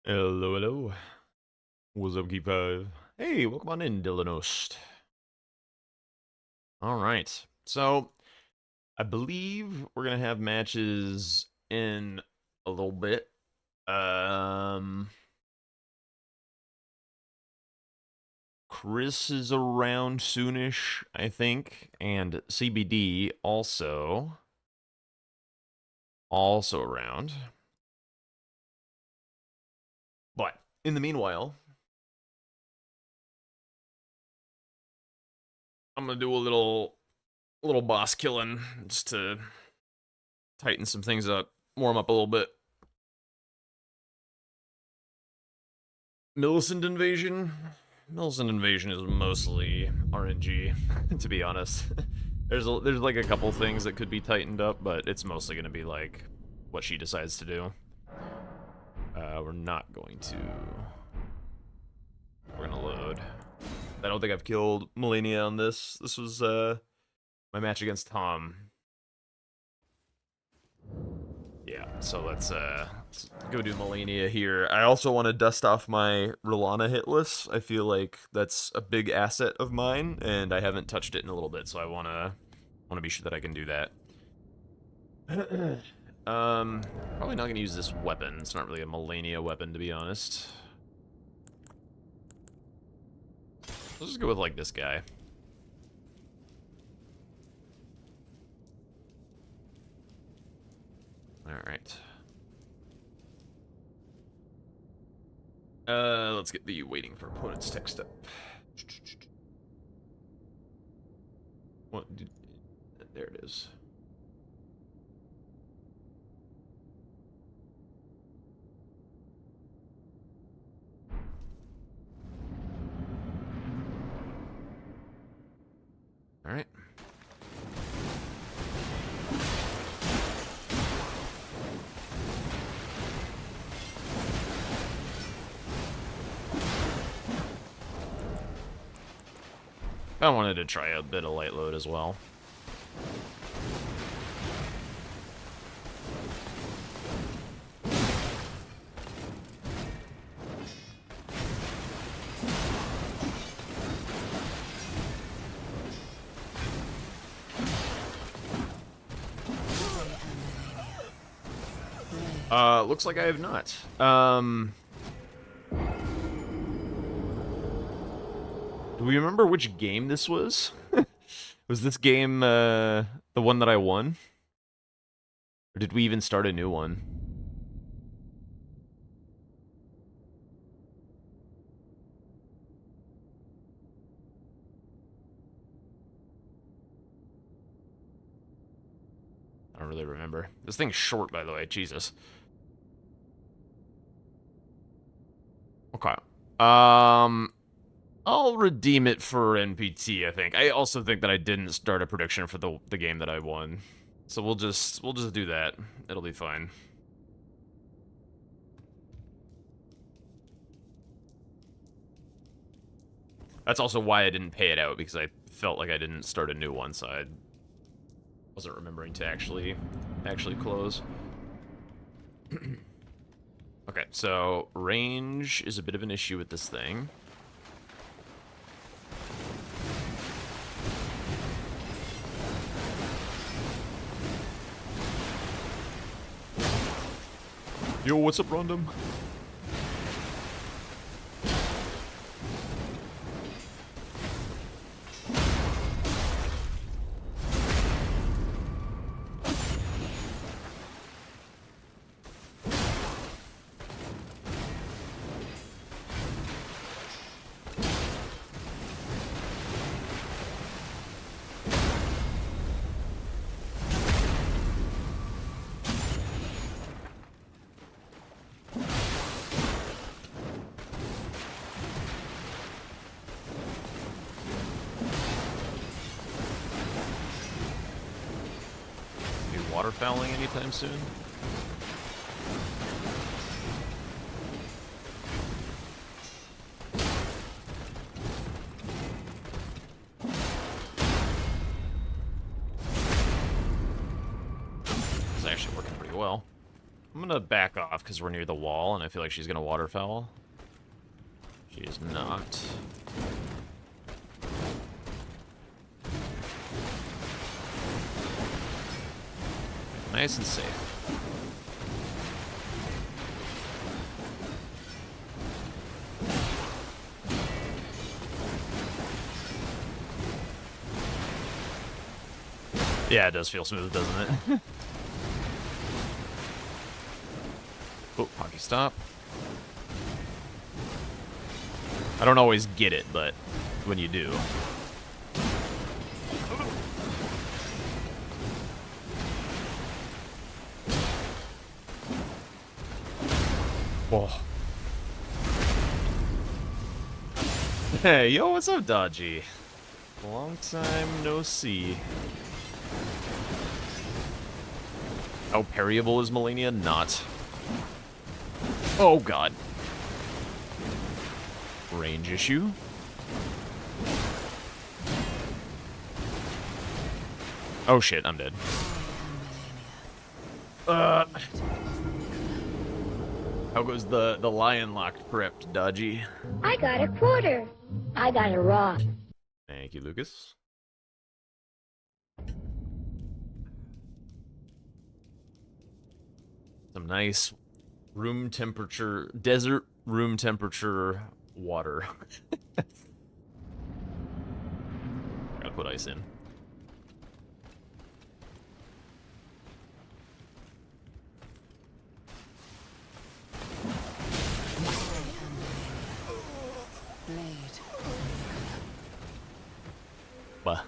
Hello, hello. What's up, Keep Five? Hey, welcome on in, Dylanost. All right. So, I believe we're gonna have matches in a little bit. Um, Chris is around soonish, I think, and CBD also around. But in the meanwhile, I'm gonna do a little boss killing just to tighten some things up, warm up a little bit. Millicent Invasion? Millicent Invasion is mostly RNG, to be honest. There's like a couple things that could be tightened up, but it's mostly going to be like what she decides to do. We're not going to. We're gonna load. I don't think I've killed Melania on this. This was my match against Tom. Yeah, so let's go do Melania here. I also want to dust off my Rolana hitless. I feel like that's a big asset of mine, and I haven't touched it in a little bit, so I wanna be sure that I can do that. Probably not gonna use this weapon. It's not really a Melania weapon, to be honest. Let's just go with like this guy. All right. Let's get the waiting for opponents text up. What? There it is. All right. I wanted to try a bit of light load as well. Looks like I have not. Do we remember which game this was? Was this game, the one that I won? Or did we even start a new one? I don't really remember. This thing's short, by the way. Jesus. Okay. I'll redeem it for NPT, I think. I also think that I didn't start a prediction for the game that I won. So we'll just do that. It'll be fine. That's also why I didn't pay it out, because I felt like I didn't start a new one, so I wasn't remembering to actually close. Okay, so range is a bit of an issue with this thing. Yo, what's up, Random? Waterfowling anytime soon? It's actually working pretty well. I'm gonna back off because we're near the wall, and I feel like she's gonna waterfowl. She is not. Nice and safe. Yeah, it does feel smooth, doesn't it? Oh, hockey stop. I don't always get it, but when you do. Whoa. Hey, yo, what's up, Dodgy? Long time no see. How parryable is Melania? Not. Oh, God. Range issue. Oh, shit, I'm dead. How goes the lion-locked prepped, Dodgy? I got a quarter. I got a raw. Thank you, Lucas. Some nice room temperature, desert room temperature water. Gotta put ice in. Bah.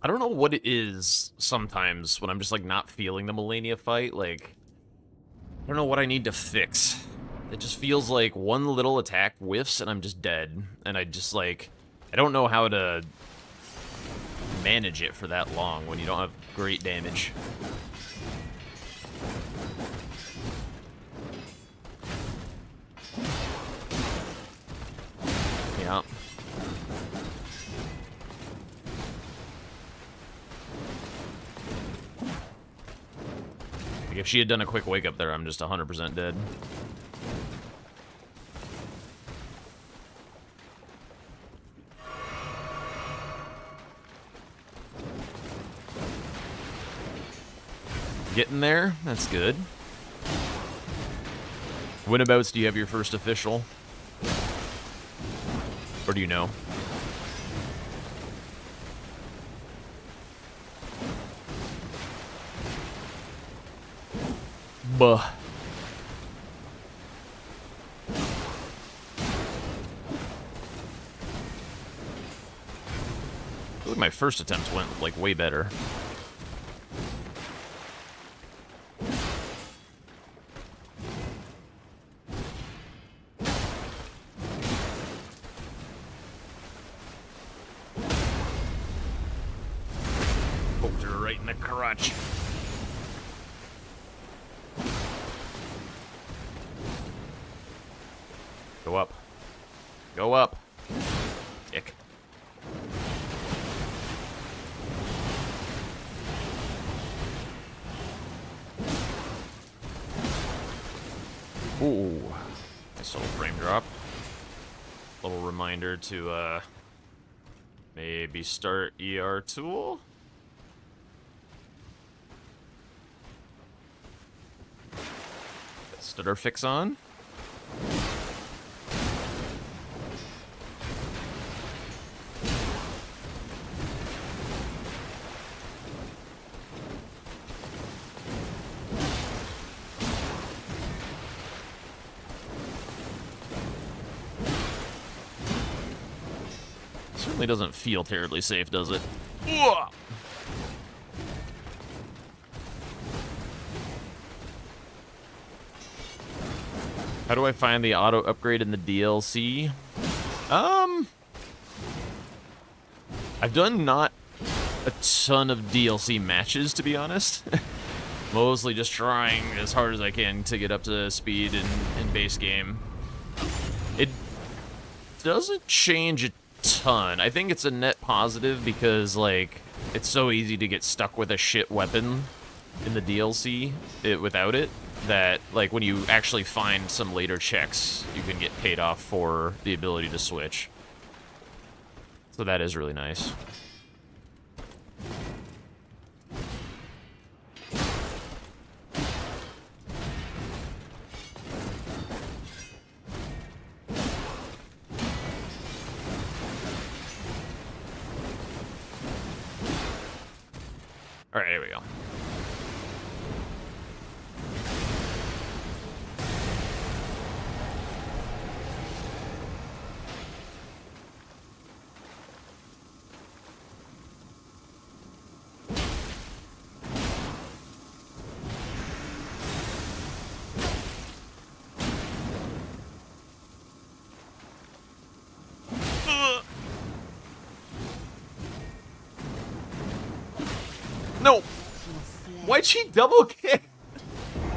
I don't know what it is sometimes when I'm just, like, not feeling the Melania fight. Like, I don't know what I need to fix. It just feels like one little attack whiffs and I'm just dead. And I just, like, I don't know how to manage it for that long when you don't have great damage. Yeah. Like, if she had done a quick wake up there, I'm just 100% dead. Getting there, that's good. Whenabouts do you have your first official? Or do you know? Buh. I feel like my first attempt went, like, way better. Poked her right in the crotch. Go up. Go up. Tick. Ooh. Nice little frame drop. Little reminder to, maybe start ER tool. Stutter fix on. Certainly doesn't feel terribly safe, does it? Ugh. How do I find the auto upgrade in the DLC? I've done not a ton of DLC matches, to be honest. Mostly just trying as hard as I can to get up to speed in base game. It doesn't change a ton. I think it's a net positive because, like, it's so easy to get stuck with a shit weapon in the DLC without it, that, like, when you actually find some later checks, you can get paid off for the ability to switch. So that is really nice. All right, here we go. No! Why'd she double kick?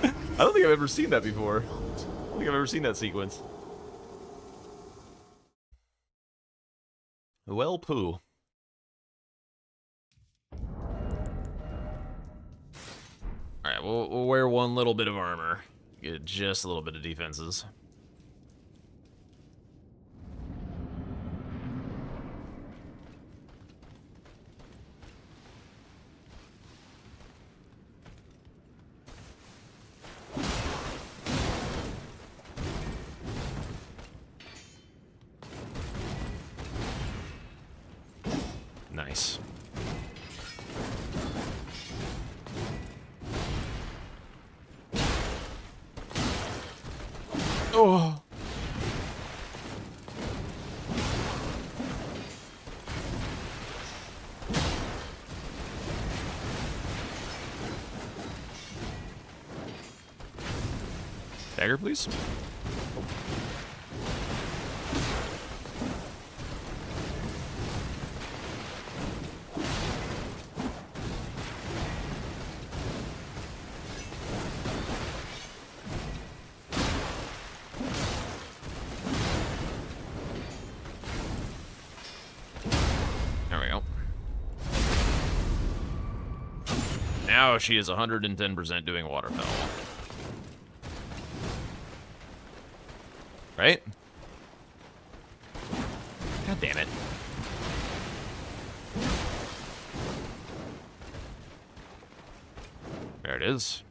I don't think I've ever seen that before. I don't think I've ever seen that sequence. Well, poo. Alright, we'll wear one little bit of armor. Get just a little bit of defenses. Nice. Oh. Dagger, please. There we go. Now she is 110% doing waterfowl. Right? God damn it. There it is.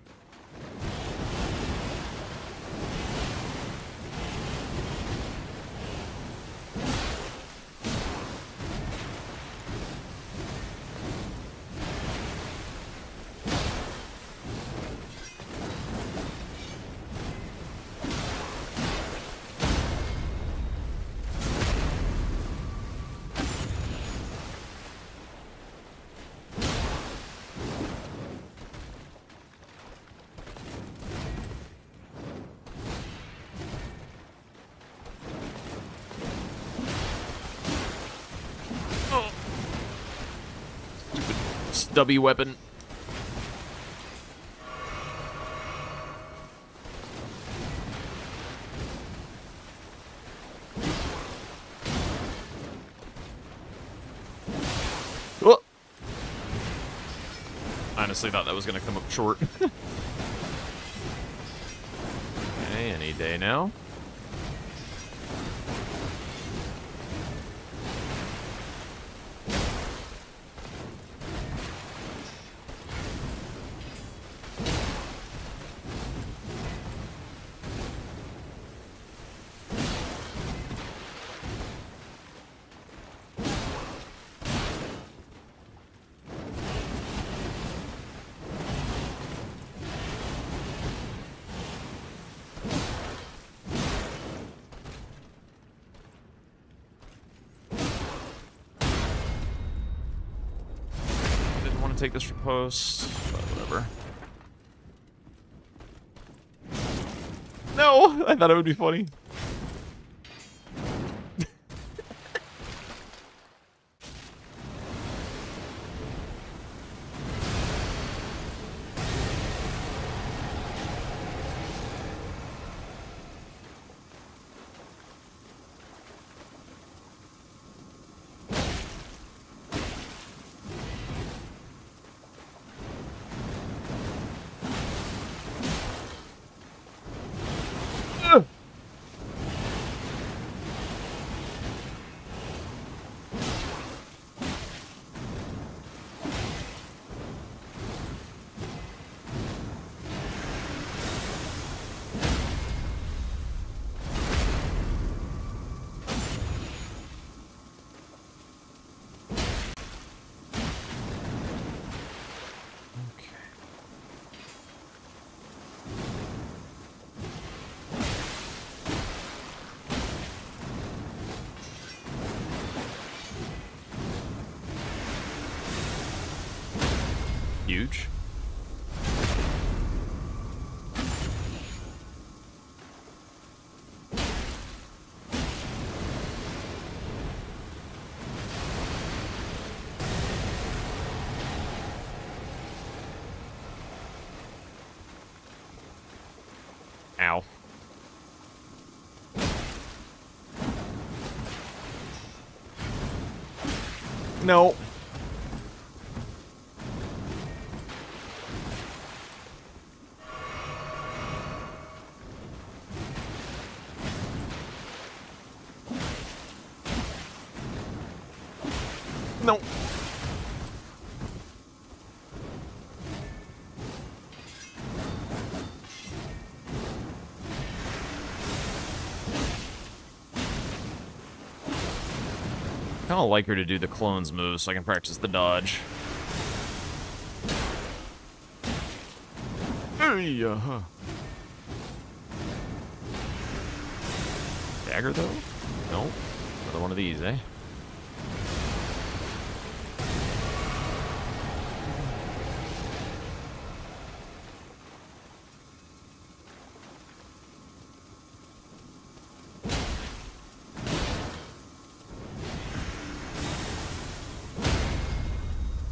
Stubby weapon. Oh. Honestly thought that was gonna come up short. Okay, any day now. Take this for post, but whatever. No, I thought it would be funny. Huge. Ow. No. No. I kind of like her to do the clones move so I can practice the dodge. Hey, Dagger, though? Nope. Another one of these, eh?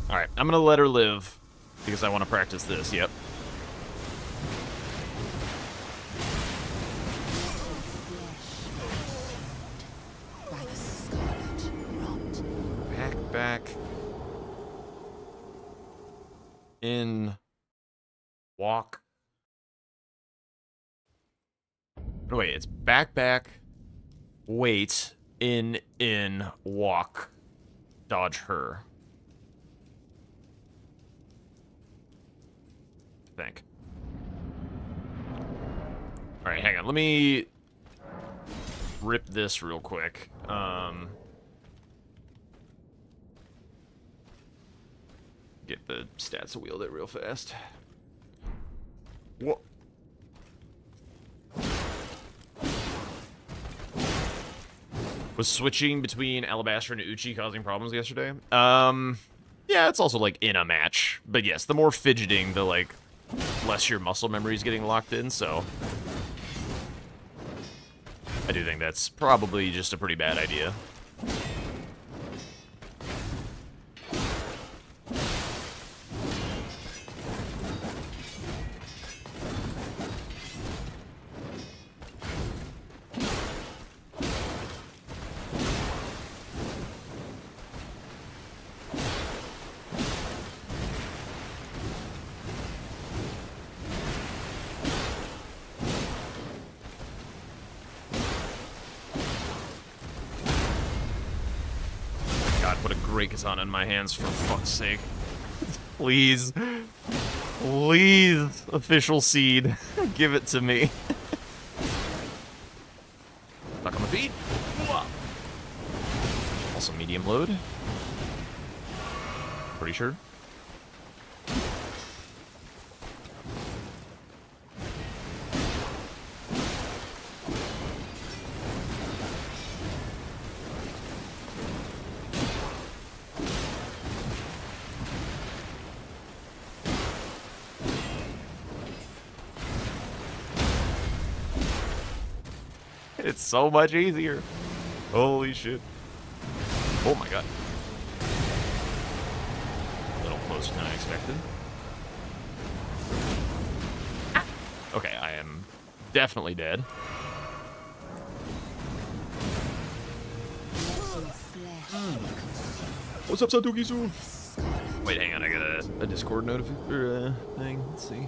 Alright, I'm gonna let her live, because I want to practice this, yep. Back. In. Walk. No, wait, it's back, wait, in, walk, dodge her. I think. Alright, hang on, let me rip this real quick. Get the stats wheeled it real fast. What? Was switching between Alabaster and Uchi causing problems yesterday? Yeah, it's also, like, in a match. But yes, the more fidgeting, the, like, less your muscle memory is getting locked in, so... I do think that's probably just a pretty bad idea. Put a great katana in my hands, for fuck's sake. Please. Please, official seed. Give it to me. Stuck on my feet. Also medium load. Pretty sure. It's so much easier. Holy shit. Oh my god. A little closer than I expected. Ah. Okay, I am definitely dead. What's up, Santukisu? Wait, hang on, I got a Discord notification thing. Let's see.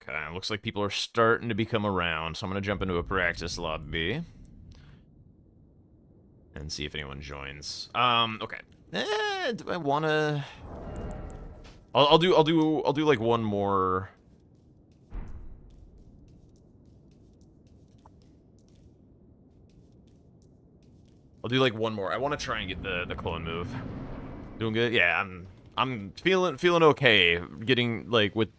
Okay, looks like people are starting to become around, so I'm gonna jump into a practice lobby and see if anyone joins. Okay. Do I wanna? I'll do like one more. I'll do like one more. I want to try and get the clone move. Doing good? Yeah, I'm feeling okay. Getting like with.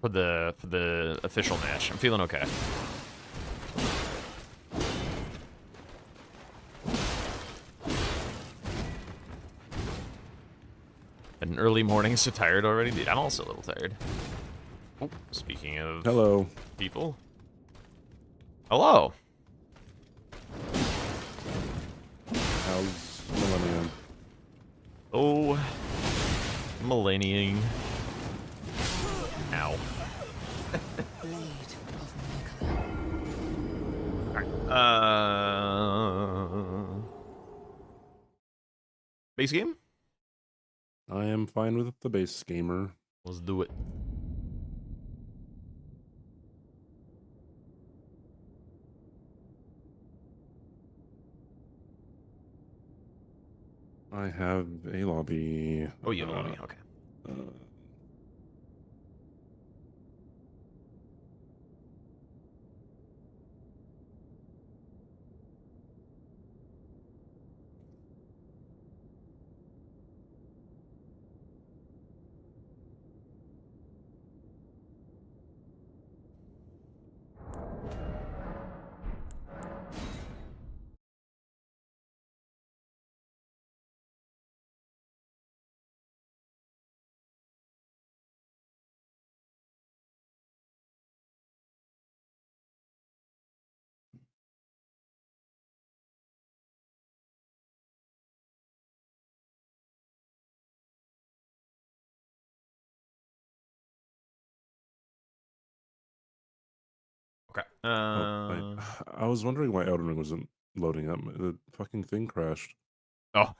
For the official match. I'm feeling okay. An early morning, so tired already? Dude, I'm also a little tired. Oh, speaking of Hello. people. Hello. How's Millennium? Oh, millennium. Ow. Alright, base game? I am fine with the base gamer. Let's do it. I have a lobby. Oh, you have a lobby? Okay. Uh, Okay. I was wondering why Elden Ring wasn't loading up. The fucking thing crashed. Oh.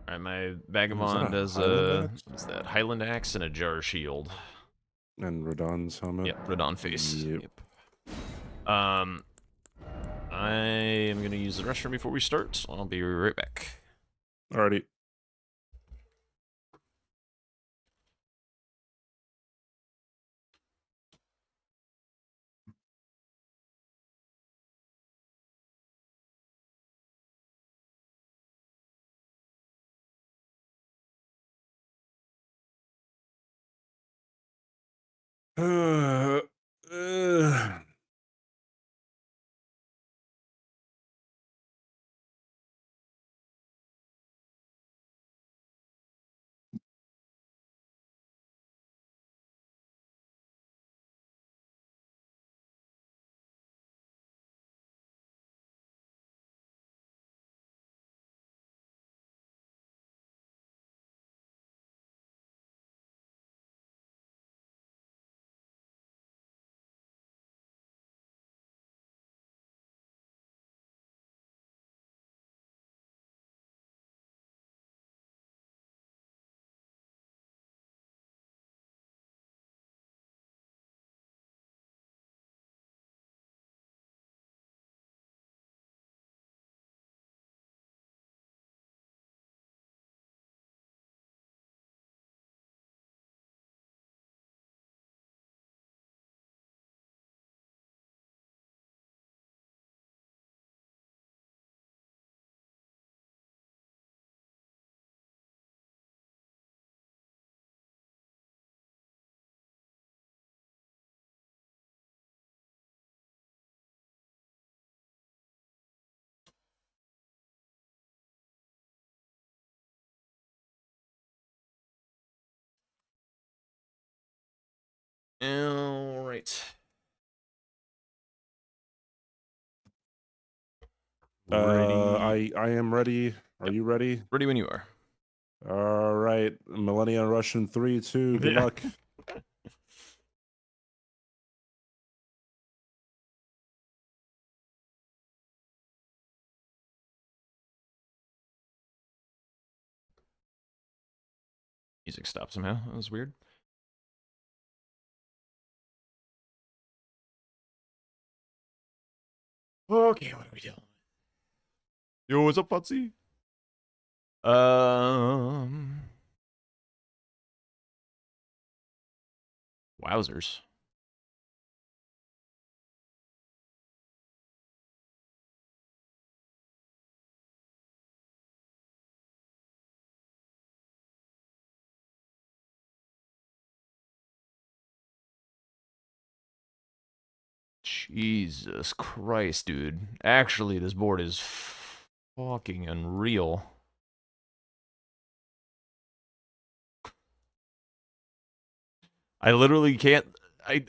Alright, my Is that Vagabond a does Highland axe? what's that? Highland Axe and a Jar Shield. And Radon's helmet? Yep, Radon face. Yep. I am gonna use the restroom before we start, so I'll be right back. Alrighty. Uh, uh, Alright. I am ready. Are Yep. you ready? Ready when you are. All right. Millennium Russian 3, 2. Good Yeah. luck. Music stopped somehow. That was weird. Okay, what are we doing? Yo, what's up, Futsy? Um, Wowzers. Jesus Christ, dude. Actually, this board is fucking unreal. I literally can't. I.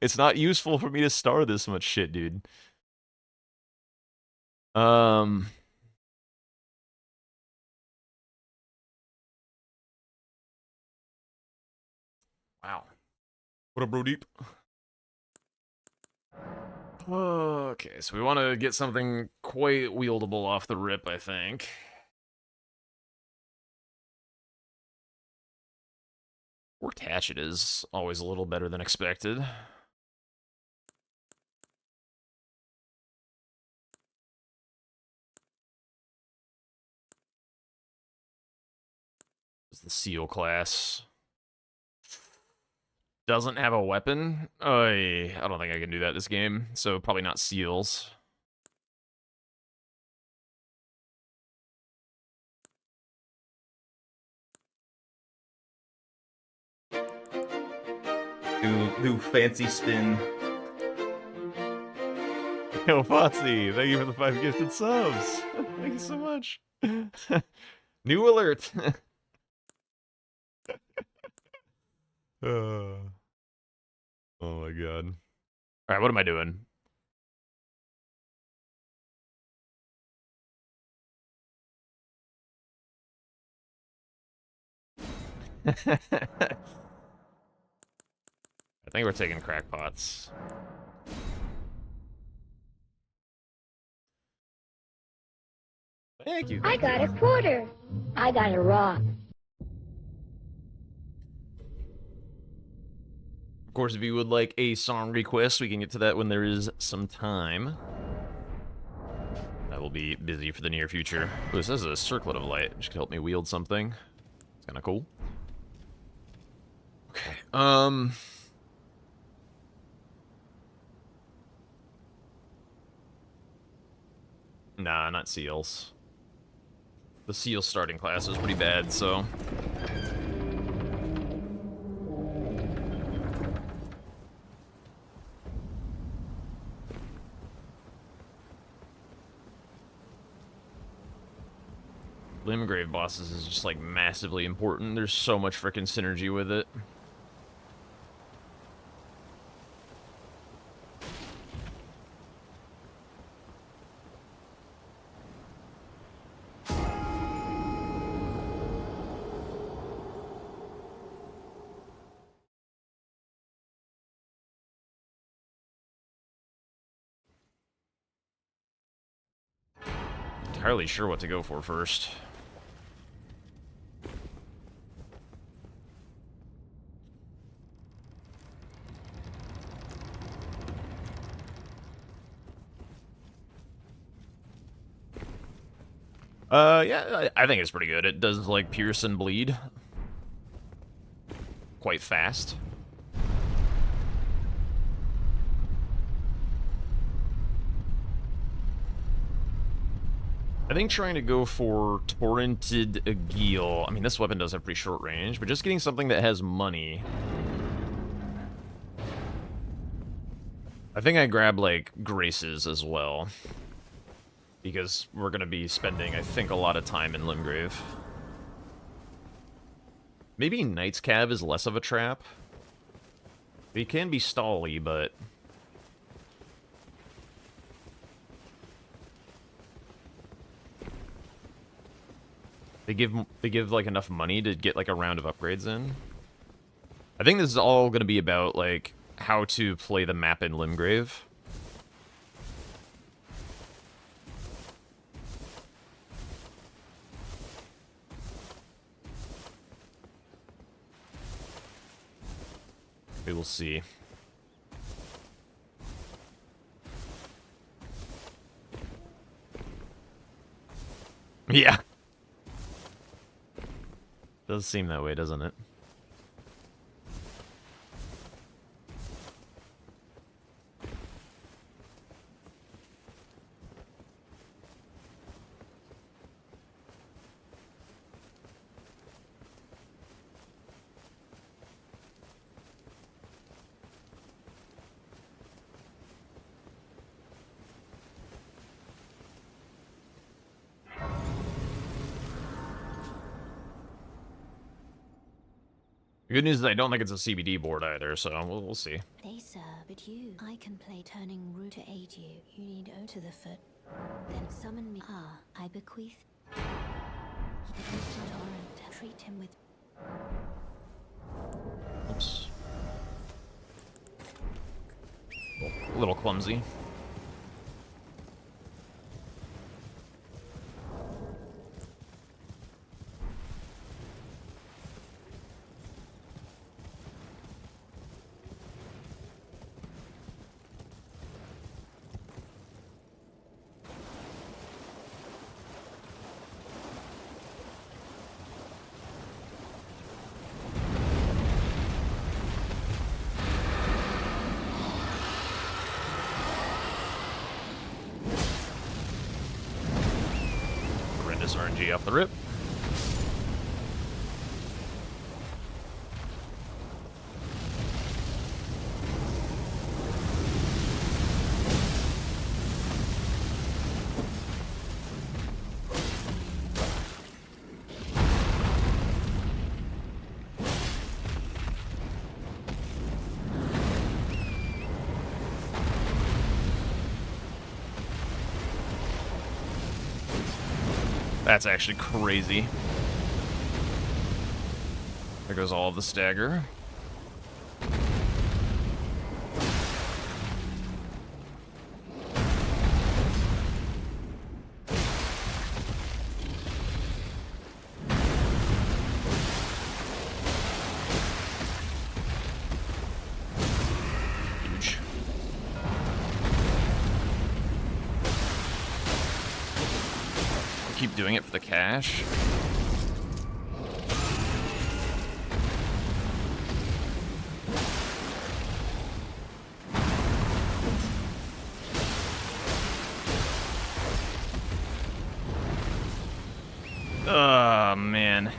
It's not useful for me to star this much shit, dude. Um. Wow. What up, bro? Deep. Okay, so we want to get something quite wieldable off the rip, I think. Worked hatchet is always a little better than expected. It's the seal class. Doesn't have a weapon? I don't think I can do that this game, so probably not seals. Do fancy spin. Yo, Fotsy, thank you for the 5 gifted subs. Thank you so much. New alert. Oh my god. Alright, what am I doing? I think we're taking crackpots. Thank you. I got a quarter. I got a rock. Of course, if you would like a song request, we can get to that when there is some time. I will be busy for the near future. Ooh, this is a circlet of light, which could help me wield something. It's kind of cool. Okay, nah, not seals. The seal starting class is pretty bad, so... Limgrave bosses is just, like, massively important. There's so much frickin' synergy with it. Entirely sure what to go for first. Yeah, I think it's pretty good. It does, like, pierce and bleed. Quite fast. I think trying to go for Torrented Agil... I mean, this weapon does have pretty short range, but just getting something that has money... I think I grab, like, Graces as well. Because we're gonna be spending, I think, a lot of time in Limgrave. Maybe Knight's Cav is less of a trap. It can be stally, but... They give like enough money to get like a round of upgrades in. I think this is all gonna be about like how to play the map in Limgrave. We will see. Yeah. Does seem that way, doesn't it? The good news is I don't think it's a CBD board either, so we'll see. They sir, but you. I can play turning root to aid you. You need O to the foot. Then summon me. Ah, I bequeath. Mr. Torrent, treat him with. Oops. A little clumsy. Horrendous RNG off the rip. That's actually crazy. There goes all of the stagger. Huge. Keep doing it for the cash. Oh, man.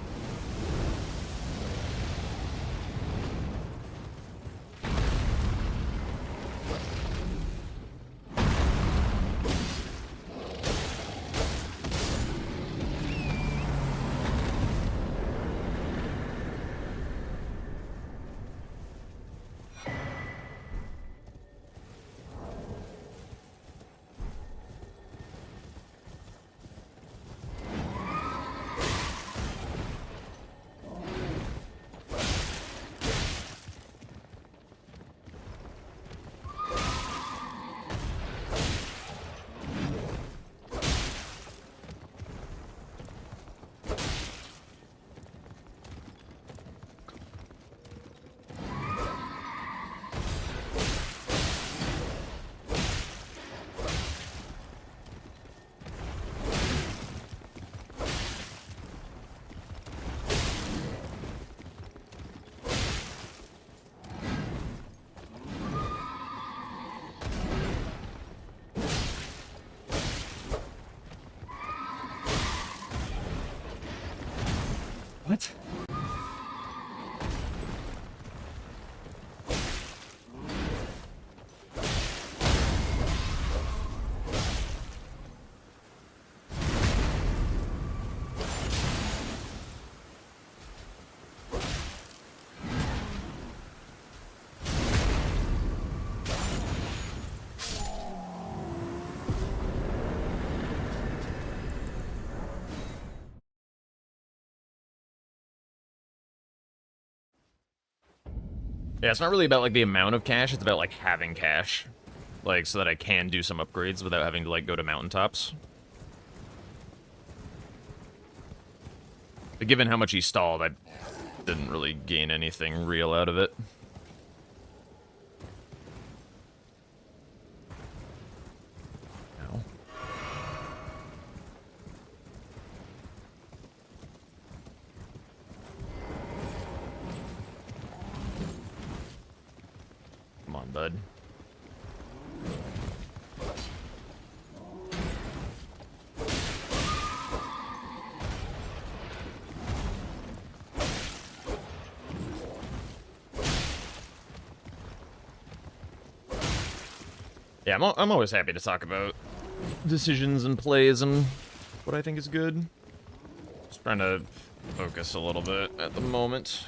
What? Yeah, it's not really about, like, the amount of cash, it's about, like, having cash. Like, so that I can do some upgrades without having to, like, go to mountaintops. But given how much he stalled, I didn't really gain anything real out of it. No. on, bud. Yeah, I'm always happy to talk about decisions and plays and what I think is good. Just trying to focus a little bit at the moment.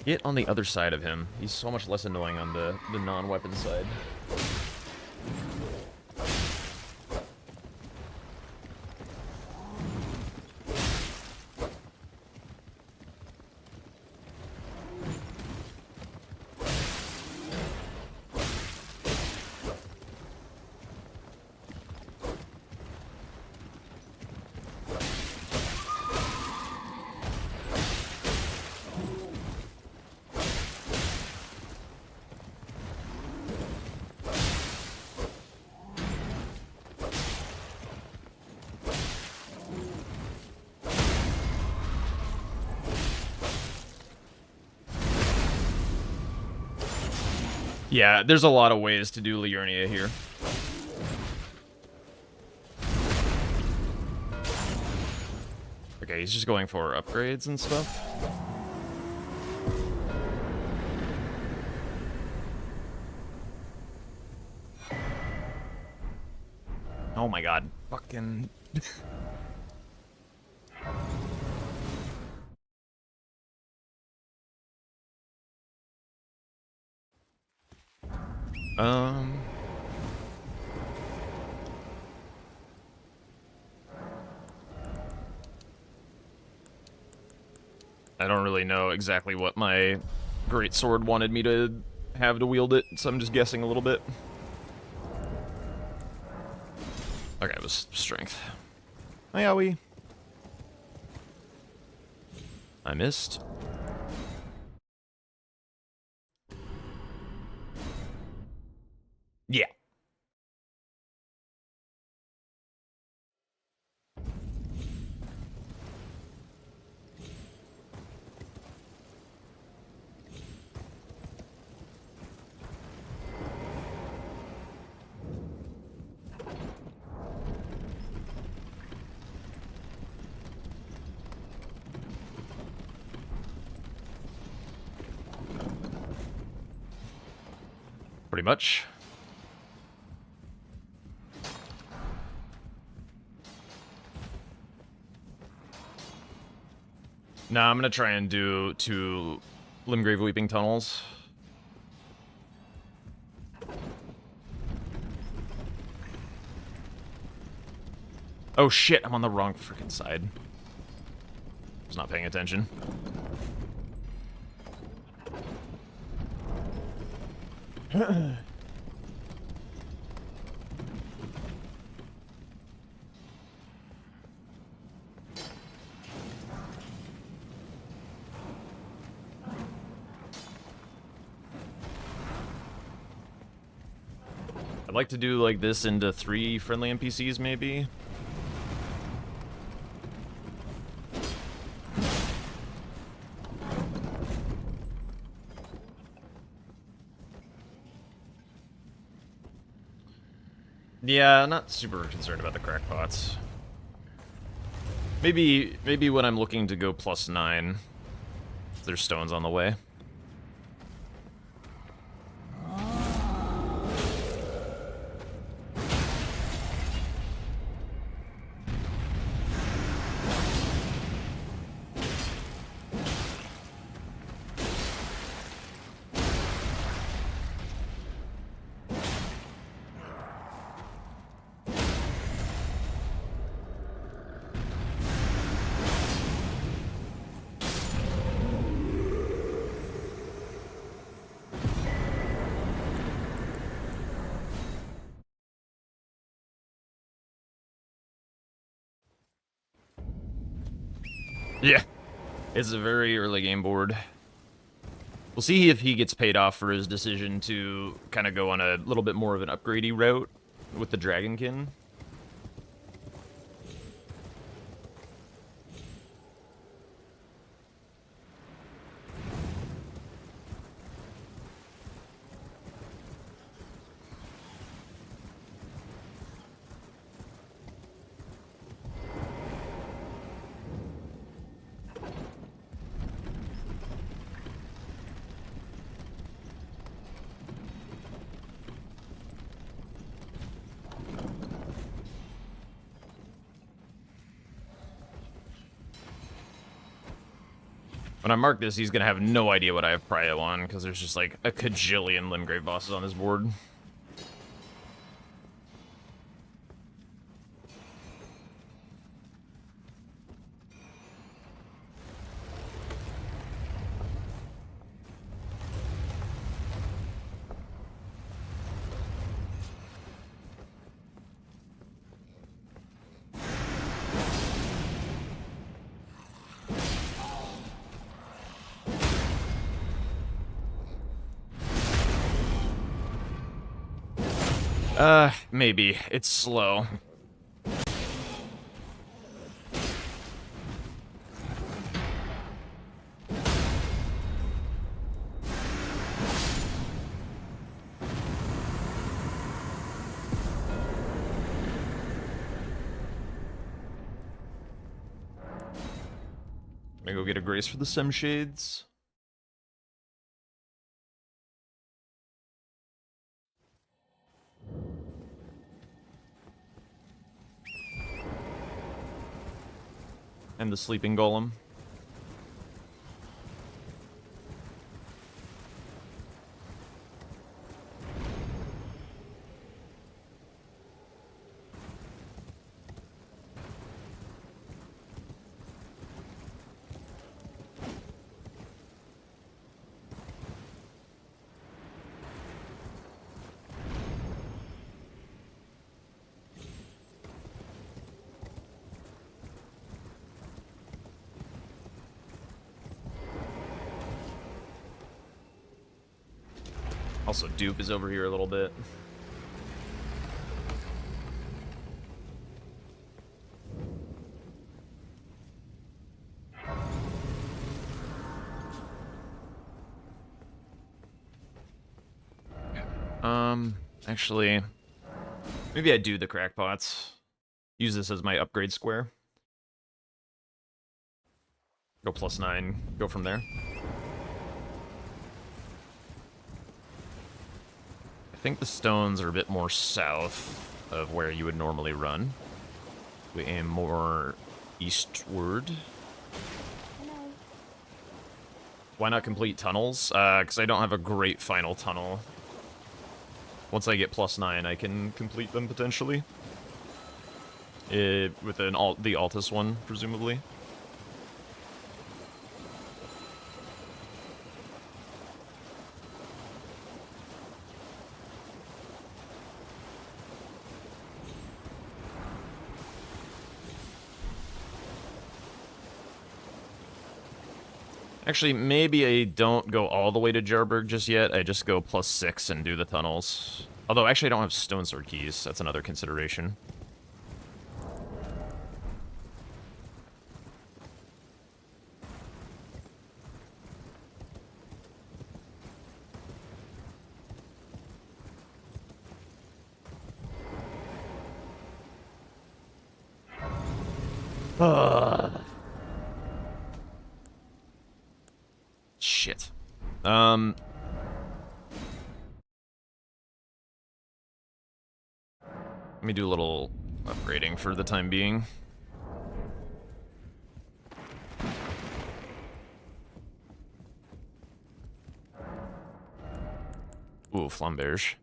Get on the other side of him. He's so much less annoying on the non-weapon side. Yeah, there's a lot of ways to do Liurnia here. Okay, he's just going for upgrades and stuff. Oh my god. Fucking... I don't really know exactly what my great sword wanted me to have to wield it, so I'm just guessing a little bit. Okay, it was strength. Hi, Owie. I missed. Yeah. Pretty much. Nah, I'm gonna try and do 2 Limgrave Weeping Tunnels. Oh shit, I'm on the wrong freaking side. Was not paying attention. I'd like to do like this into 3 friendly NPCs maybe. Yeah, not super concerned about the crackpots. Maybe when I'm looking to go +9, there's stones on the way. Yeah, it's a very early game board. We'll see if he gets paid off for his decision to kind of go on a little bit more of an upgradey route with the Dragonkin. When I mark this, he's gonna have no idea what I have prio on, because there's just like a cajillion Limgrave bosses on his board. Maybe. It's slow. Let me go get a grace for the Sim Shades. And the Sleeping Golem. Also, Dupe is over here a little bit. Actually, maybe I do the crackpots. Use this as my upgrade square. Go +9, go from there. I think the stones are a bit more south of where you would normally run. We aim more eastward. Why not complete tunnels? Because I don't have a great final tunnel. Once I get +9, I can complete them potentially. With the Altus one, presumably. Actually, maybe I don't go all the way to Jarberg just yet. I just go +6 and do the tunnels. Although, actually, I don't have Stone Sword keys. That's another consideration. Shit. Let me do a little upgrading for the time being. Ooh, Flamberge.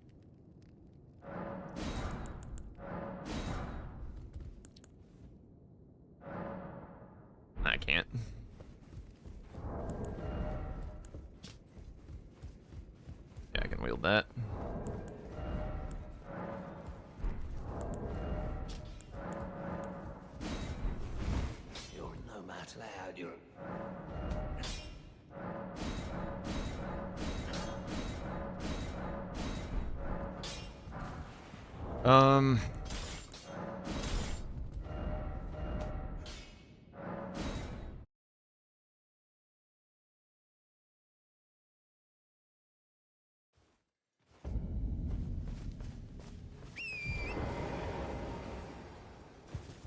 I can't. Yeah, I can wield that. You're no match loud, you're...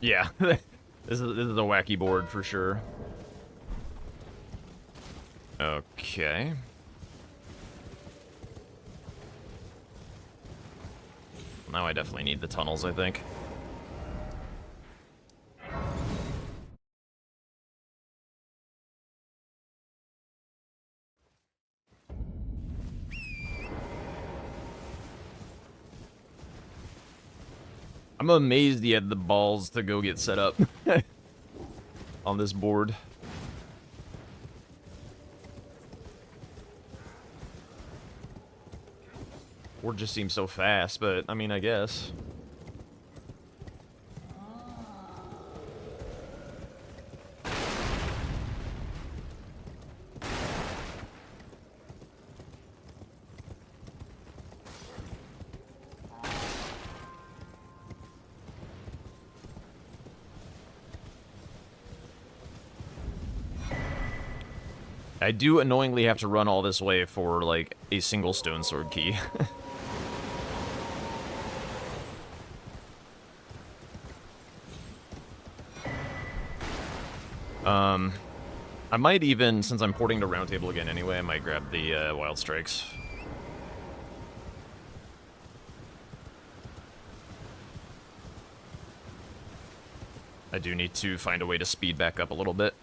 Yeah, this is a wacky board for sure. Okay. Now I definitely need the tunnels, I think. I'm amazed he had the balls to go get set up on this board. Board just seems so fast, but I mean, I guess. I do annoyingly have to run all this way for, like, a single stone sword key. I might even, since I'm porting to Roundtable again anyway, I might grab the Wild Strikes. I do need to find a way to speed back up a little bit.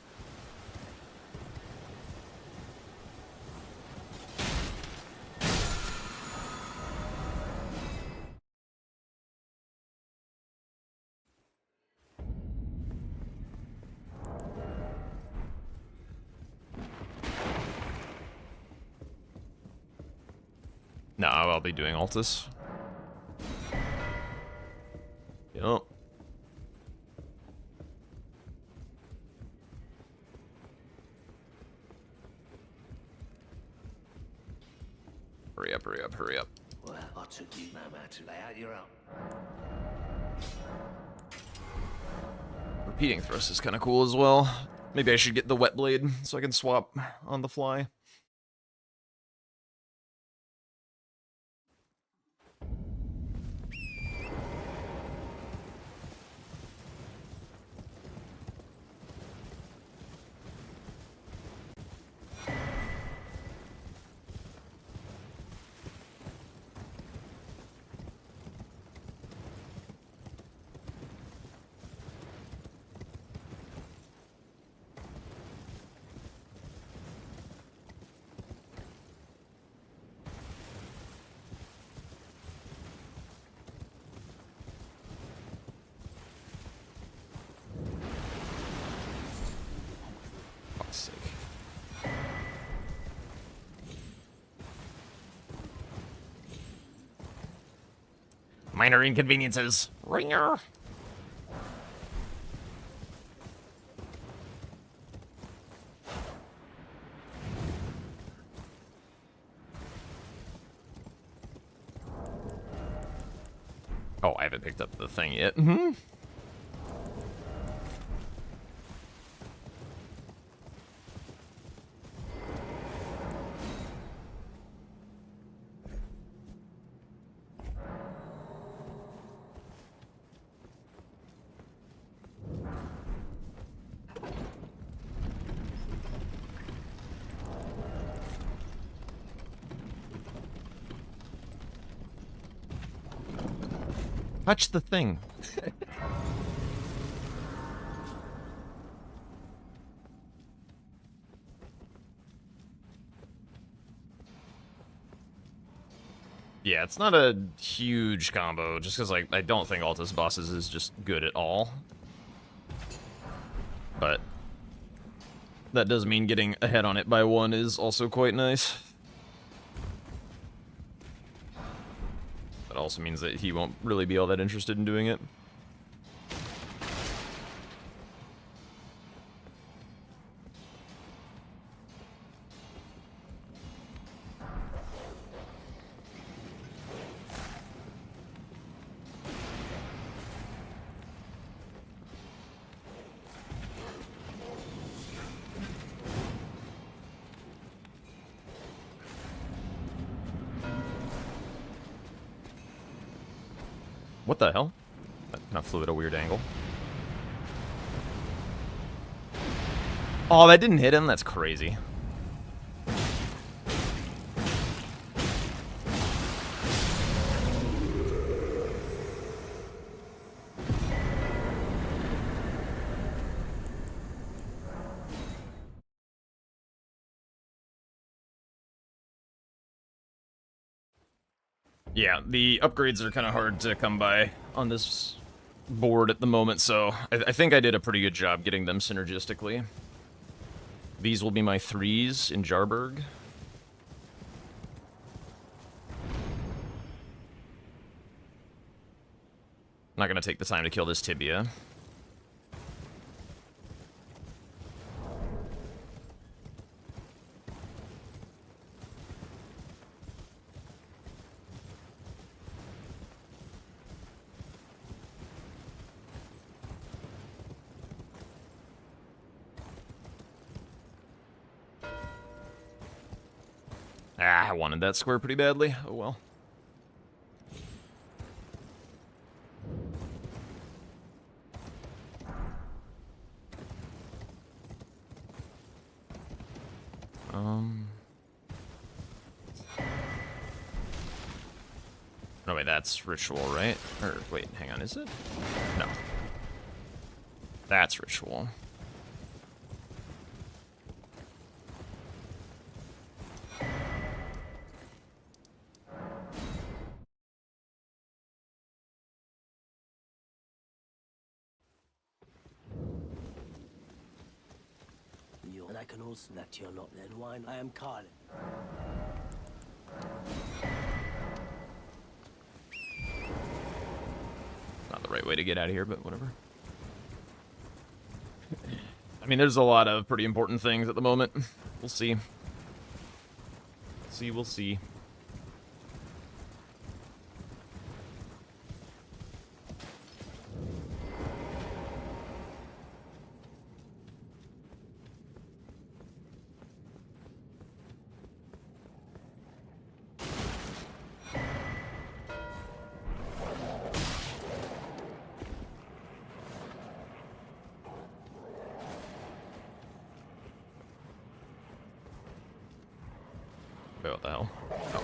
No, I'll be doing Altus. Yup. Hurry up, hurry up, hurry up. Well, I took you no matter how you're up. Repeating thrust is kind of cool as well. Maybe I should get the wet blade so I can swap on the fly. Fuck's sake. Minor inconveniences. Ringer. Oh, I haven't picked up the thing yet. Touch the thing. Yeah, it's not a huge combo, just because, like, I don't think Altus Bosses is just good at all. But that does mean getting ahead on it by one is also quite nice. That also means that he won't really be all that interested in doing it. What the hell? That kind of flew at a weird angle. Oh, that didn't hit him? That's crazy. Yeah, the upgrades are kind of hard to come by on this board at the moment, so I think I did a pretty good job getting them synergistically. These will be my 3s in Jarberg. Not gonna take the time to kill this Tibia. Ah, I wanted that square pretty badly. Oh well. No, wait, that's ritual, right? Or, wait, hang on, is it? No. That's ritual. And I can also that you're not then wine. I am Carlin. Not the right way to get out of here, but whatever. I mean, there's a lot of pretty important things at the moment. We'll see. We'll see. Wait, what the hell? Oh.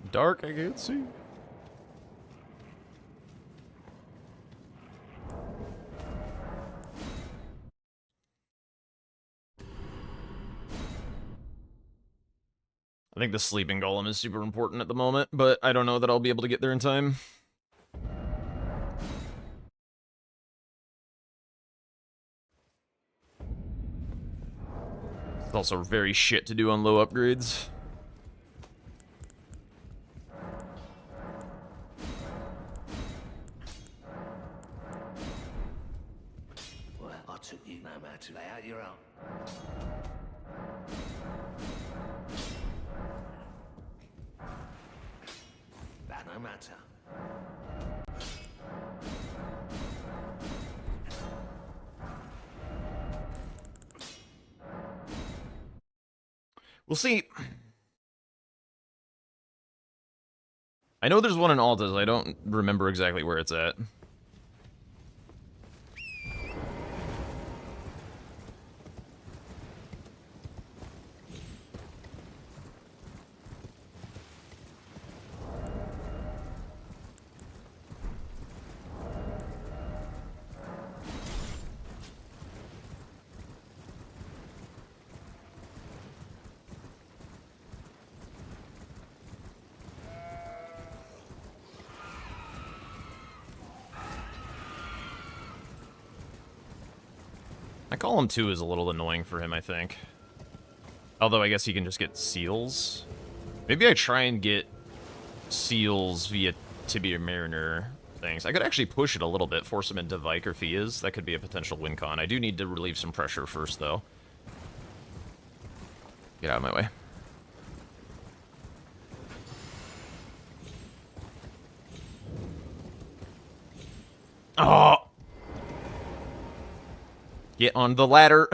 Dark, I can't see. I think the sleeping golem is super important at the moment, but I don't know that I'll be able to get there in time. It's also very shit to do on low upgrades. Well, I took you no matter. Lay out your own. That no matter. We'll see. I know there's one in Altas. I don't remember exactly where it's at. My column 2 is a little annoying for him, I think. Although I guess he can just get seals. Maybe I try and get seals via Tibia Mariner things. I could actually push it a little bit, force him into Vike or Fias. That could be a potential win con. I do need to relieve some pressure first, though. Get out of my way. Oh! Get on the ladder,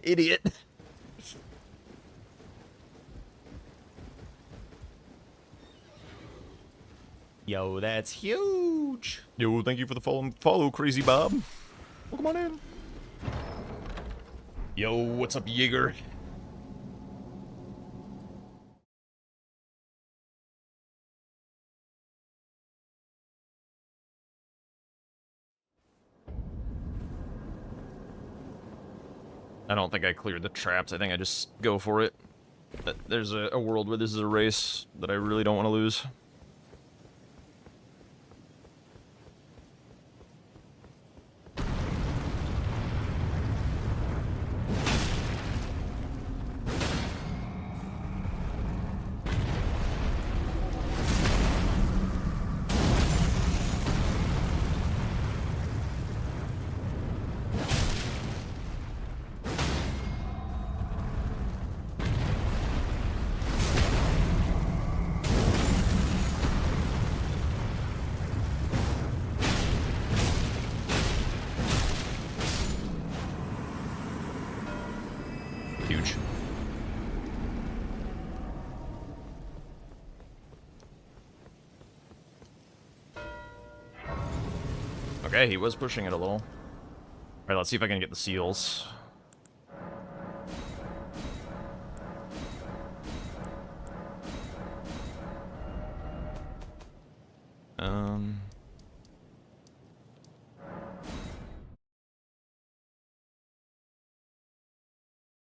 idiot. Yo, that's huge. Yo, thank you for the follow, Crazy Bob. Well, come on in. Yo, what's up, Jaeger? I don't think I cleared the traps. I think I just go for it. there's a world where this is a race that I really don't want to lose. Huge. Okay, he was pushing it a little. Alright, let's see if I can get the seals.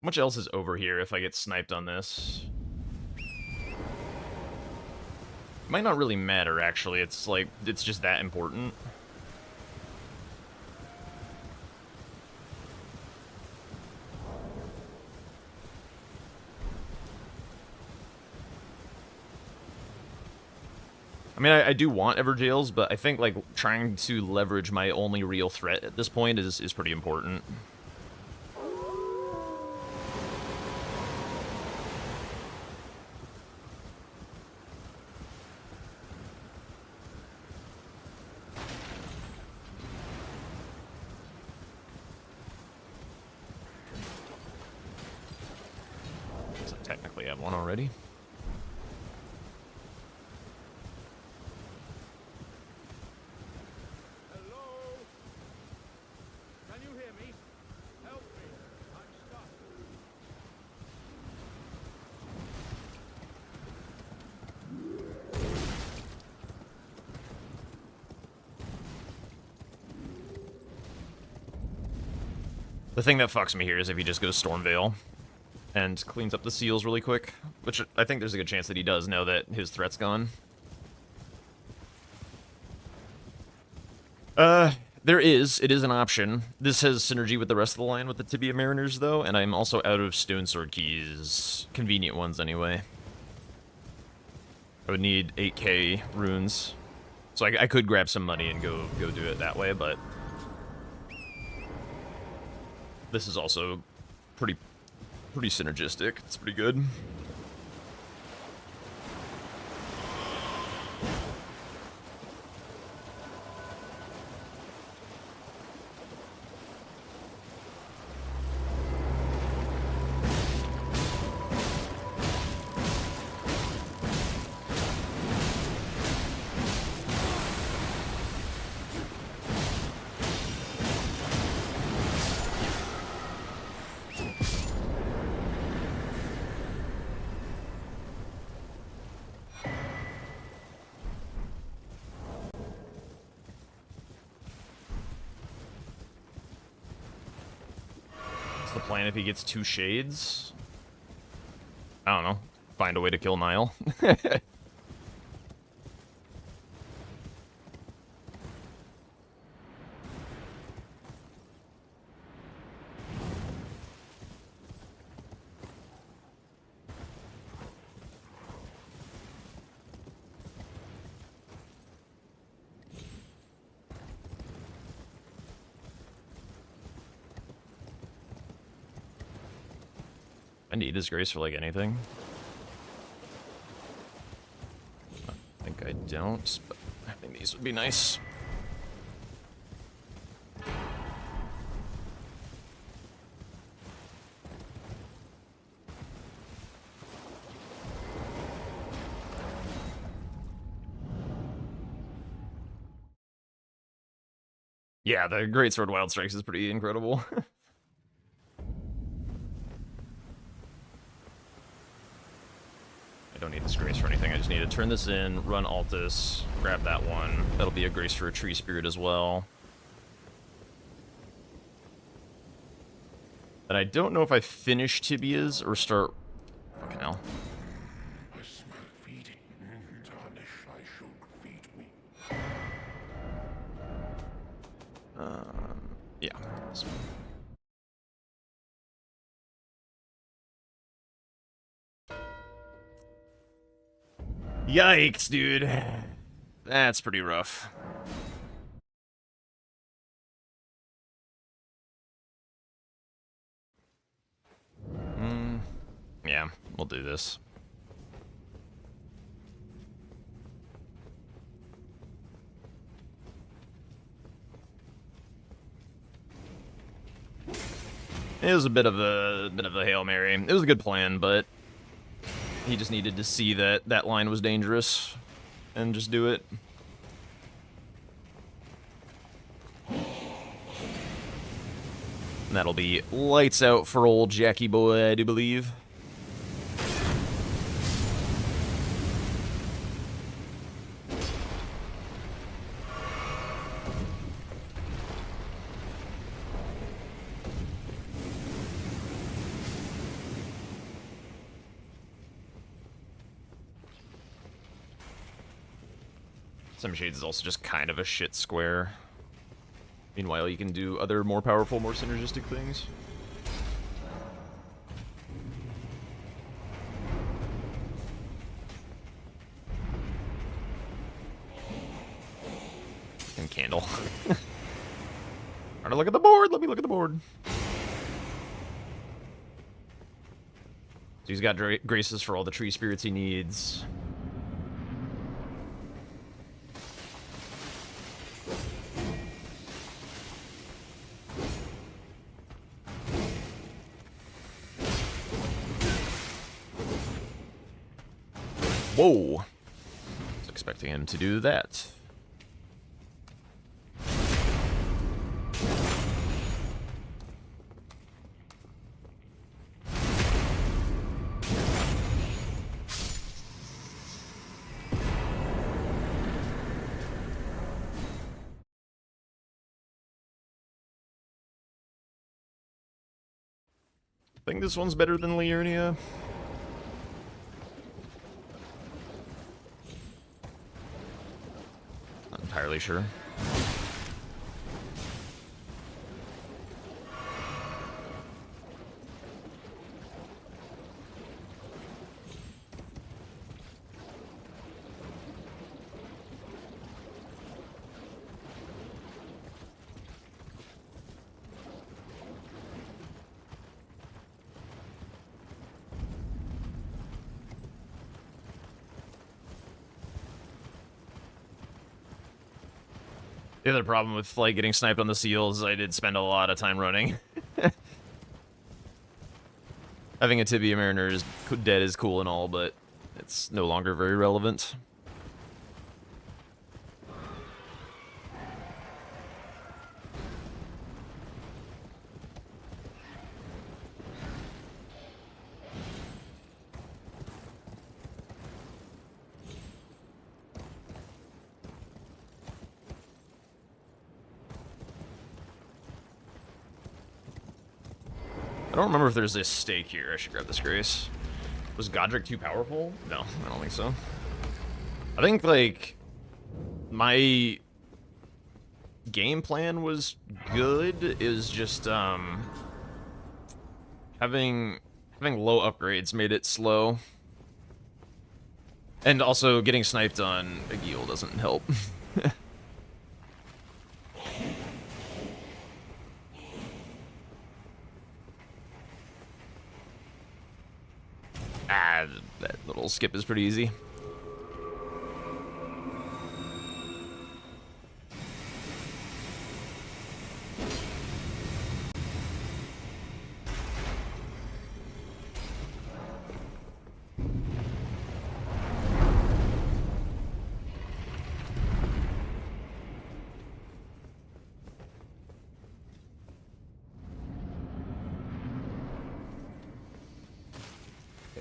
How much else is over here if I get sniped on this? Might not really matter, actually. It's like, it's just that important. I mean, I do want Everjails, but I think, like, trying to leverage my only real threat at this point is pretty important. So technically I have one already. The thing that fucks me here is if he just goes Stormveil and cleans up the seals really quick, which I think there's a good chance that he does know that his threat's gone. There is. It is an option. This has synergy with the rest of the line with the Tibia Mariners, though, and I'm also out of Stone Sword keys. Convenient ones, anyway. I would need 8k runes. So I could grab some money and go do it that way, but this is also pretty synergistic. It's pretty good. The plan if he gets 2 shades? I don't know. Find a way to kill Nile. I need his grace for, like, anything. I think I don't, but I think these would be nice. Yeah, the Greatsword Wild Strikes is pretty incredible. I don't need this grace for anything. I just need to turn this in, run Altus, grab that one. That'll be a grace for a Tree Spirit as well. And I don't know if I finish Tibias or start Fucking hell. I smell feeding. Tarnish, I should feed me. Yeah. This one. Yikes, dude. That's pretty rough. Yeah, we'll do this. It was a bit of a Hail Mary. It was a good plan, but he just needed to see that that line was dangerous and just do it. And that'll be lights out for old Jackie boy, I do believe. Some Shades is also just kind of a shit square. Meanwhile, you can do other more powerful, more synergistic things. And Candle. Trying to look at the board. Let me look at the board. So he's got graces for all the tree spirits he needs. Whoa. I was expecting him to do that. I think this one's better than Liurnia. Not entirely sure. The other problem with like getting sniped on the seals, I did spend a lot of time running. Having a Tibia Mariner is dead is cool and all, but it's no longer very relevant. I don't remember if there's a stake here. I should grab this Grace. Was Godric too powerful? No, I don't think so. I think, like, my game plan was good. Is just, having low upgrades made it slow. And also, getting sniped on Agil doesn't help. That little skip is pretty easy.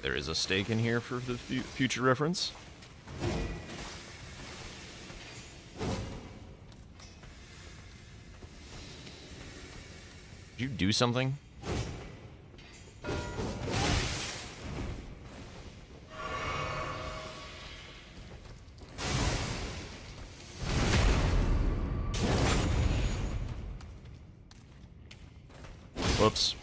There is a stake in here for the future reference. Did you do something? Whoops.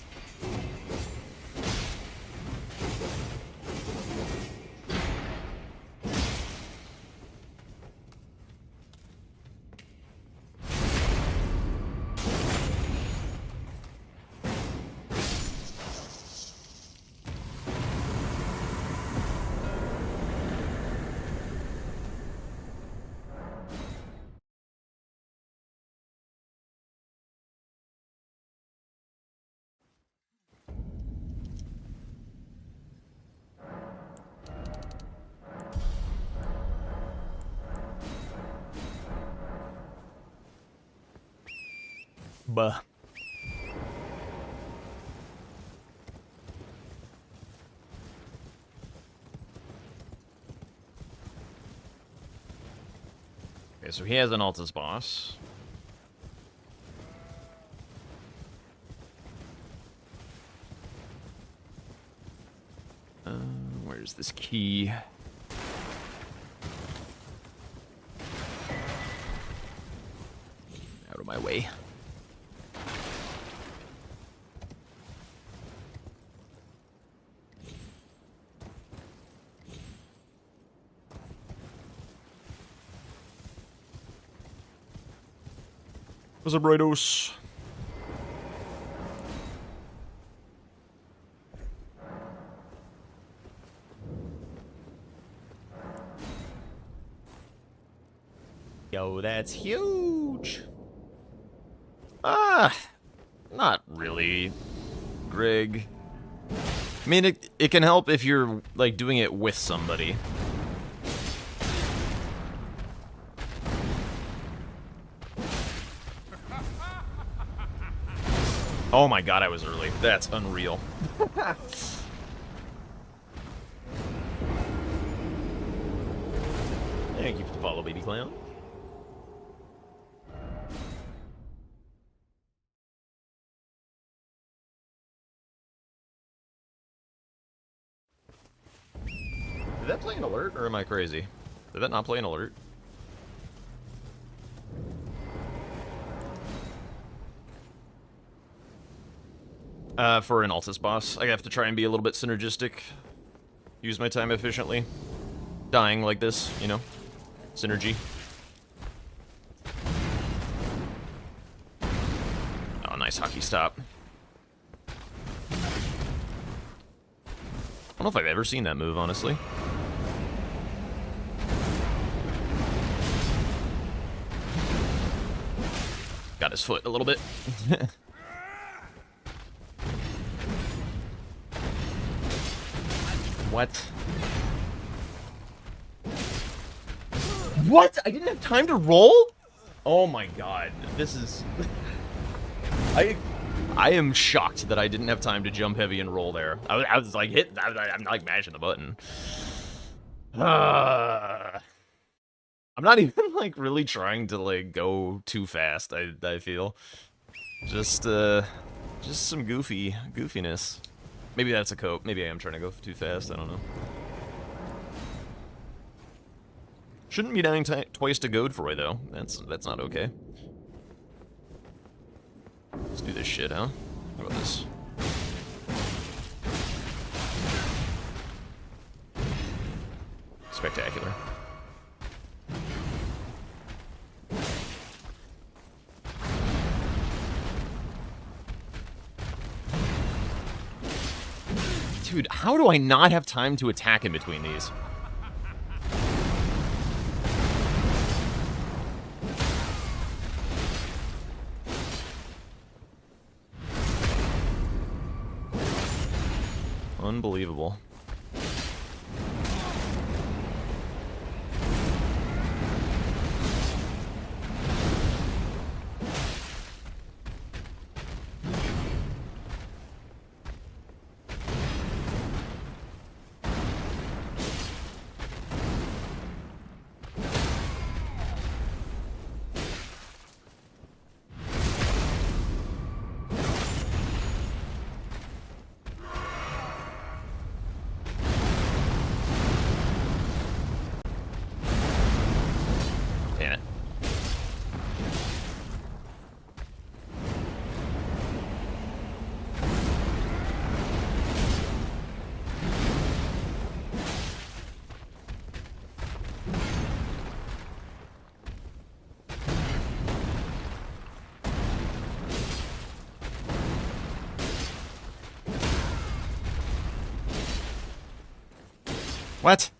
Buh. Okay, so he has an Altus boss. Where's this key? Out of my way. What's up, Brightos? Yo, that's huge. Not really, Greg. I mean, it can help if you're, like, doing it with somebody. Oh my god, I was early. That's unreal. Thank you for the follow, baby clown. Did that play an alert, or am I crazy? Did that not play an alert? For an Altus boss, I have to try and be a little bit synergistic. Use my time efficiently. Dying like this, you know? Synergy. Oh, nice hockey stop. I don't know if I've ever seen that move, honestly. Got his foot a little bit. What? What? I didn't have time to roll? Oh my god. This is... I am shocked that I didn't have time to jump heavy and roll there. I was like, I'm like mashing the button. I'm not even like really trying to like go too fast, I feel. Just some goofiness. Maybe that's a cope. Maybe I am trying to go too fast. I don't know. Shouldn't be dying twice to Godefroy, though. That's not okay. Let's do this shit, huh? How about this? Spectacular. Dude, how do I not have time to attack in between these? Unbelievable. What?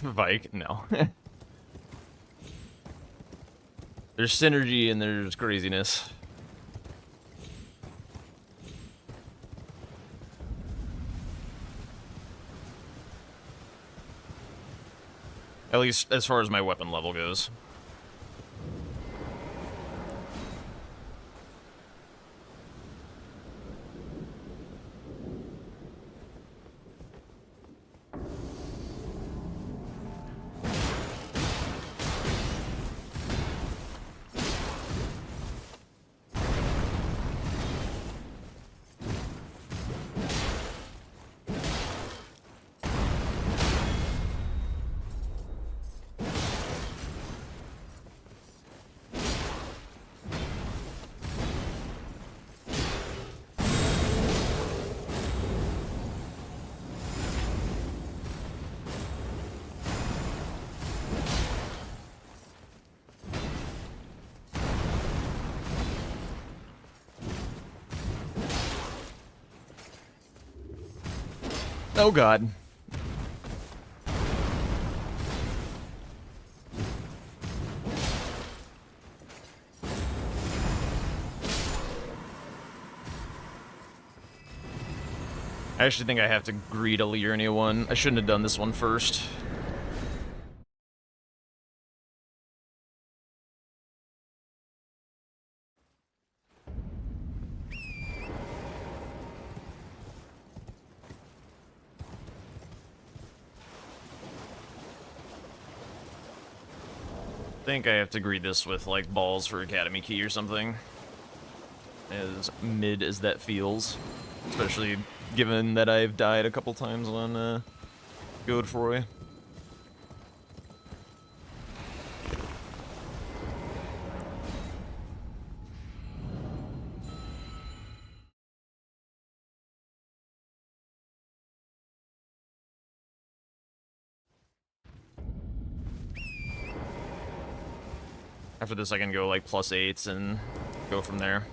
Vike? No. There's synergy and there's craziness. At least as far as my weapon level goes. Oh god. I actually think I have to greed a Liurnia one. I shouldn't have done this one first. I think I have to greet this with, like, balls for Academy Key or something. As mid as that feels. Especially given that I've died a couple times on, Godefroy. After this I can go, like, +8s and go from there.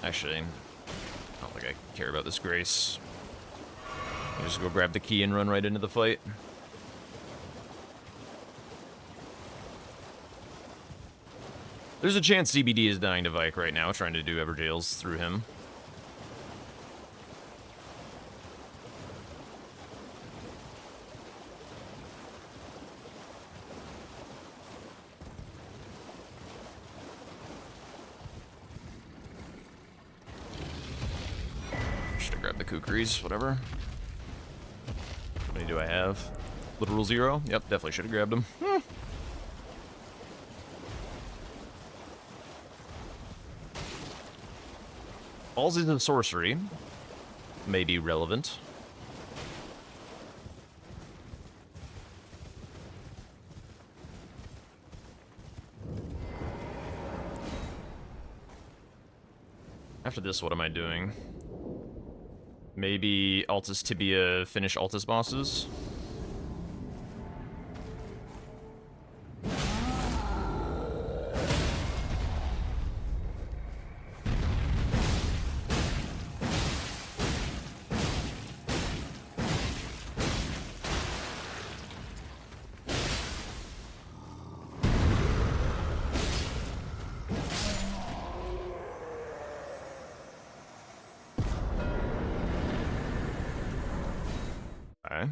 Actually, I don't think I care about this Grace. I just go grab the key and run right into the fight. There's a chance CBD is dying to Vike right now, trying to do Everjails through him. Should've grabbed the Kukris, whatever. How many do I have? Literal 0? Yep, definitely should've grabbed them. Balls into sorcery may be relevant. After this, what am I doing? Maybe Altus Tibia finish Altus bosses? Okay.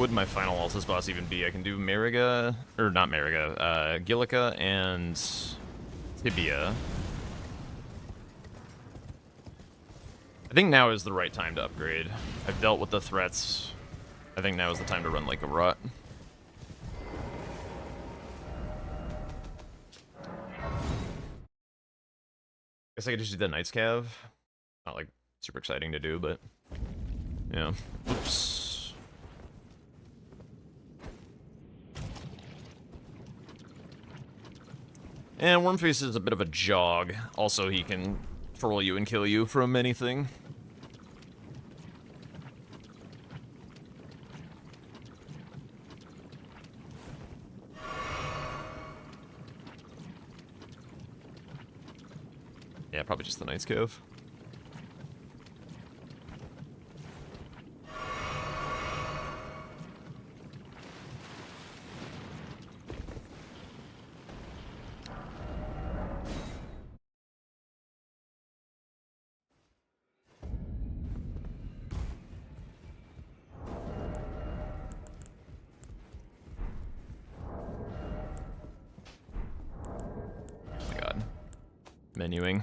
would my final Altus boss even be? I can do Mariga, or not Mariga, Gillica and Tibia. I think now is the right time to upgrade. I've dealt with the threats. I think now is the time to run like a rut. Guess I could just do the Knight's Cav. Not like super exciting to do, but yeah. Oops. And Wormface is a bit of a jog. Also, he can troll you and kill you from anything. Yeah, probably just the Knight's Cove. Oh my god. Menuing.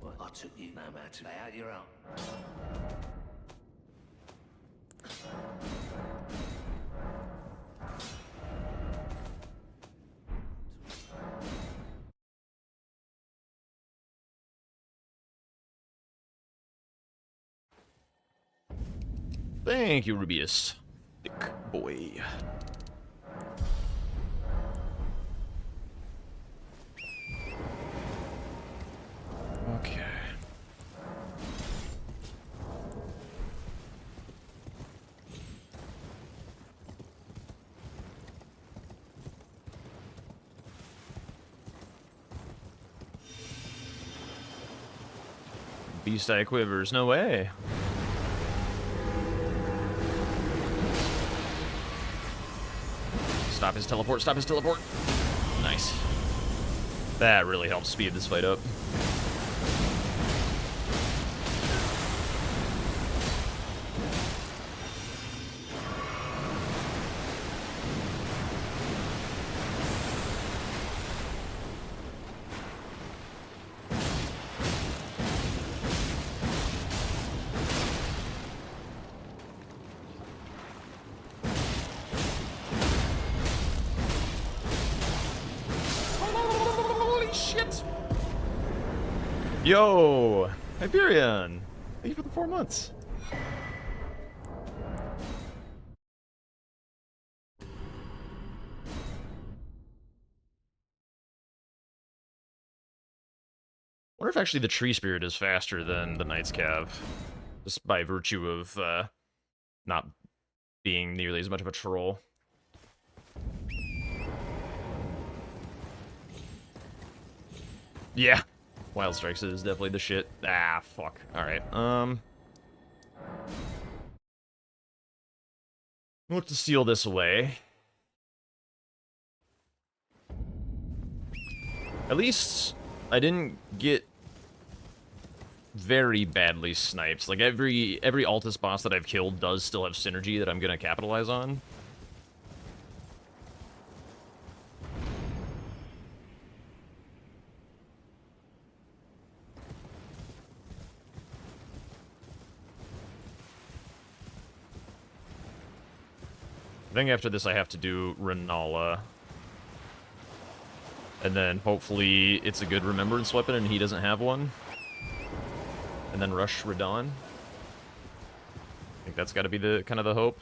Well, I took you no matter how you're out. Thank you, Rubius. Thick boy. Okay. Beast Eye Quivers, no way. Stop his teleport, stop his teleport. Nice. That really helps speed this fight up. Holy shit! Yo! Hyperion! Thank you for the 4 months. Wonder if actually the Tree Spirit is faster than the Knight's Cav. Just by virtue of not being nearly as much of a troll. Yeah. Wild Strikes is definitely the shit. Ah, fuck. Alright, we'll have to seal this away. At least I didn't get very badly sniped. Like, every Altus boss that I've killed does still have synergy that I'm gonna capitalize on. I think after this I have to do Renala. And then hopefully it's a good remembrance weapon and he doesn't have one. And then rush Radon. I think that's gotta be the kind of the hope.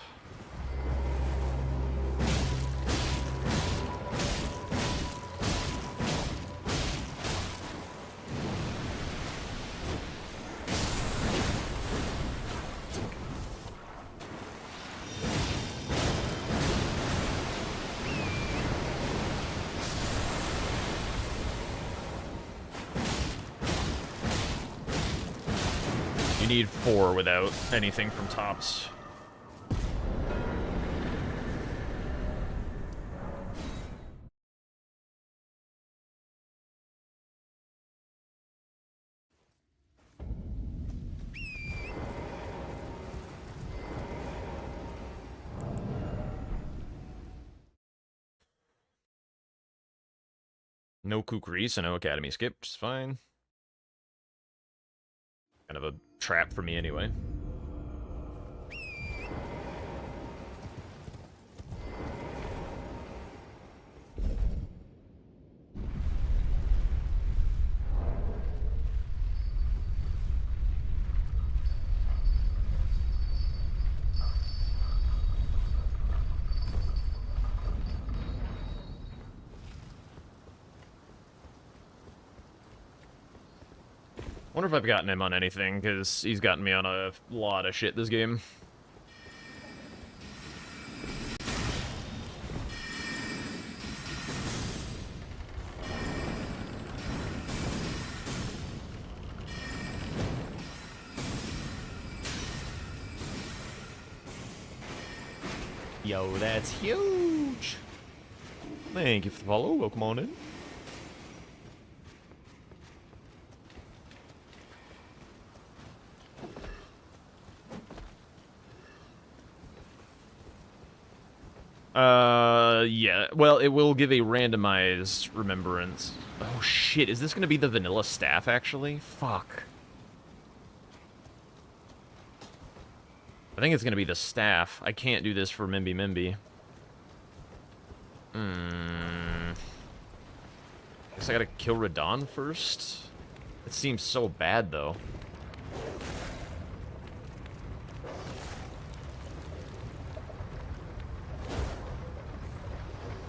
You need 4 without anything from tops. No kukri, so no academy skip, which is fine. Kind of a trap for me anyway. Wonder if I've gotten him on anything, because he's gotten me on a lot of shit this game. Yo, that's huge! Thank you for the follow, welcome on in. Yeah. Well, it will give a randomized remembrance. Oh, shit. Is this going to be the vanilla staff, actually? Fuck. I think it's going to be the staff. I can't do this for Mimby Mimby. Guess I gotta kill Radon first? It seems so bad, though.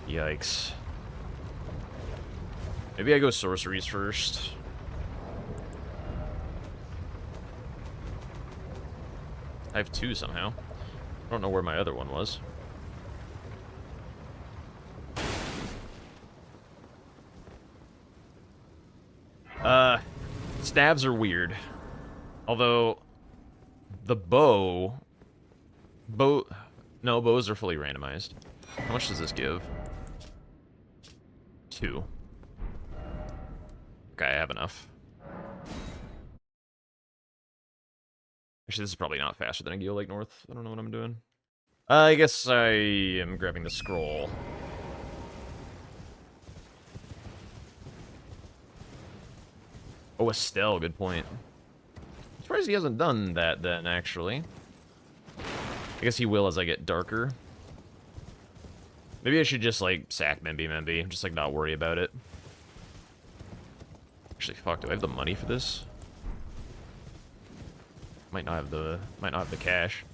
Yikes. Maybe I go sorceries first. I have two somehow. I don't know where my other one was. Stabs are weird. Although, the bow... No, bows are fully randomized. How much does this give? 2. Okay, I have enough. Actually, this is probably not faster than a Geo Lake North. I don't know what I'm doing. I guess I am grabbing the scroll. Oh, Estelle, good point. I'm surprised he hasn't done that then, actually. I guess he will as I get darker. Maybe I should just, like, sack Mimby Mimby. Just, like, not worry about it. Actually, fuck, do I have the money for this? Might not have the cash.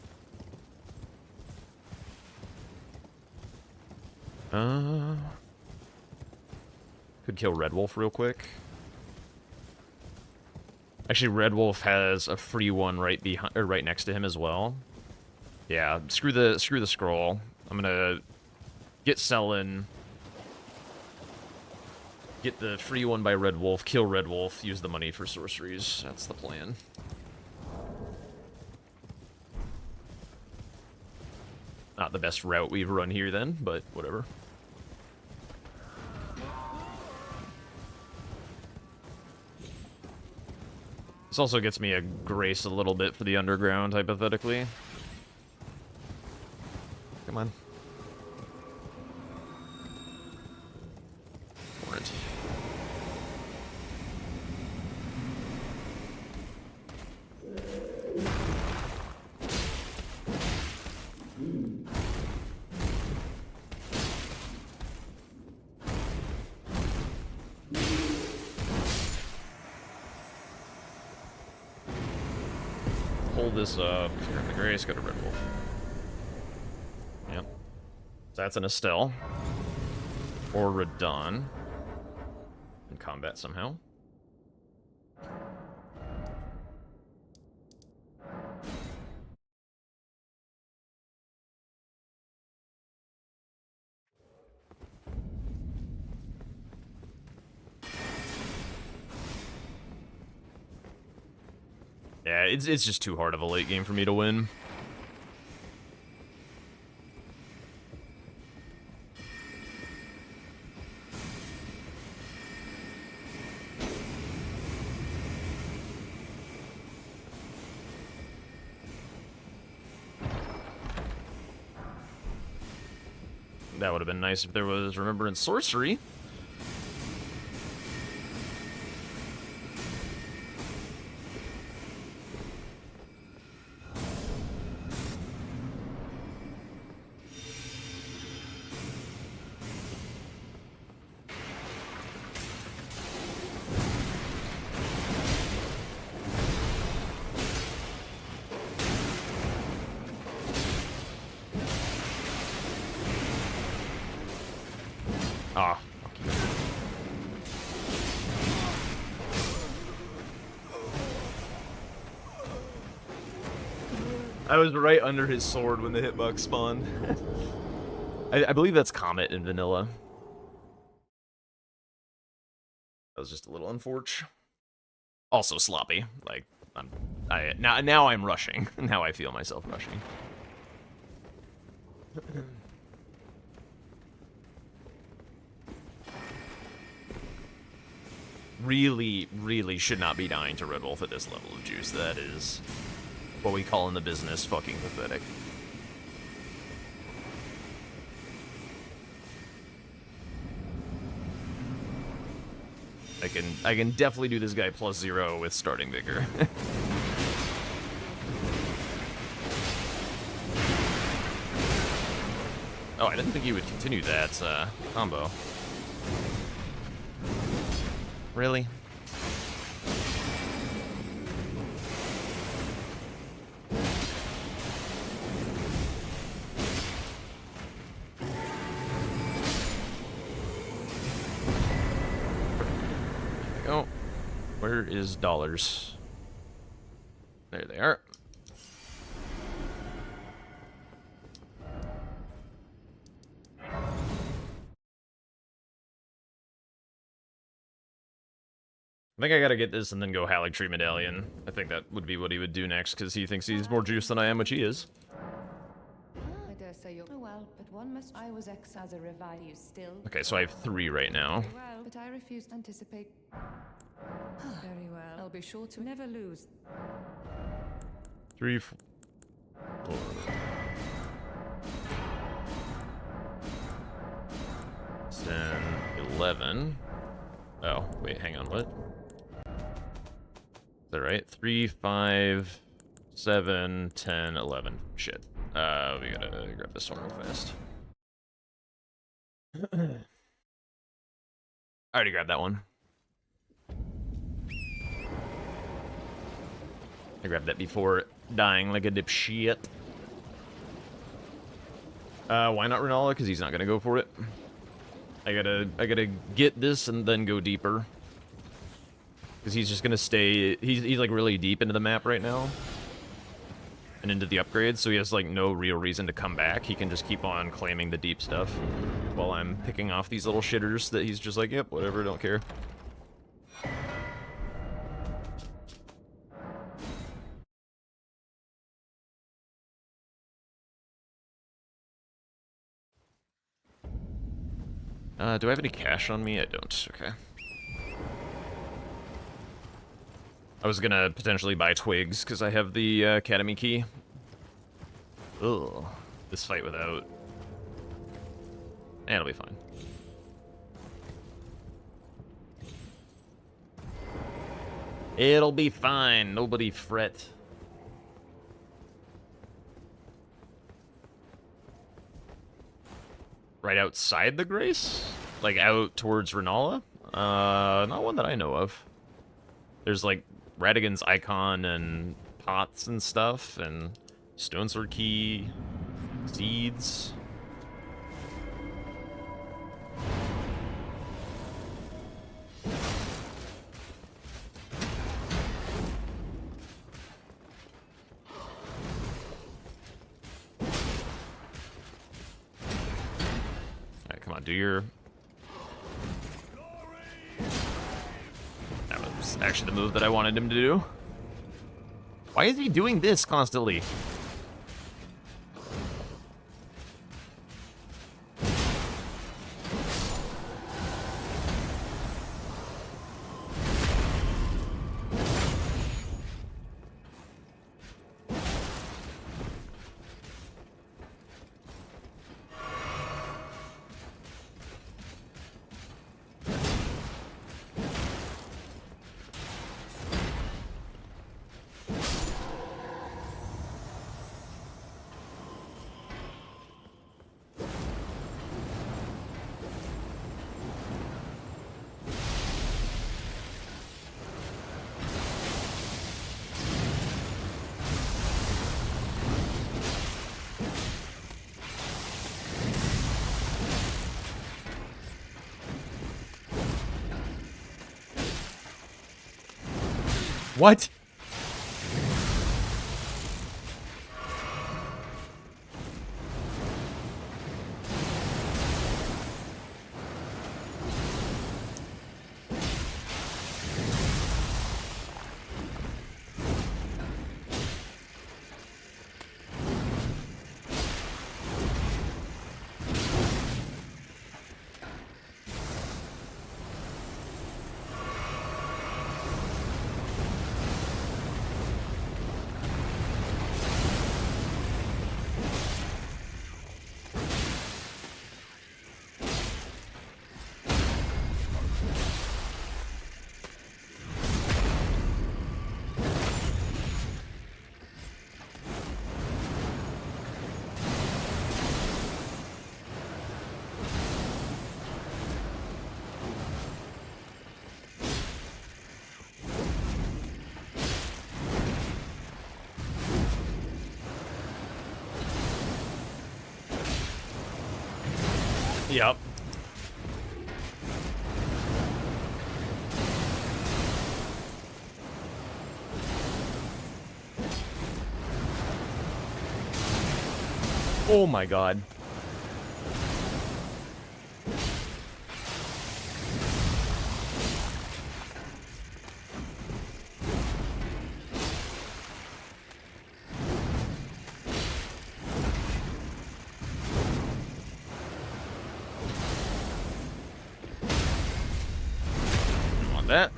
Could kill Red Wolf real quick. Actually, Red Wolf has a free one right behind, or right next to him as well. Yeah, screw the scroll. I'm gonna get Selin, get the free one by Red Wolf, kill Red Wolf, use the money for sorceries. That's the plan. Not the best route we've run here then, but whatever. This also gets me a grace a little bit for the underground, hypothetically. Come on. Warrant. Hold this up. Grab the Grace, go to Red Wolf. Yep. So that's an Estelle. Or Radon. In combat somehow. Yeah, it's just too hard of a late game for me to win. That would have been nice if there was Remembrance Sorcery. Ah, fuck you. I was right under his sword when the hitbox spawned. I believe that's Comet in vanilla. That was just a little unfortunate. Also sloppy. Like, now I'm rushing. Now I feel myself rushing. Really should not be dying to Red Wolf at this level of juice. That is what we call in the business fucking pathetic. I can definitely do this guy +0 with starting vigor. Oh, I didn't think he would continue that combo. Really? Oh, where is dollars? There they are. I think I gotta get this and then go Halleck Tree Medallion. I think that would be what he would do next, because he thinks he's more juiced than I am, which he is. I dare say you're well, but one must. I was ex as a revive you still. Okay, so I have 3 right now. Well, but I refuse to anticipate. Very well. I'll be sure to never lose. 3, 4. 10, 11. Oh, wait, hang on, what? Is that right? 3, 5, 7, 10, 11. Shit. We gotta grab this one real fast. I already grabbed that one. I grabbed that before dying like a dipshit. Why not Renala? Because he's not gonna go for it. I gotta get this and then go deeper. Because he's just gonna stay. He's like really deep into the map right now. And into the upgrades, so he has like no real reason to come back. He can just keep on claiming the deep stuff while I'm picking off these little shitters that he's just like, yep, whatever, don't care. Do I have any cash on me? I don't. Okay. I was gonna potentially buy twigs because I have the academy key. Ugh. This fight without. It'll be fine. It'll be fine. Nobody fret. Right outside the Grace? Like out towards Renala? Not one that I know of. There's like Radigan's icon and pots and stuff, and Stone Sword Key, seeds. Alright, come on, do your... That was actually the move that I wanted him to do. Why is he doing this constantly? What? Yep. Oh my god. Want that?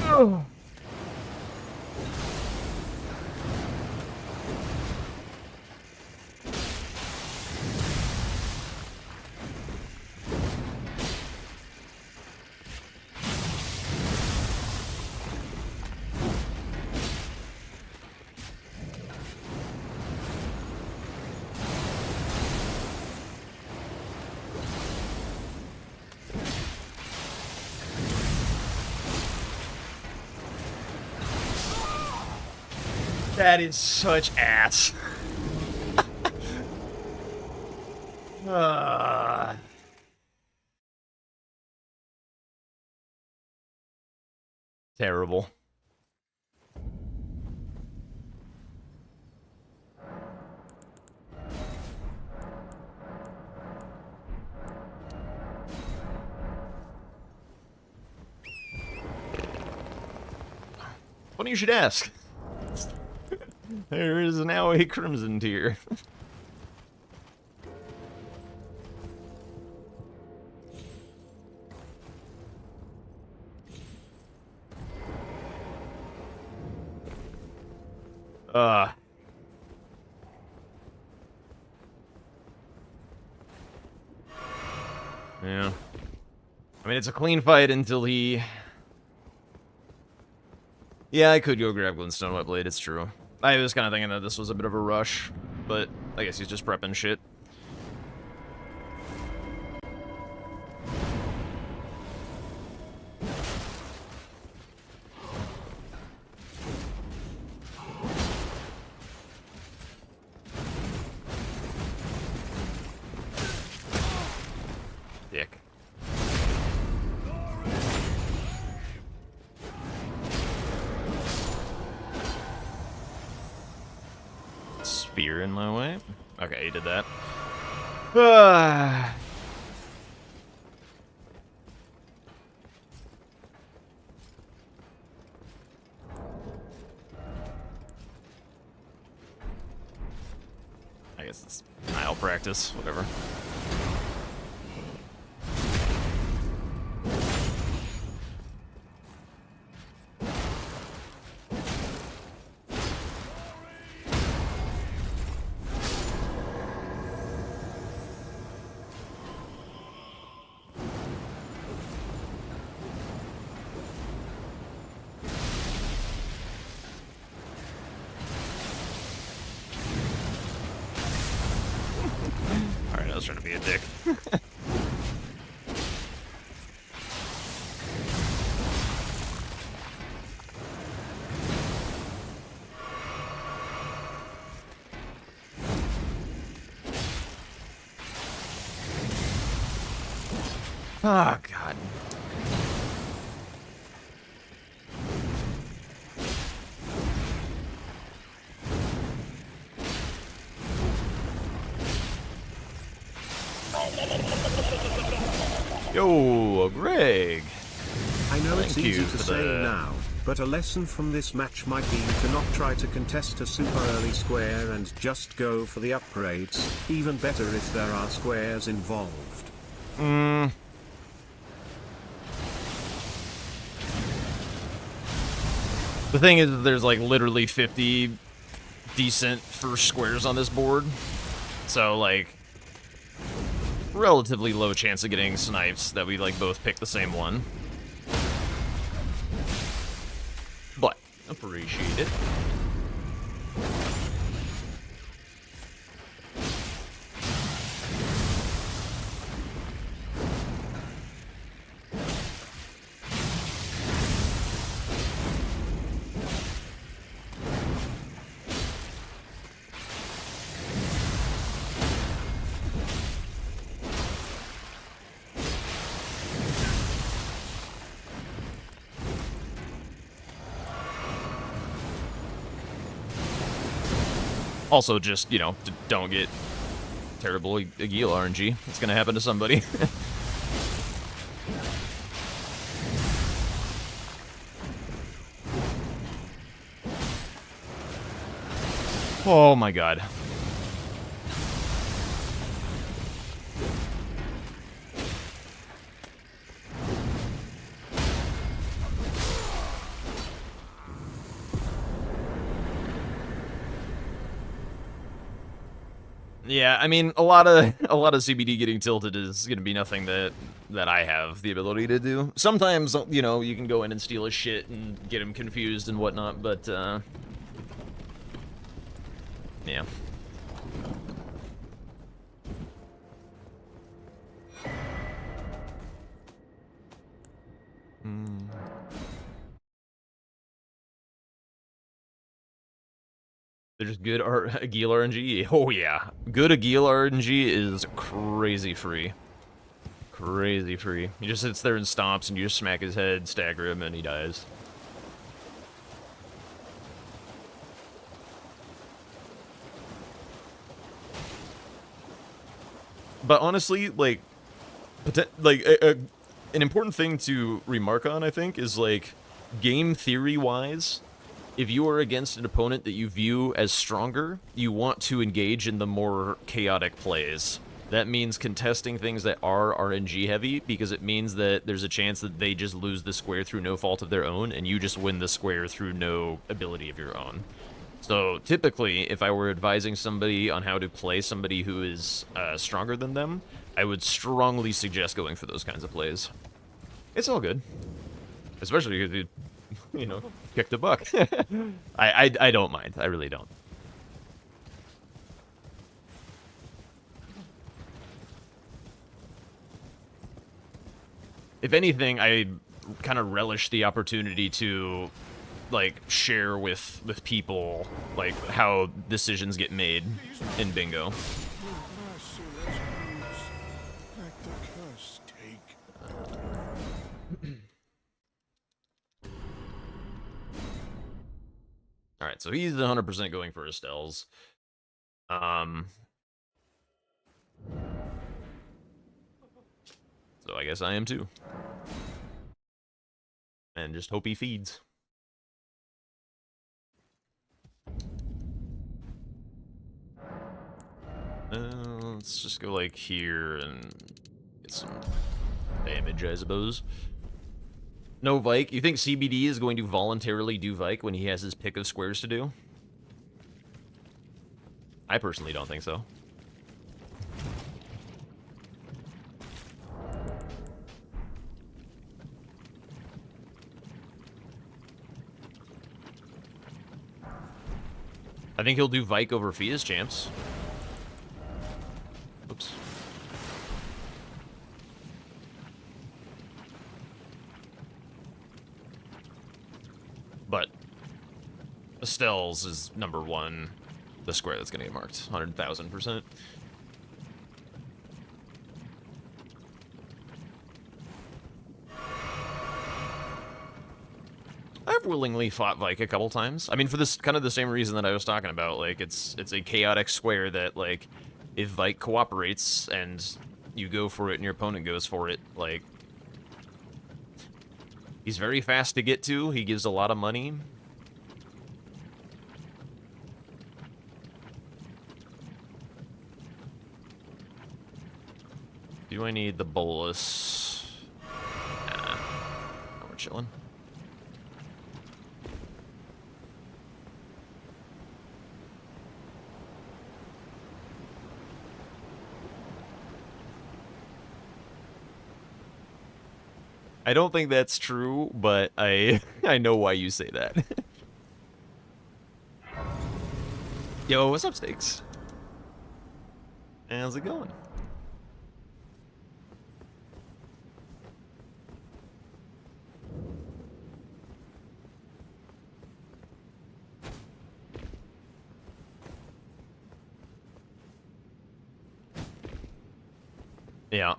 Oh. That is such ass. Terrible. Funny you should ask. There is now a crimson tier. Yeah. I mean, it's a clean fight until he... Yeah, I could go grab Glintstone Wetblade, it's true. I was kind of thinking that this was a bit of a rush, but I guess he's just prepping shit. Dick. Spear in my way. Okay, he did that. I guess it's Nile practice, whatever. Alright, I was trying to be a dick. Oh, God. Yo, Greg. I know it's Thank easy you to for say the- now, but a lesson from this match might be to not try to contest a super early square and just go for the upgrades, even better if there are squares involved. The thing is, there's like literally 50 decent first squares on this board. So, like, relatively low chance of getting snipes that we, like, both pick the same one. But, appreciate it. Also, just, you know, don't get terrible Agil RNG. It's gonna happen to somebody. Oh my god. Yeah, I mean, a lot of CBD getting tilted is gonna be nothing that I have the ability to do. Sometimes, you know, you can go in and steal his shit and get him confused and whatnot, but yeah. There's good Agil RNG. Oh yeah, good Agil RNG is crazy free. Crazy free. He just sits there and stomps, and you just smack his head, stagger him, and he dies. But honestly, like, an important thing to remark on, I think, is like, game theory-wise, if you are against an opponent that you view as stronger, you want to engage in the more chaotic plays. That means contesting things that are RNG heavy, because it means that there's a chance that they just lose the square through no fault of their own, and you just win the square through no ability of your own. So typically, if I were advising somebody on how to play somebody who is stronger than them, I would strongly suggest going for those kinds of plays. It's all good. Especially if you know, kicked a buck. I don't mind. I really don't. If anything, I kind of relish the opportunity to, like, share with people, like, how decisions get made in bingo. Alright, so he's 100% going for Estelle's. So I guess I am too. And just hope he feeds. Let's just go, like, here and get some damage, I suppose. No Vike. You think CBD is going to voluntarily do Vike when he has his pick of squares to do? I personally don't think so. I think he'll do Vike over Fia's champs. Oops. But Estelle's is number one, the square that's going to get marked, 100,000%. willingly fought Vike a couple times. I mean, for this kind of the same reason that I was talking about. Like, it's a chaotic square that, like, if Vike cooperates and you go for it and your opponent goes for it, like, he's very fast to get to. He gives a lot of money. Do I need the bolus? Nah. No, we're chilling. I don't think that's true, but I know why you say that. Yo, what's up, Stakes? How's it going? Yeah.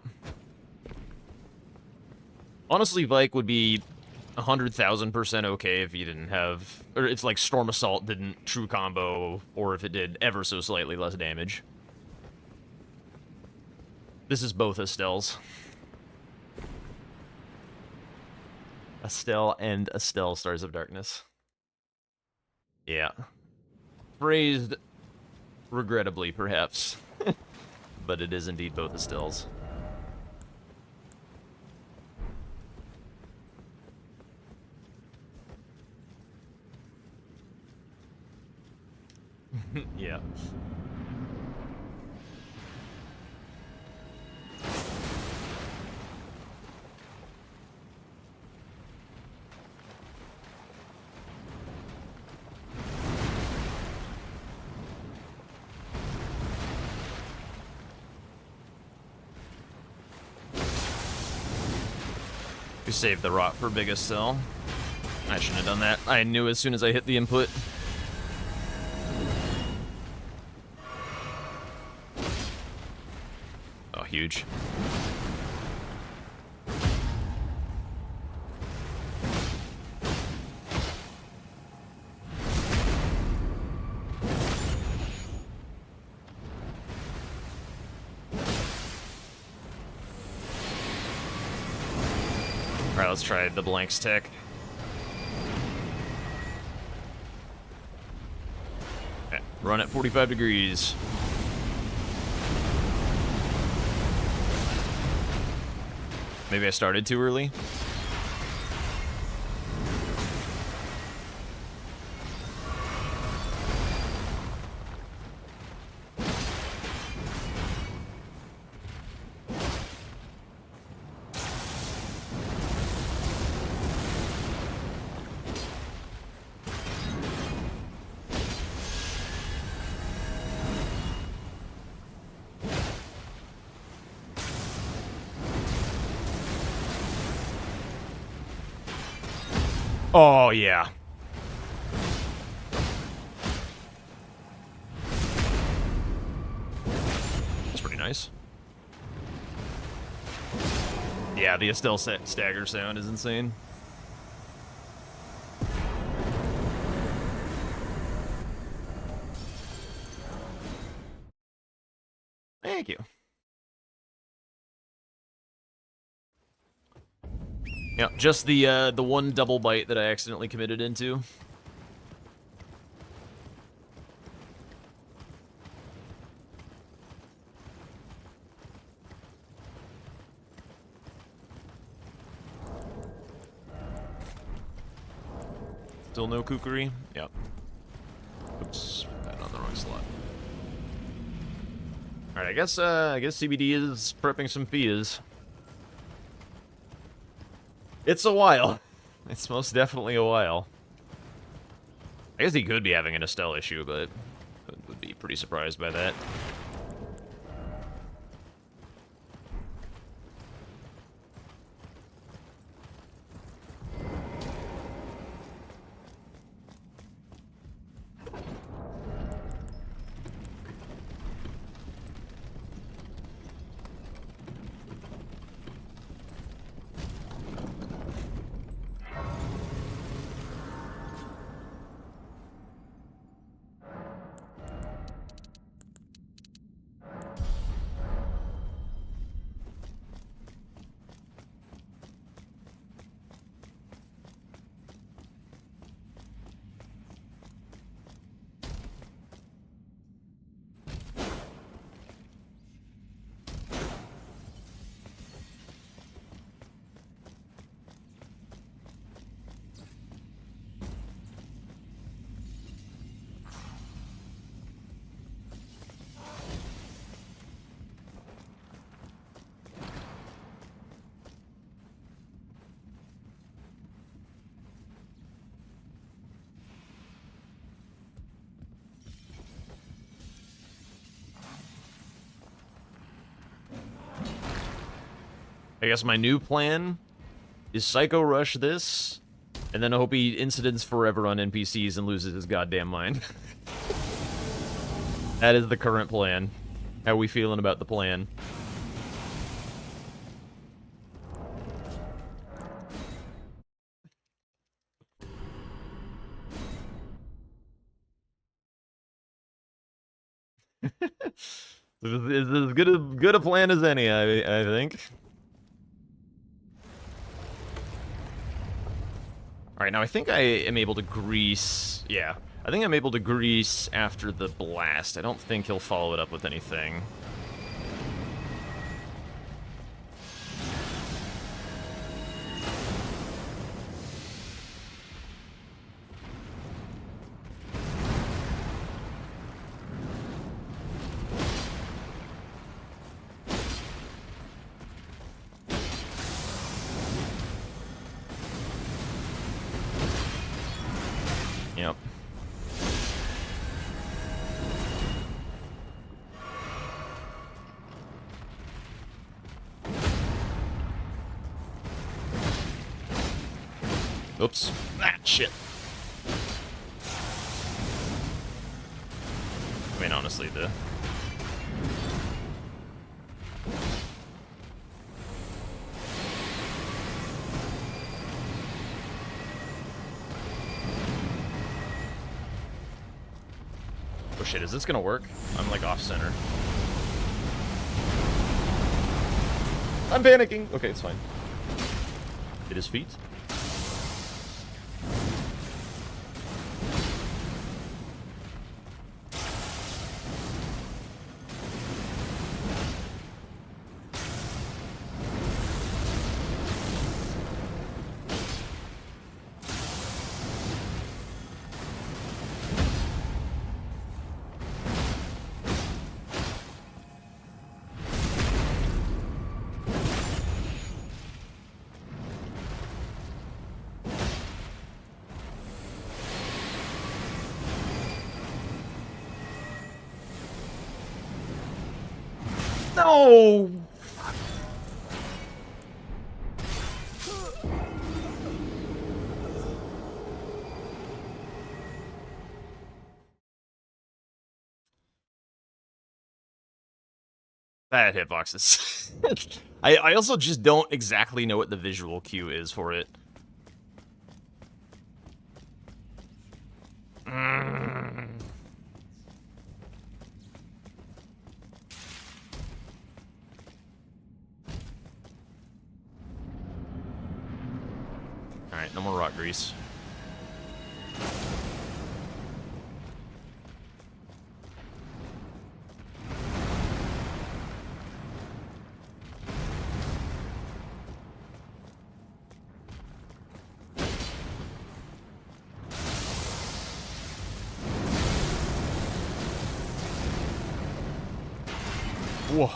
Honestly, Vike would be 100,000% okay if you didn't have... Or if, like, Storm Assault didn't true combo, or if it did ever so slightly less damage. This is both Estelles. Estelle and Estelle Stars of Darkness. Yeah. Phrased regrettably, perhaps. But it is indeed both Estelles. Yeah. We saved the rot for Big Estelle. I shouldn't have done that. I knew as soon as I hit the input. Oh, huge. Alright, let's try the blanks tech. Okay, run at 45 degrees. Maybe I started too early. Oh, yeah. That's pretty nice. Yeah, the Estelle stagger sound is insane. Thank you. Yeah, just the one double bite that I accidentally committed into. Still no kukri? Yep. Oops, that on the wrong slot. Alright, I guess CBD is prepping some Fias. It's a while. It's most definitely a while. I guess he could be having an Estelle issue, but I would be pretty surprised by that. I guess my new plan is Psycho Rush this, and then I hope he incidents forever on NPCs and loses his goddamn mind. That is the current plan. How we feeling about the plan? It's as good a plan as any, I think. Alright, now I think I am able to grease... Yeah, I think I'm able to grease after the blast. I don't think he'll follow it up with anything. Yep. Oops. Ah, shit. I mean, honestly, the... Oh shit, is this gonna work? I'm like off center. I'm panicking! Okay, it's fine. Hit his feet. No! Bad hitboxes. I also just don't exactly know what the visual cue is for it. Alright, no more rock grease. Whoa.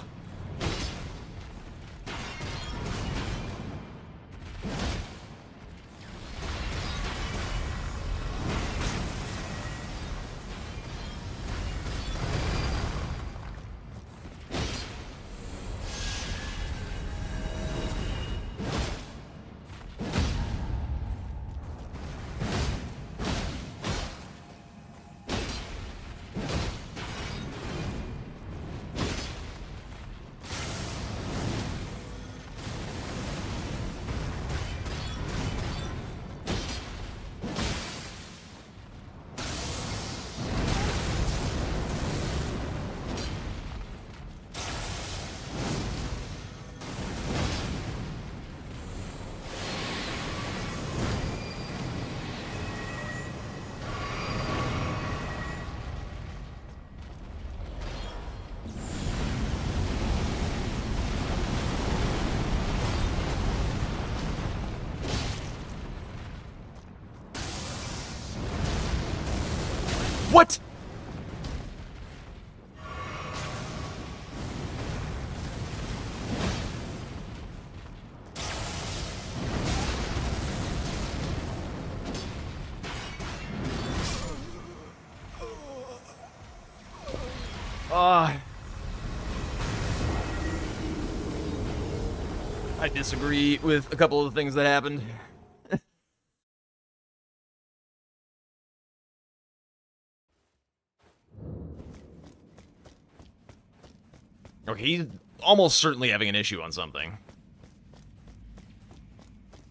What? I disagree with a couple of the things that happened. Okay, he's almost certainly having an issue on something.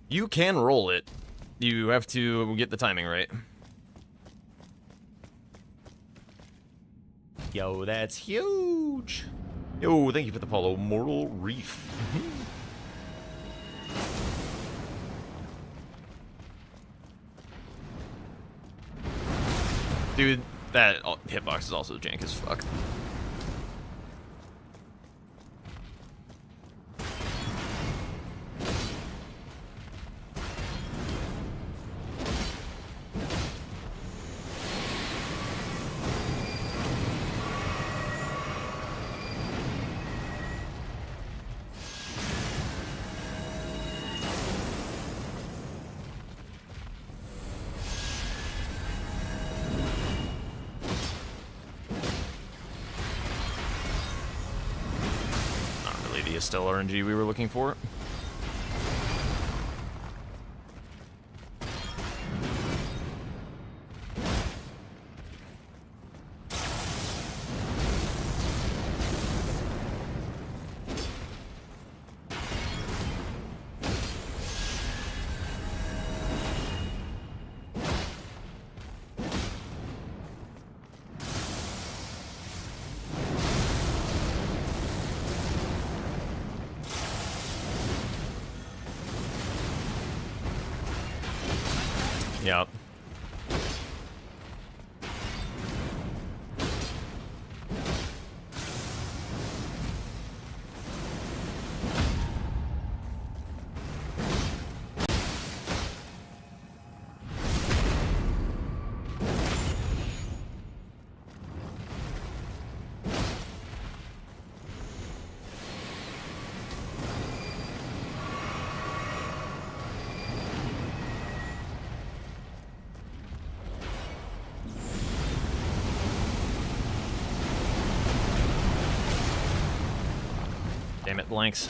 You can roll it. You have to get the timing right. Yo, that's huge! Yo, thank you for the follow, Mortal Reef. Dude, that hitbox is also jank as fuck. Still RNG we were looking for. Yep. Damn it, blanks.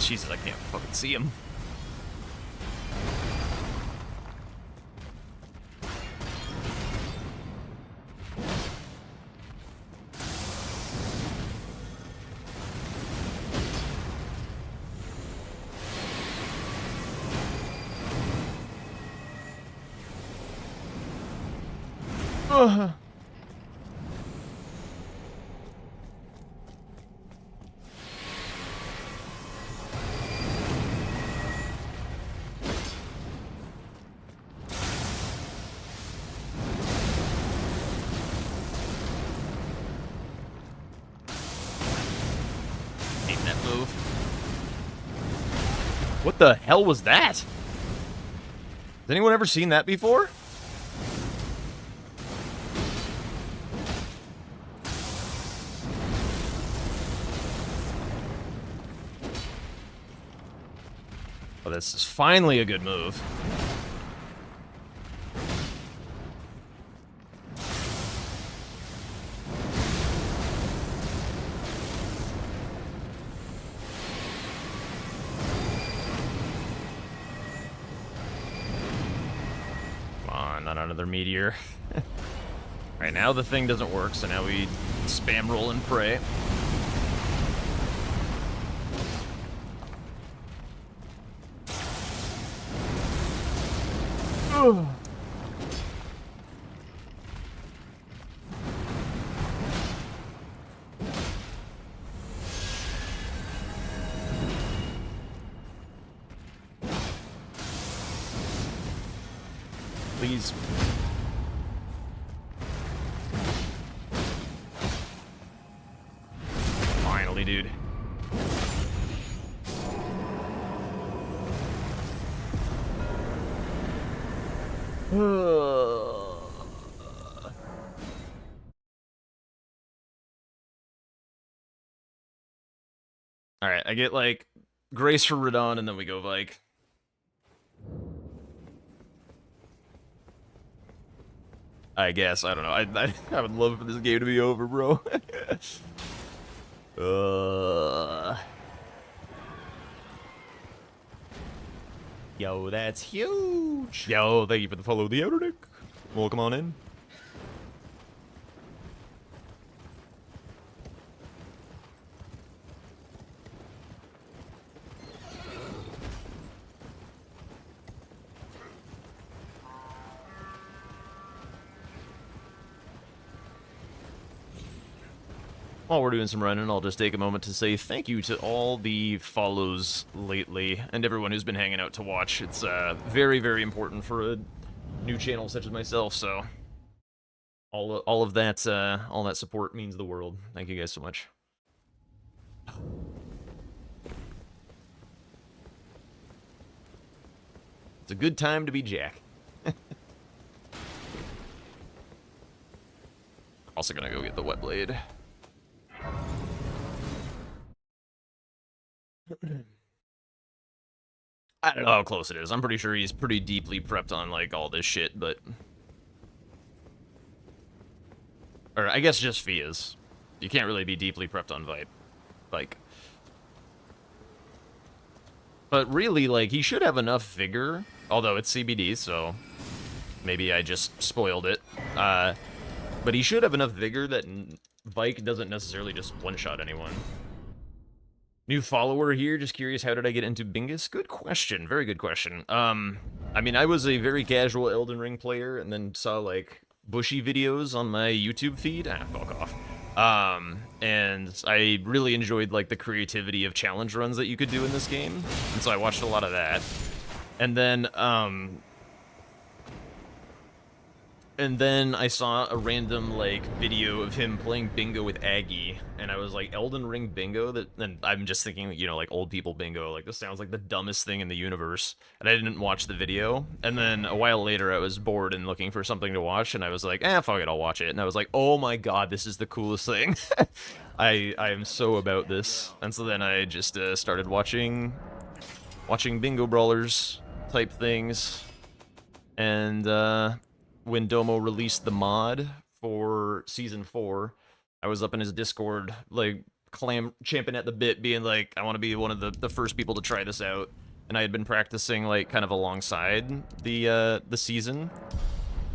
Jesus, I can't fucking see him. Hate that move. What the hell was that? Has anyone ever seen that before? Oh, this is finally a good move. Come on, not another meteor. Right now the thing doesn't work, so now we spam roll and pray. Please. Finally, dude. Alright, I get, like, Grace for Radon, and then we go Vike. I guess, I don't know. I would love for this game to be over, bro. Yo, that's huge! Yo, thank you for the follow, the Outer Dick. Welcome on in. While we're doing some running, I'll just take a moment to say thank you to all the follows lately, and everyone who's been hanging out to watch. It's very, very important for a new channel such as myself, so all of that support means the world. Thank you guys so much. It's a good time to be Jack. Also gonna go get the wet blade. I don't know how close it is. I'm pretty sure he's pretty deeply prepped on, like, all this shit, but... Or, I guess just Fia's. You can't really be deeply prepped on Vike. But really, like, he should have enough vigor, although it's CBD, so... Maybe I just spoiled it. But he should have enough vigor that Vike doesn't necessarily just one-shot anyone. New follower here, just curious, how did I get into Bingus? Good question, very good question. I mean, I was a very casual Elden Ring player, and then saw, like, bushy videos on my YouTube feed. Fuck off. And I really enjoyed, like, the creativity of challenge runs that you could do in this game, and so I watched a lot of that. And then I saw a random, like, video of him playing bingo with Aggie, and I was like, Elden Ring bingo? And I'm just thinking, you know, like, old people bingo, like, this sounds like the dumbest thing in the universe, and I didn't watch the video. And then a while later, I was bored and looking for something to watch, and I was like, fuck it, I'll watch it. And I was like, oh my god, this is the coolest thing. I am so about this. And so then I just started watching bingo brawlers type things, and when Domo released the mod for Season 4, I was up in his Discord, like, champing at the bit, being like, I want to be one of the first people to try this out. And I had been practicing, like, kind of alongside the season.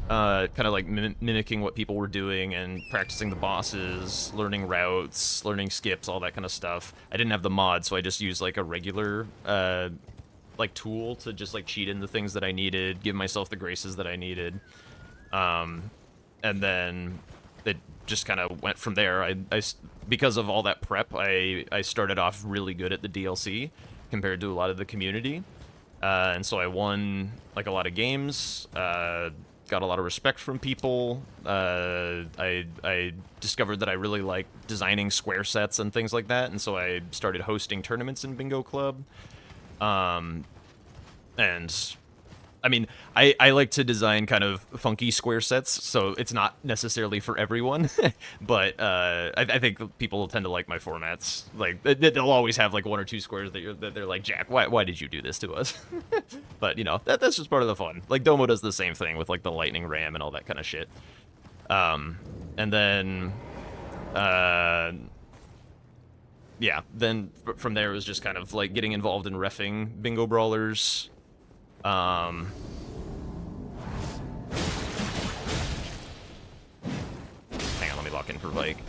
Kind of, like, mimicking what people were doing and practicing the bosses, learning routes, learning skips, all that kind of stuff. I didn't have the mod, so I just used, like, a regular, like, tool to just, like, cheat in the things that I needed, give myself the graces that I needed. And then it just kind of went from there. Because of all that prep, I started off really good at the DLC compared to a lot of the community. And so I won, like, a lot of games, got a lot of respect from people. I discovered that I really like designing square sets and things like that, and so I started hosting tournaments in Bingo Club. And I mean, I like to design kind of funky square sets, so it's not necessarily for everyone, but I think people tend to like my formats. Like, they'll always have, like, one or two squares that they're like, Jack, why did you do this to us? But, you know, that's just part of the fun. Like, Domo does the same thing with, like, the lightning ram and all that kind of shit. And then, yeah, then from there it was just kind of, like, getting involved in reffing Bingo Brawlers. Hang on, let me lock in for Vike.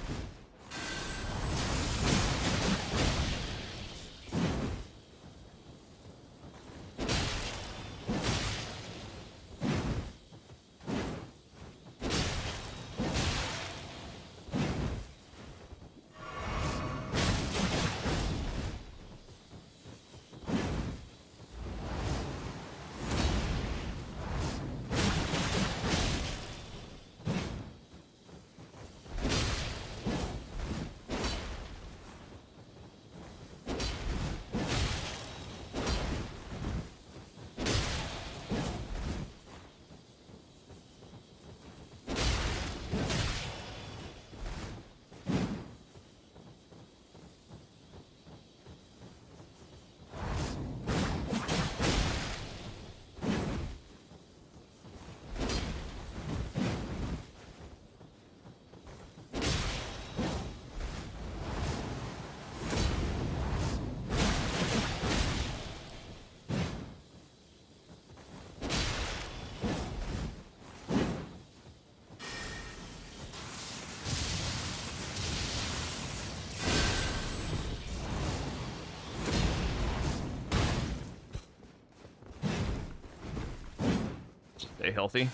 Stay healthy.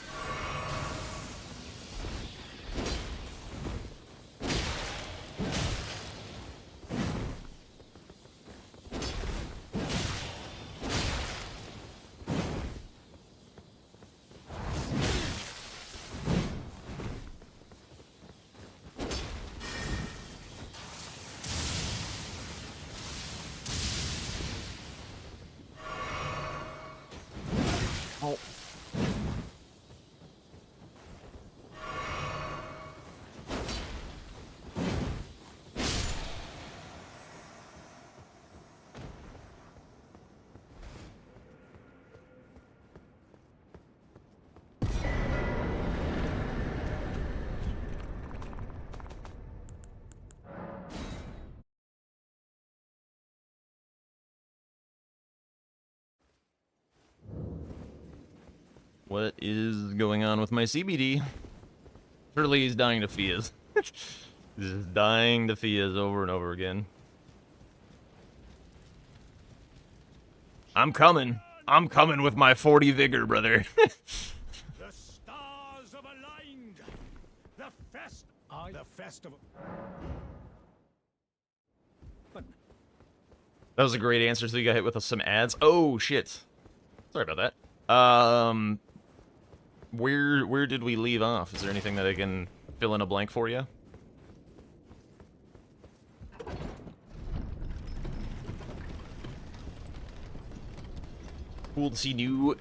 Oh. What is going on with my CBD? Surely he's dying to Fias. He's just dying to Fias over and over again. I'm coming. I'm coming with my 40 vigor, brother. The stars have aligned. The festival. That was a great answer, so you got hit with some ads. Oh, shit. Sorry about that. Where did we leave off? Is there anything that I can fill in a blank for you? Cool to see new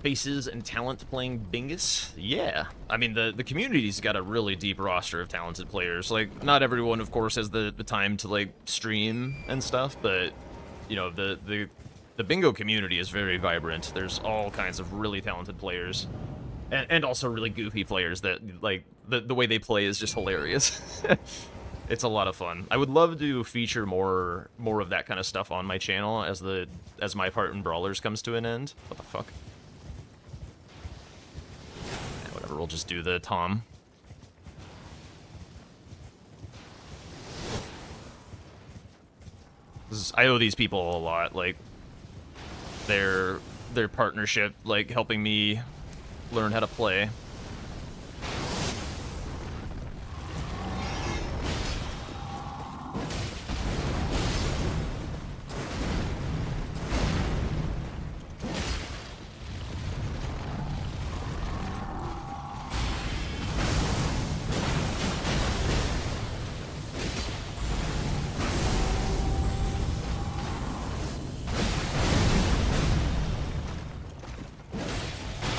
faces and talent playing Bingus. Yeah, I mean the community's got a really deep roster of talented players. Like, not everyone, of course, has the time to like stream and stuff, but you know the bingo community is very vibrant. There's all kinds of really talented players. And also really goofy players that, like, the way they play is just hilarious. It's a lot of fun. I would love to feature more of that kind of stuff on my channel as my part in Brawlers comes to an end. What the fuck? Yeah, whatever, we'll just do the Tom. I owe these people a lot, like, their partnership, like, helping me learn how to play.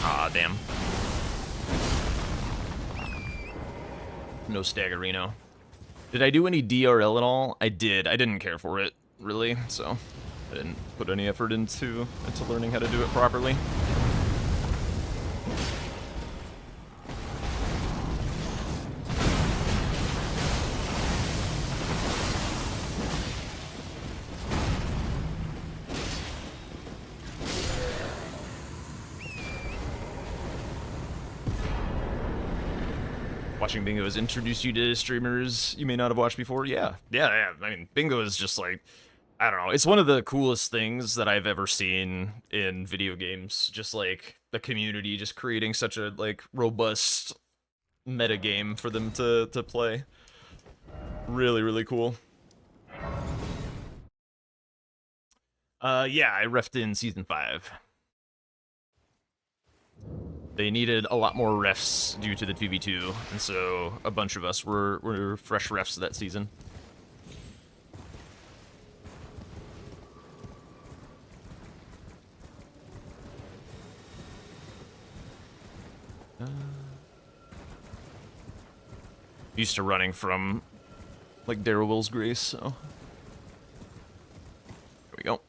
Ah, damn. No Staggerino. Did I do any DRL at all? I did. I didn't care for it, really, so I didn't put any effort into learning how to do it properly. Watching Bingo has introduced you to streamers you may not have watched before. Yeah. I mean, Bingo is just like, I don't know. It's one of the coolest things that I've ever seen in video games. Just like the community just creating such a like robust meta game for them to play. Really, really cool. Yeah, I refed in Season 5. They needed a lot more refs due to the 2v2, and so a bunch of us were fresh refs that season. Used to running from, like, Daryl Will's Grace, so... There we go.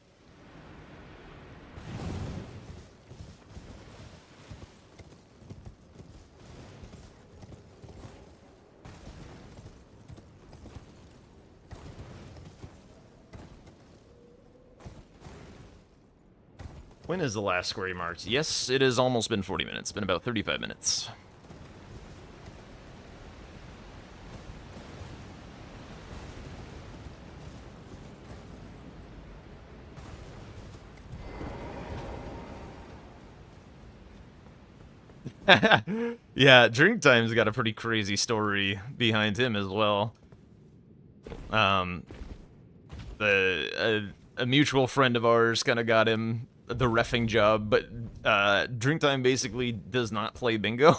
When is the last square you marked? Yes, it has almost been 40 minutes. It's been about 35 minutes. Yeah, Drink Time's got a pretty crazy story behind him as well. A mutual friend of ours kind of got him the reffing job, but Drink Time basically does not play bingo.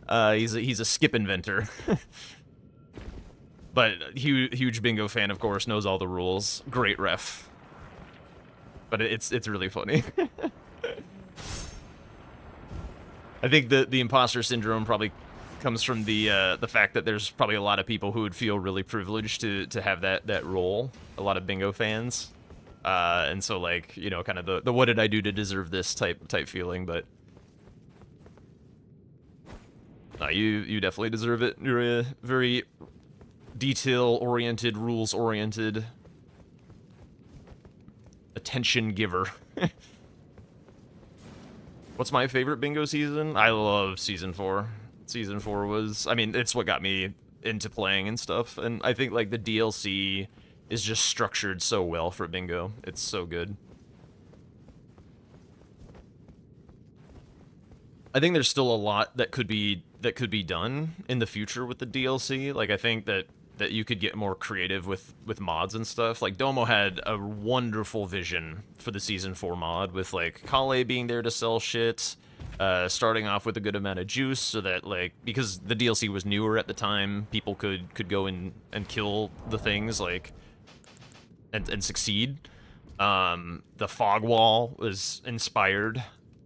He's a skip inventor. But huge bingo fan, of course, knows all the rules. Great ref. But it's really funny. I think the imposter syndrome probably comes from the fact that there's probably a lot of people who would feel really privileged to have that role. A lot of bingo fans, and so like, you know, kind of the what did I do to deserve this type feeling. But you definitely deserve it. You're a very detail oriented, rules oriented, attention giver. What's my favorite bingo season? I love Season 4. Season 4 was, I mean, it's what got me into playing and stuff, and I think, like, the DLC is just structured so well for bingo. It's so good. I think there's still a lot that could be done in the future with the DLC. Like, I think that you could get more creative with mods and stuff. Like, Domo had a wonderful vision for the Season 4 mod with, like, Kale being there to sell shit, starting off with a good amount of juice so that, like, because the DLC was newer at the time, people could go in and kill the things, like, and succeed. The fog wall was inspired.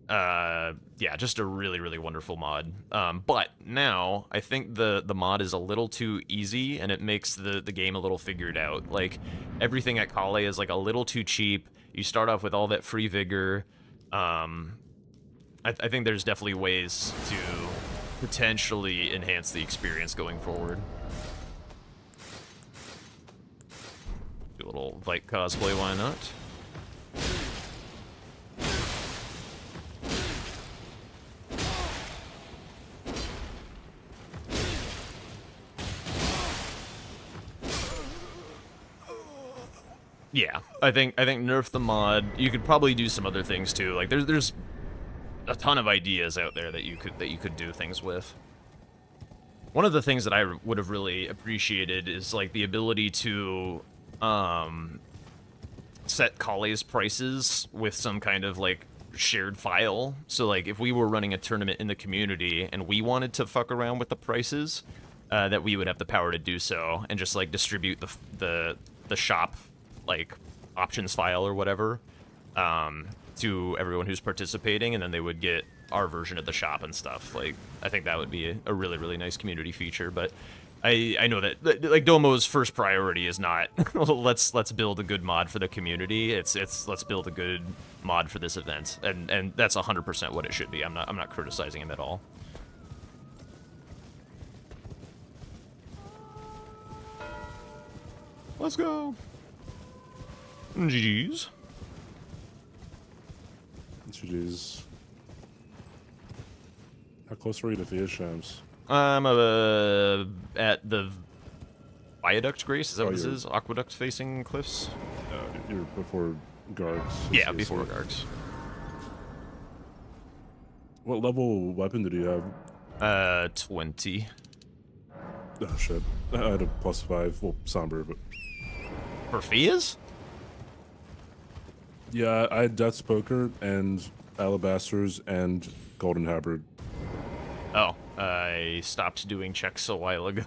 Yeah, just a really wonderful mod. But now I think the mod is a little too easy, and it makes the game a little figured out. Like, everything at Kale is like a little too cheap. You start off with all that free vigor. I think there's definitely ways to potentially enhance the experience going forward. Do a little Vike cosplay, why not? Yeah, I think nerf the mod. You could probably do some other things too. Like there's a ton of ideas out there that you could do things with. One of the things that I would have really appreciated is like the ability to set Kale's prices with some kind of like shared file. So like if we were running a tournament in the community and we wanted to fuck around with the prices, that we would have the power to do so and just like distribute the shop like options file or whatever to everyone who's participating, and then they would get our version of the shop and stuff. Like, I think that would be a really nice community feature. But I know that like Domo's first priority is not let's build a good mod for the community. It's let's build a good mod for this event, and that's 100% what it should be. I'm not criticizing him at all. Let's go. GG's. GG's. How close are you to Viashams? I'm at the Viaduct Grace. Is that what this is? Aqueduct facing cliffs? You're before Gargs. Yeah, before Gargs. What level weapon did you have? 20. Oh shit. I had a +5. Well, somber, but. For Fias? Yeah, I had Death's Poker and Alabasters and Golden Halberd. Oh, I stopped doing checks a while ago.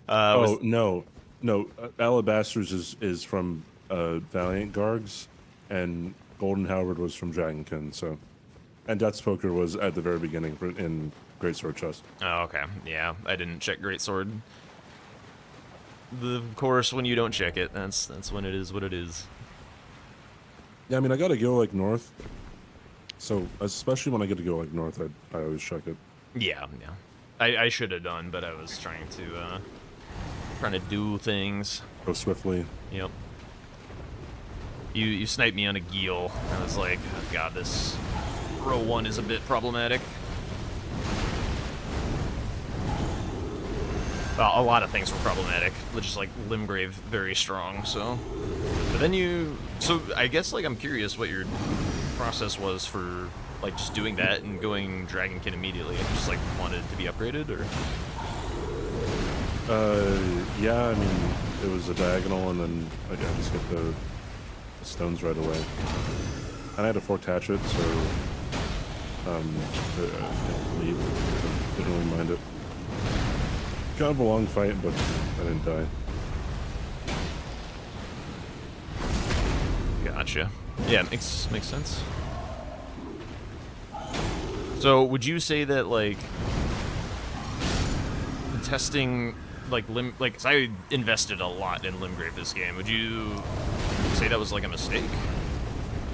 No. Alabasters is from Valiant Gargs, and Golden Halberd was from Dragonkin, so. And Death's Poker was at the very beginning in Greatsword Chest. Oh, okay. Yeah, I didn't check Greatsword. Of course, when you don't check it, that's when it is what it is. Yeah, I mean, I gotta go, like, north. So, especially when I get to go, like, north, I always check it. Yeah. I should have done, but I was trying to do things. Go swiftly. Yep. You sniped me on a Geel. I was like, oh god, this row 1 is a bit problematic. Well, a lot of things were problematic. Just like Limgrave, very strong, so. But then so I guess like I'm curious what your process was for like just doing that and going Dragonkin immediately and just like wanted to be upgraded, or? Yeah, I mean, it was a diagonal, and then I just get the stones right away. And I had a forked hatchet, so I didn't leave. So didn't really mind it. Kind of a long fight, but I didn't die. Gotcha. Yeah, makes sense. So, would you say that like testing like 'cause I invested a lot in Limgrave this game. Would you say that was like a mistake?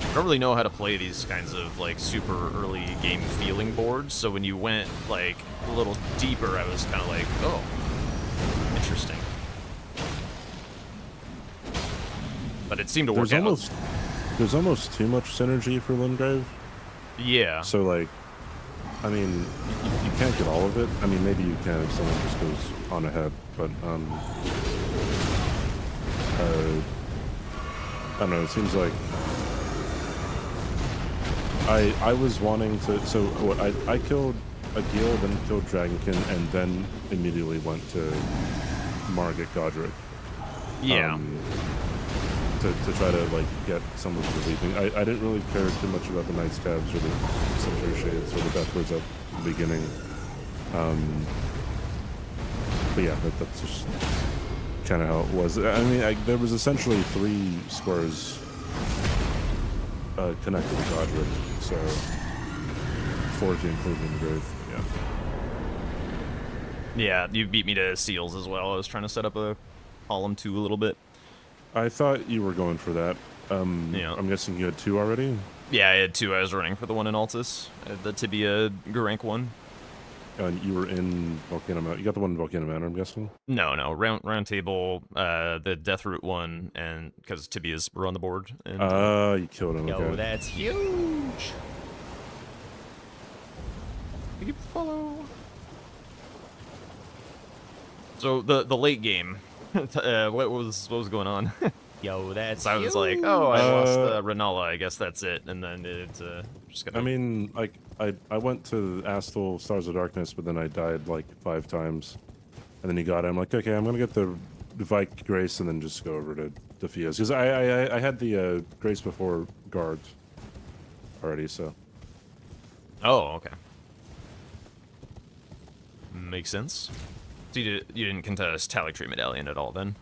I don't really know how to play these kinds of like super early game feeling boards, so when you went like a little deeper, I was kind of like, oh, interesting. But it seemed to work out. There's almost too much synergy for Limgrave. Yeah. So like, I mean, you can't get all of it. I mean, maybe you can if someone just goes on ahead, but I don't know. It seems like I was wanting to. So what? I killed Agil, then killed Dragonkin, and then immediately went to Margit Godric. Yeah. To try to like get some of the leaping. I didn't really care too much about the Night's Cabs or the Centaur Shades or the Deathbirds at the beginning. But yeah, that's just kind of how it was. I mean, there was essentially 3 squares connected to Godric, so 4 if you include Limgrave. Yeah. Yeah, you beat me to Seals as well. I was trying to set up a column 2 a little bit. I thought you were going for that. Yeah. I'm guessing you had 2 already? Yeah, I had 2. I was running for the one in Altus. I had the Tibia Garank one. And you were in Volcano Manor. You got the one in Volcano Manor, I'm guessing? No. Round table, the Deathroot one, and because Tibias were on the board. And, you killed him. yo, Okay. that's huge. Keep follow. So the late game, what was going on? Yo, that's. So I was like, oh, I lost Renala. I guess that's it. And then it just got. I mean, like I went to Astal Stars of Darkness, but then I died like 5 times, and then he got it. I'm like, okay, I'm gonna get the Vike Grace and then just go over to Fias because I had the Grace before Guard already, so. Oh, okay. Makes sense. So you didn't contest Talic Tree Medallion at all then?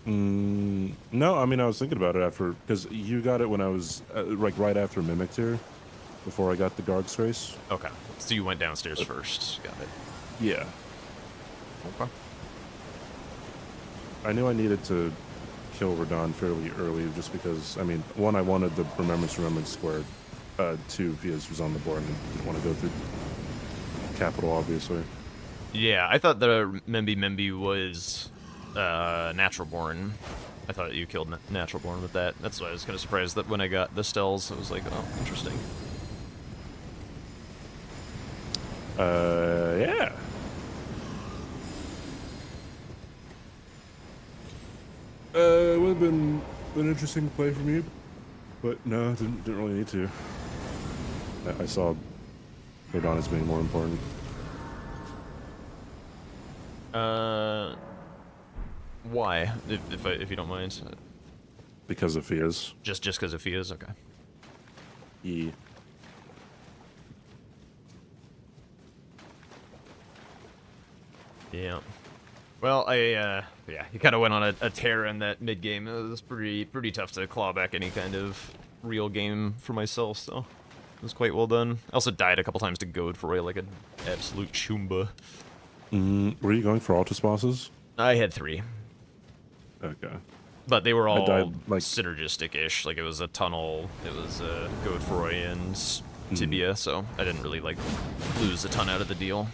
No, I mean, I was thinking about it after, because you got it when I was, like, right after Mimic Tier, before I got the Guard's Grace. Okay. So you went downstairs first. Got it. Yeah. Okay. I knew I needed to kill Radon fairly early, just because, I mean, 1, I wanted the Remembrance squared. 2, Vias was on the board, and I didn't want to go through Capital, obviously. Yeah, I thought the Membi was Natural Born. I thought you killed Natural Born with that. That's why I was kind of surprised that when I got the Stells, I was like, oh, interesting. Yeah. Would have been an interesting play for me, but no, didn't really need to. I saw Radon as being more important. Why? If you don't mind. Because of Fias. Just because of Fias? Okay. Yeah. Yeah. Well, yeah, you kind of went on a tear in that mid game. It was pretty tough to claw back any kind of real game for myself, so it was quite well done. I also died a couple times to Godfroy like an absolute chumba. Were you going for Altus bosses? I had 3. Okay. But they were all died, like, synergistic-ish. Like, it was a tunnel, it was Godfroy and Tibia, so I didn't really, like, lose a ton out of the deal.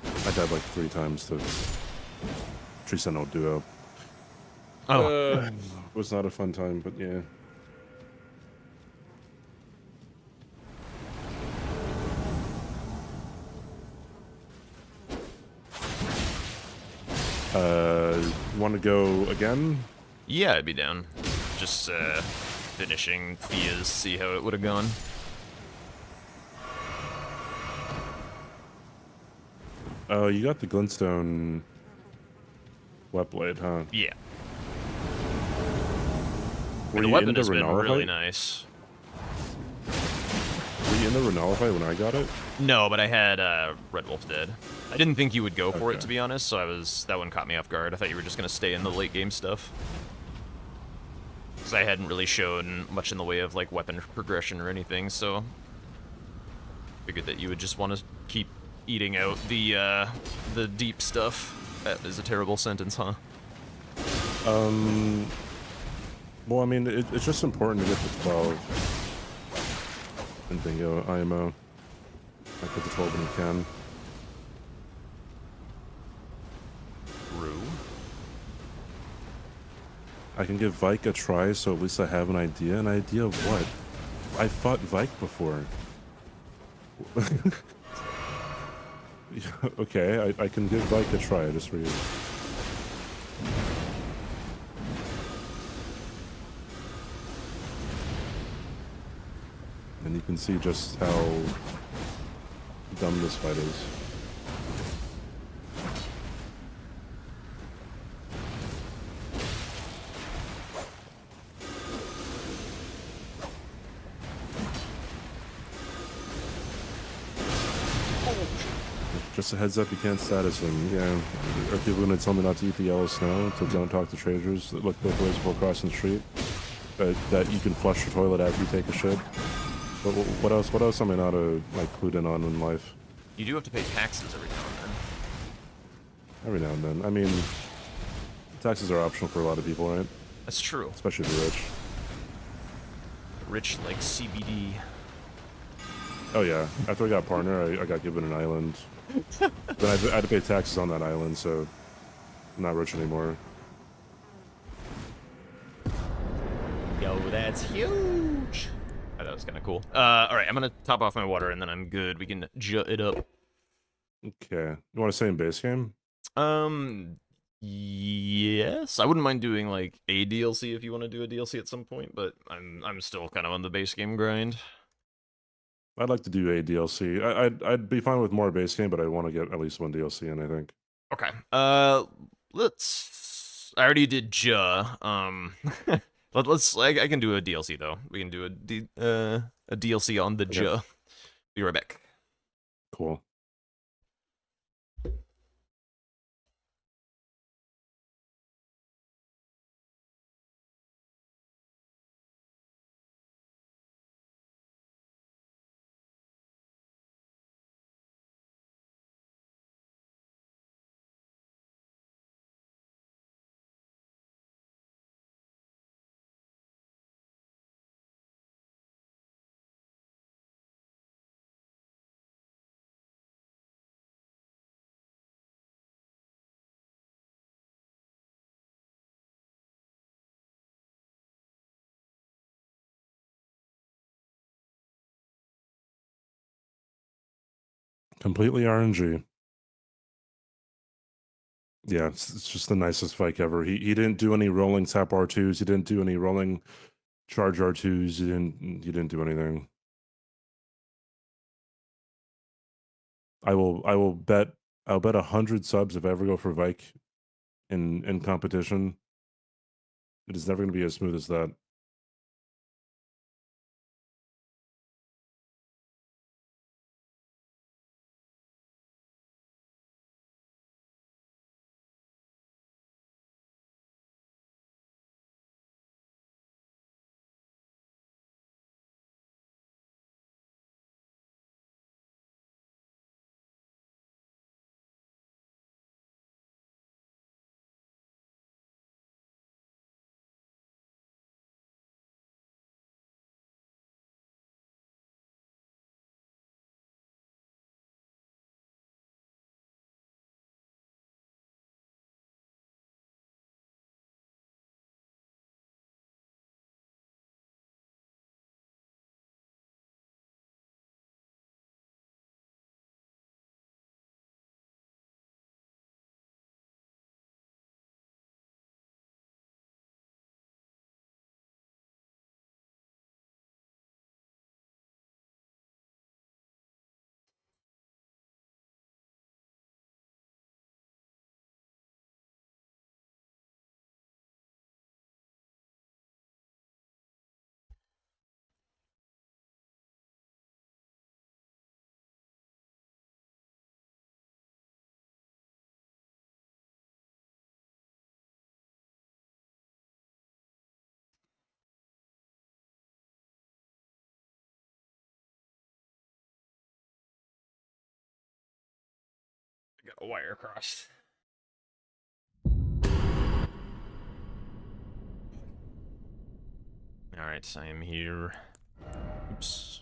I died like 3 times to Tree Sentinel Duo. Oh. It was not a fun time, but yeah. Want to go again? Yeah, I'd be down. Just, finishing Fia's, see how it would have gone. Oh, you got the glintstone wet blade, huh? Yeah. Were The you weapon in the has been really Renala fight? nice. Were you in the Renala fight when I got it? No, but I had Red Wolf dead. I didn't think you would go for it, Okay. to be honest, so that one caught me off guard. I thought you were just going to stay in the late game stuff. Because I hadn't really shown much in the way of like weapon progression or anything, so figured that you would just want to keep eating out the deep stuff. That is a terrible sentence, huh? Well, I mean, it's just important to get to 12. And bingo, IMO. I get to 12 when you can. True. I can give Vike a try, so at least I have an idea. An idea of what? I fought Vike before. Okay, I can give Vike a try, just for you. And you can see just how dumb this fight is. Just a heads up, you can't status him. Yeah, are people gonna tell me not to eat the yellow snow, to don't talk to strangers that look both ways before crossing the street? That you can flush your toilet after you take a shit? But what else? What else am I not like clued in on in life? You do have to pay taxes every now and then. Every now and then. I mean, taxes are optional for a lot of people, right? That's true. Especially the rich. Rich like CBD. Oh yeah. After I got partner, I got given an island. Then I had to pay taxes on that island, so I'm not rich anymore. Yo, that's huge. Oh, that was kind of cool. All right, I'm gonna top off my water and then I'm good. We can jut it up. Okay. You want to say in base game? Yes. I wouldn't mind doing like a DLC if you want to do a DLC at some point, but I'm still kind of on the base game grind. I'd like to do a DLC. I'd be fine with more base game, but I want to get at least one DLC in, I think. Okay. Let's. I already did Ja. Let's. I can do a DLC though. We can do a DLC on the Ja. Be right back. Cool. Completely RNG. Yeah, it's just the nicest Vike ever. He didn't do any rolling tap R2s. He didn't do any rolling charge R2s. He didn't do anything. I'll bet 100 subs if I ever go for Vike in competition. It is never gonna be as smooth as that. got a wire across. Alright, I am here. Oops.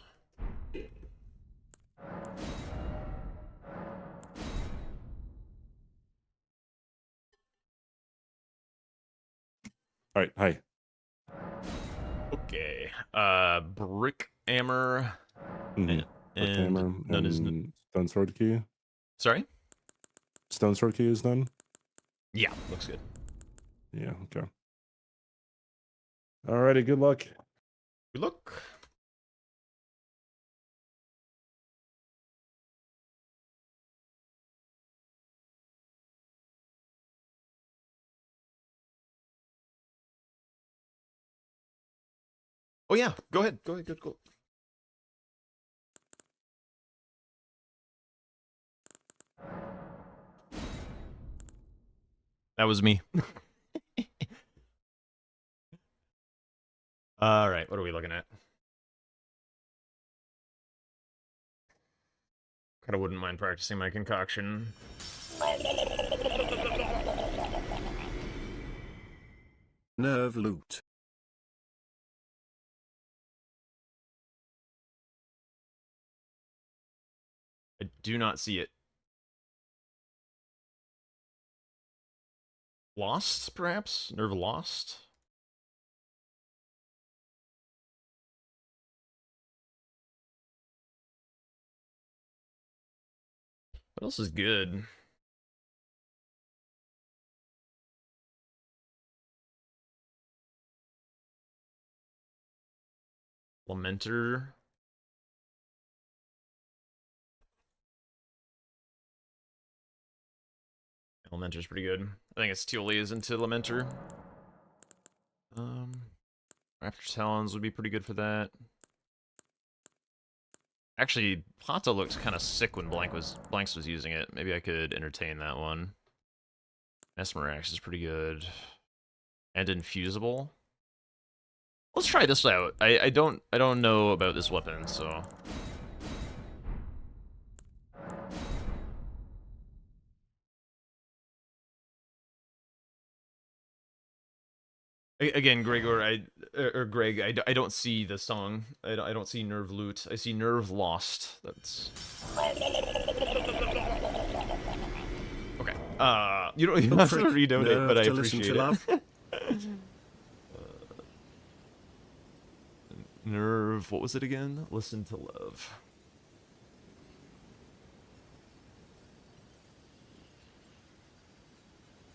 All right, hi. Okay. Brick hammer. Mm-hmm. And Hammer none is. and stone sword key. Sorry? Stone sword key is done. Yeah, looks good. Yeah. Okay. Alrighty. Good luck. Good luck. Oh yeah, go ahead. Go ahead. Go. That was me. All right, what are we looking at? Kind of wouldn't mind practicing my concoction. Nerve loot. I do not see it. Lost, perhaps? Nerve lost? What else is good? Lamenter. Lamenter's pretty good. I think it's Teoli is into Lamenter. Raptor Talons would be pretty good for that. Actually, Pata looks kind of sick when Blanks was using it. Maybe I could entertain that one. Mesmerax is pretty good. And Infusible. Let's try this out. I don't know about this weapon, so. Again, Greg, I don't see the song. I don't see Nerve Loot. I see Nerve Lost. That's okay. You don't have to redonate, but I appreciate it. Nerve, what was it again? Listen to Love.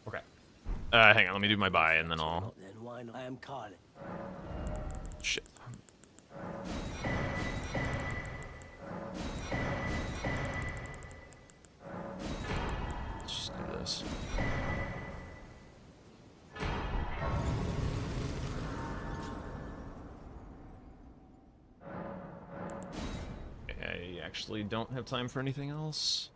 Okay. Hang on, let me do my buy and then I'll. Then why not? I am calling. Shit. Let's just do this. I actually don't have time for anything else.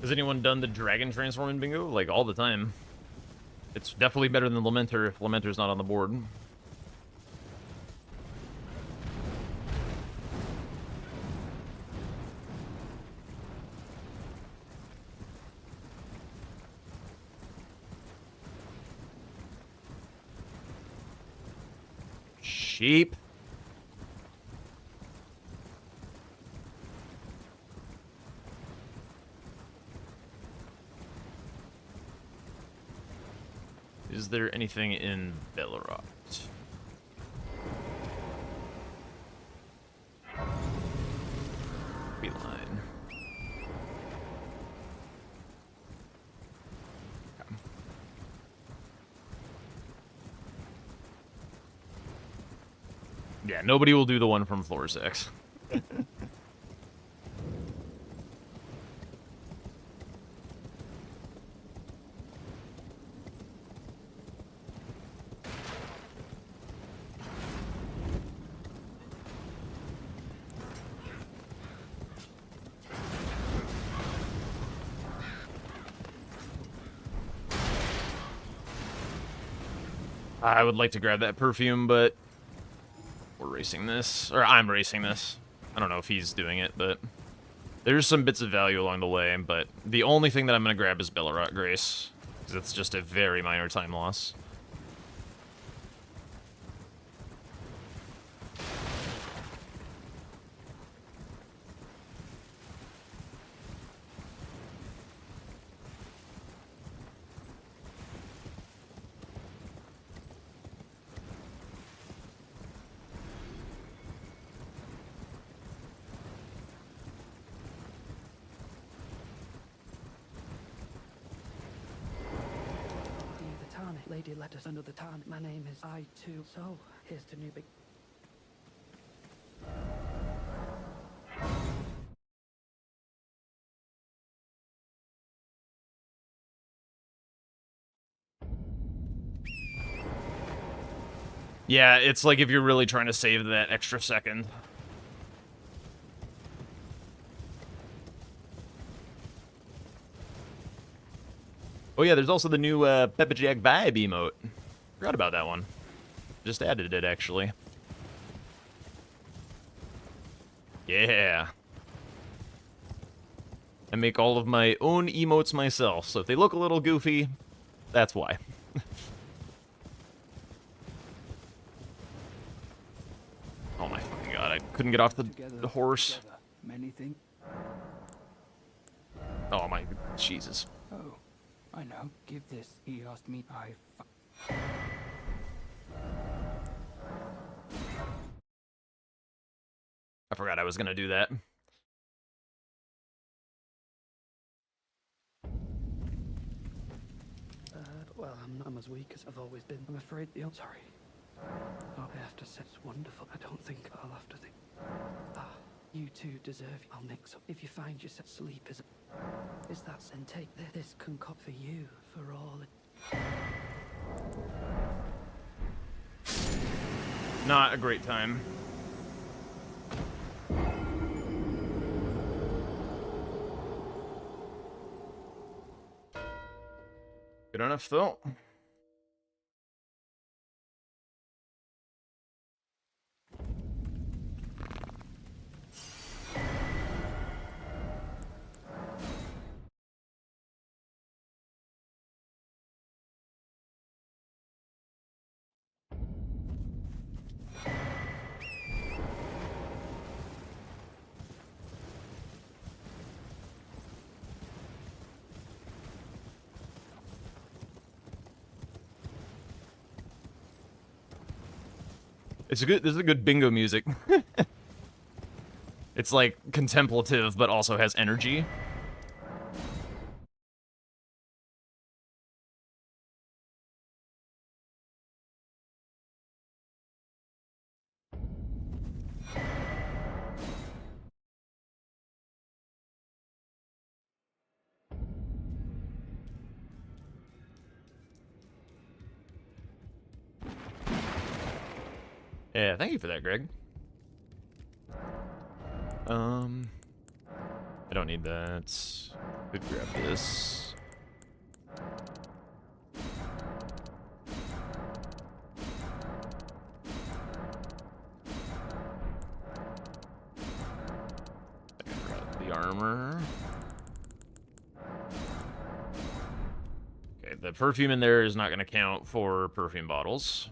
Has anyone done the dragon transform in bingo? Like, all the time. It's definitely better than Lamenter if Lamenter's not on the board. Sheep. Is there anything in Bellerot? Beeline. Okay. Yeah, nobody will do the one from floor 6. I would like to grab that perfume, but we're racing this. Or I'm racing this. I don't know if he's doing it, but there's some bits of value along the way, but the only thing that I'm going to grab is Bellerot Grace, because it's just a very minor time loss. Lady let us under the tarn. My name is I too. So here's to new big. Yeah, it's like if you're really trying to save that extra second. Oh yeah, there's also the new Peppa Jack Vibe emote. Forgot about that one. Just added it, actually. Yeah. I make all of my own emotes myself, so if they look a little goofy, that's why. Oh my fucking god, I couldn't get off the horse. Many things. Oh my, Jesus. Oh, I know. Give this. He asked me. I forgot I was gonna do that. Well, I'm as weak as I've always been. I'm afraid the... Sorry. Oh, I have to say it's wonderful. I don't think I'll have to think. Ah, you two deserve... I'll mix up. If you find yourself sleep is that... And take this concoct for you, for all it... Not a great time. Good enough, though. This is a good bingo music. It's like contemplative, but also has energy. Yeah, thank you for that, Greg. I don't need that. Could grab this. I can grab the armor. Okay, the perfume in there is not going to count for perfume bottles.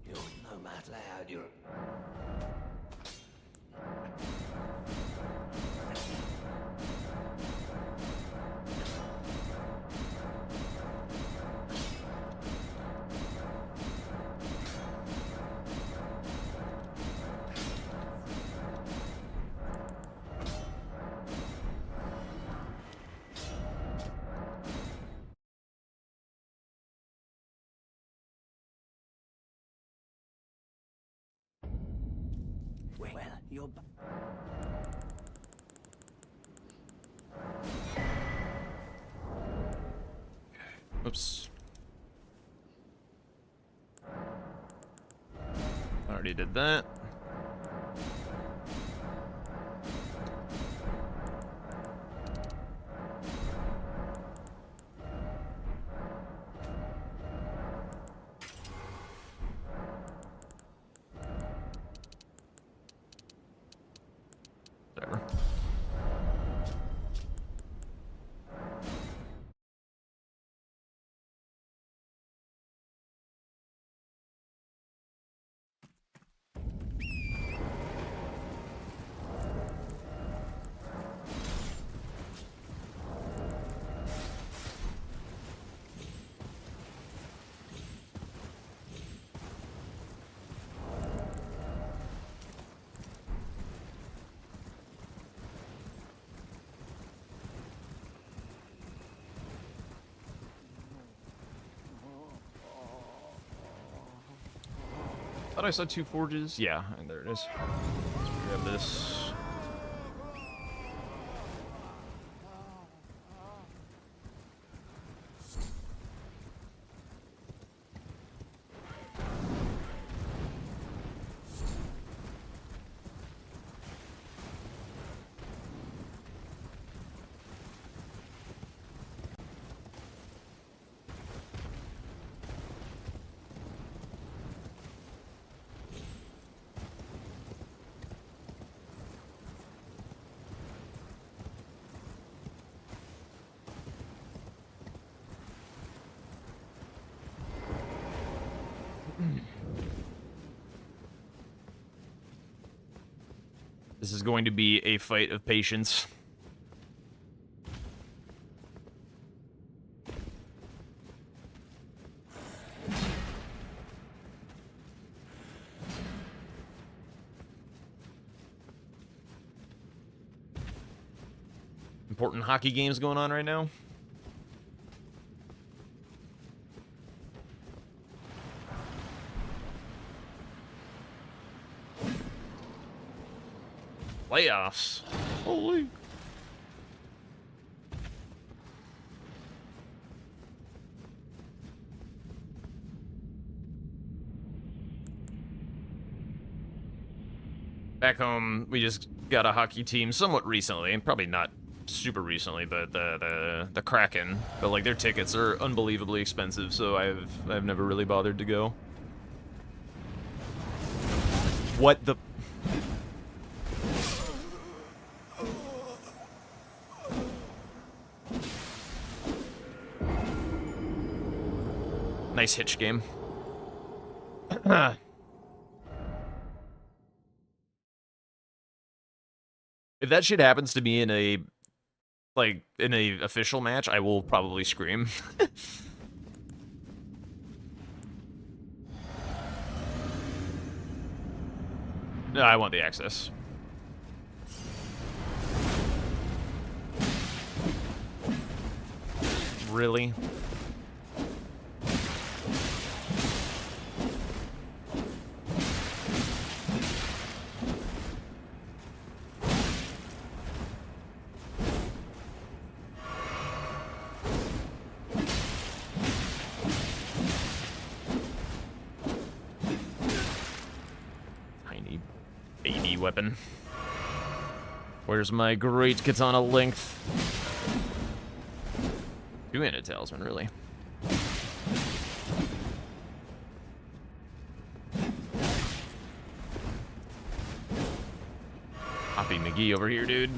You're no matter how you're... You're Oops. Already did that. Whatever. Thought I saw 2 forges. Yeah, and there it is. Let's grab this. This is going to be a fight of patience. Important hockey games going on right now. Playoffs. Holy. Back home, we just got a hockey team somewhat recently, probably not super recently, but the Kraken. But like their tickets are unbelievably expensive, so I've never really bothered to go. What the? Nice hitch game. If that shit happens to me in a official match, I will probably scream. No, I want the access. Really? Weapon. Where's my great katana length? 2-handed talisman, really. Hoppy McGee over here, dude.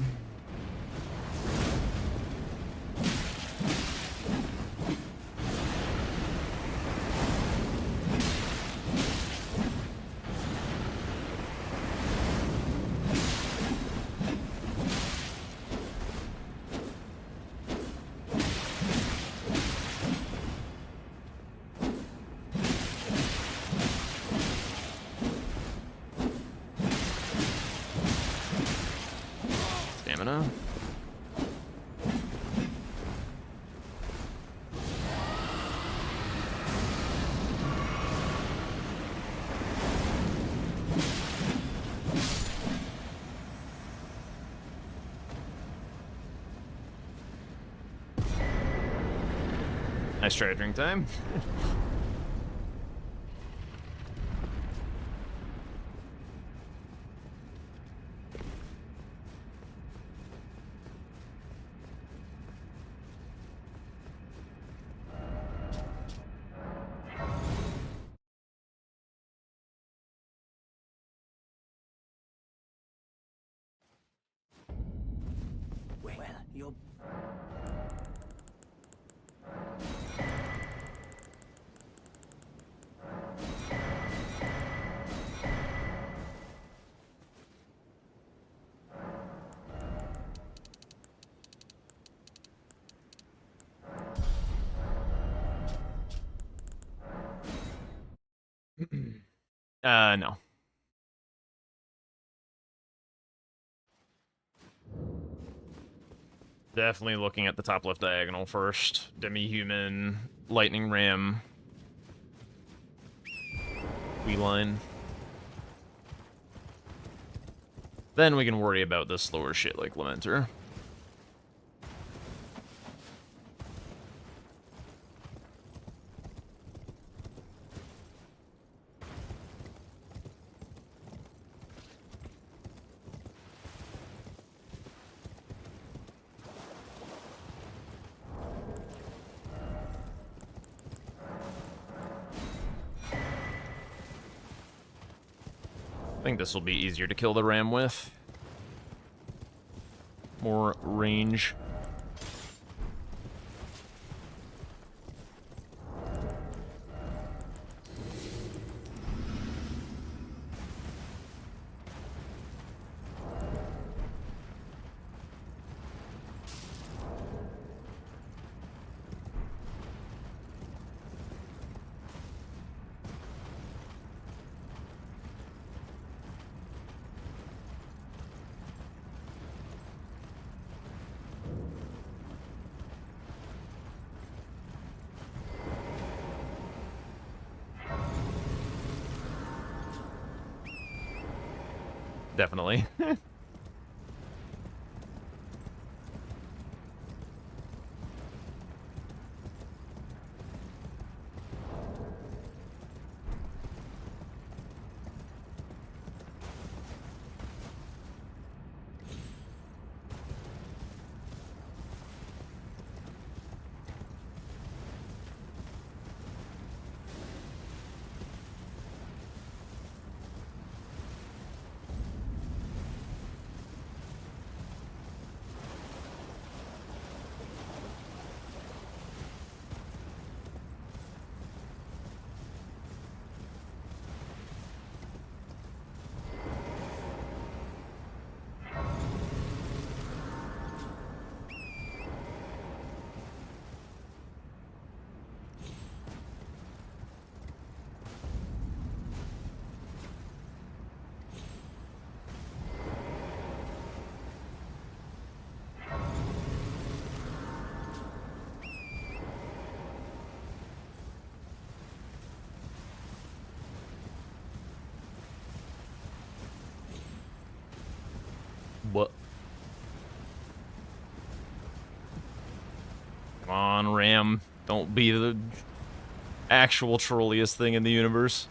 Stamina. Nice try, drink time. Well, you're... No. Definitely looking at the top left diagonal first. Demi-human, lightning ram, Weeline. Then we can worry about the slower shit like Lamenter. I think this will be easier to kill the ram with. More range. Definitely. What? Come on, Ram. Don't be the actual trolliest thing in the universe.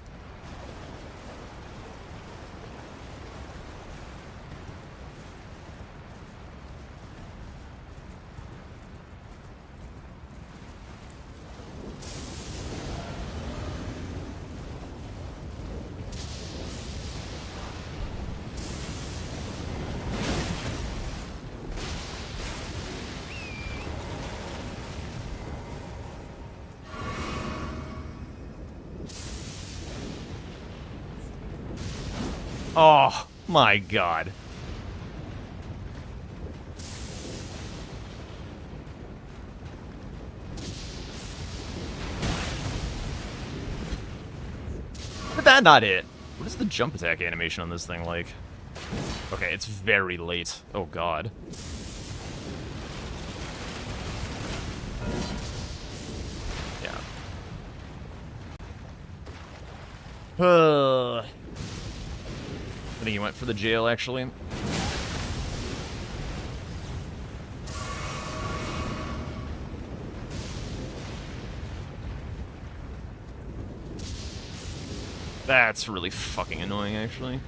Oh, my God. Did that not hit? What is the jump attack animation on this thing like? Okay, it's very late. Oh, God. Yeah. I think he went for the jail, actually. That's really fucking annoying, actually.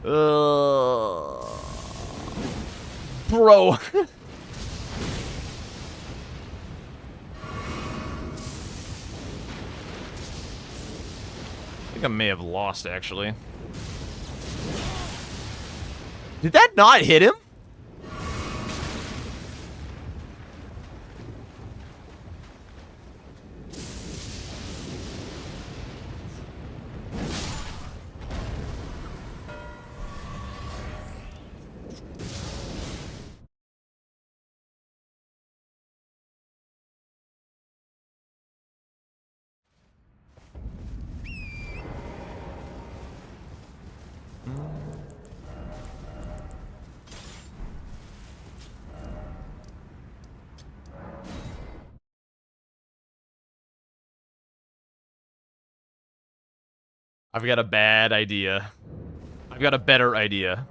Bro. I think I may have lost, actually. Did that not hit him? I've got a bad idea. I've got a better idea.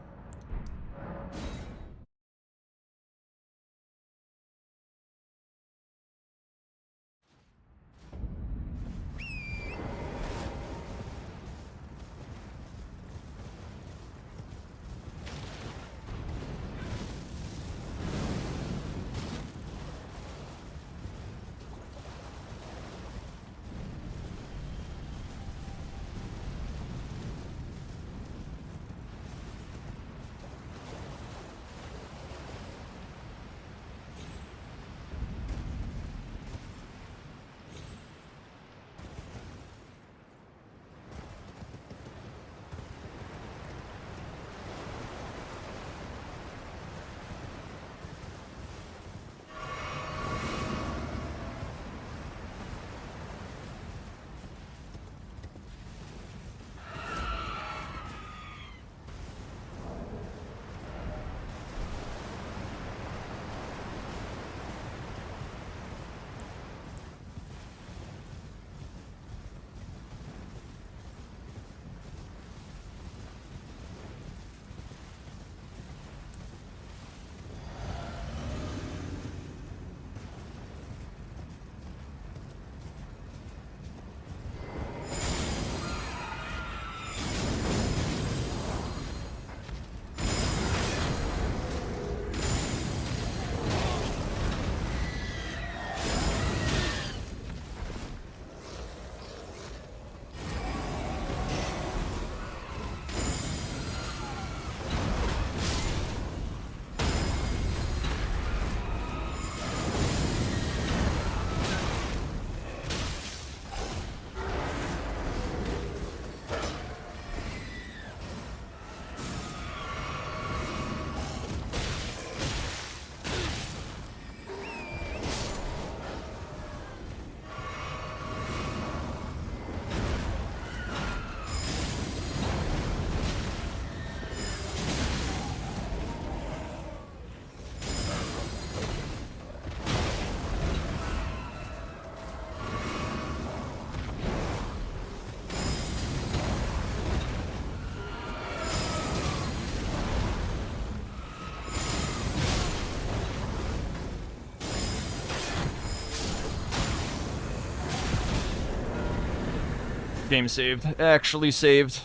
Game saved. Actually saved.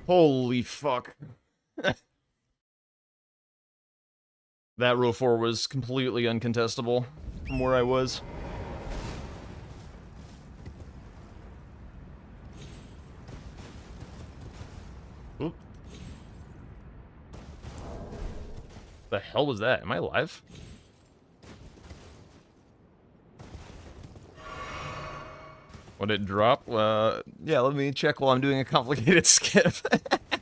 Holy fuck. That row 4 was completely uncontestable from where I was. Oop. The hell was that? Am I alive? Would it drop? Yeah, let me check while I'm doing a complicated skip.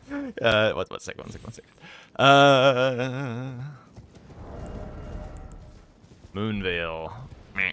One second. Moonveil. Meh.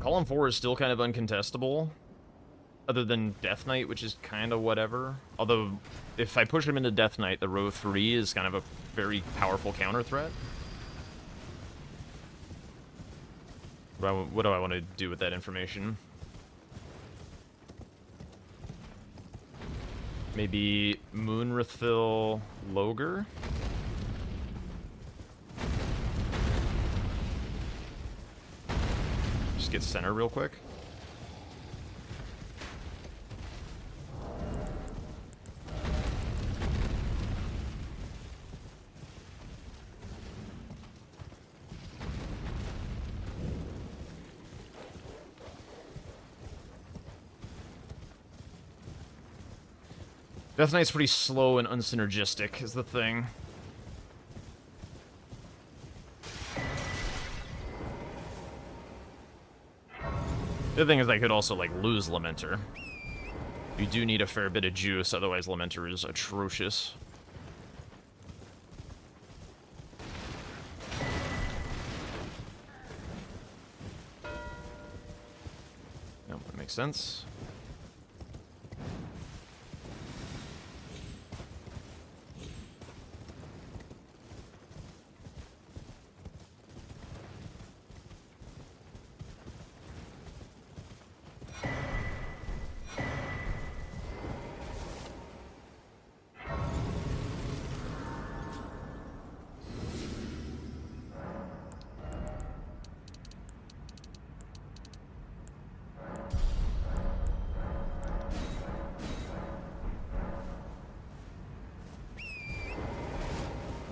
Column 4 is still kind of uncontestable, other than Death Knight, which is kind of whatever. Although, if I push him into Death Knight, the row 3 is kind of a very powerful counter threat. What do I want to do with that information? Maybe Moonrathil Loger? Just get center real quick. Death Knight's pretty slow and unsynergistic, is the thing. The other thing is I could also, like, lose Lamenter. You do need a fair bit of juice, otherwise Lamenter is atrocious. Nope, that makes sense.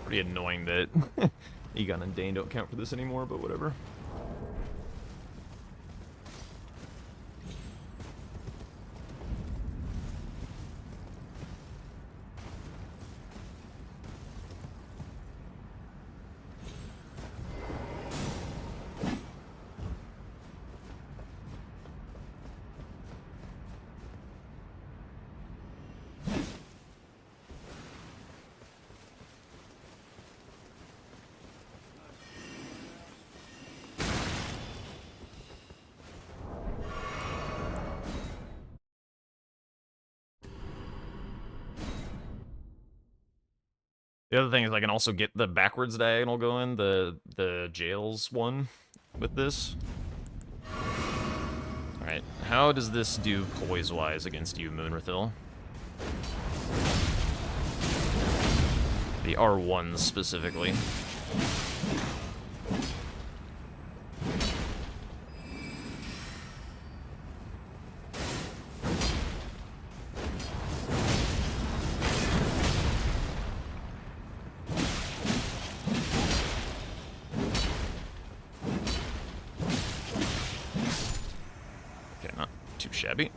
Pretty annoying that Egon and Dane don't count for this anymore, but whatever. The other thing is I can also get the backwards diagonal going, the jails one with this. Alright, how does this do poise-wise against you, Moonrathil? The R1s specifically. Shabby.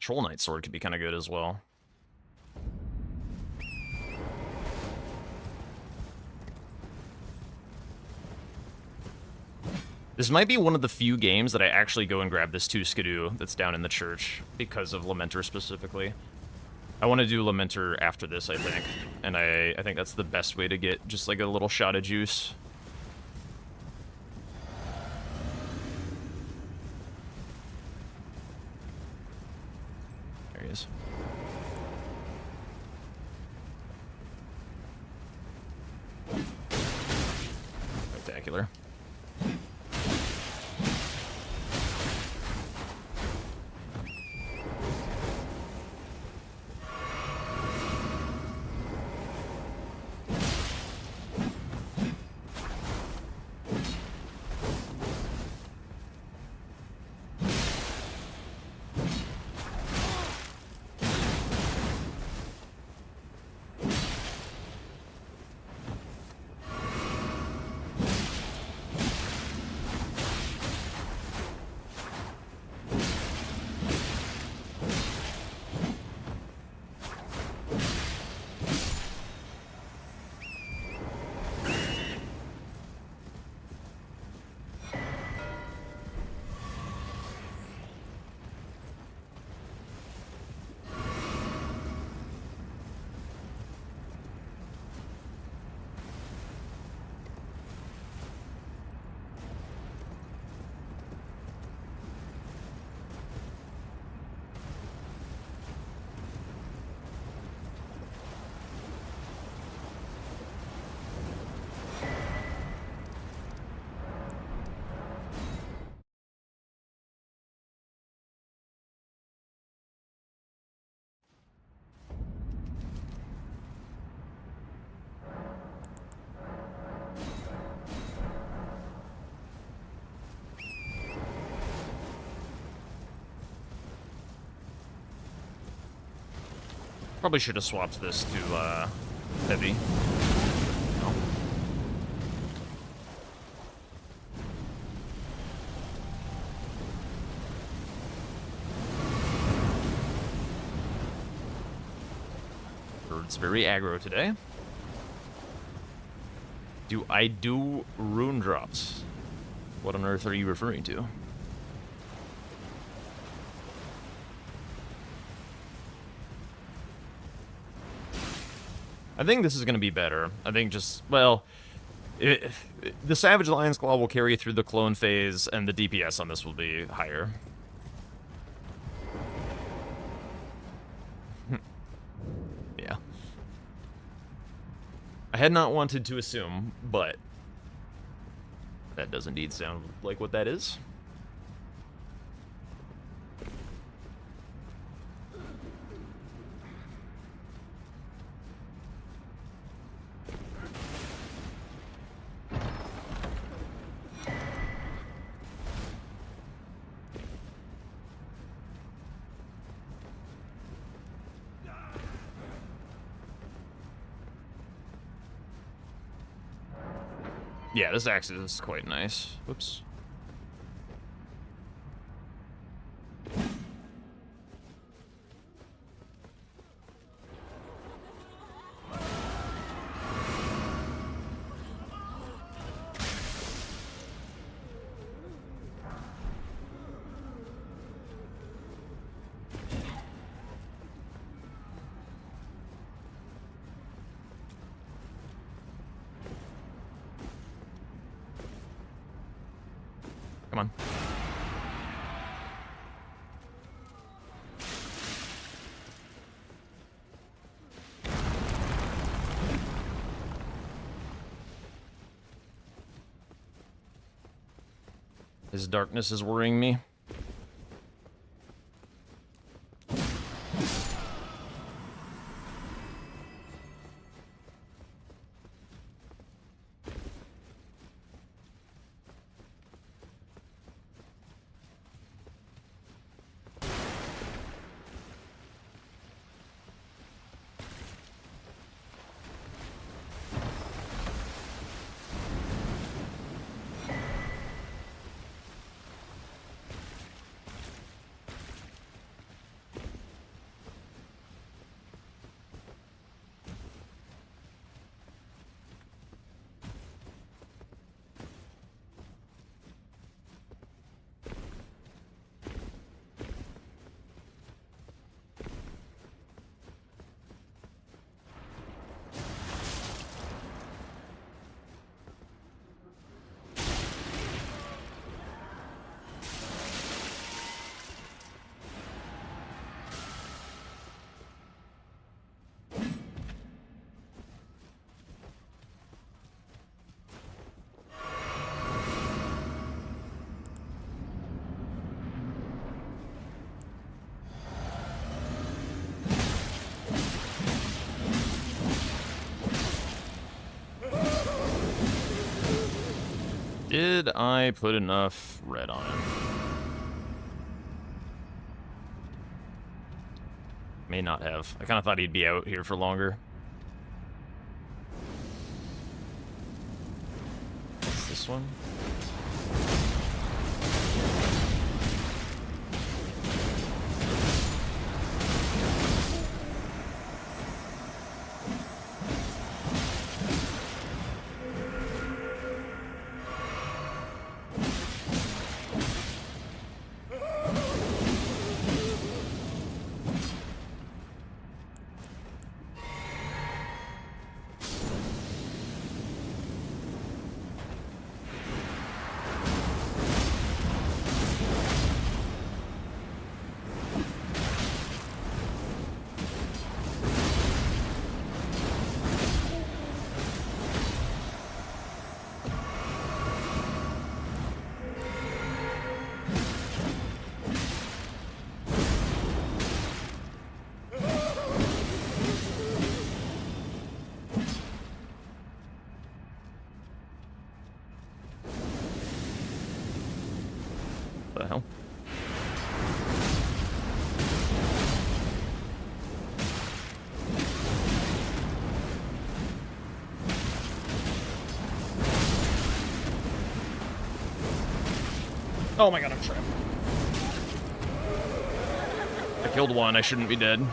Troll Knight Sword could be kind of good as well. This might be one of the few games that I actually go and grab this 2 Skidoo that's down in the church because of Lamenter specifically. I want to do Lamenter after this, I think. And I think that's the best way to get just like a little shot of juice. There he is. Spectacular. Probably should have swapped this to heavy. No. Bird's very aggro today. Do I do rune drops? What on earth are you referring to? I think this is going to be better. I think just, well, the Savage Lion's Claw will carry through the clone phase, and the DPS on this will be higher. Yeah. I had not wanted to assume, but that does indeed sound like what that is. Yeah, this axe is quite nice. Whoops. Come on. His darkness is worrying me. Did I put enough red on him? May not have. I kind of thought he'd be out here for longer. What's this one? The hell? Oh my god, I'm trapped. I killed one, I shouldn't be dead.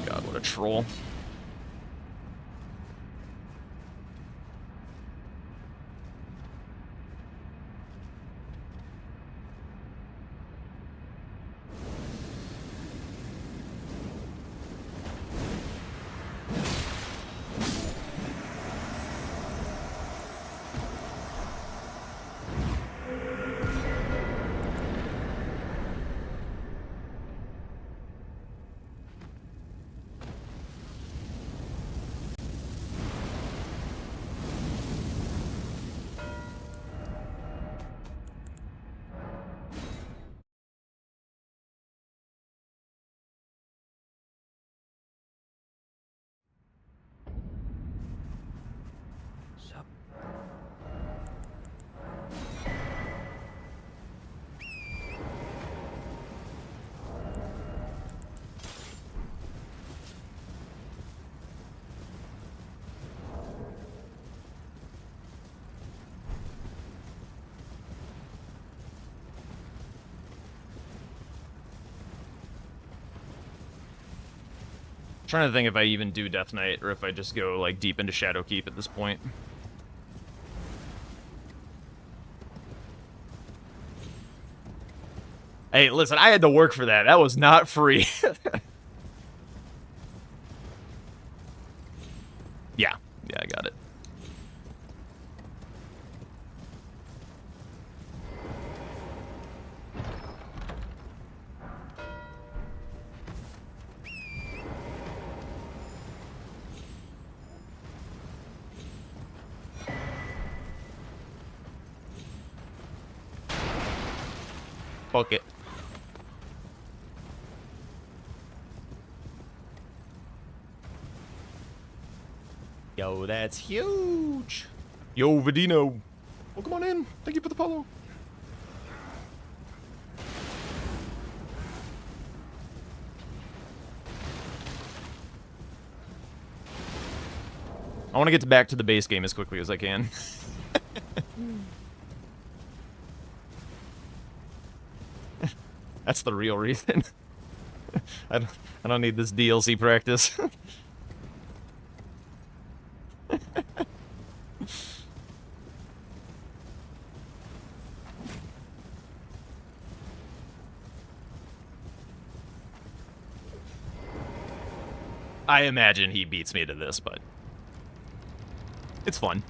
God, what a troll. So, Trying to think if I even do Death Knight or if I just go like deep into Shadowkeep at this point. Hey, listen, I had to work for that. That was not free. Yeah, I got it. Fuck it. Yo, that's huge. Yo, Vidino. Welcome on in. Thank you for the follow. I want to get back to the base game as quickly as I can. That's the real reason. I don't need this DLC practice. I imagine he beats me to this, but it's fun.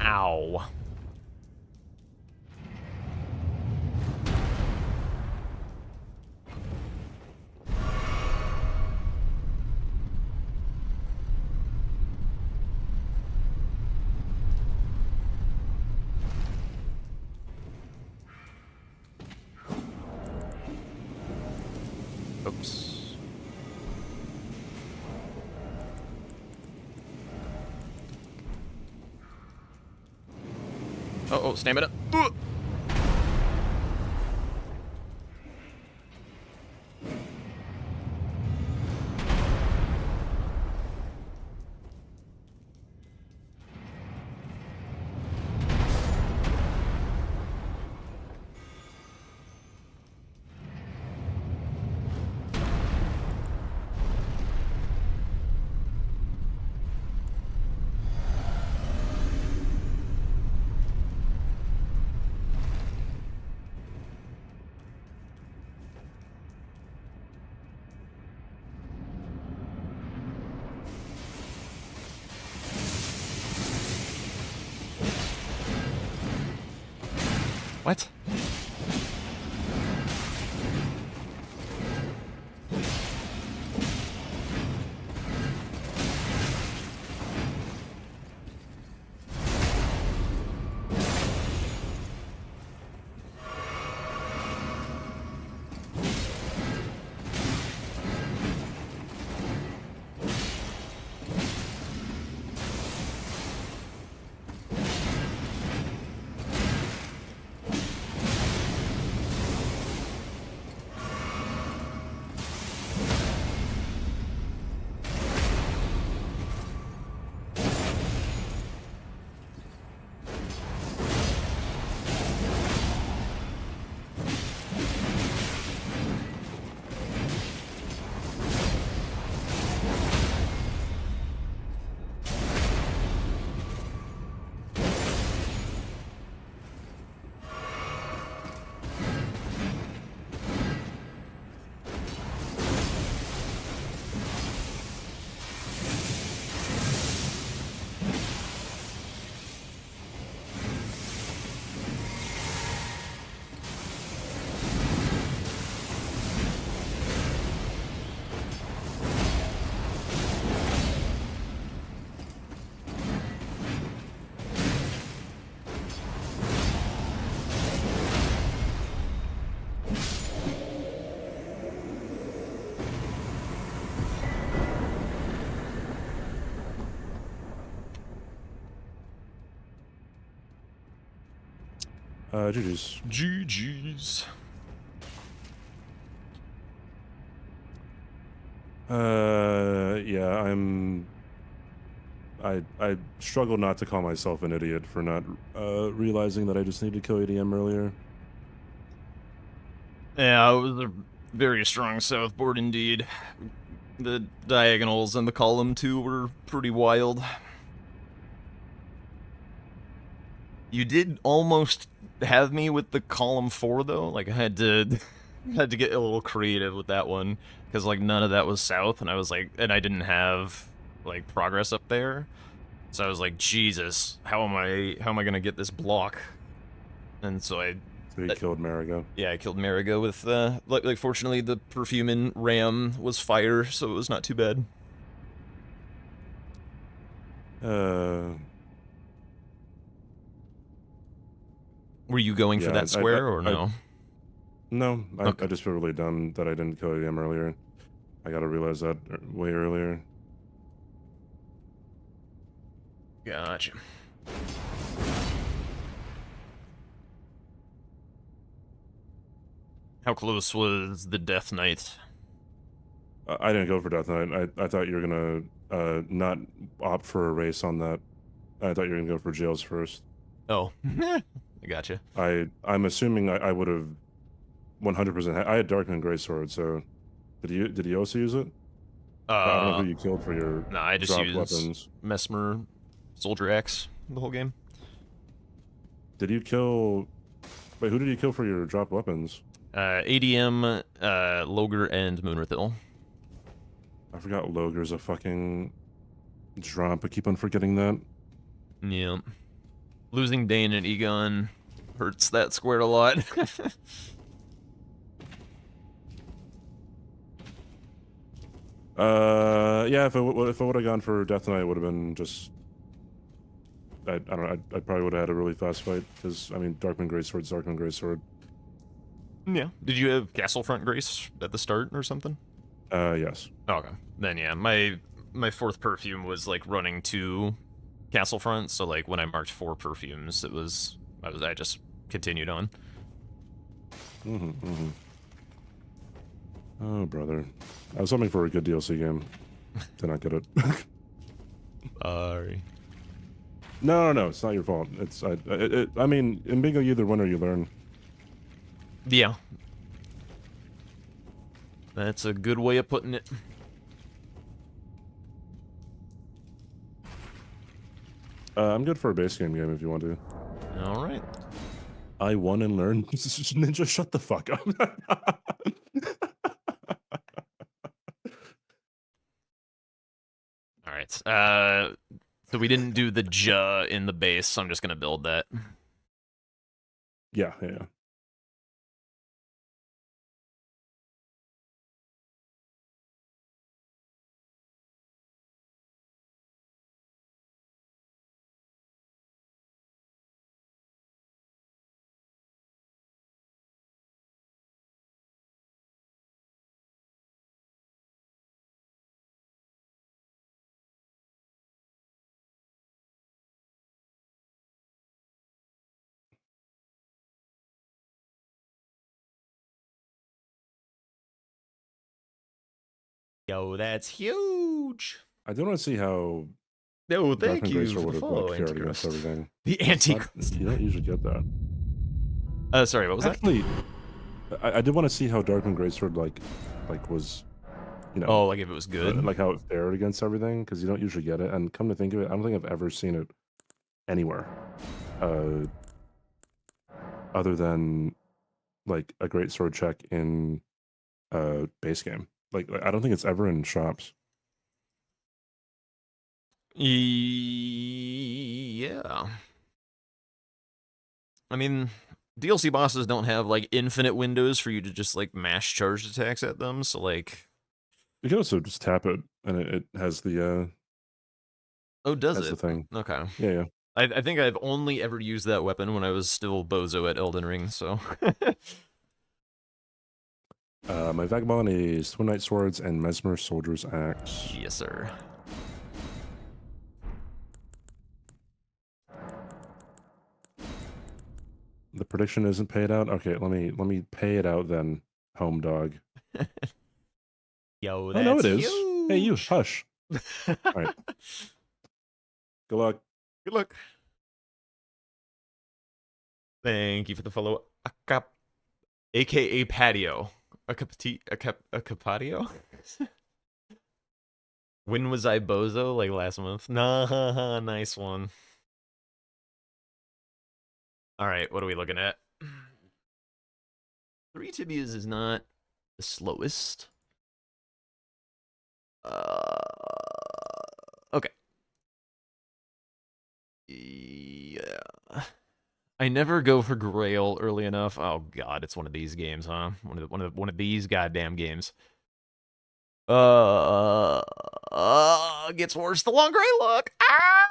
Ow. Oops. Oh, stamina. Ugh. What? GG's. GG's. Yeah, I struggle not to call myself an idiot for not realizing that I just needed to kill ADM earlier. Yeah, it was a very strong southboard indeed. The diagonals and the column too were pretty wild. You did almost have me with the column 4 though. Like I had to get a little creative with that one because like none of that was south, and I was like, and I didn't have like progress up there, so I was like, Jesus, how am I gonna get this block? And so So you killed Marigo. yeah, I killed Marigo with like fortunately the perfumin ram was fire, so it was not too bad. Were you going for Yeah, that square or no? No, Okay. I just feel really dumb that I didn't kill ADM earlier. I gotta realize that way earlier. Gotcha. How close was the Death Knight? I didn't go for Death Knight. I thought you were gonna not opt for a race on that. I thought you were gonna go for jails first. Oh, I gotcha. I'm assuming I would have 100%. I had Darkman Greatsword, so did you also use it? I don't know who you killed for your no, I just dropped used weapons. Mesmer Soldier Axe the whole game. Did you kill? Wait, who did you kill for your drop weapons? ADM, Loger, and Moonrathil. I forgot Loger's a fucking drop. I keep on forgetting that. Yeah. Losing Dane and Egon hurts that square a lot. Yeah, if I would have gone for Death Knight, it would have been just. I don't know. I probably would have had a really fast fight because I mean, Darkman Greatsword's Darkman Greatsword. Yeah. Did you have Castlefront Grace at the start or something? Yes. Okay. Then yeah, my fourth perfume was like running to Castlefront, so like when I marked 4 perfumes, I just continued on. Oh, brother. I was hoping for a good DLC game. Did not get it. Sorry. No, it's not your fault. It's I mean, in bingo, you either win or you learn. Yeah. That's a good way of putting it. I'm good for a base game if you want to. All right. I won and learned. Ninja, shut the fuck up. All right. So we didn't do the Ja in the base, so I'm just gonna build that. Yeah, yeah. Yo, that's huge. I do want to see how No, thank Darkman you Gracer for would the have like follow, fared against Antichrist. everything. The It's not- Antichrist. You don't usually get that. Sorry, what was that? Actually, I did want to see how Darkman Gracer like was, you know, Oh, like if it was good? like how it fared against everything, because you don't usually get it. And come to think of it, I don't think I've ever seen it anywhere, other than like a great sword check in base game. Like I don't think it's ever in shops. Yeah. I mean, DLC bosses don't have like infinite windows for you to just like mash charged attacks at them, so like You can also just tap it, and it has the oh, does has it? the thing. Okay. Yeah, yeah. I think I've only ever used that weapon when I was still Bozo at Elden Ring, so My Vagabond is Twin Knight Swords and Mesmer Soldier's Axe. yes, sir. The prediction isn't paid out. Okay, let me pay it out then, home dog. Yo, Oh that's no, it is. huge. Hey, you hush. All right. Good luck. Good luck. Thank you for the follow. AKA patio. A patio? When was I Bozo? Like last month? Nah, nice one. Alright, what are we looking at? 3 tibias is not the slowest. Okay. Yeah. I never go for Grail early enough. Oh god, it's one of these games, huh? One of these goddamn games. Gets worse the longer I look. Ah!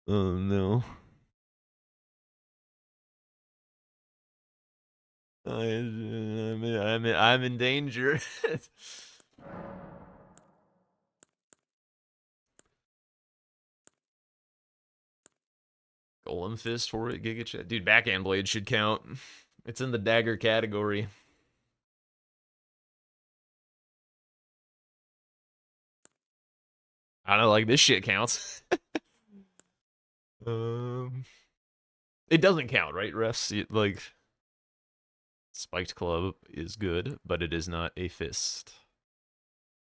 Oh no. I'm in danger. Golem Fist for it, Giga Chat. Dude, Backhand Blade should count. It's in the dagger category. I don't know, like this shit counts. It doesn't count, right, refs? Like, Spiked Club is good, but it is not a fist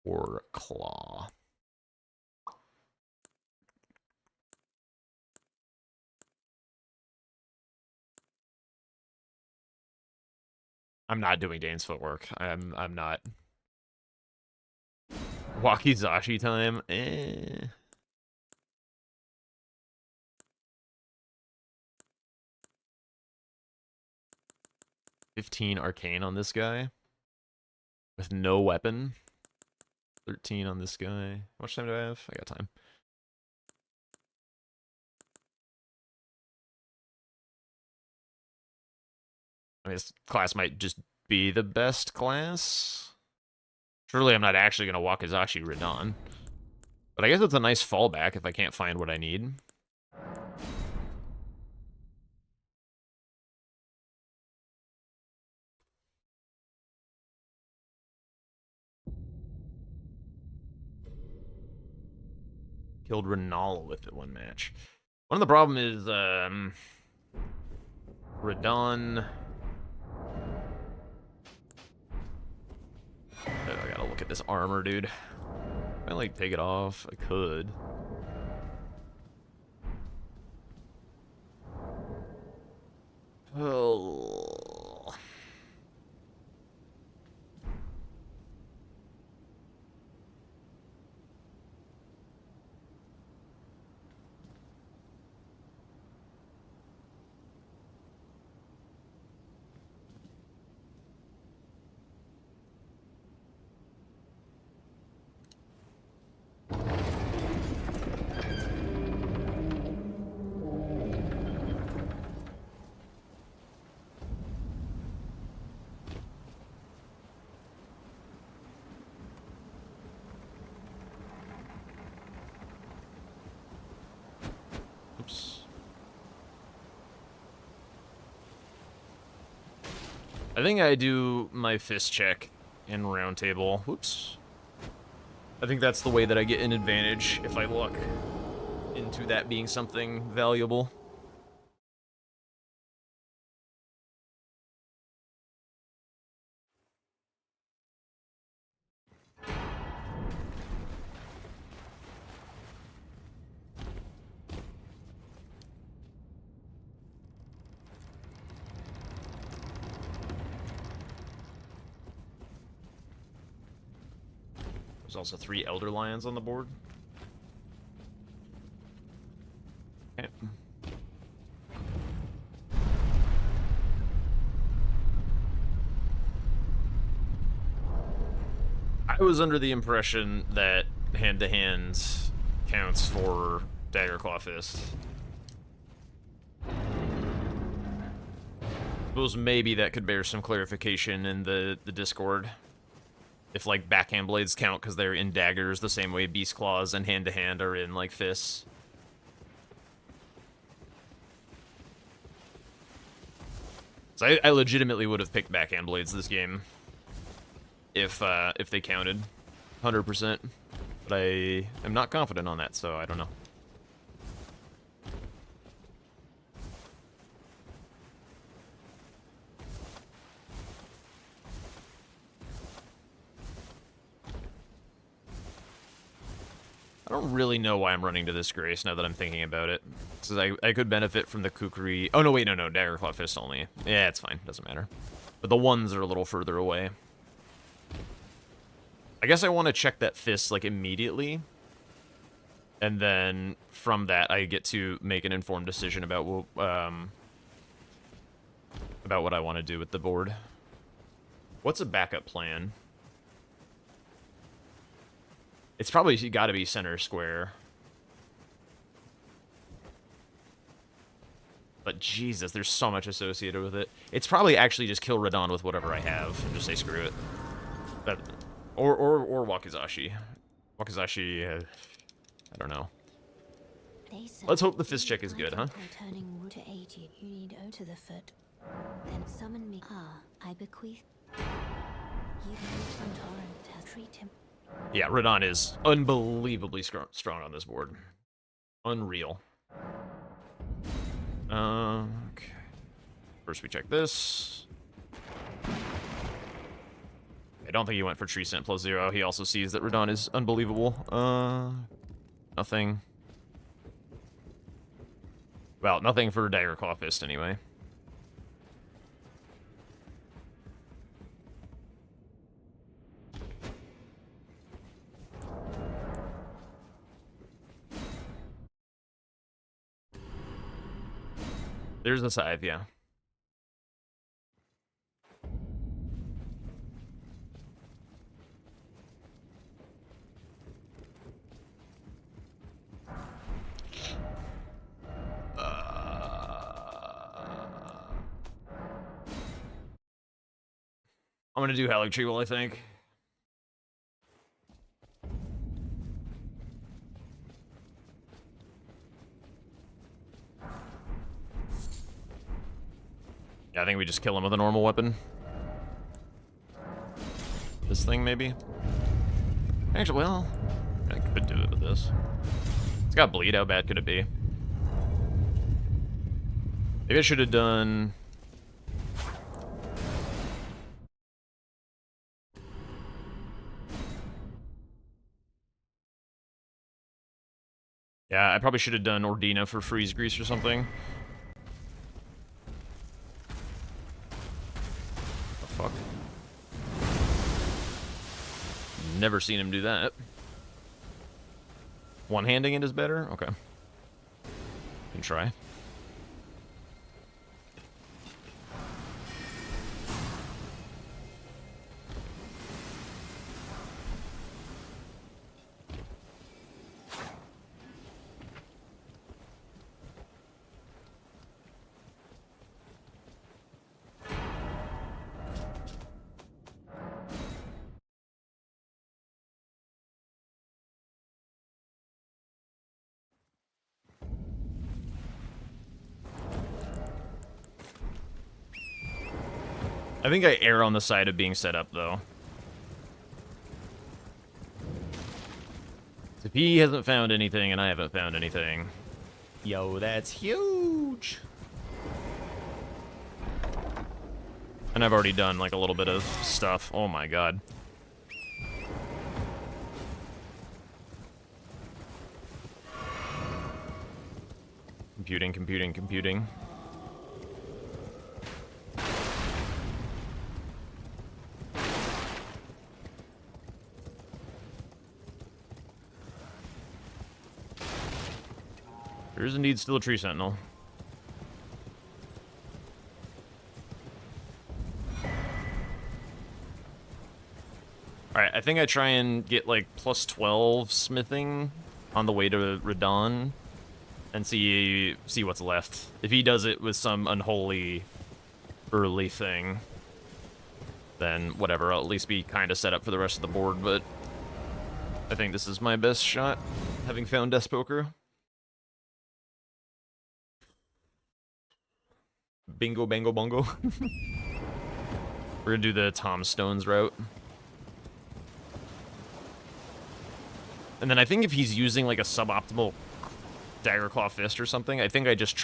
or claw. I'm not doing Dane's footwork. I'm not. Wakizashi time? Eh. $15 arcane on this guy. With no weapon. 13 on this guy. How much time do I have? I got time. I mean, this class might just be the best class. Surely I'm not actually going to Wakizashi Radon. But I guess it's a nice fallback if I can't find what I need. Killed Renal with it one match. One of the problem is, Radon. Oh, I gotta look at this armor, dude. If I, like, take it off, I could. Oh. I think I do my fist check in round table. Whoops. I think that's the way that I get an advantage if I look into that being something valuable. There's also 3 Elder Lions on the board. Okay. I was under the impression that hand-to-hand counts for Dagger Claw Fist. Suppose maybe that could bear some clarification in the Discord. If, like, backhand blades count because they're in daggers the same way Beast Claws and hand-to-hand are in, like, fists. So I legitimately would have picked backhand blades this game. If they counted. 100%. But I am not confident on that, so I don't know. I don't really know why I'm running to this Grace now that I'm thinking about it. Because I could benefit from the Kukri. Oh, no, wait, no, Dagger Claw Fist only. Yeah, it's fine. Doesn't matter. But the ones are a little further away. I guess I want to check that Fist, like, immediately. And then, from that, I get to make an informed decision about what I want to do with the board. What's a backup plan? It's probably got to be center square. But Jesus, there's so much associated with it. It's probably actually just kill Radon with whatever I have and just say screw it. That, or Wakizashi. Wakizashi, I don't know. Let's hope the fist check is good, huh? Turning root to aid you. You need O to the foot. Then summon me. I bequeath. You from Torrent has treat him. Yeah, Radon is unbelievably strong on this board. Unreal. Okay. First we check this. I don't think he went for Tree Scent plus 0. He also sees that Radon is unbelievable. Nothing. Well, nothing for Dagger Claw Fist anyway. There's the scythe, yeah. I'm gonna do Halig Tree, I think. Yeah, I think we just kill him with a normal weapon. This thing, maybe? Actually, well, I could do it with this. It's got bleed, how bad could it be? Maybe I should have done... Yeah, I probably should have done Ordina for Freeze Grease or something. Fuck. Never seen him do that. One-handing it is better? Okay. Can try. I think I err on the side of being set up, though. If he hasn't found anything and I haven't found anything... Yo, that's huge! And I've already done, like, a little bit of stuff. Oh my god. Computing, computing, computing. There is indeed still a tree sentinel. Alright, I think I try and get like plus 12 smithing on the way to Radon and see what's left. If he does it with some unholy early thing, then whatever, I'll at least be kind of set up for the rest of the board, but I think this is my best shot, having found Despoker. Bingo, bango, bongo. We're gonna do the Tom Stones route. And then I think if he's using like a suboptimal Daggerclaw Fist or something, I think I just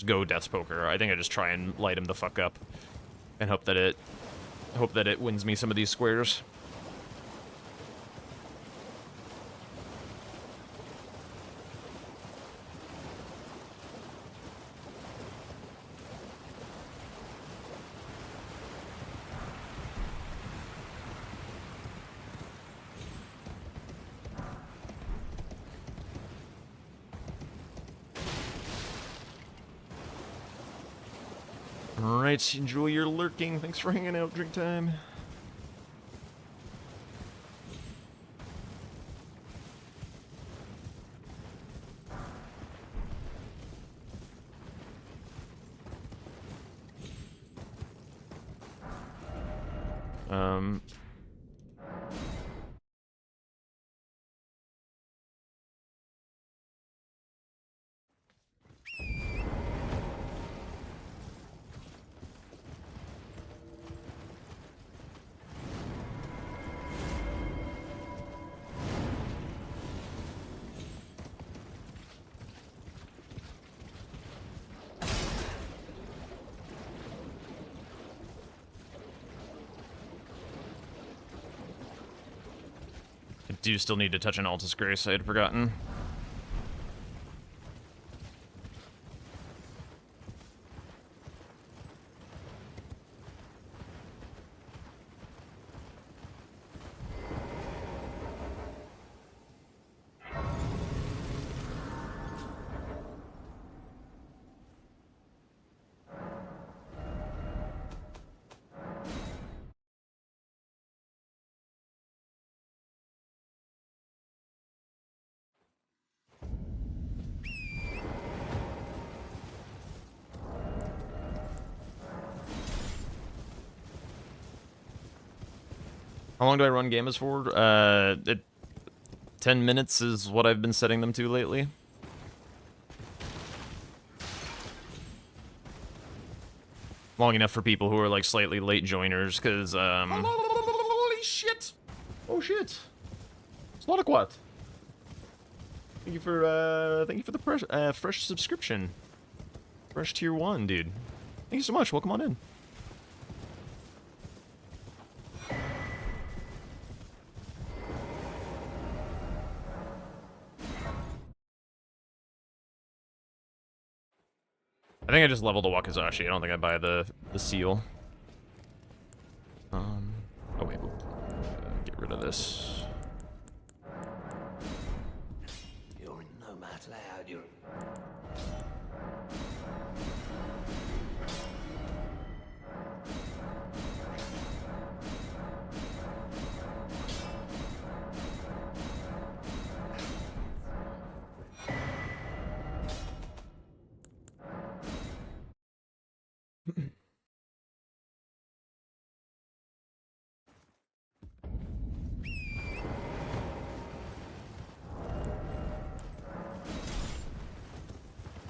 go Death's Poker. I think I just try and light him the fuck up and hope that it wins me some of these squares. Alright, enjoy your lurking. Thanks for hanging out. Drink time. I do still need to touch an Altus Grace, I had forgotten. How long do I run games for? 10 minutes is what I've been setting them to lately. Long enough for people who are like slightly late joiners, because holy shit! Oh shit! Slaughterquat! Thank you for the fresh subscription. Fresh tier 1, dude. Thank you so much. Welcome on in. I think I just leveled the Wakizashi. I don't think I buy the seal. Oh wait, get rid of this. You're no match loud, you're...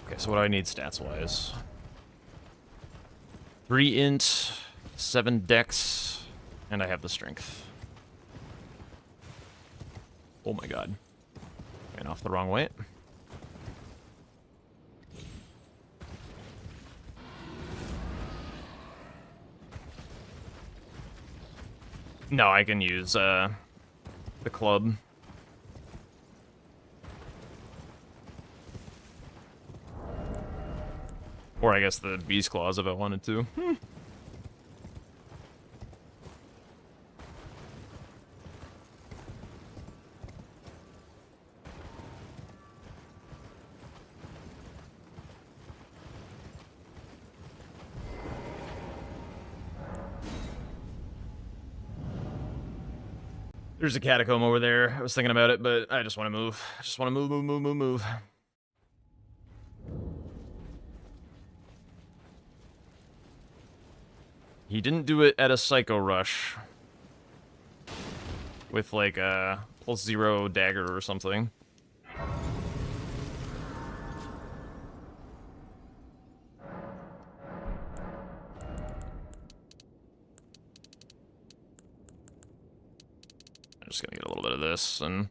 Okay, so what do I need stats-wise? 3 int, 7 dex, and I have the strength. Oh my god. Ran off the wrong way. No, I can use the club. Or I guess the beast claws if I wanted to. There's a catacomb over there. I was thinking about it, but I just want to move. I just want to move. He didn't do it at a Psycho Rush. With like a +0 dagger or something. I'm just gonna get a little bit of this and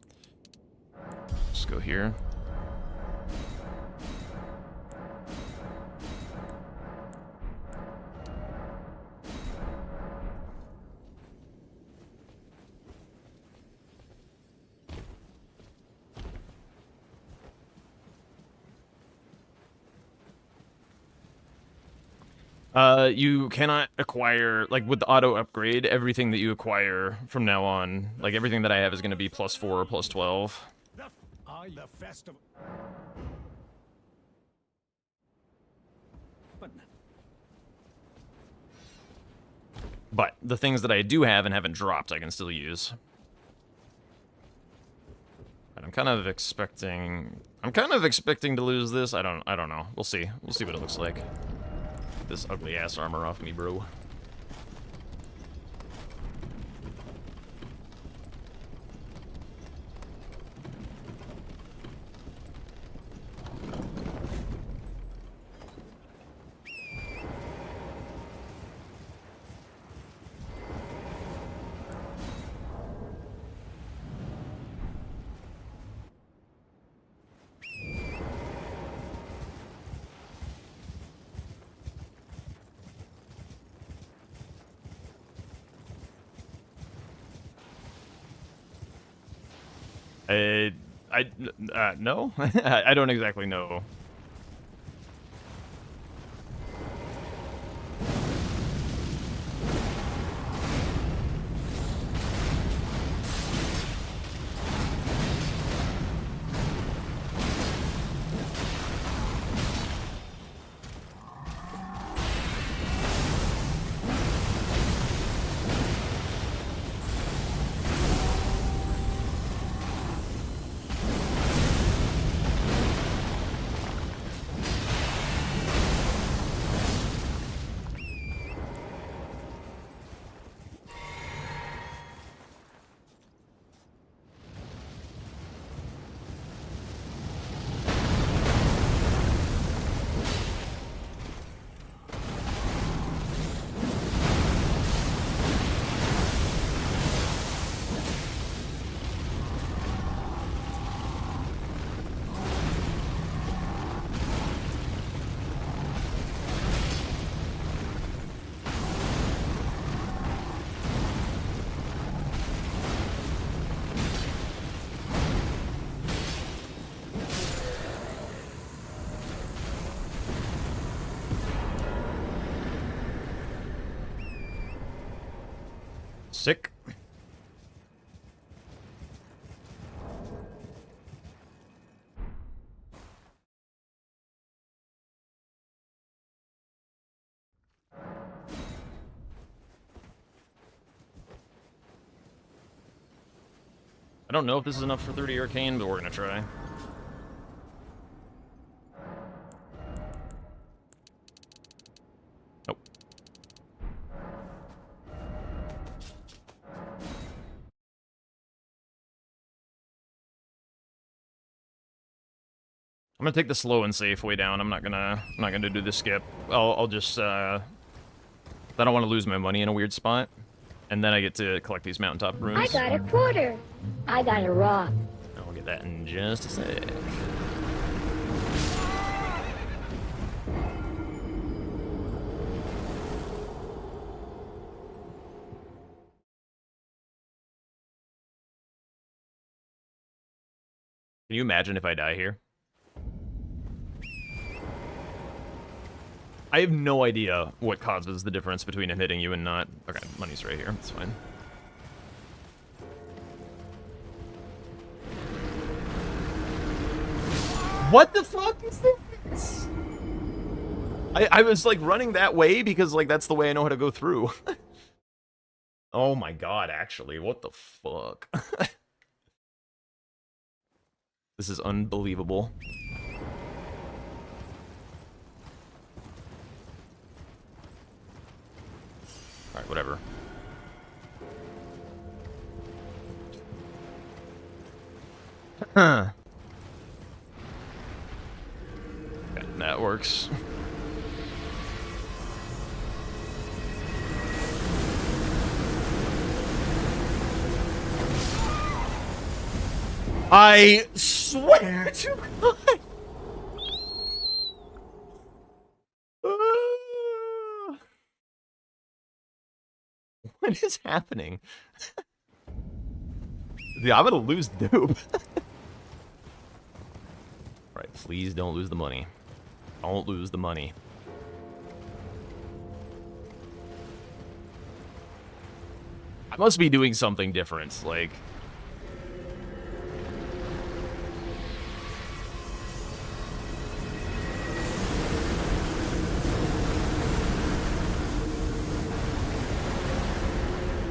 just go here. You cannot acquire, like, with the auto upgrade, everything that you acquire from now on, like, everything that I have is going to be +4 or +12. The festival. But the things that I do have and haven't dropped, I can still use. And I'm kind of expecting to lose this. I don't know. We'll see. We'll see what it looks like. Get this ugly ass armor off me, bro. No? I don't exactly know. Sick. I don't know if this is enough for 30 Arcane, but we're gonna try. Nope. I'm gonna take the slow and safe way down. I'm not gonna do the skip. I'll just I don't want to lose my money in a weird spot. And then I get to collect these mountaintop runes. I got a quarter. I got a rock. I'll get that in just a sec. Can you imagine if I die here? I have no idea what causes the difference between him hitting you and not. Okay, money's right here. It's fine. What the fuck is this? I was like running that way because like that's the way I know how to go through. Oh my god, actually, what the fuck? This is unbelievable. Alright, whatever. Huh. Okay, that works. I swear to God. What is happening? Yeah, I'm gonna lose Noob. Alright, please don't lose the money. Don't lose the money. I must be doing something different, like...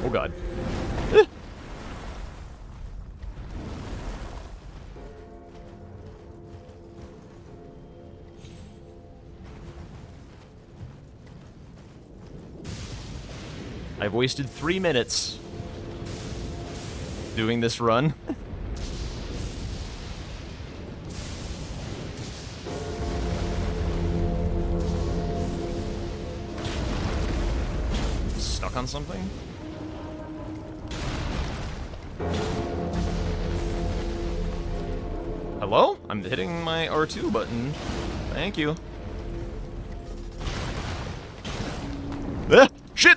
Oh god. I've wasted 3 minutes doing this run. Stuck on something? Hello? I'm hitting my R2 button. Thank you. Ah! Shit!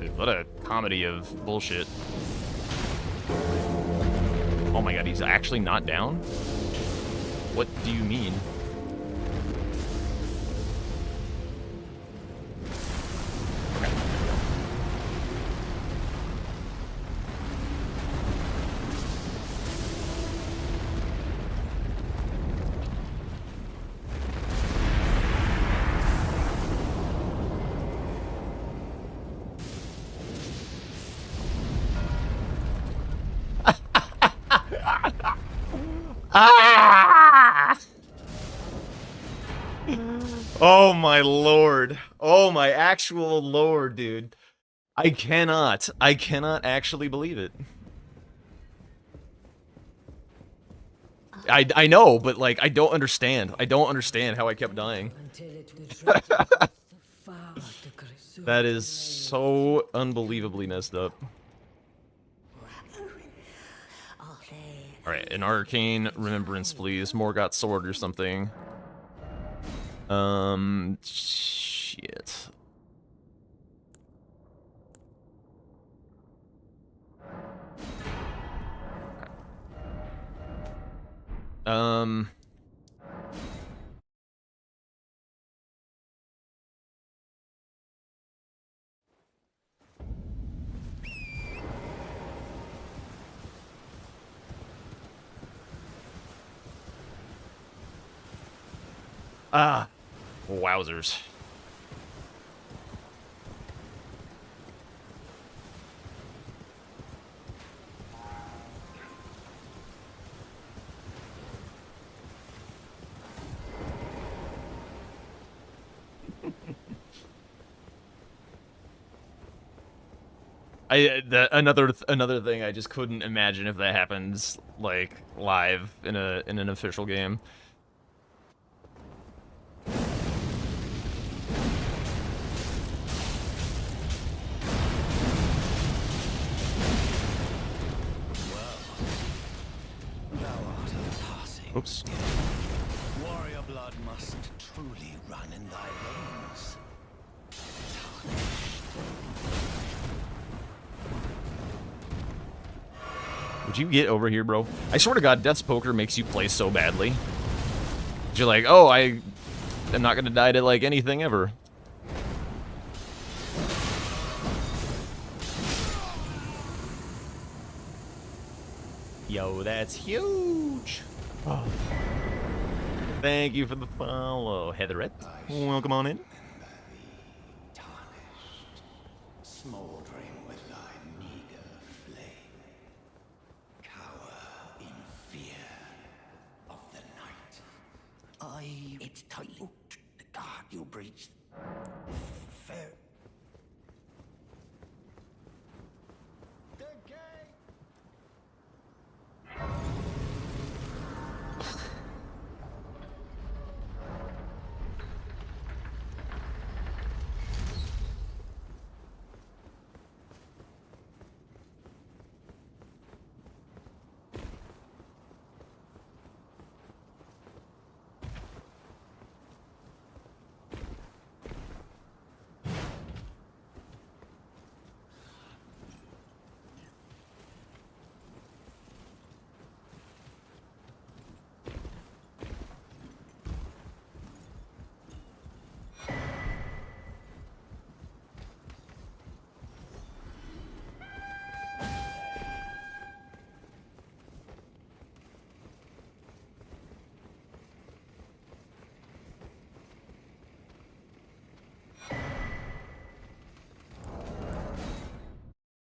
Dude, what a comedy of bullshit. Oh my god, he's actually not down? What do you mean? Ah! Oh my lord. Oh my actual lord, dude. I cannot actually believe it. I know, but like I don't understand. I don't understand how I kept dying. That is so unbelievably messed up. Alright, an arcane remembrance, please. Morgoth's sword or something. Shit. Ah, wowzers. Another thing I just couldn't imagine if that happens like live in an official game. Oops. Warrior blood must truly run in thy veins. Would you get over here, bro? I swear to God, Death's Poker makes you play so badly. You're like, oh, I am not gonna die to like anything ever. Yo, that's huge. Oh. Thank you for the follow, Heatherette. Welcome on in. Tarnished, smoldering with thy meager flame. Cower in fear of the night. It's tight. The guard you breached. Fair.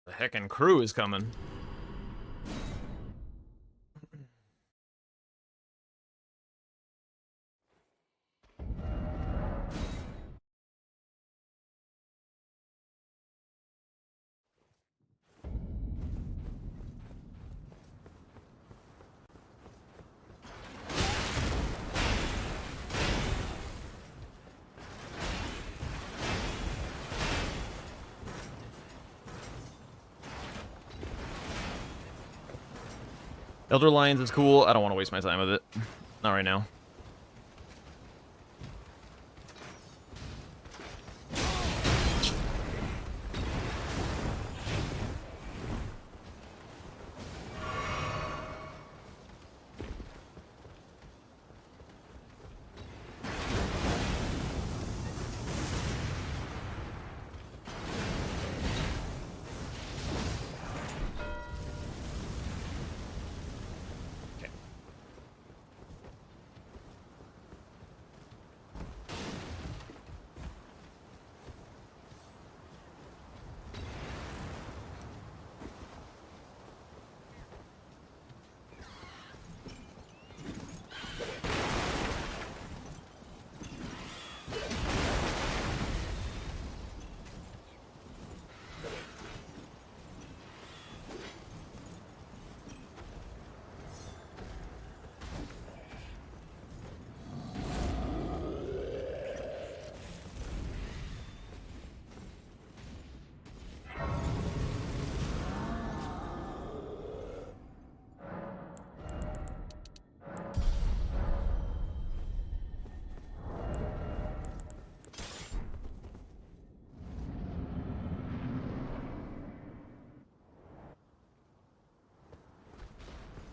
The heckin' crew is coming. Elder Lions is cool. I don't want to waste my time with it. Not right now.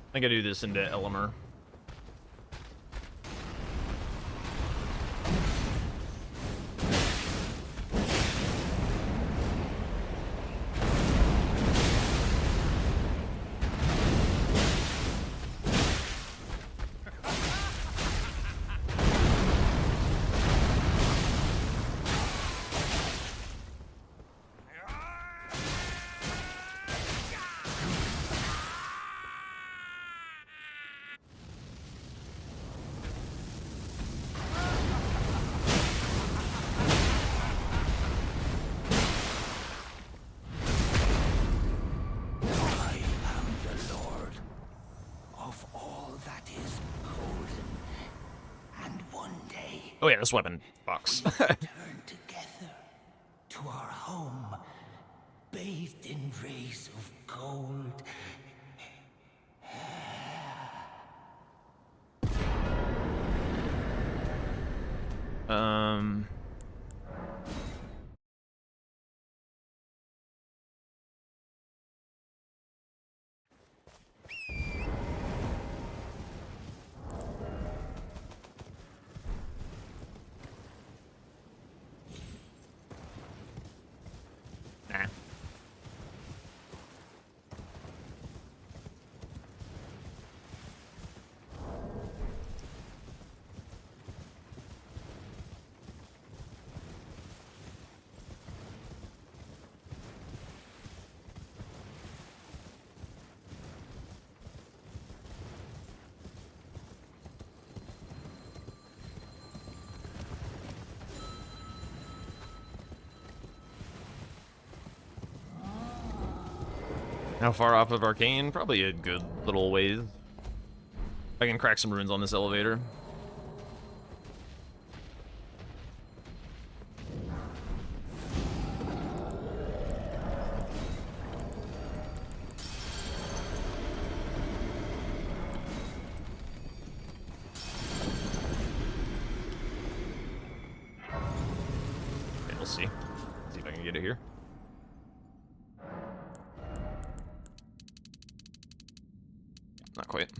I think I do this into Elimer. Oh yeah, this weapon fucks. Turn together to our home, bathed in rays of gold. um... Nah. How far off of Arcane? Probably a good little ways. I can crack some runes on this elevator. Okay, we'll see. See if I can get it here. Not quite.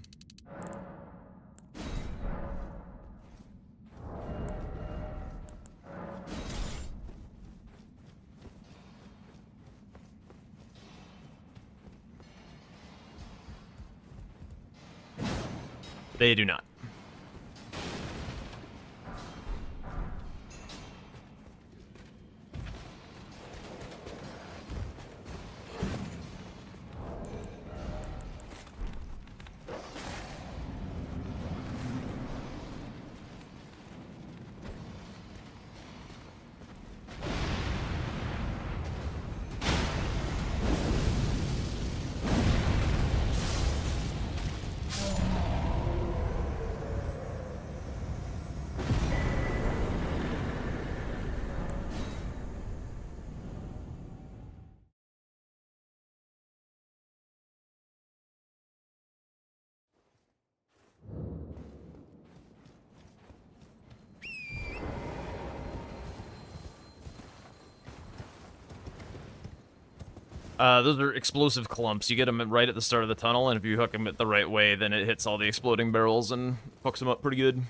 They do not. Those are explosive clumps. You get them right at the start of the tunnel, and if you hook them the right way, then it hits all the exploding barrels and fucks them up pretty good.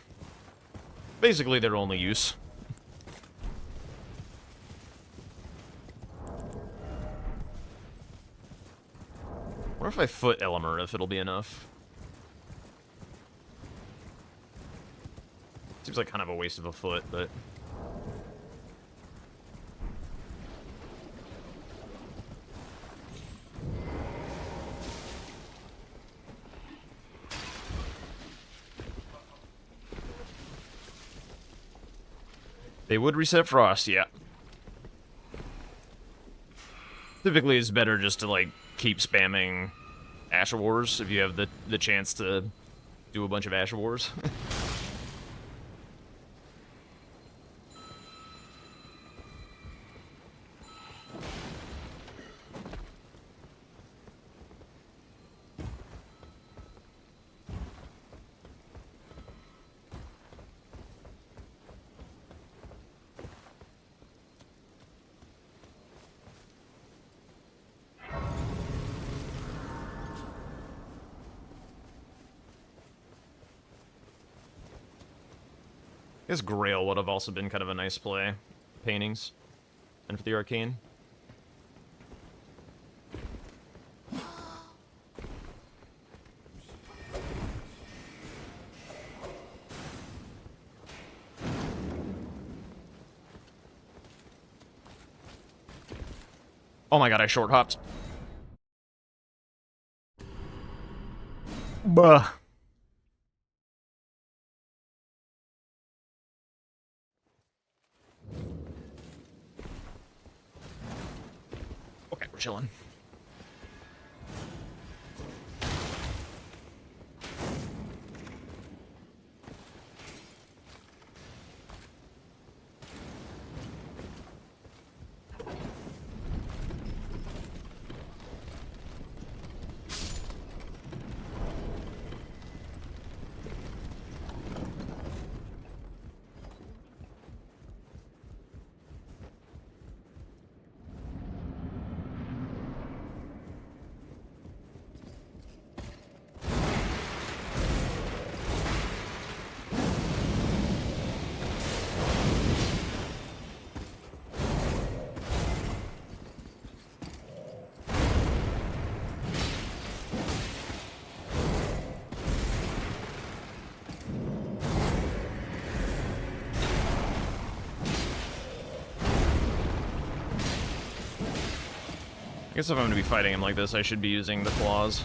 Basically, their only use. What if I foot Elmer, if it'll be enough? Seems like kind of a waste of a foot, but... They would reset Frost, yeah. Typically, it's better just to, like, keep spamming Ash Wars if you have the chance to do a bunch of Ash Wars. I guess Grail would have also been kind of a nice play. Paintings. And for the Arcane. Oh my god, I short hopped. Buh. Okay, we're chilling. guess if I'm gonna be fighting him like this, I should be using the claws.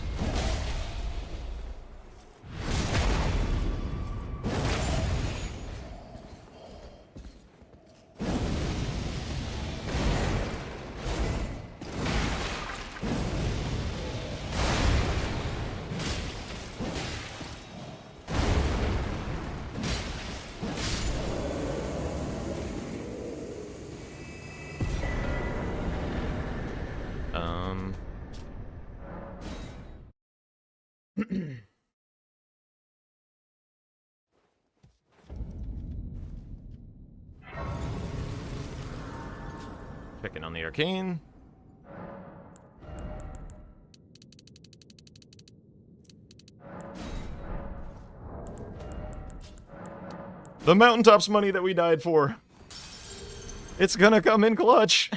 Checking on the arcane. The mountaintops money that we died for. It's gonna come in clutch.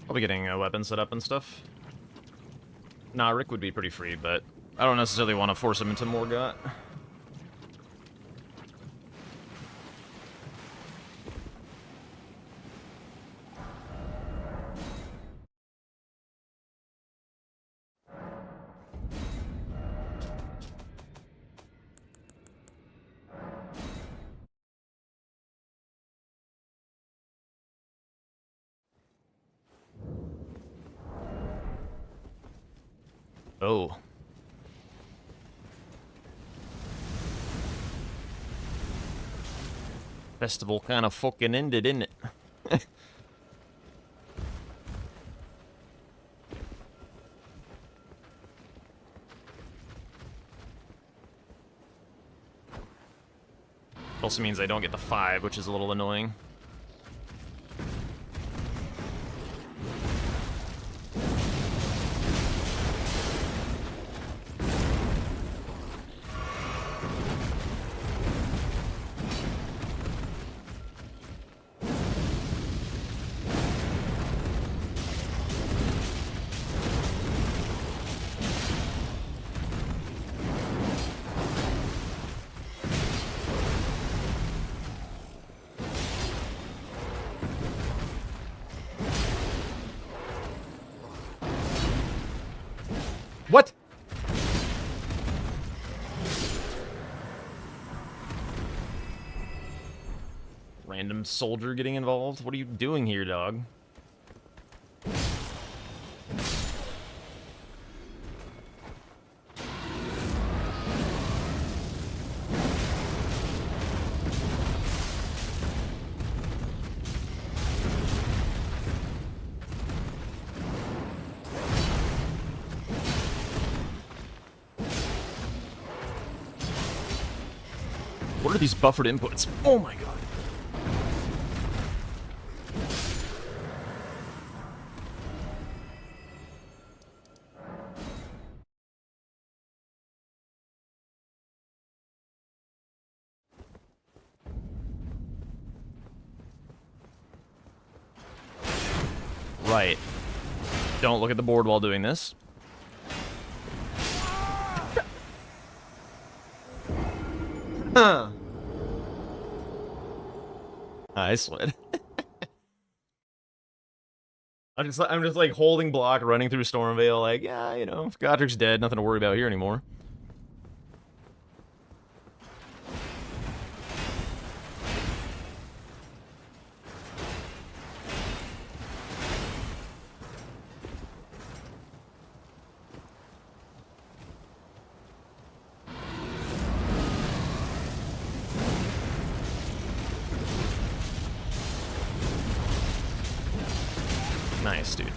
I'll be getting a weapon set up and stuff. Nah, Rick would be pretty free, but I don't necessarily want to force him into Morgott. Oh. Festival kind of fucking ended, didn't it? Also means I don't get the 5, which is a little annoying. What? Random soldier getting involved? What are you doing here, dog? What are these buffered inputs? Oh my god. Right. Don't look at the board while doing this. Huh. I slid. I'm just like holding block, running through Stormvale, like, yeah, you know, Godric's dead, nothing to worry about here anymore. Nice, dude.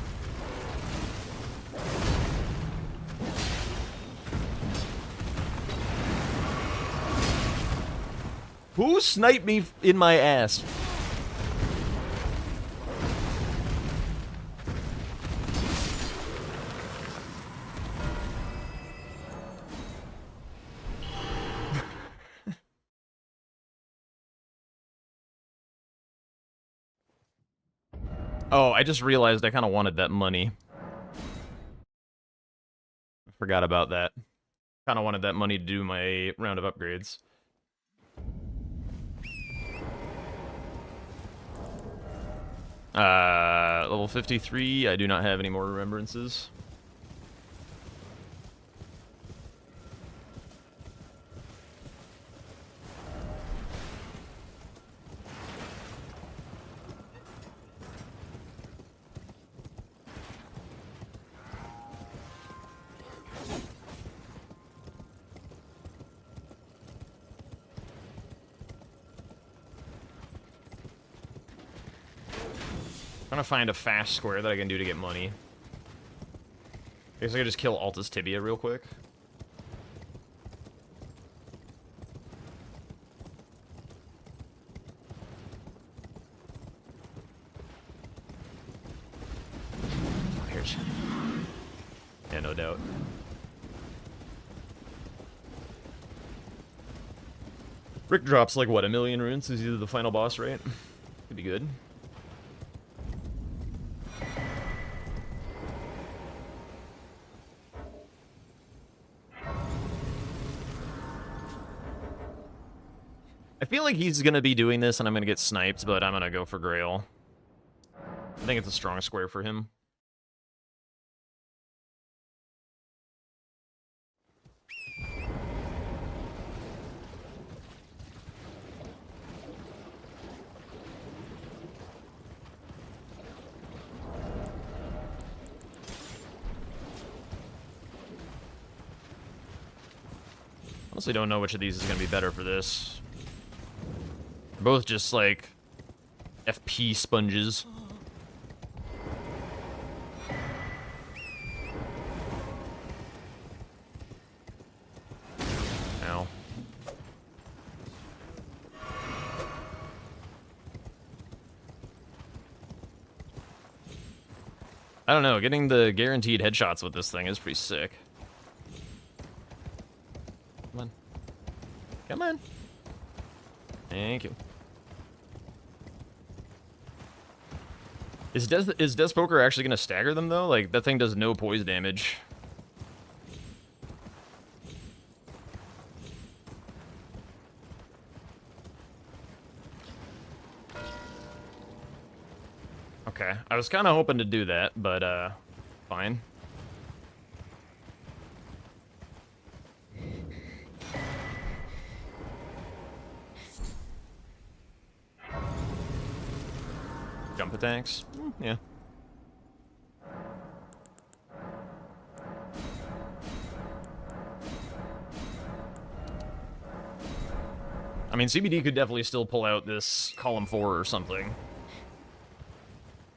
Who sniped me in my ass? Oh, I just realized I kind of wanted that money. I forgot about that. Kind of wanted that money to do my round of upgrades. Level 53, I do not have any more remembrances. Trying to find a fast square that I can do to get money. I guess I could just kill Altus Tibia real quick. Here's... Yeah, no doubt. Rick drops like, what, 1,000,000 runes is either the final boss, right? Could be good. I feel like he's gonna be doing this and I'm gonna get sniped, but I'm gonna go for Grail. I think it's a strong square for him. Honestly don't know which of these is gonna be better for this. Both just like FP sponges. Ow. I don't know, getting the guaranteed headshots with this thing is pretty sick. Come on. Come on. Thank you. Is Death Poker actually gonna stagger them though? Like that thing does no poise damage. Okay, I was kind of hoping to do that, but fine. Jump attacks? Yeah. I mean, CBD could definitely still pull out this column 4 or something.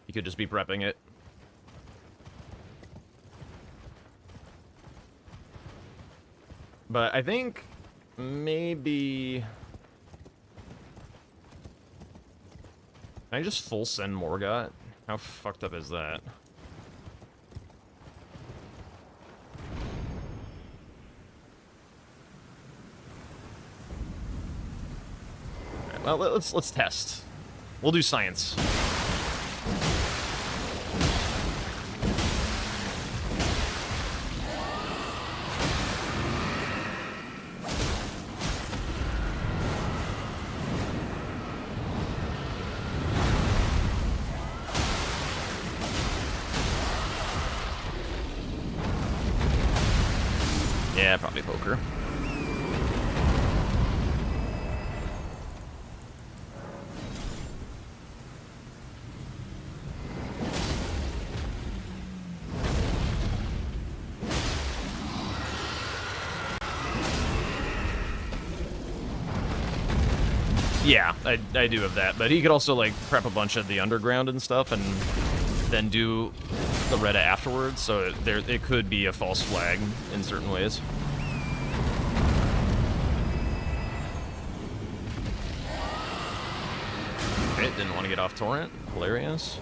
He could just be prepping it. But I think maybe... Can I just full send Morgott? How fucked up is that? Right, well, let's test. We'll do science. Yeah, probably poker. Yeah, I do have that, but he could also like prep a bunch of the underground and stuff and then do the Retta afterwards, so it could be a false flag in certain ways. Okay, didn't want to get off torrent. Hilarious.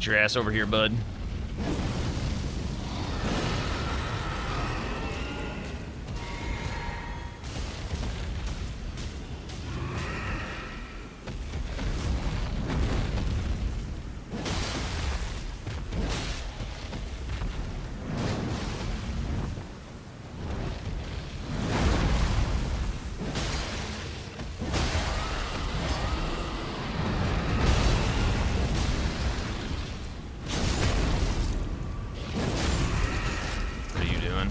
Get your ass over here, bud. What are you doing?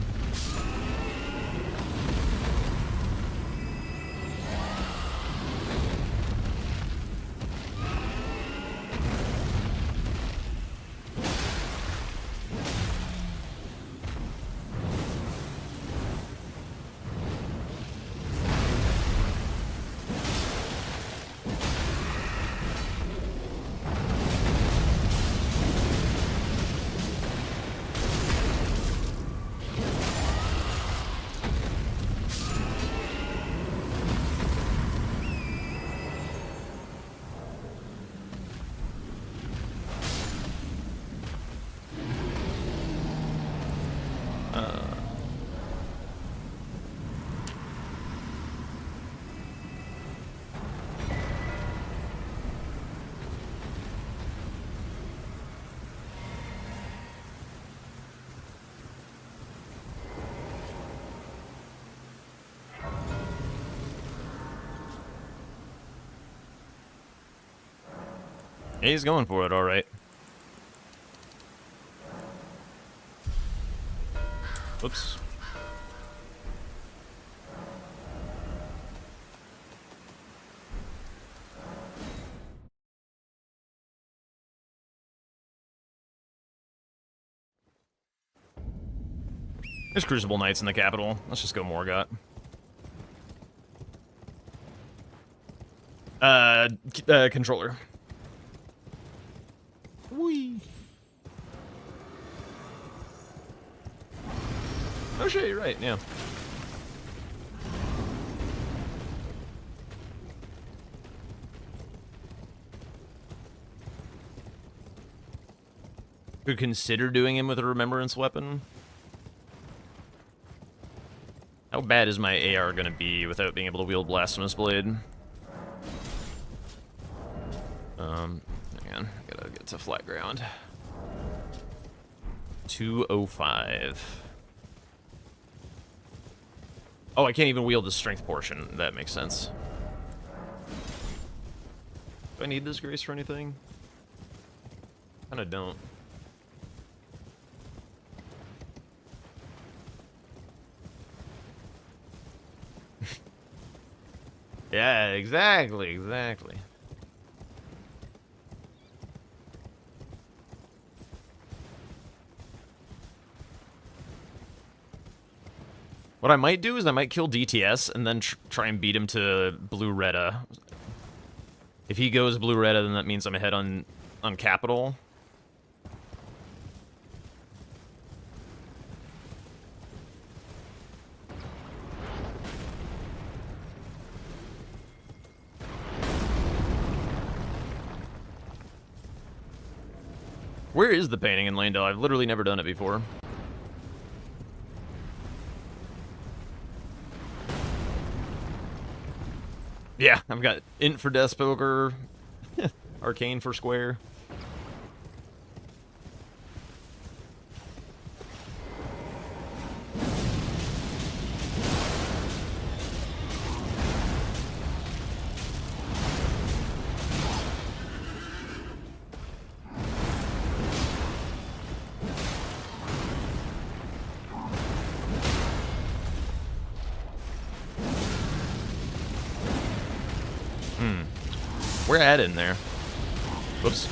Yeah, he's going for it, all right. Whoops. There's Crucible Knights in the capital. Let's just go Morgott. Controller. Whee. Oh shit, you're right, yeah. Could consider doing him with a remembrance weapon. How bad is my AR gonna be without being able to wield Blasphemous Blade? Hang on, I gotta get to flat ground. 205. Oh, I can't even wield the strength portion. That makes sense. Do I need this grace for anything? Kinda don't. Yeah, exactly. What I might do is I might kill DTS and then try and beat him to Blue Retta. If he goes Blue Retta, then that means I'm ahead on Capital. Where is the painting in Landell? I've literally never done it before. Yeah, I've got Int for Death Poker, Arcane for Square. We're at in there. Whoops.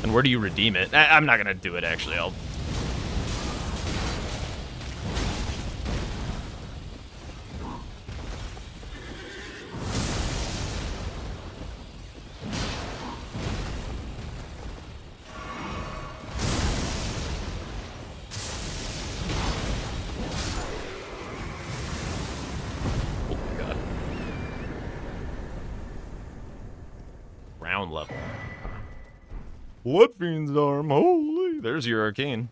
And where do you redeem it? I'm not gonna do it, actually. I'll... minimum level. What Fiend's Arm? Holy! There's your arcane.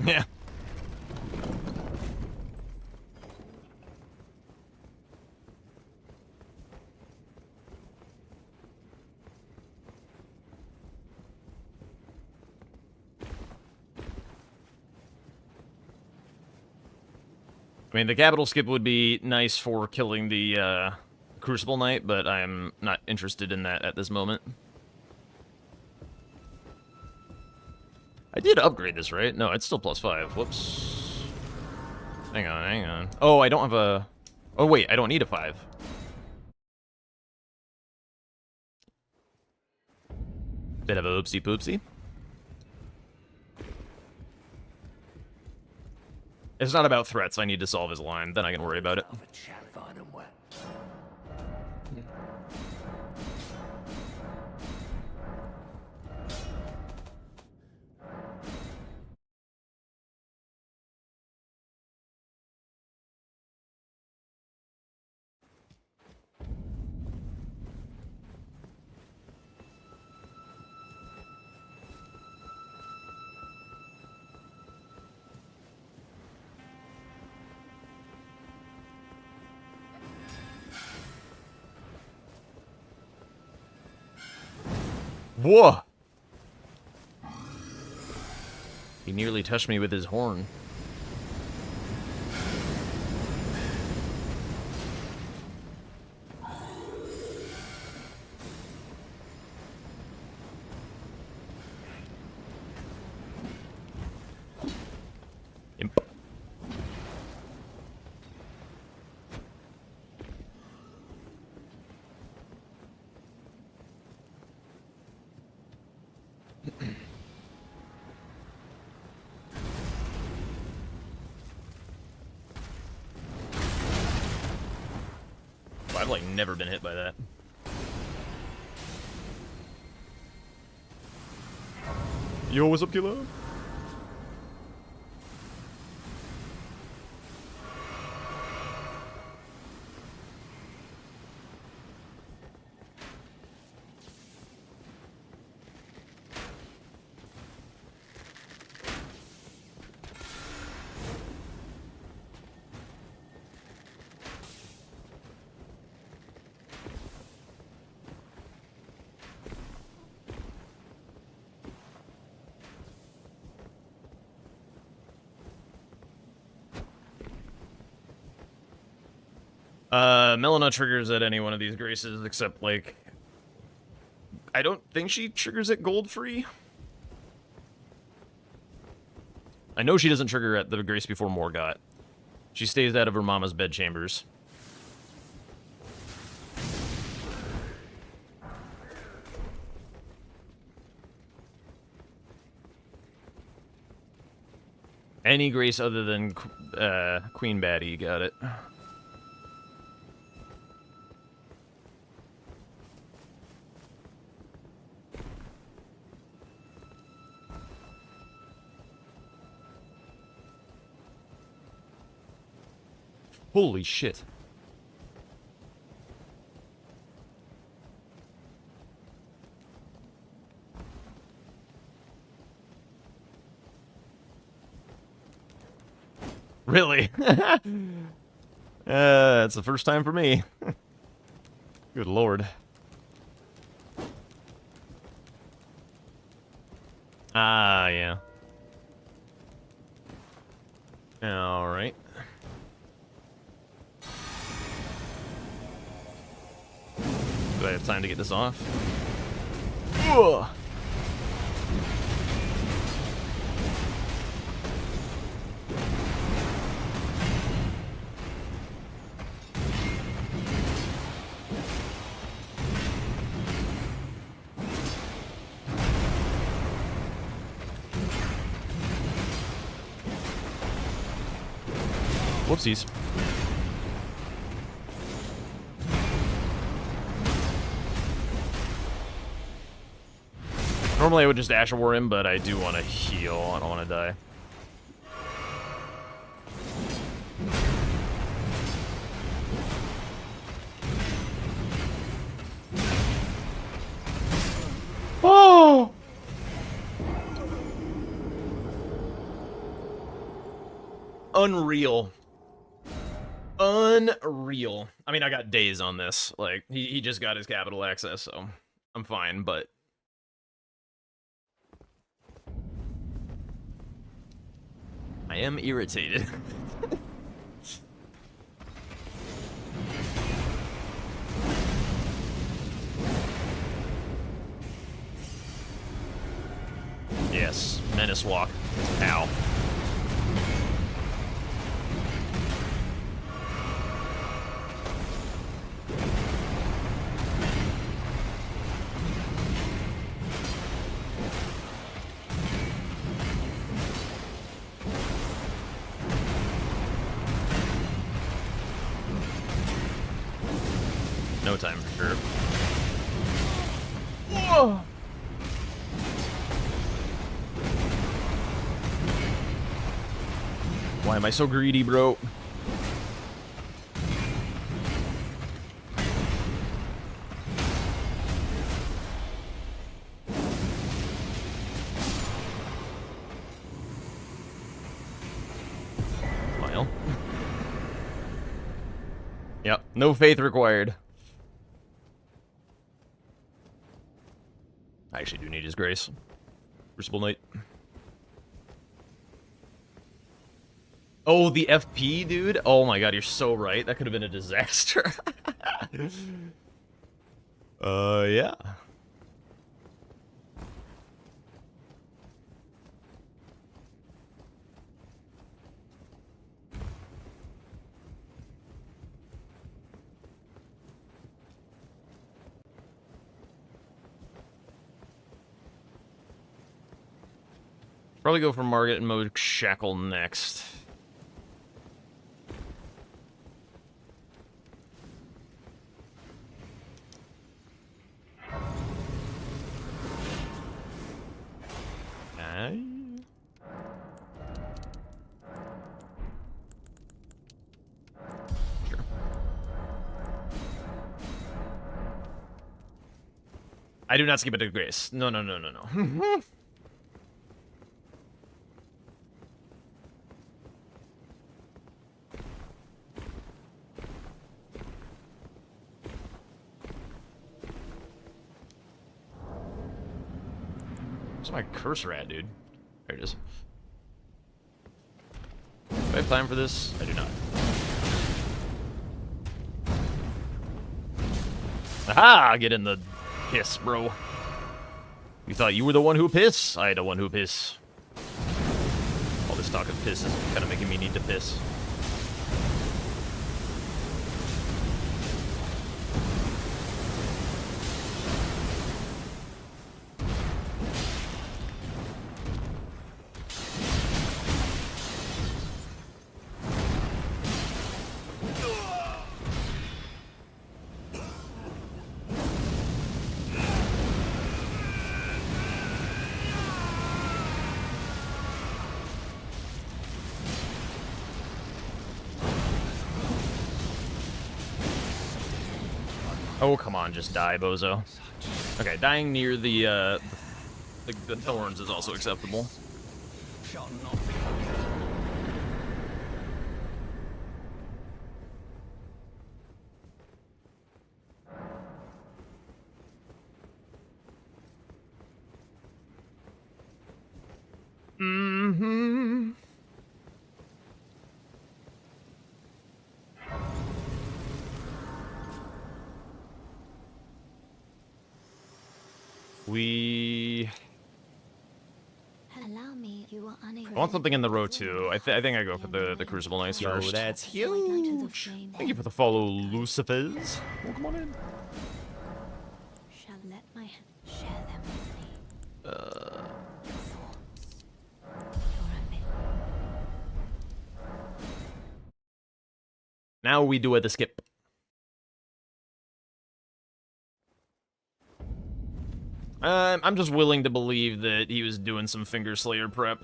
Yeah. I mean, the capital skip would be nice for killing the Crucible Knight, but I'm not interested in that at this moment. I did upgrade this, right? No, it's still +5. Whoops. Hang on, hang on. Oh, I don't have a... Oh, wait, I don't need a 5. Bit of a oopsie-poopsie. It's not about threats. I need to solve his line. Then I can worry about it. Whoa! He nearly touched me with his horn. Imp. I've like never been hit by that. Yo, what's up, kilo? Melina triggers at any one of these graces, except, like... I don't think she triggers at gold free. I know she doesn't trigger at the grace before Morgott. She stays out of her mama's bedchambers. Any grace other than Queen Baddie, got it. Holy shit. Really? It's the first time for me. Good lord. Ah, yeah. Alright. Do I have time to get this off? Ugh. Whoopsies. Normally I would just Ash War him, but I do want to heal. I don't want to die. Oh! Unreal. Unreal. I mean, I got days on this. Like, he just got his capital access, so I'm fine, but... I am irritated. Yes, Menace Walk. Ow. No time for sure. Whoa! Why am I so greedy, bro? Smile. Yep, no faith required. I actually do need his grace. Crucible Knight. Oh, the FP, dude? Oh my god, you're so right. That could have been a disaster. Yeah. Probably go for Margit and mode Shackle next. Sure. I do not skip it to grace. No, no, no, no, no. Where's my cursor at, dude? There it is. Do I have time for this? I do not. Aha! Get in the piss, bro. You thought you were the one who piss? I the one who piss. All this talk of piss is kind of making me need to piss. Oh, come on, just die, bozo. Okay, dying near the thorns is also acceptable. Mm-hmm. We... Allow me, you are unable. I want something in the row too. I think I go for the Crucible Knights first. That's huge. Thank you for the follow, Lucifers. Oh, come on in. Shall let my hand share them with me. Your thoughts, your ambition. Now we do the skip. I'm just willing to believe that he was doing some Finger Slayer prep.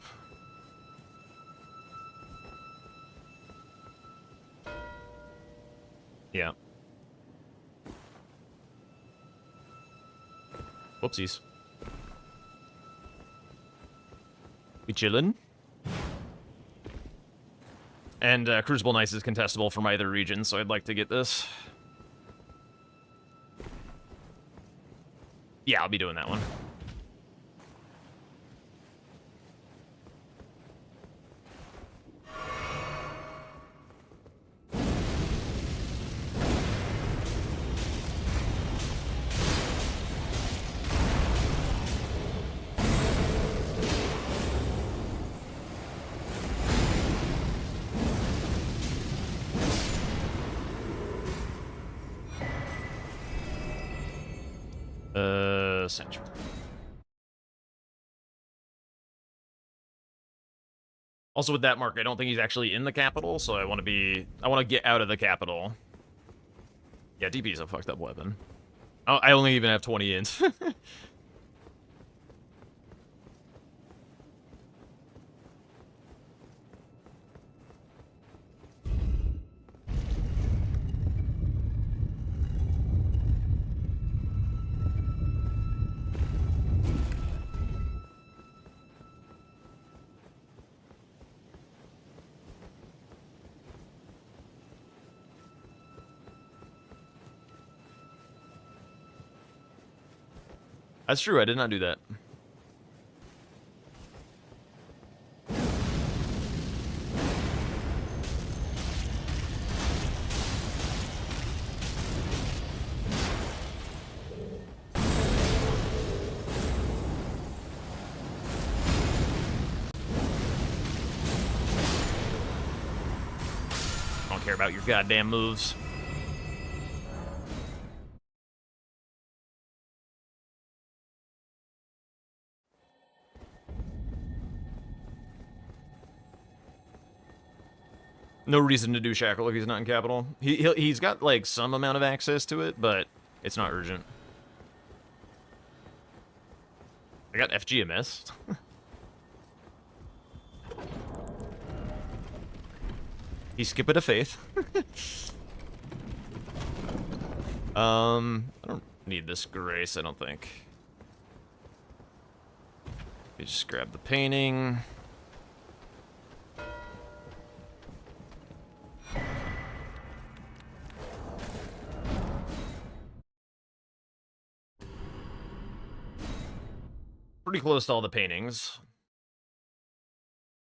Yeah. Whoopsies. We chillin'? And Crucible Nice is contestable from either region, so I'd like to get this. Yeah, I'll be doing that one. Central. Also, with that mark, I don't think he's actually in the capital, so I want to get out of the capital. Yeah, DP is a fucked up weapon. I only even have 20 int. That's true, I did not do that. I don't care about your goddamn moves. No reason to do Shackle if he's not in capital. He's got, like, some amount of access to it, but it's not urgent. I got FGMS. He skipped it a faith. I don't need this grace, I don't think. You just grab the painting. Pretty close to all the paintings.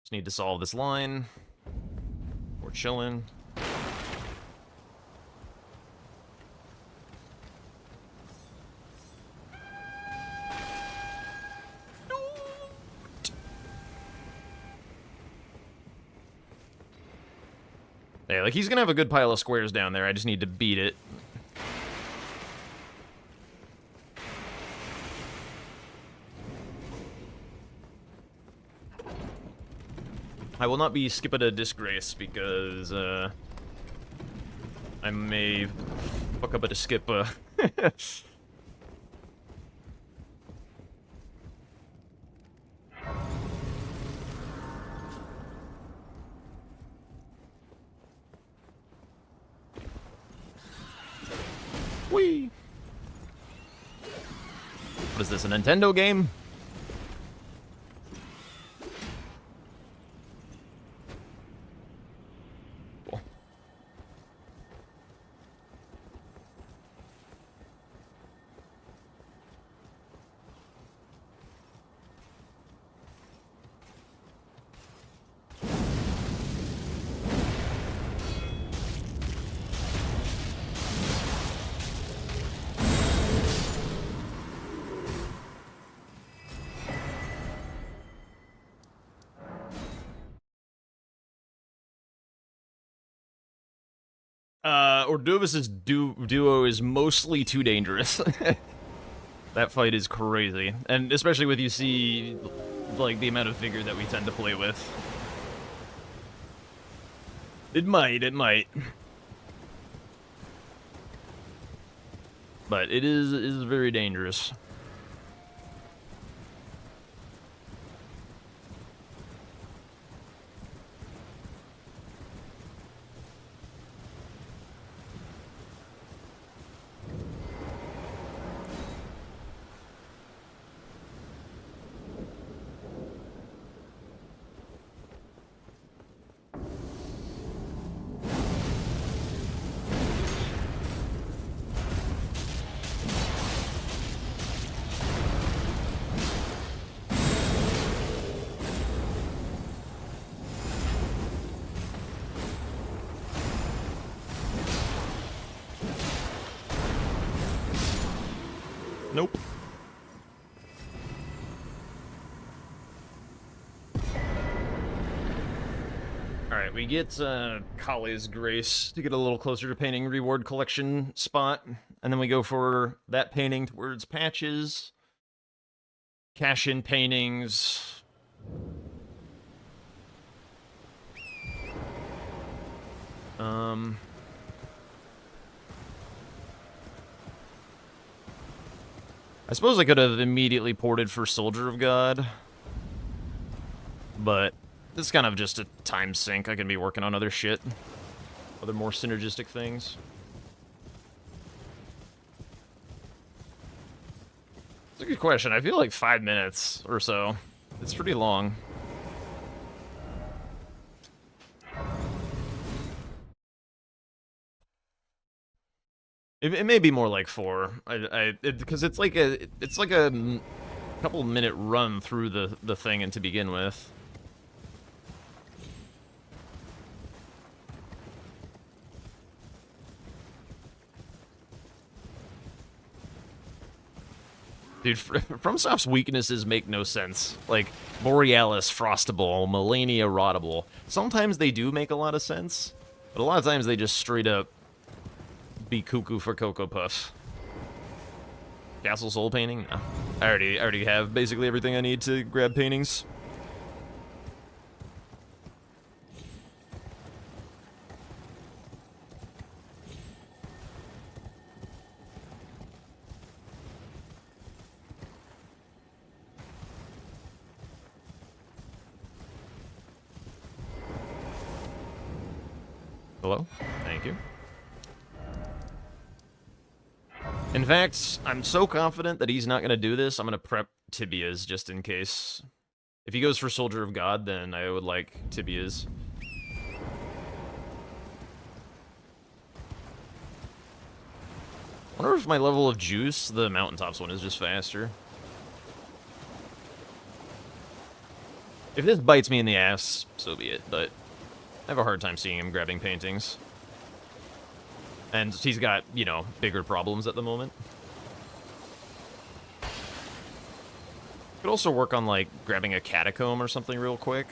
Just need to solve this line. We're chilling. Yeah, like, he's gonna have a good pile of squares down there. I just need to beat it. I will not be skipping a disgrace because I may fuck up at a skip. Whee! What is this, a Nintendo game? Ordovis's duo is mostly too dangerous. That fight is crazy. And especially with you see, like, the amount of vigor that we tend to play with. It might. But it is very dangerous. Nope. Alright, we get Kale's Grace to get a little closer to painting reward collection spot. And then we go for that painting towards patches. Cash in paintings. I suppose I could have immediately ported for Soldier of God. But this is kind of just a time sink. I can be working on other shit. Other more synergistic things. It's a good question. I feel like 5 minutes or so. It's pretty long. It may be more like 4. Because it's like a couple minute run through the thing and to begin with. Dude, FromSoft's weaknesses make no sense. Like, Borealis, Frostable, Melania, Rottable. Sometimes they do make a lot of sense, but a lot of times they just straight up be cuckoo for Cocoa Puffs. Castle Soul Painting? No. I already have basically everything I need to grab paintings. Hello? Thank you. In fact, I'm so confident that he's not going to do this, I'm going to prep Tibias just in case. If he goes for Soldier of God, then I would like Tibias. I wonder if my level of juice, the Mountaintops one, is just faster. If this bites me in the ass, so be it, but I have a hard time seeing him grabbing paintings. And he's got, you know, bigger problems at the moment. Could also work on, like, grabbing a catacomb or something real quick.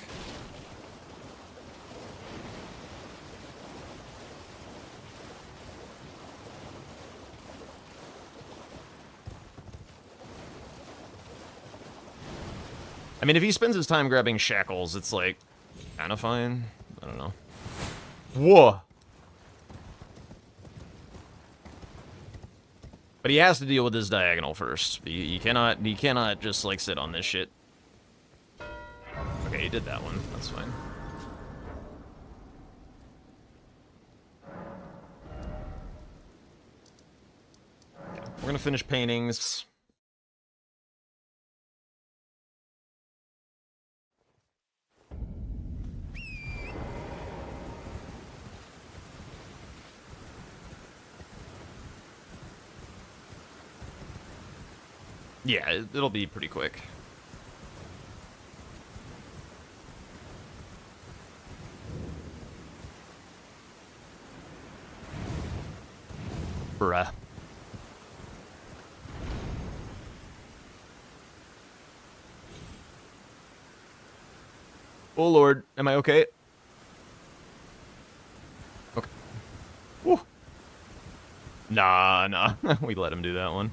I mean, if he spends his time grabbing shackles, it's, like, kind of fine. I don't know. Whoa! But he has to deal with this diagonal first. He cannot just, like, sit on this shit. Okay, he did that one. That's fine. Okay, we're gonna finish paintings. Yeah, it'll be pretty quick. Bruh. Oh lord, am I okay? Okay. Woo. Nah. We let him do that one.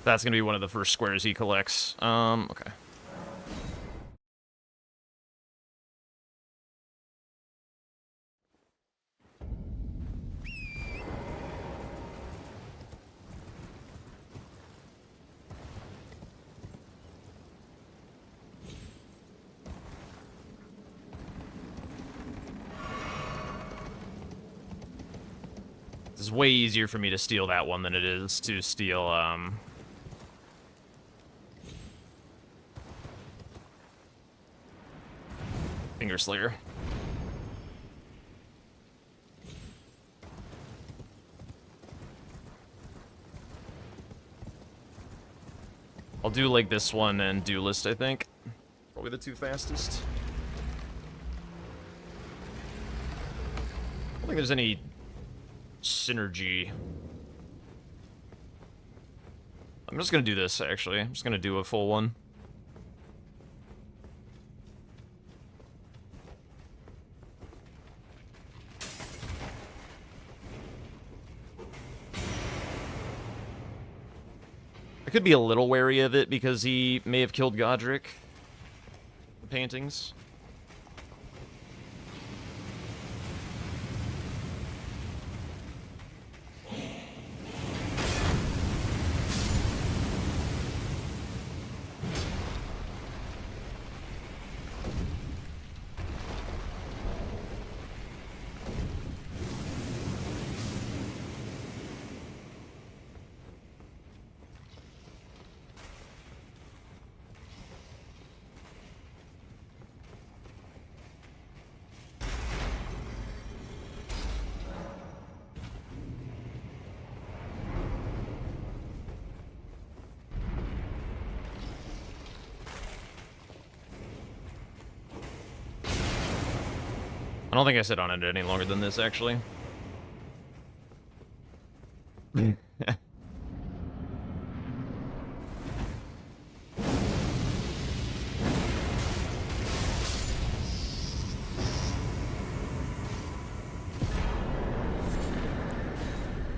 That's gonna be one of the first squares he collects. Okay. It's way easier for me to steal that one than it is to steal, Finger Slayer. I'll do like this one and Duelist, I think. Probably the two fastest. I don't think there's any synergy. I'm just gonna do this, actually. I'm just gonna do a full one. I could be a little wary of it because he may have killed Godric. The paintings. I don't think I sit on it any longer than this, actually.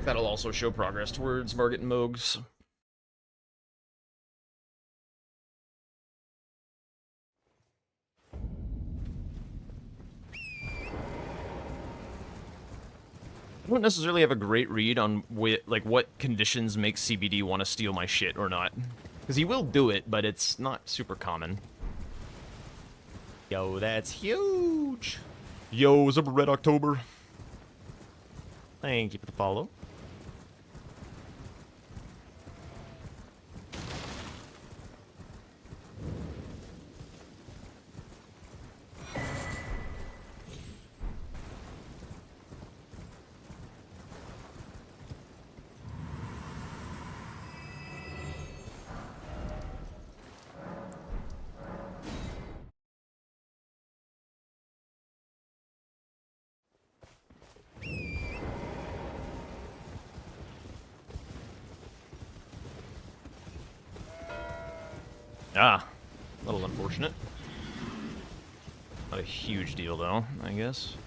That'll also show progress towards Margit and Mogs. I don't necessarily have a great read on what conditions make CBD want to steal my shit or not. Because he will do it, but it's not super common. Yo, that's huge! Yo, what's up, Red October? Thank you for the follow. Ah, a little unfortunate. Not a huge deal, though, I guess.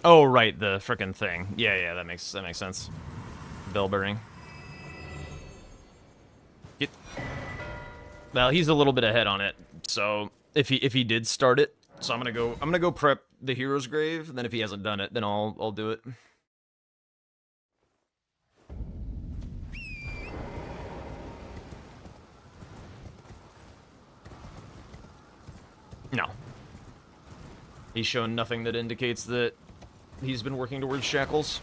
Oh, right, the frickin' thing. Yeah, that makes sense. Bell bearing. Get. Well, he's a little bit ahead on it, so if he did start it, so I'm gonna go prep the hero's grave, and then if he hasn't done it, then I'll do it. No. He's shown nothing that indicates that he's been working towards shackles.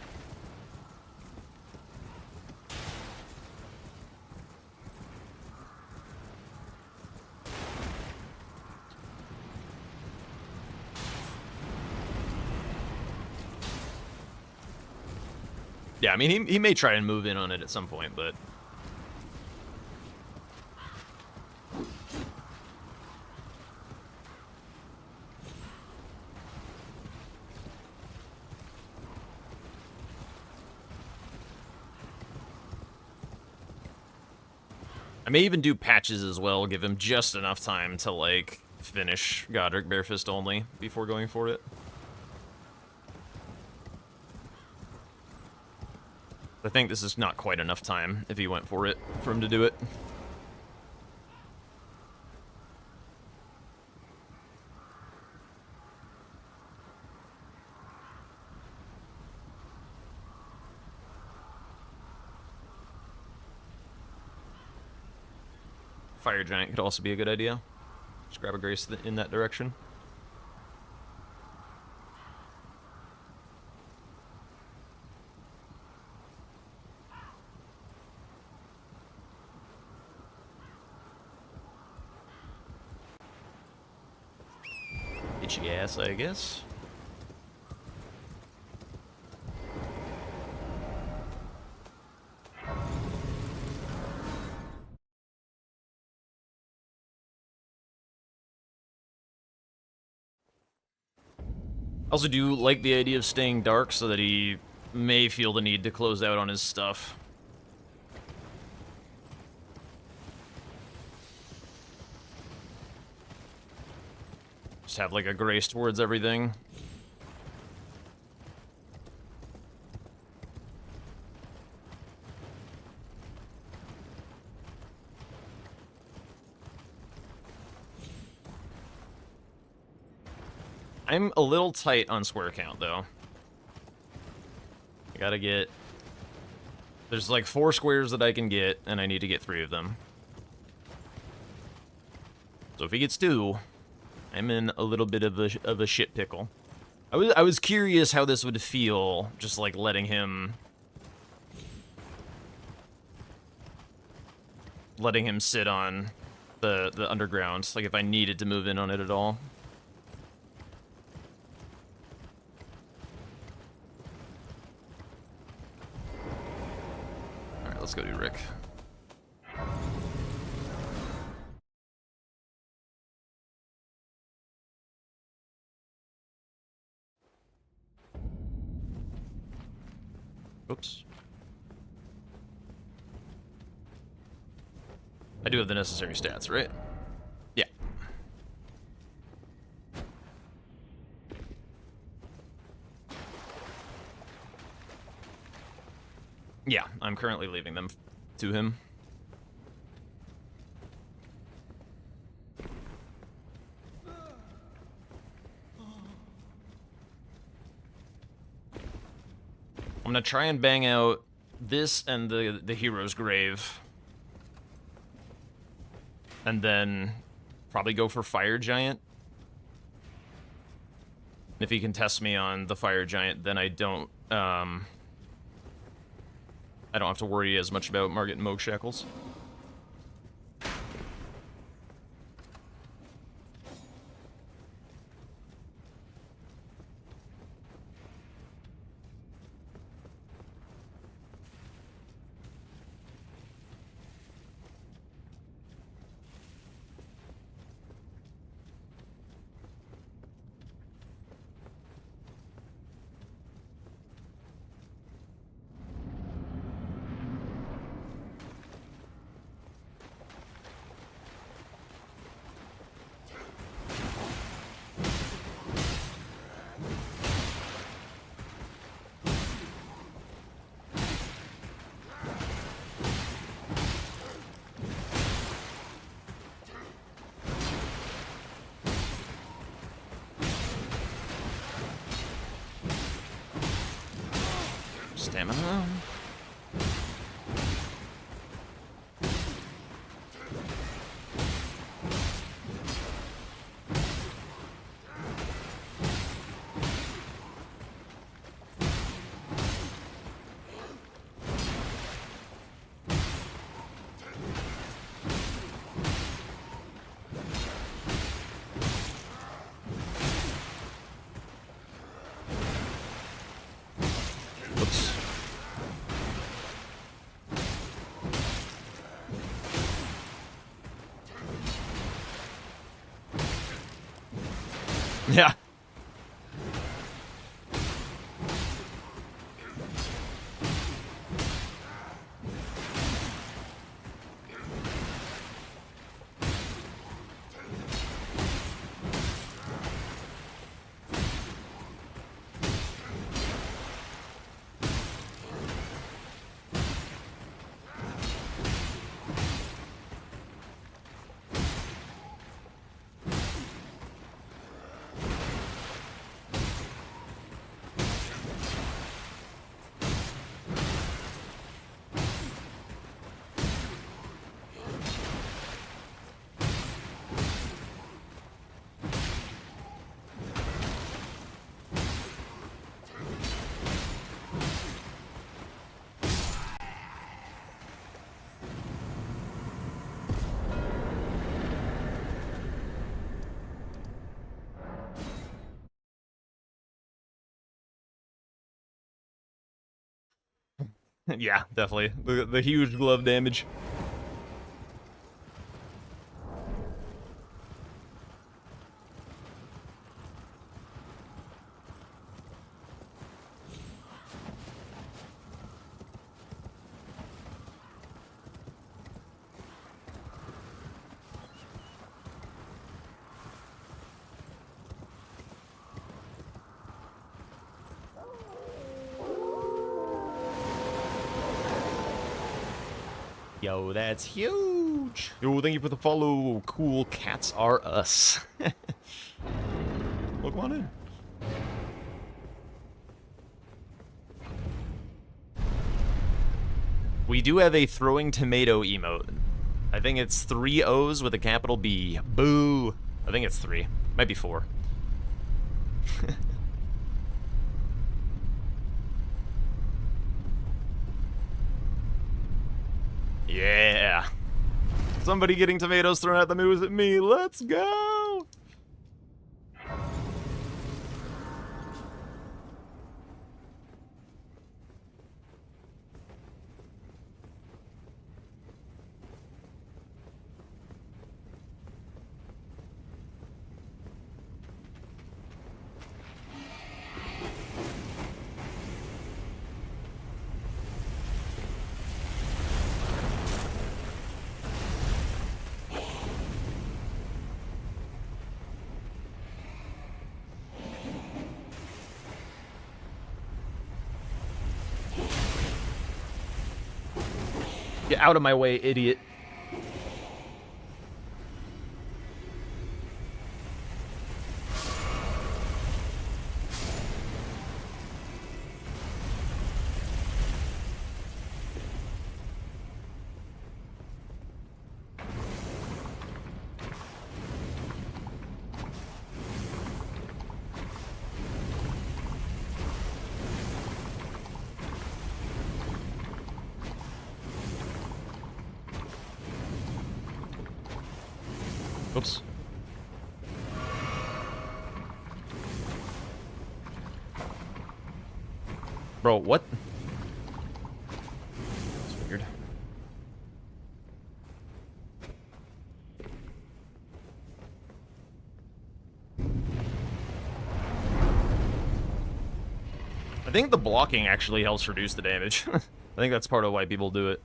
Yeah, I mean, he may try and move in on it at some point, but... I may even do patches as well, give him just enough time to, like, finish Godric Barefist only before going for it. I think this is not quite enough time if he went for it, for him to do it. Fire Giant could also be a good idea. Just grab a Grace in that direction. Itchy ass, I guess. I also do like the idea of staying dark so that he may feel the need to close out on his stuff. Just have like a grace towards everything. I'm a little tight on square count, though. I gotta get... There's like 4 squares that I can get, and I need to get 3 of them. So if he gets 2, I'm in a little bit of a shit pickle. I was curious how this would feel, just like letting him sit on the underground, like if I needed to move in on it at all. Alright, let's go do Rick. Oops. I do have the necessary stats, right? Yeah. Yeah, I'm currently leaving them to him. I'm gonna try and bang out this and the hero's grave. And then probably go for Fire Giant. If he can test me on the Fire Giant, then I don't have to worry as much about Margit and Moog Shackles. Stamina. Whoops. Yeah. Yeah, definitely. The huge glove damage. Yo, that's huge. Yo, thank you for the follow. Cool cats are us. Look on in. We do have a throwing tomato emote. I think it's 3 O's with a capital B. Boo. I think it's 3. Might be 4. Yeah. Somebody getting tomatoes thrown at them. It was me. Let's go. Get out of my way, idiot. Oops. Bro, what? That's weird. I think the blocking actually helps reduce the damage. I think that's part of why people do it.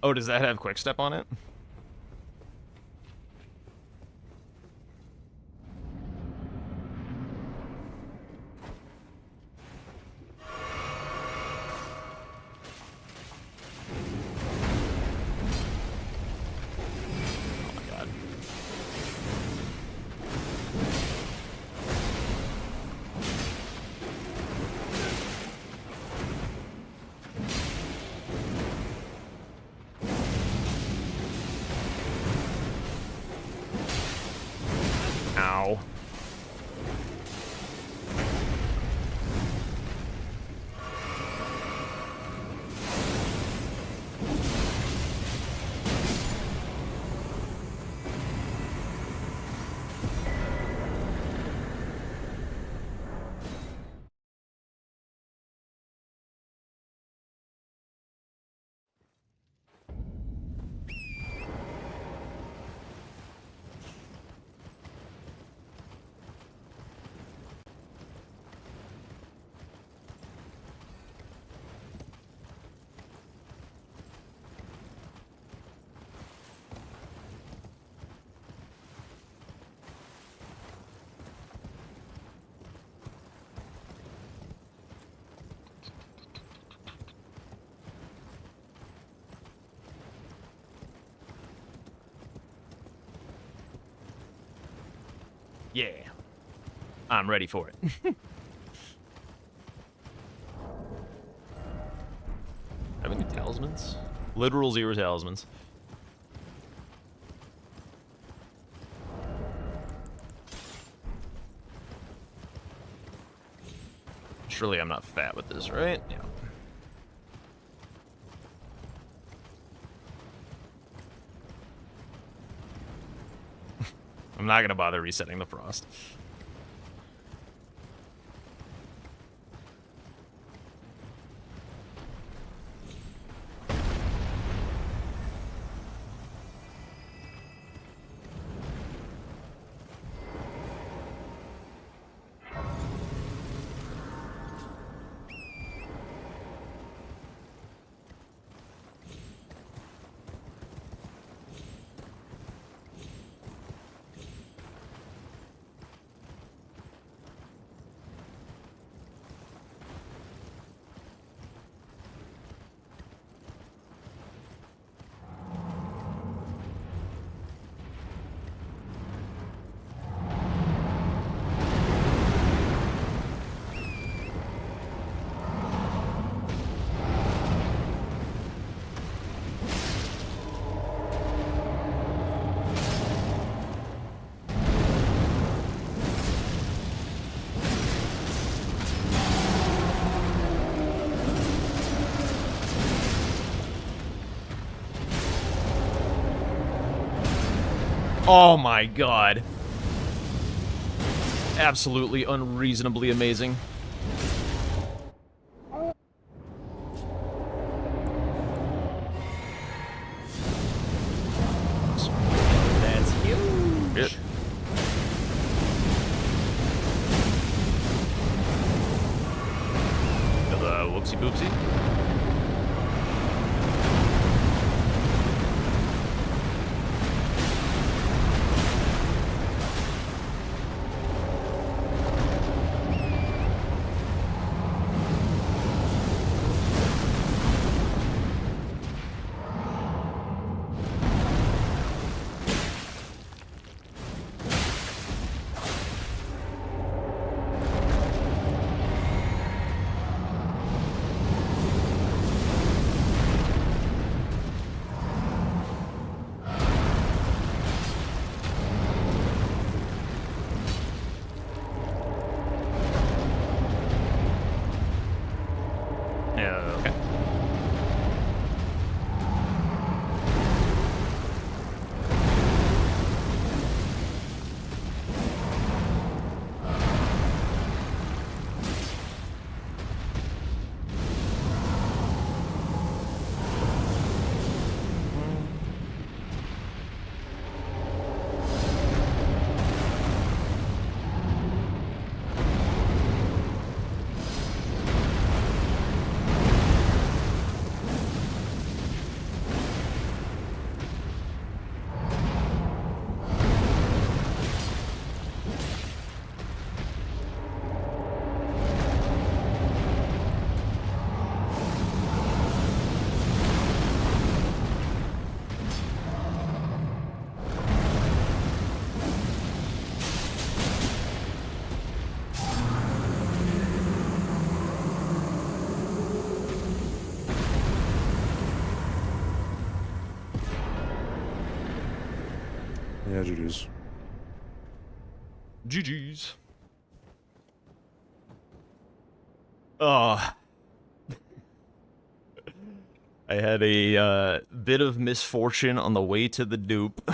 Oh, does that have quick step on it? Ow. Yeah. I'm ready for it. Have any talismans? Literal 0 talismans. Surely I'm not fat with this, right? Yeah. I'm not gonna bother resetting the frost. Oh my god. Absolutely unreasonably amazing. That's huge. Whoopsie boopsie. Yeah, GG's. GG's. Oh. I had a bit of misfortune on the way to the dupe.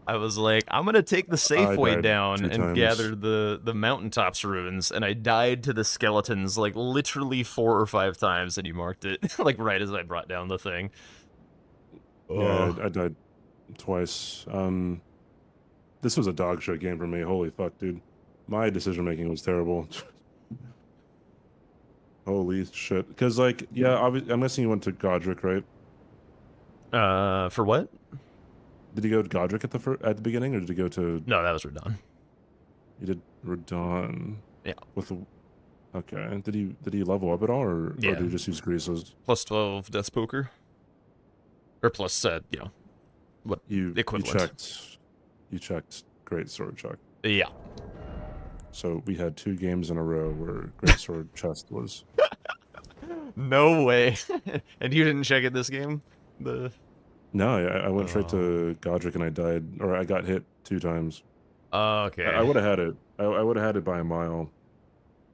I was like, I'm gonna take the safe way down and gather the mountaintops ruins, and I died to the skeletons like literally 4 or 5 times, and you marked it like right as I brought down the thing. Yeah, I died twice. This was a dog shit game for me. Holy fuck, dude. My decision making was terrible. Holy shit. Because, like, yeah, I'm guessing you went to Godric, right? For what? Did you go to Godric at the beginning, or did you go to? No, that was Radon. You did Radon. Yeah. Okay. Did he level up at all, or did he just use greases? Plus 12 Death Poker. Or plus, you know, what equivalent. You checked Great Sword check. Yeah. So we had 2 games in a row where Great Sword chest was. No way. And you didn't check it this game? No, I went straight to Godric and I died, or I got hit 2 times. Okay. I would have had it. I would have had it by a mile.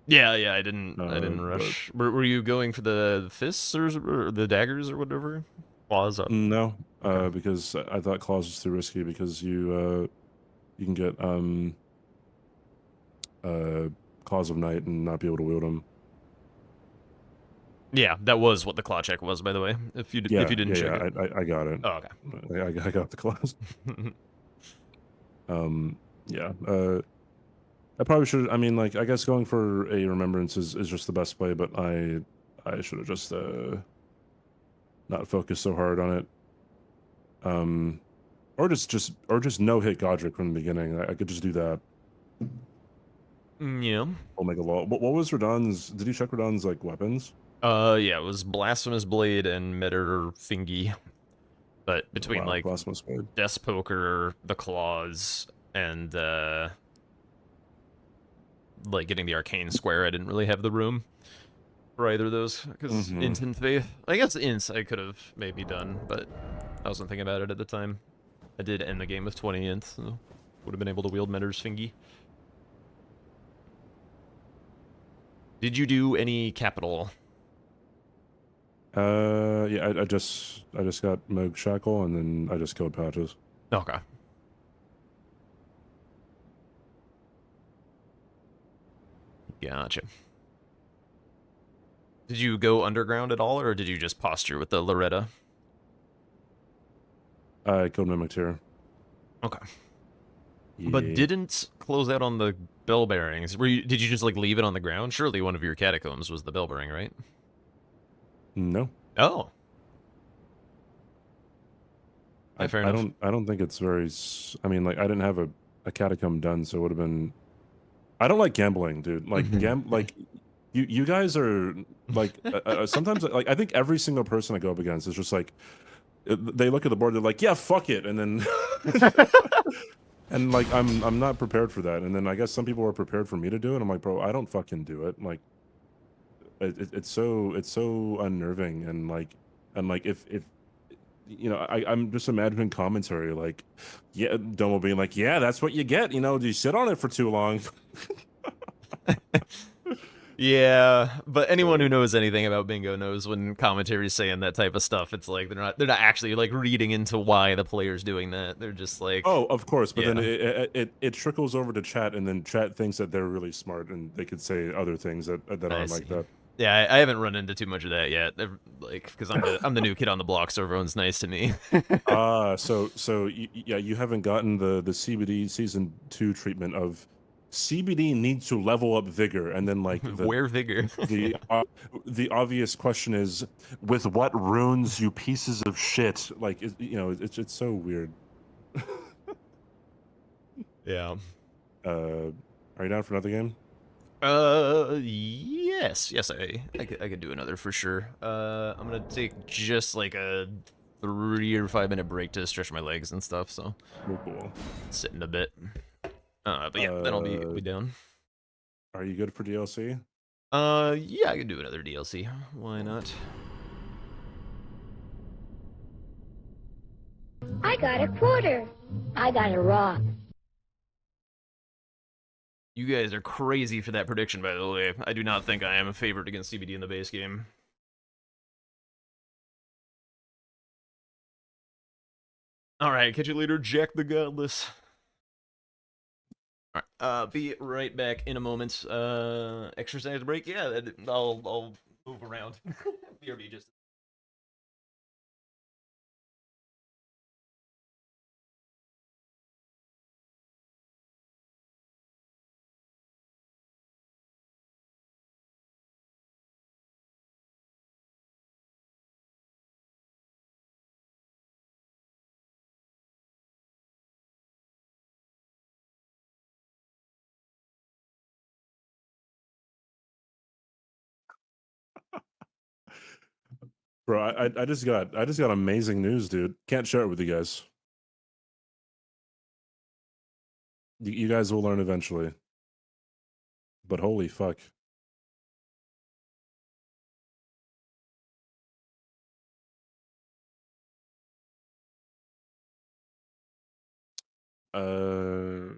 Yeah, I didn't rush. Were you going for the fists or the daggers or whatever? Claws up? No, because I thought claws was too risky because you can get Claws of Night and not be able to wield them. Yeah, that was what the claw check was, by the way. If you didn't check it. I got it. Oh, okay. I got the claws. Yeah. I probably should. I mean, like, I guess going for a remembrance is just the best play, but I should have just not focused so hard on it. Or just no hit Godric from the beginning. I could just do that. Yeah. Omega Law. What was Radon's? Did you check Radon's like weapons? Yeah, it was Blasphemous Blade and Metter Fingy. But between like Death Poker, the Claws, and like getting the Arcane Square, I didn't really have the room for either of those. Because Instant Faith, I guess Ints I could have maybe done, but I wasn't thinking about it at the time. I did end the game with 20 Ints, so would have been able to wield Metter's Fingy. Did you do any capital? Yeah, I just got Moog Shackle and then I just killed Patches. Okay. Gotcha. Did you go underground at all, or did you just posture with the Loretta? I killed Mimic here. Okay. But Yeah. didn't close out on the bell bearings. Did you just like leave it on the ground? Surely one of your catacombs was the bell bearing, right? No. Oh. I, Fair I enough. don't think it's very. I mean, like I didn't have a catacomb done, so it would have been. I don't like gambling, dude. Like like you guys are like sometimes like I think every single person I go up against is just like they look at the board, they're like, yeah, fuck it, and then and like I'm not prepared for that, and then I guess some people are prepared for me to do it. I'm like, bro, I don't fucking do it. Like it's so unnerving, and like if you know, I'm just imagining commentary like, yeah, Domo being like, yeah, that's what you get, you know, you sit on it for too long. Yeah, but anyone who knows anything about bingo knows when commentary's saying that type of stuff, it's like they're not actually like reading into why the player's doing that. They're just like, Oh, of course, but yeah. then it trickles over to chat, and then chat thinks that they're really smart, and they could say other things that aren't like that. Yeah, I haven't run into too much of that yet. Like, because I'm the new kid on the block, so everyone's nice to me. So yeah, you haven't gotten the CBD season 2 treatment of CBD needs to level up vigor, and then like Where vigor? the obvious question is, with what runes, you pieces of shit? Like you know, it's so weird. Yeah. Are you down for another game? Yes, I could do another for sure. I'm gonna take just like a 3 or 5 minute break to stretch my legs and stuff. So Cool. Sitting a bit. But yeah, then I'll be down. Are you good for DLC? Yeah, I could do another DLC. Why not? I got a quarter. I got a rock. You guys are crazy for that prediction, by the way. I do not think I am a favorite against CBD in the base game. Alright, catch you later, Jack the Godless. Alright, be right back in a moment. Exercise break? Yeah, I'll move around. BRB just... Bro, I just got amazing news, dude. Can't share it with you guys. You guys will learn eventually. But holy fuck. Uh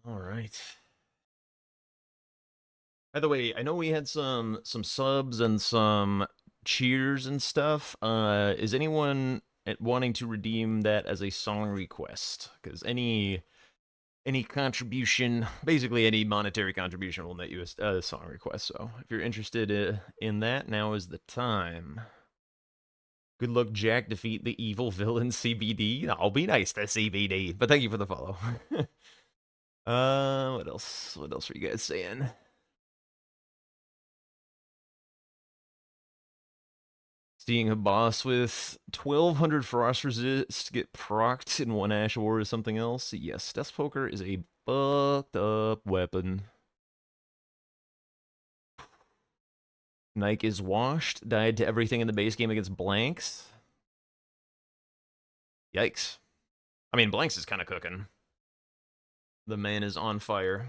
All right. By the way, I know we had some subs and some cheers and stuff. Is anyone wanting to redeem that as a song request? Because any contribution, basically any monetary contribution, will net you a song request. So if you're interested in that, now is the time. Good luck, Jack. Defeat the evil villain CBD. I'll be nice to CBD, but thank you for the follow. What else? What else are you guys saying? Seeing a boss with 1200 frost resist get procced in one Ash War is something else. Yes, Death Poker is a fucked up weapon. Nike is washed, died to everything in the base game against Blanks. Yikes. I mean, Blanks is kind of cooking. The man is on fire.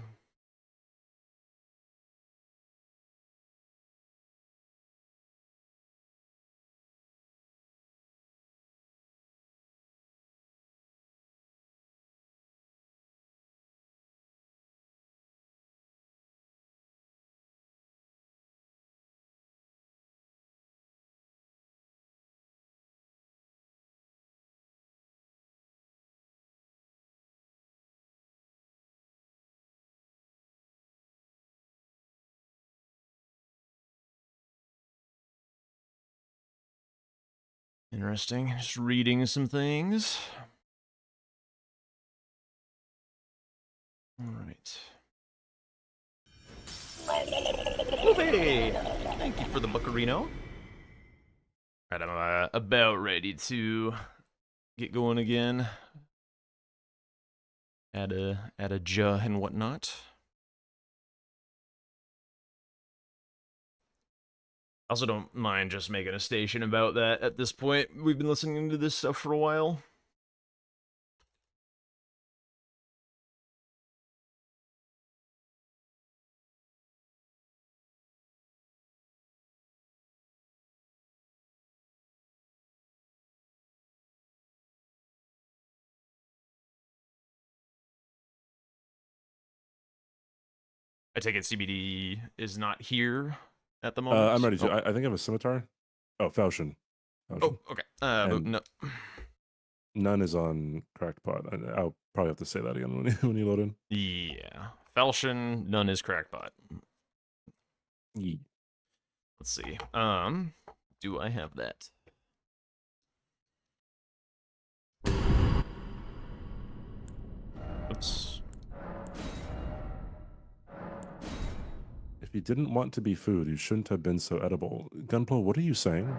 Interesting. Just reading some things. All right. Movie! Thank you for the buccarino. All right, I'm about ready to get going again. Add a ja and whatnot. I also don't mind just making a station about that at this point. We've been listening to this stuff for a while. I take it CBD is not here at the moment. I'm ready to. I think I have a scimitar. Oh, Falchion. Oh, okay. But no. None is on Crackpot. I'll probably have to say that again when you load in. Yeah. Falchion, none is Crackpot. Yeah. Let's see. Do I have that? Oops. If you didn't want to be food, you shouldn't have been so edible. Gunpla, what are you saying?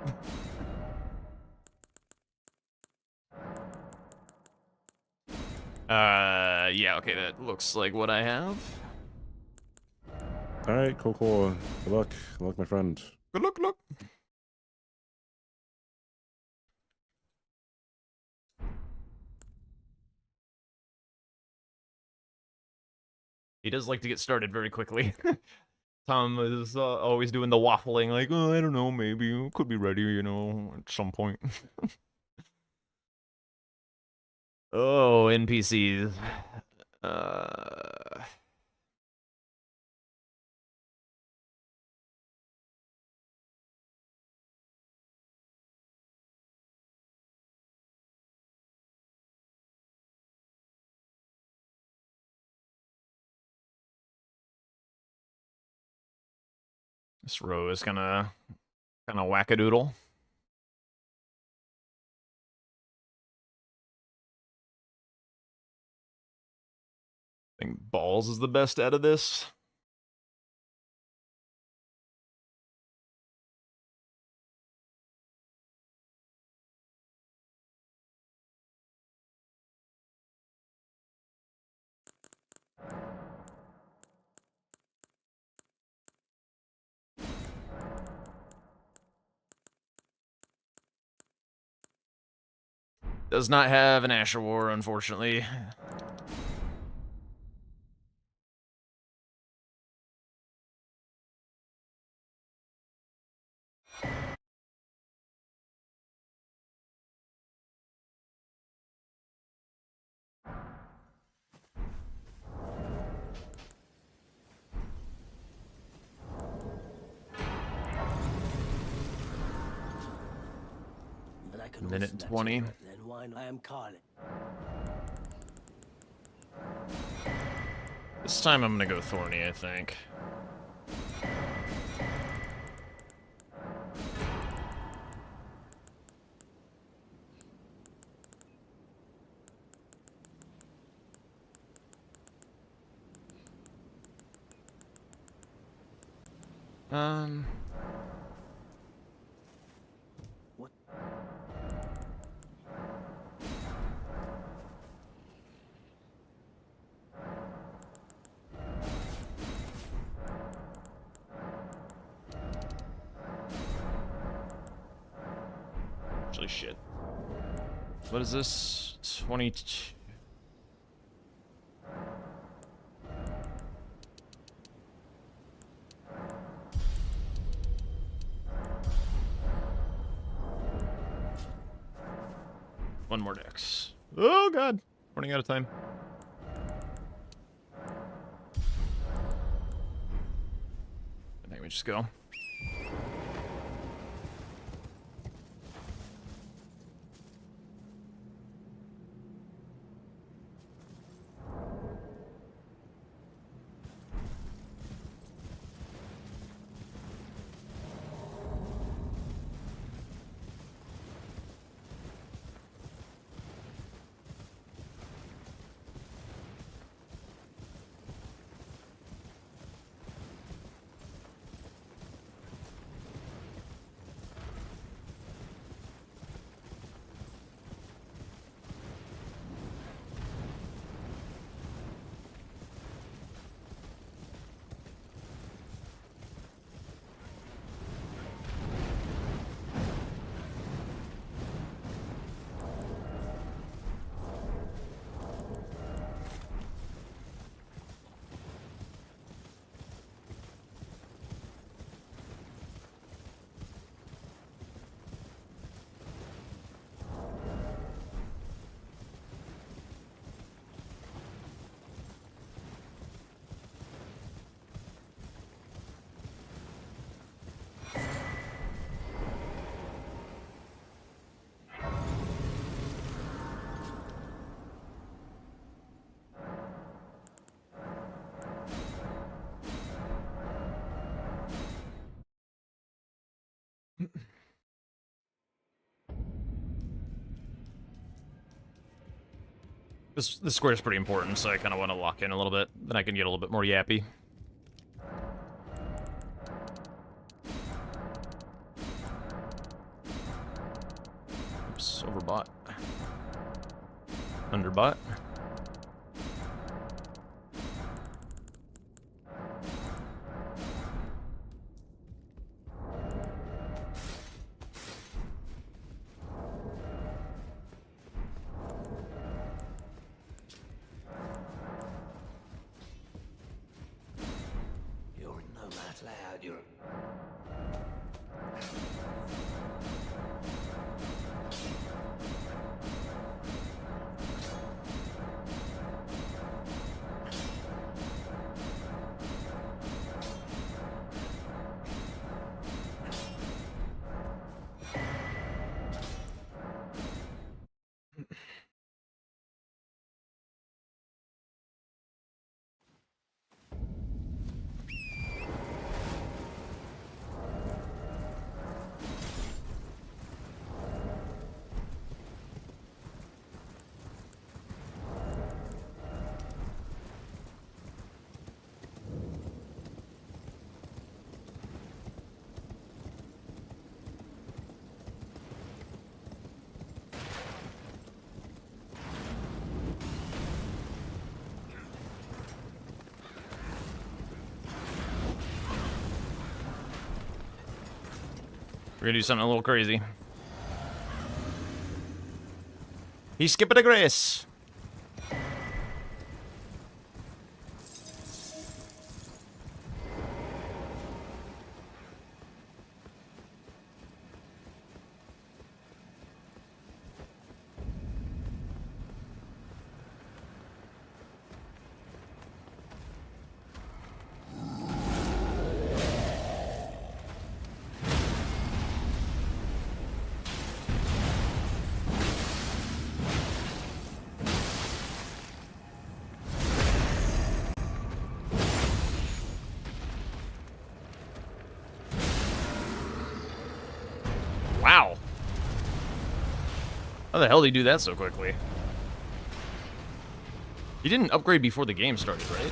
Yeah, okay, that looks like what I have. All right, cool. Good luck. Good luck, my friend. Good luck, look. He does like to get started very quickly. Tom is always doing the waffling, like, oh, I don't know, maybe, could be ready, you know, at some point. Oh, NPCs. This row is kind of wackadoodle. I think balls is the best out of this. Does not have an Asher War, unfortunately. Minute 20. Then why I am calling. This time I'm gonna go Thorny, I think. What? Actually, shit. What is this? 22. One more dex. Oh god, running out of time. I think we just go. This square is pretty important, so I kind of want to lock in a little bit. Then I can get a little bit more yappy. Oops, overbought. Underbought. You're no match loud, you're... We're gonna do something a little crazy. He's skipping a grace. How the hell did he do that so quickly? He didn't upgrade before the game started, right?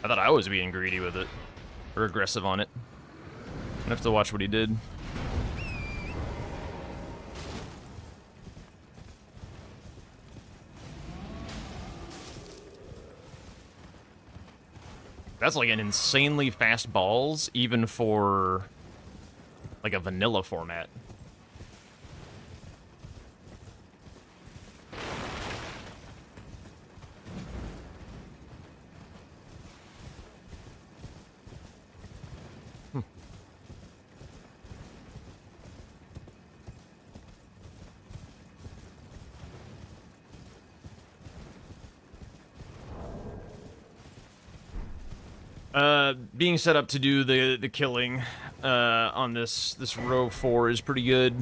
I thought I was being greedy with it. Or aggressive on it. I have to watch what he did. That's like an insanely fast balls, even for like a vanilla format. Being set up to do the killing on this row 4 is pretty good.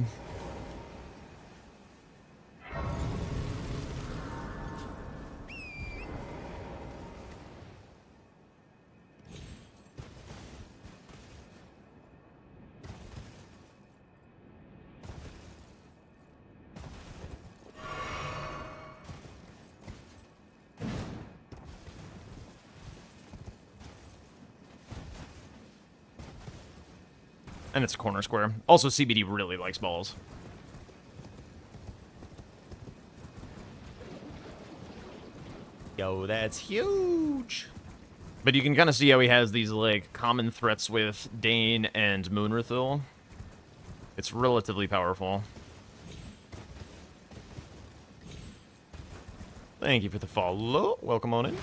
And it's a corner square. Also, CBD really likes balls. Yo, that's huge! But you can kind of see how he has these, like, common threats with Dane and Moonrathil. It's relatively powerful. Thank you for the follow. Welcome on in.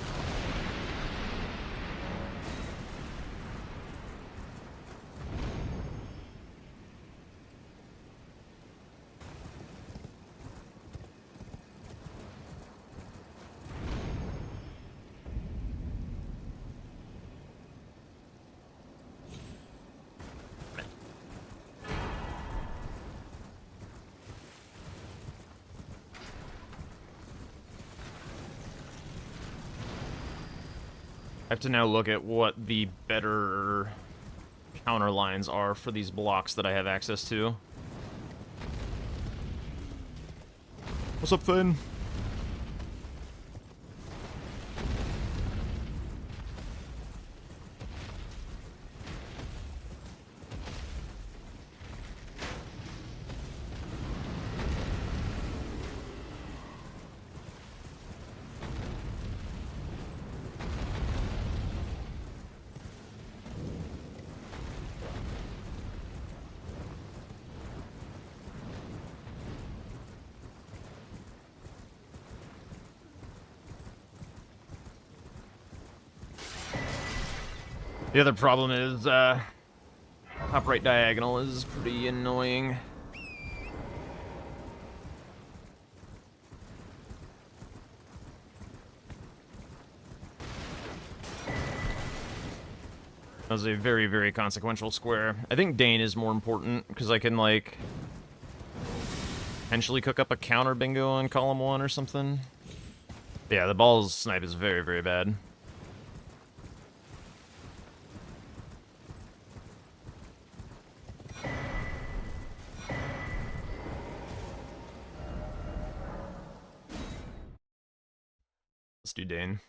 I have to now look at what the better counter lines are for these blocks that I have access to. What's up, Finn? The other problem is, top right diagonal is pretty annoying. That was a very, very consequential square. I think Dane is more important, because I can, like, potentially cook up a counter bingo on column 1 or something. Yeah, the balls snipe is very, very bad. Let's do Dane.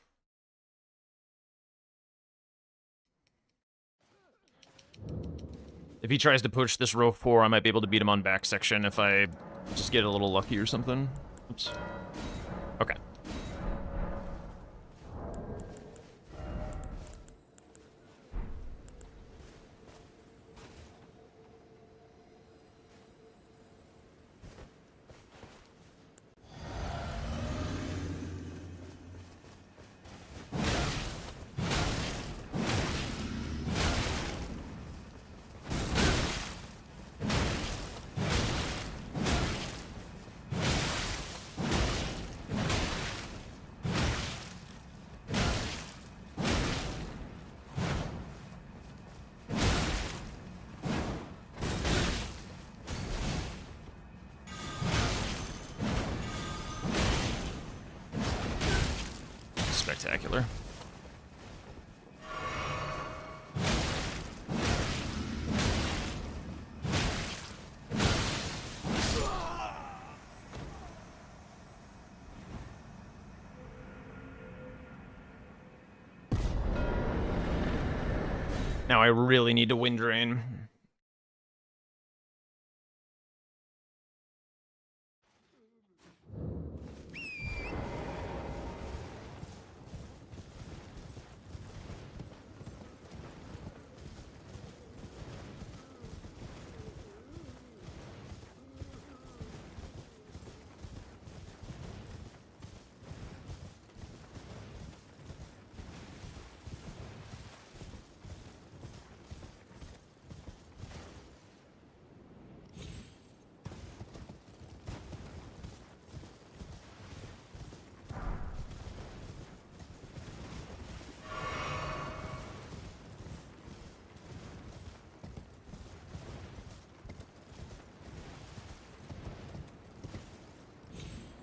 If he tries to push this row 4, I might be able to beat him on back section if I just get a little lucky or something. Oops. Okay. Spectacular. Now I really need to wind drain.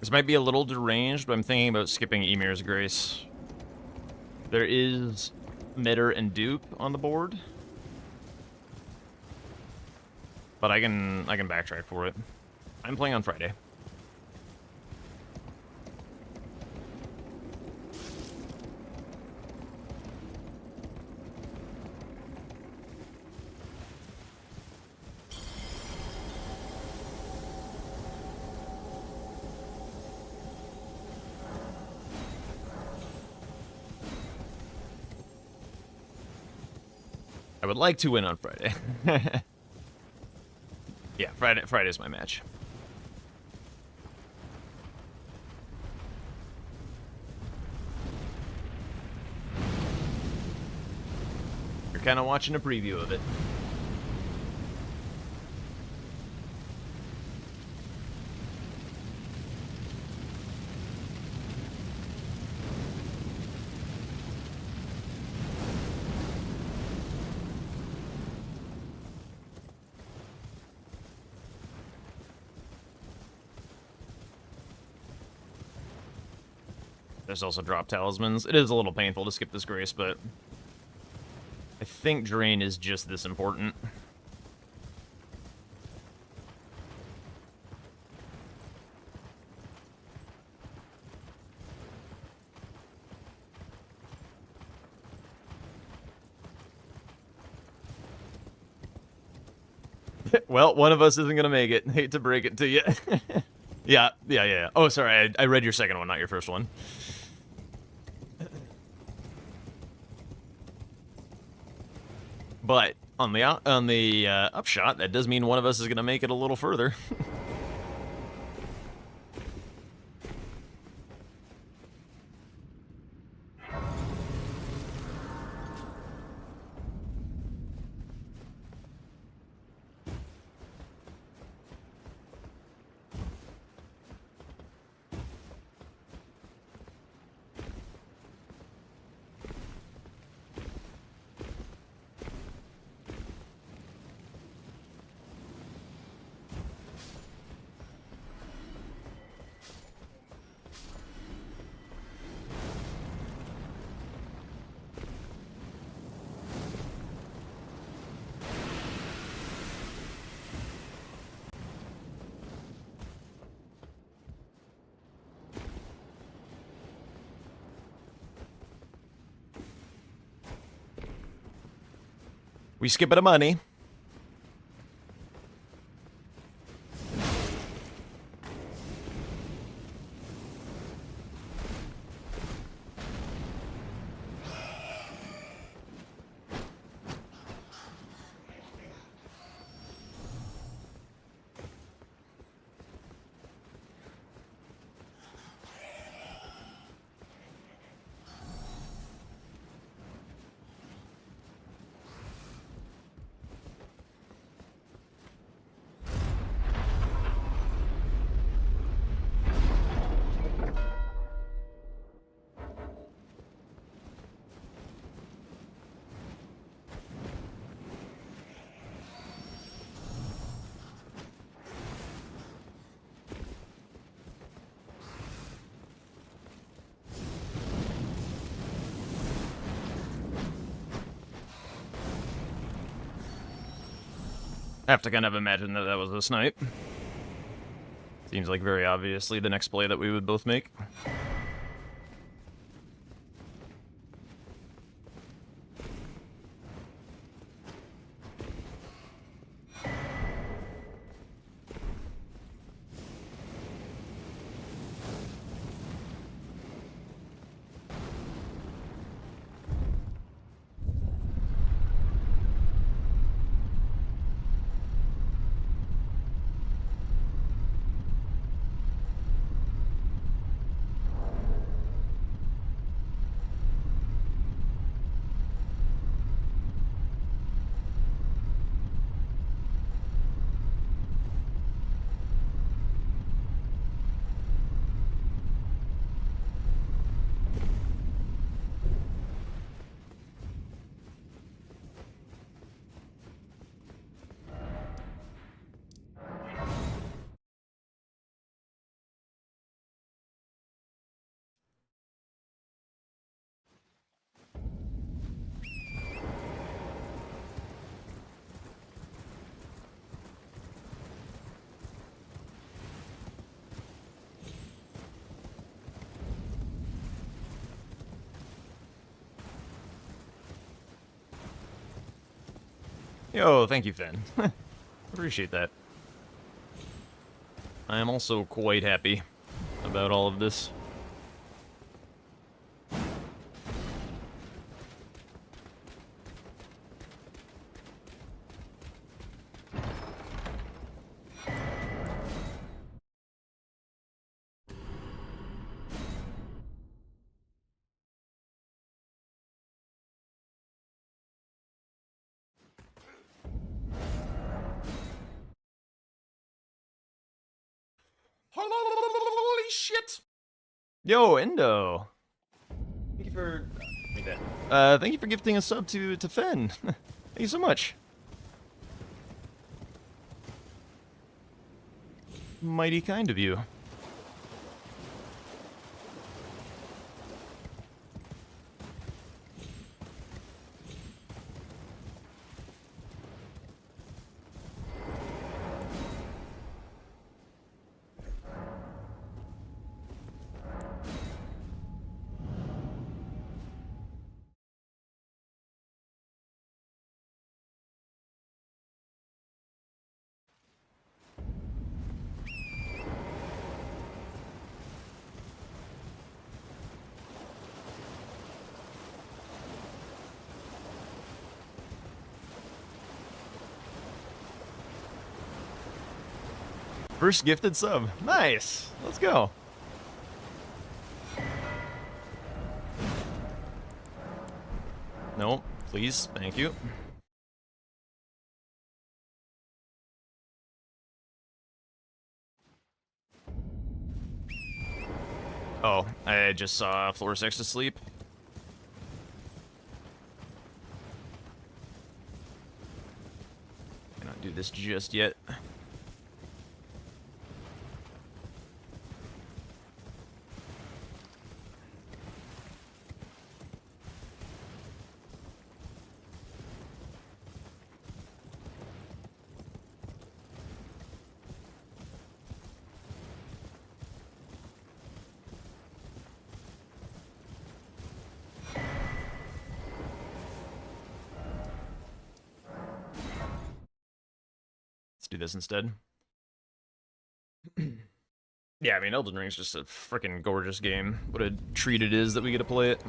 This might be a little deranged, but I'm thinking about skipping Emir's Grace. There is Mitter and Dupe on the board, but I can backtrack for it. I'm playing on Friday. I would like to win on Friday. Yeah, Friday's my match. You're kind of watching a preview of it. There's also drop talismans. It is a little painful to skip this grace, but I think drain is just this important. Well, one of us isn't gonna make it. Hate to break it to you. Yeah. Oh, sorry, I read your second one, not your first one. But on the upshot, that does mean one of us is gonna make it a little further. We skip it a money. I have to kind of imagine that that was a snipe. Seems like very obviously the next play that we would both make. Yo, thank you, Finn. Appreciate that. I am also quite happy about all of this. Holy shit! Yo, Endo. Thank you for. Thank you for gifting a sub to Fen. Thank you so much. Mighty kind of you. First gifted sub. Nice. Let's go. No, please. Thank you. Oh, I just saw Floor 6 asleep. Cannot do this just yet. Let's do this instead. Yeah, I mean, Elden Ring's just a freaking gorgeous game. What a treat it is that we get to play it.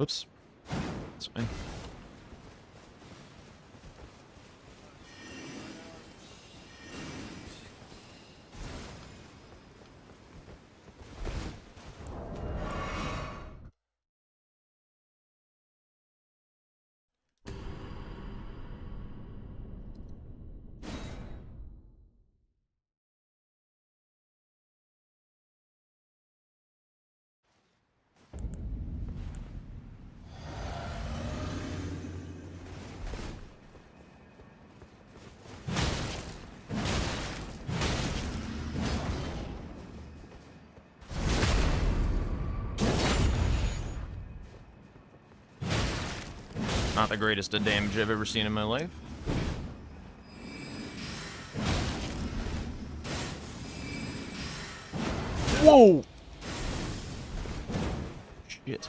Oops. That's fine. Not the greatest of damage I've ever seen in my life. Whoa! Shit.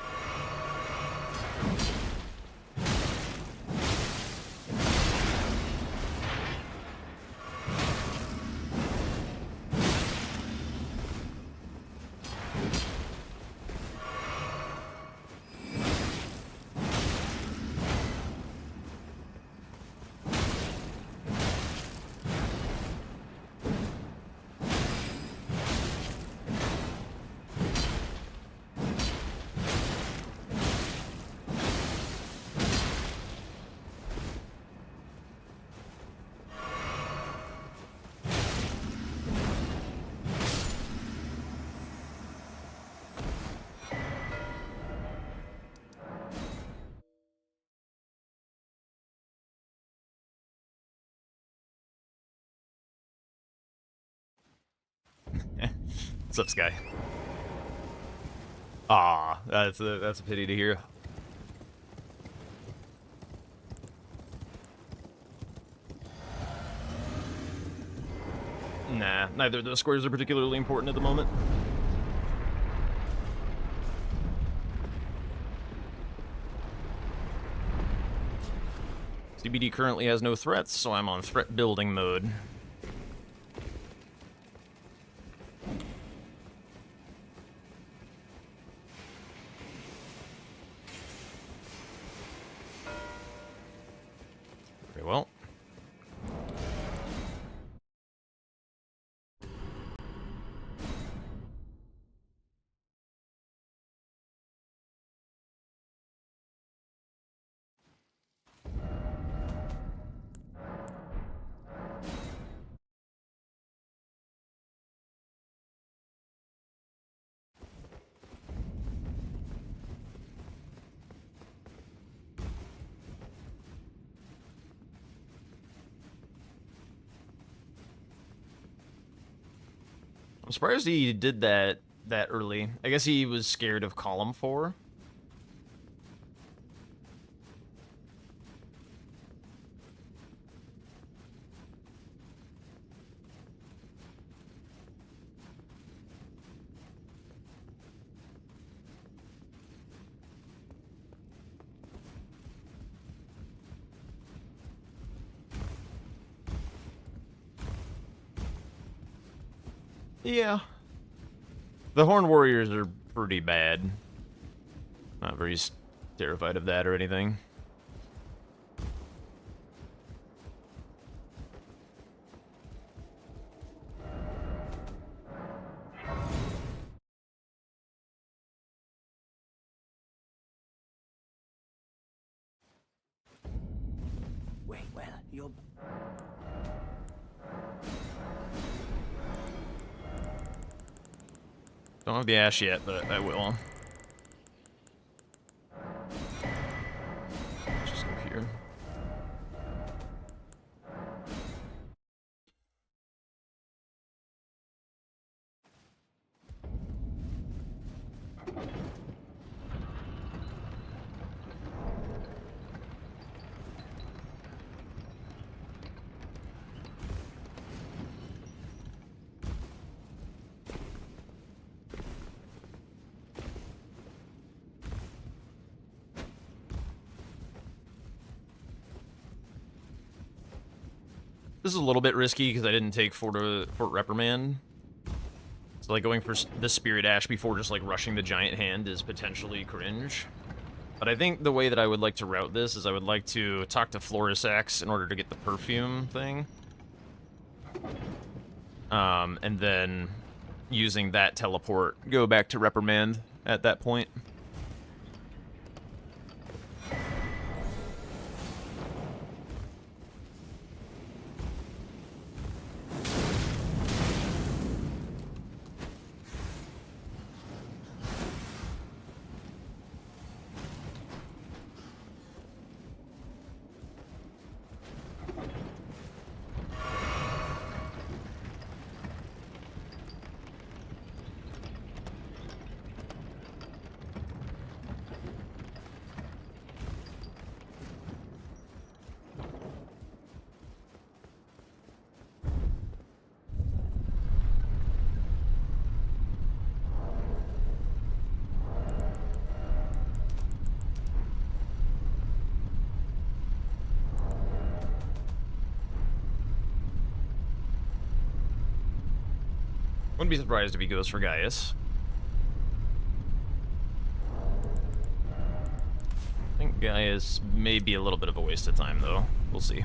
What's up, Sky? Ah, that's a pity to hear. Nah, neither of those squares are particularly important at the moment. CBD currently has no threats, so I'm on threat building mode. Very well. I'm surprised he did that early. I guess he was scared of column 4. Yeah. The Horned Warriors are pretty bad. Not very terrified of that or anything. Wait, well, you're... Don't have the ash yet, but I will. Let's just go here. This is a little bit risky because I didn't take Fort Reprimand. So like going for the Spirit Ash before just like rushing the Giant Hand is potentially cringe. But I think the way that I would like to route this is I would like to talk to Florisax in order to get the perfume thing. And then using that teleport, go back to Reprimand at that point. Wouldn't be surprised if he goes for Gaius. I think Gaius may be a little bit of a waste of time, though. We'll see.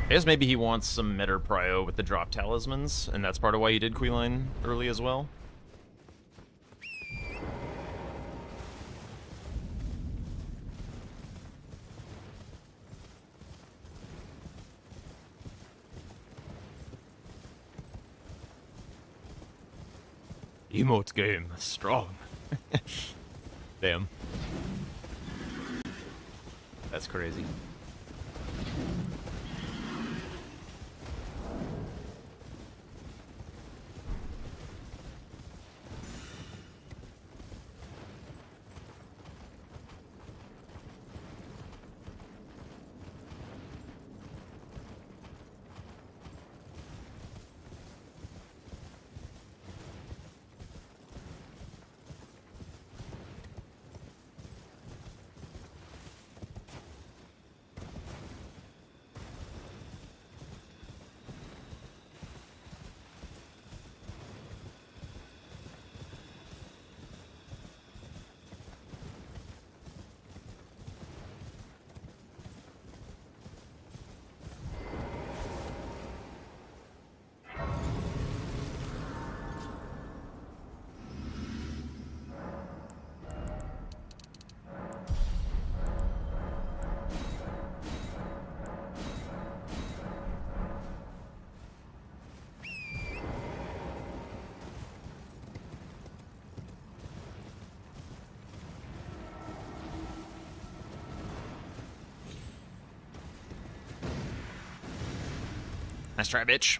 I guess maybe he wants some Metter Prio with the drop talismans, and that's part of why he did Queeline early as well. Emote game. Strong. Damn. That's crazy. Nice try, bitch.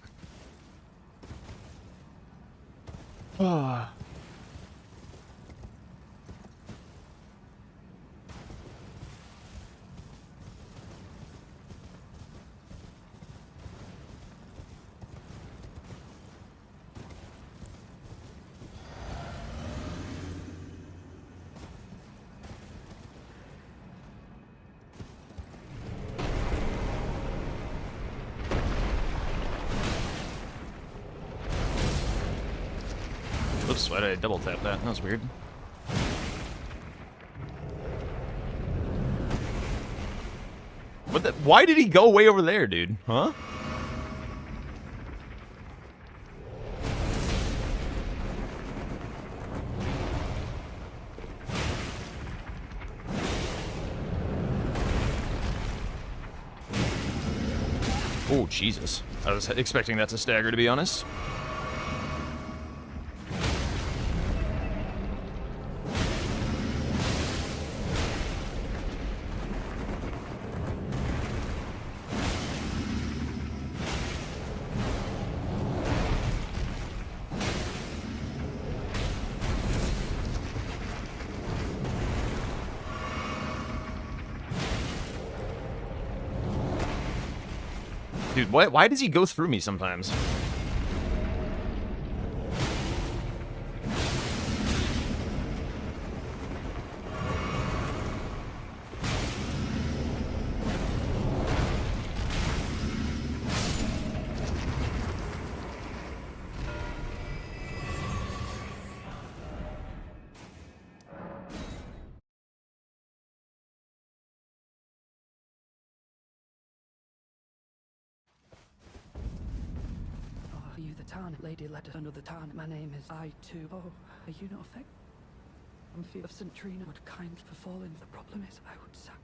Ah. Oops, why did I double tap that? That was weird. What the? Why did he go way over there, dude? Huh? Oh, Jesus. I was expecting that to stagger, to be honest. Dude, why does he go through me sometimes? Are you the Tarn lady led another Tarn? My name is I too. Oh, are you not affected? I'm fear of St. Trina would kind for falling. The problem is I would sack.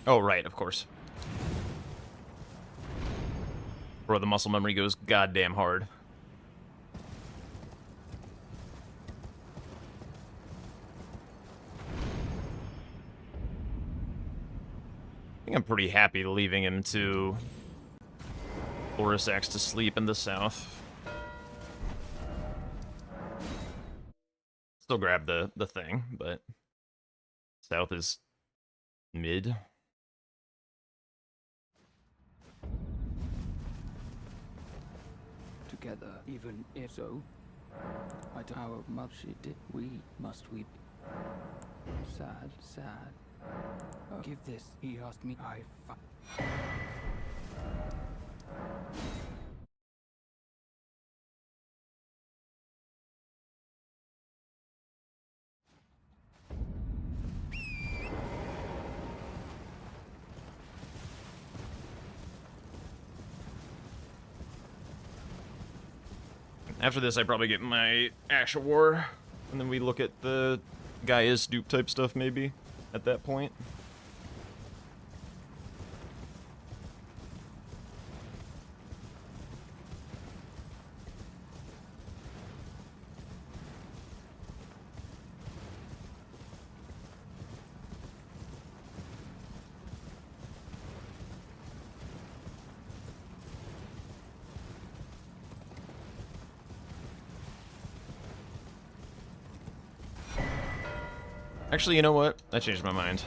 Oh, right, of course. Bro, the muscle memory goes goddamn hard. I think I'm pretty happy leaving him to Lorisax to sleep in the south. Still grab the thing, but south is mid. Together, even if so. I don't know how much she did. We must weep. Sad, sad. Oh, give this. He asked me. After this, I probably get my Ash of War, and then we look at the Gaia's dupe type stuff, maybe, at that point. Actually, you know what? I changed my mind.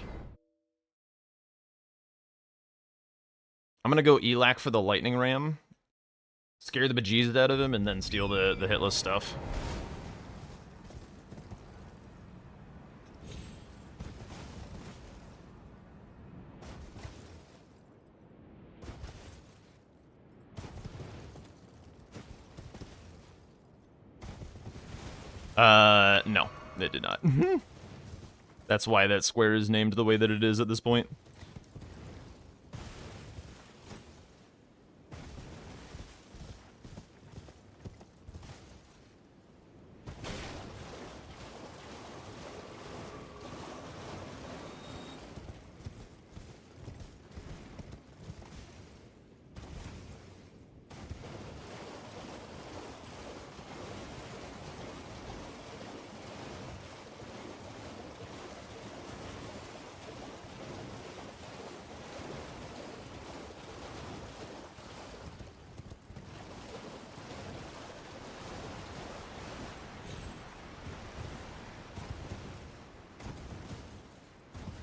I'm gonna go Elac for the lightning ram, scare the bejesus out of him, and then steal the hitless stuff. No, it did not. That's why that square is named the way that it is at this point.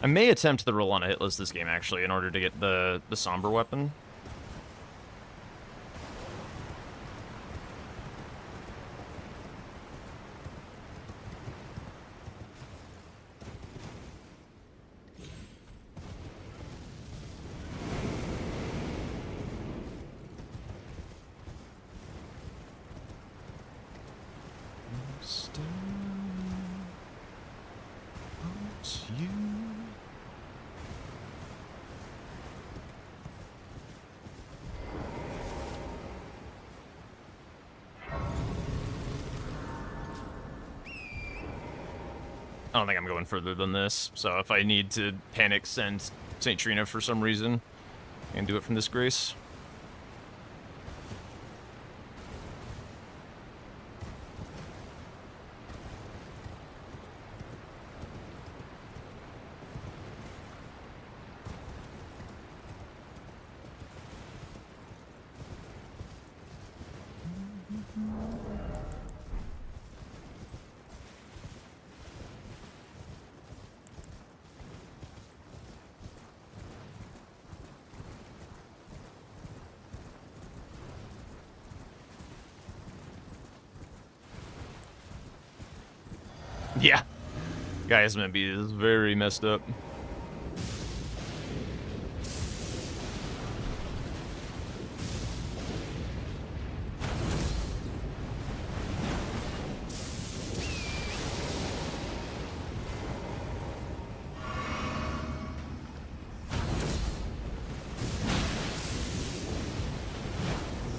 I may attempt the roll on a hitless this game, actually, in order to get the somber weapon. I don't think I'm going further than this, so if I need to panic send St. Trina for some reason, I can do it from this grace. Yeah. Guy's maybe is very messed up.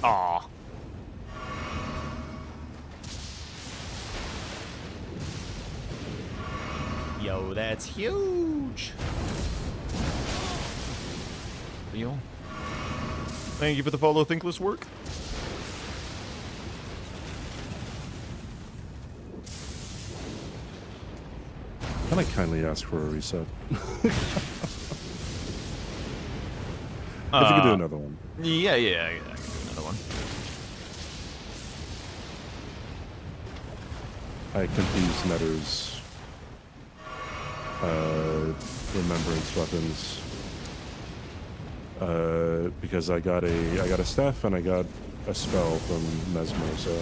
Aw. Yo, that's huge. Leo, thank you for the follow, thinkless work. Can I kindly ask for a reset? If you could do another one. Yeah, I can do another one. I confused Netter's remembrance weapons because I got a staff and I got a spell from Mesmer, so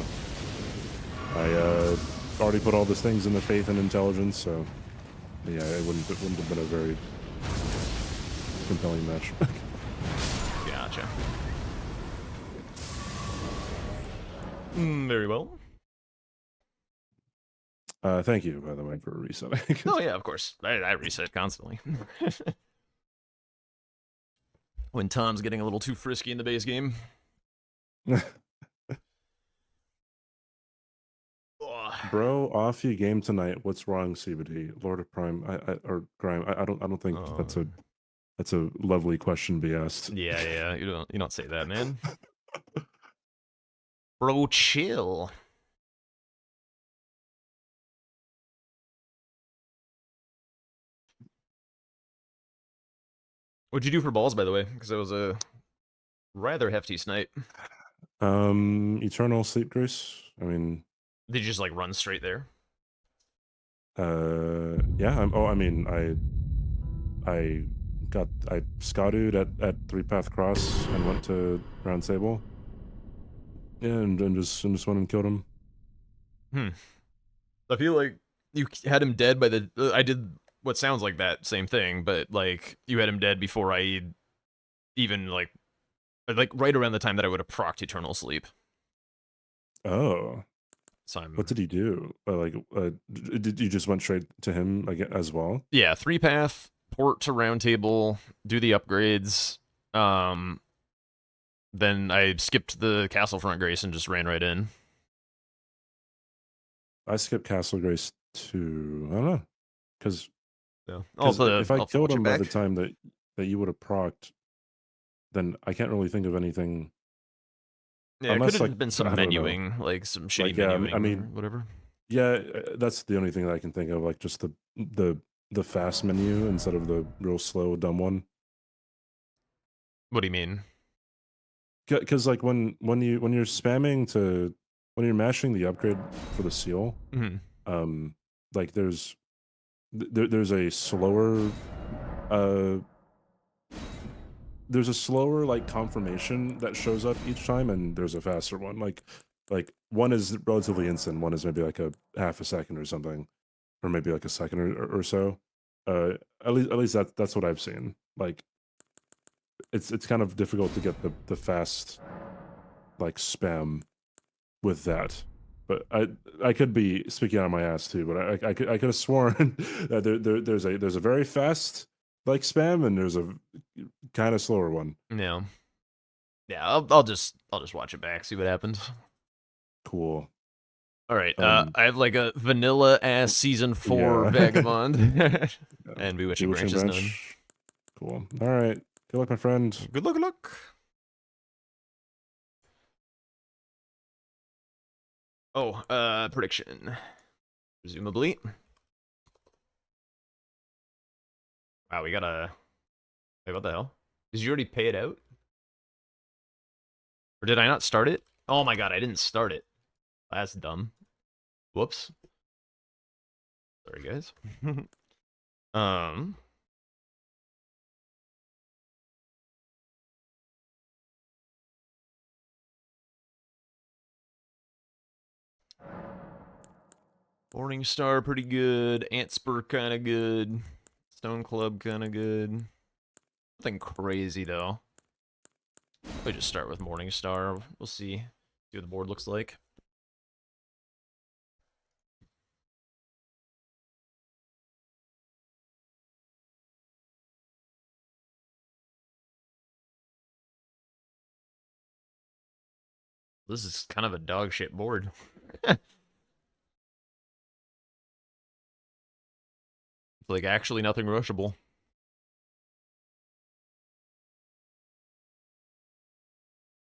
I already put all these things into faith and intelligence, so yeah, it wouldn't have been a very compelling match. Gotcha. Very well. Thank you, by the way, for resetting. Oh yeah, of course. I reset constantly. When Tom's getting a little too frisky in the base game. Bro, off you game tonight. What's wrong, CBD? Lord of Prime, or Grime? I don't think that's a lovely question to be asked. Yeah, you don't say that, man. Bro, chill. What'd you do for balls, by the way? Because it was a rather hefty snipe. Eternal Sleep Grace. I mean, did you just like run straight there? Yeah. I scouted at 3-path cross and went to Round Table. Yeah, and just went and killed him. I feel like you had him dead by the. I did what sounds like that same thing, but like you had him dead before I even like right around the time that I would have procced Eternal Sleep. Oh. So what did he do? Did you just went straight to him as well? Yeah, 3-path, port to Round Table, do the upgrades. Then I skipped the Castlefront Grace and just ran right in. I skipped Castle Grace too. I don't know, because if I killed him by the time that you would have procced, then I can't really think of anything. Yeah, it could have been some menuing, like some shitty menuing, I mean, or whatever. Yeah, that's the only thing that I can think of, like just the fast menu instead of the real slow dumb one. What do you mean? Because like when you're spamming when you're mashing the upgrade for the seal, like there's a slower like confirmation that shows up each time, and there's a faster one. Like one is relatively instant, one is maybe like a half a second or something, or maybe like a second or so. At least that's what I've seen. Like it's kind of difficult to get the fast like spam with that. But I could be speaking out of my ass too, but I could have sworn that there's a very fast like spam, and there's a kind of slower one. Yeah. I'll just watch it back, see what happens. Cool. All right. I have like a vanilla ass season 4 Vagabond, and Bewitching Branch is done. Cool. All right. Good luck, my friend. Good luck. Good luck. Oh, prediction. Presumably. Wow, we gotta... Wait, what the hell? Did you already pay it out? Or did I not start it? Oh my god, I didn't start it. That's dumb. Whoops. Sorry, guys. Morning Star, pretty good. Antspur, kind of good. Stone Club, kind of good. Nothing crazy, though. We just start with Morning Star. We'll see what the board looks like. This is kind of a dog shit board. Like, actually nothing rushable.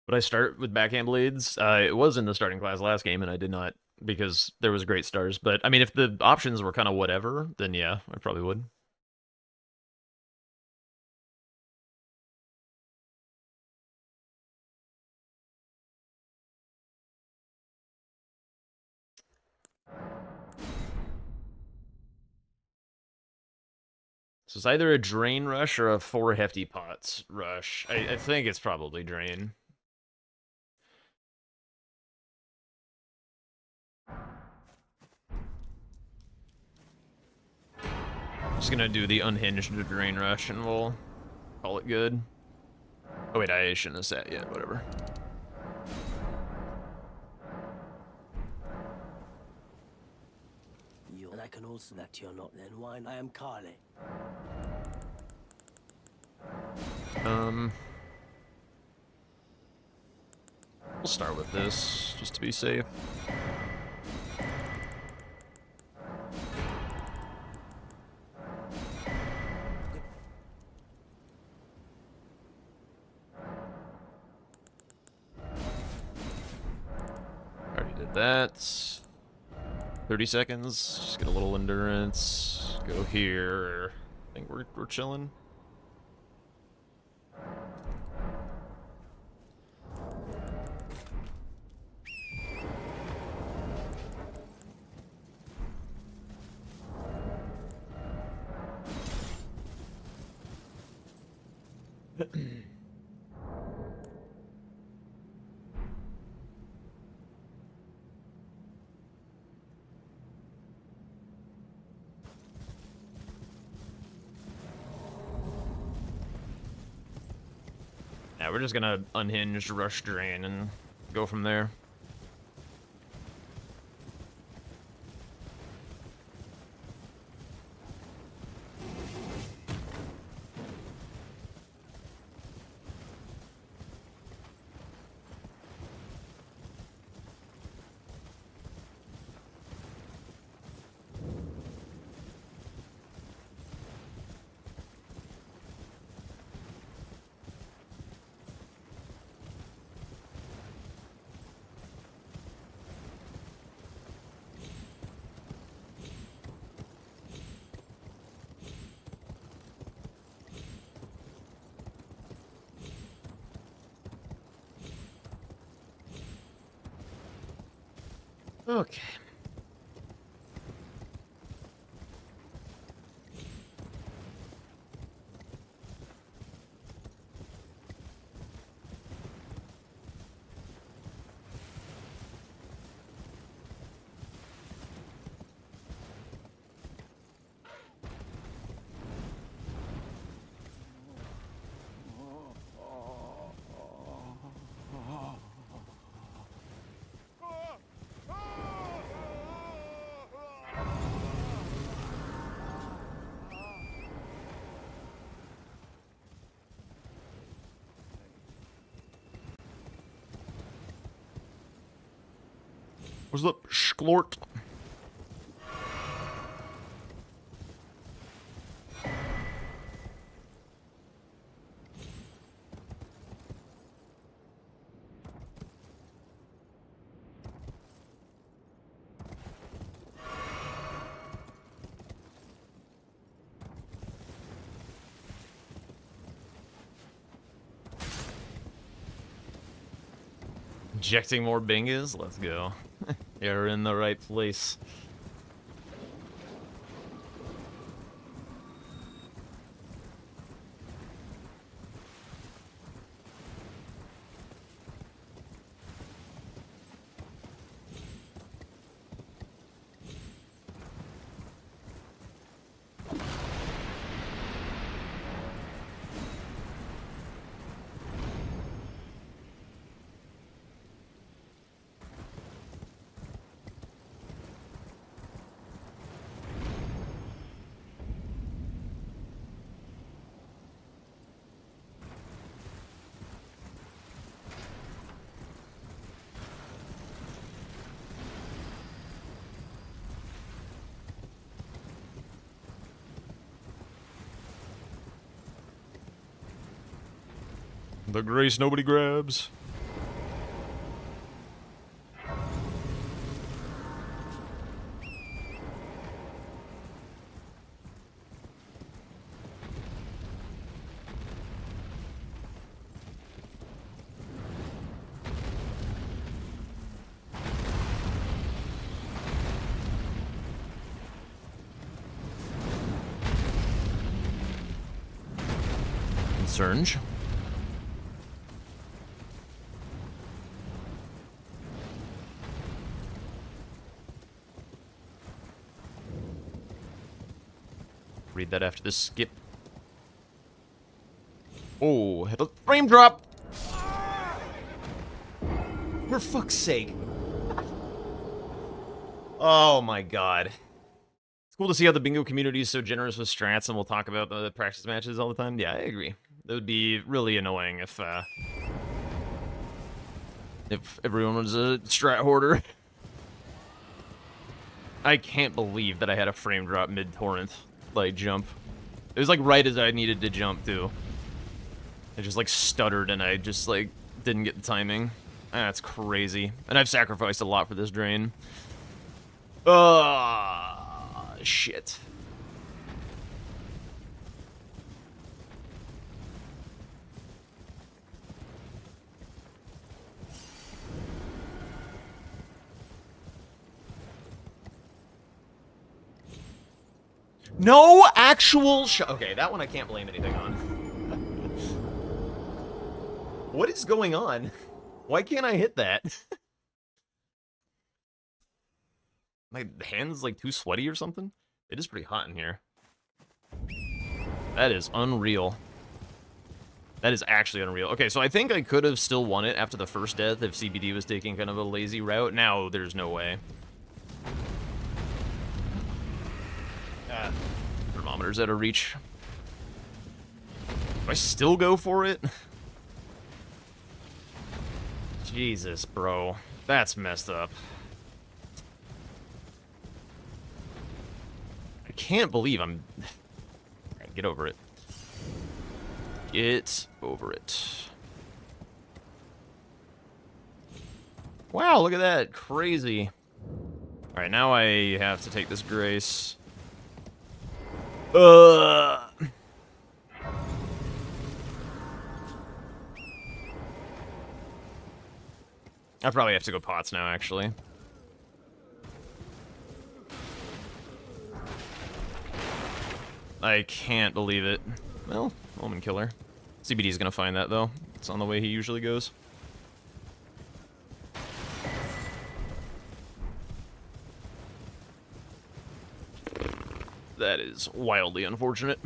But I start with backhand blades. It was in the starting class last game, and I did not, because there was great stars. But, I mean, if the options were kind of whatever, then yeah, I probably would. So it's either a Drain rush or a 4 hefty pots rush. I think it's probably Drain. Just gonna do the unhinged drain rush and we'll call it good. Oh wait, I shouldn't have sat yet, whatever. And I can also that you're not then wine. I am Carly. We'll start with this, just to be safe. Already did that. 30 seconds, just get a little endurance. Go here. I think we're chilling. Yeah, we're just gonna unhinge, rush, drain, and go from there. Okay. What's up, Sklort? Injecting more bingas? Let's go. You're in the right place. The grace nobody grabs. Surge. read that after this skip. Oh, hit a frame drop! For fuck's sake. Oh my god. It's cool to see how the bingo community is so generous with strats, and we'll talk about the practice matches all the time. Yeah, I agree. It would be really annoying if everyone was a strat hoarder. I can't believe that I had a frame drop mid-torrent, like, jump. It was, like, right as I needed to jump, too. I just, like, stuttered, and I just, like, didn't get the timing. That's crazy. And I've sacrificed a lot for this drain. Shit. No actual okay, that one I can't blame anything on. What is going on? Why can't I hit that? My hand's like too sweaty or something? It is pretty hot in here. That is unreal. That is actually unreal. Okay, so I think I could have still won it after the first death if CBD was taking kind of a lazy route. Now there's no way. Thermometer's out of reach. Do I still go for it? Jesus, bro. That's messed up. I can't believe I'm... Alright, get over it. Get over it. Wow, look at that. Crazy. Alright, now I have to take this Grace. I probably have to go pots now, actually. I can't believe it. Well, Omen Killer. CBD's gonna find that, though. It's on the way he usually goes. That is wildly unfortunate.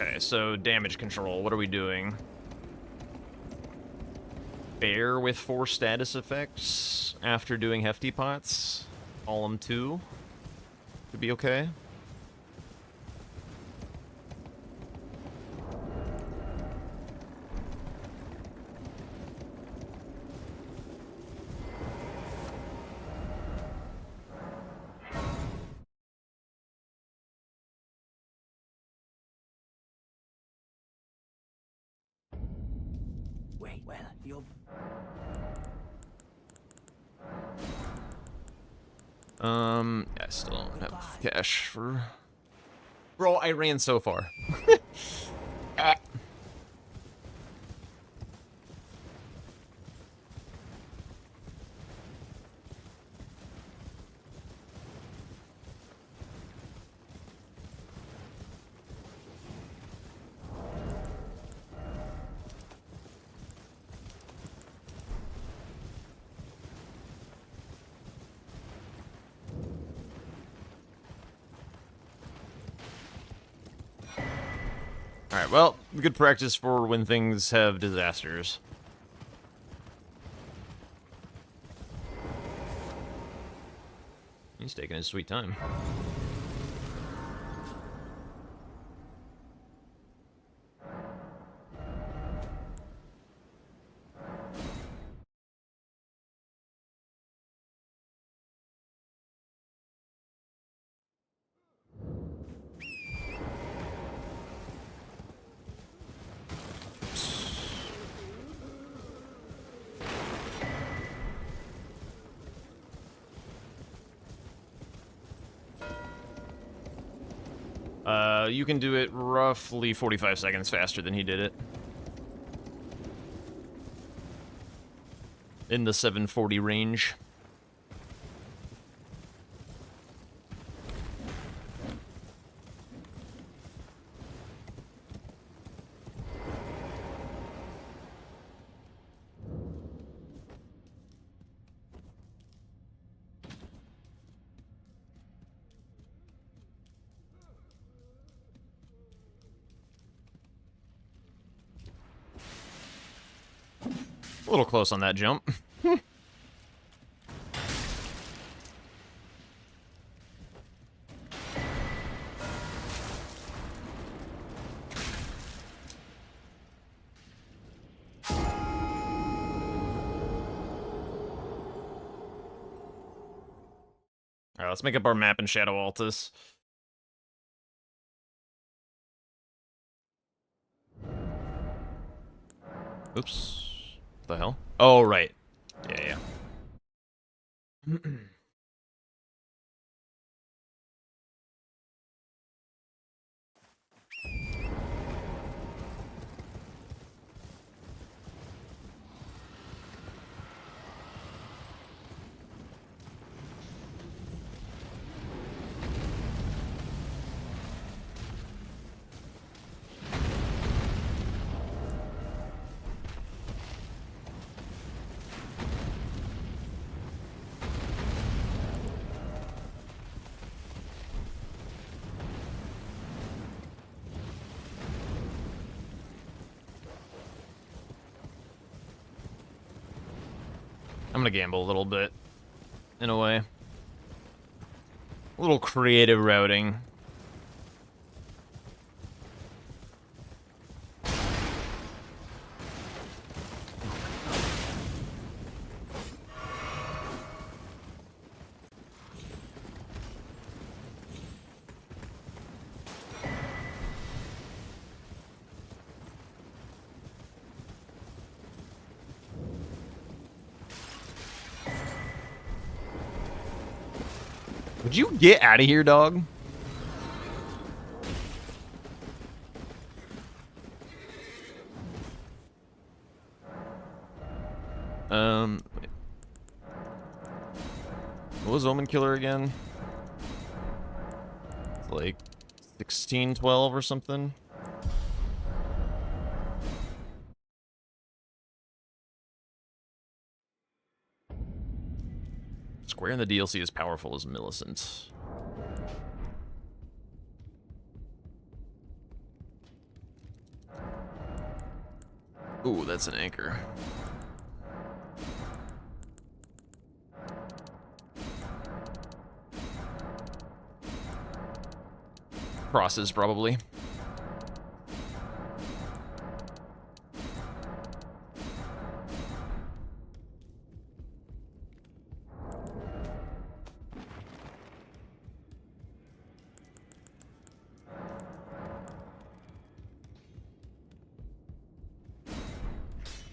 Okay, so damage control, what are we doing? Bear with 4 status effects after doing hefty pots. Column 2 could be okay. Wait, well, you'll... I still don't have cash for... Bro, I ran so far. Ah. Alright, well, good practice for when things have disasters. He's taking his sweet time. You can do it roughly 45 seconds faster than he did it. In the 740 range. little close on that jump. Alright, let's make up our map in Shadow Altus. Oops. What the hell? Oh, right. Yeah. I'm gonna gamble a little bit, in a way. A little creative routing. Would you get out of here, dog? Wait. What was Omen Killer again? It's like 1612 or something. Square in the DLC is powerful as Millicent. Ooh, that's an anchor. Crosses, probably.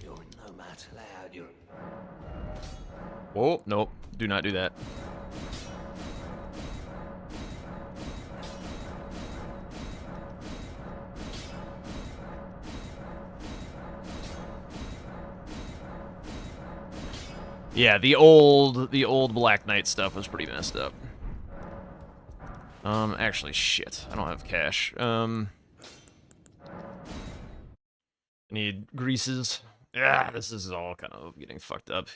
You're no match allowed. You're... Oh, nope. Do not do that. Yeah, the old Black Knight stuff was pretty messed up. Actually, shit. I don't have cash. I need greases. Yeah, this is all kind of getting fucked up.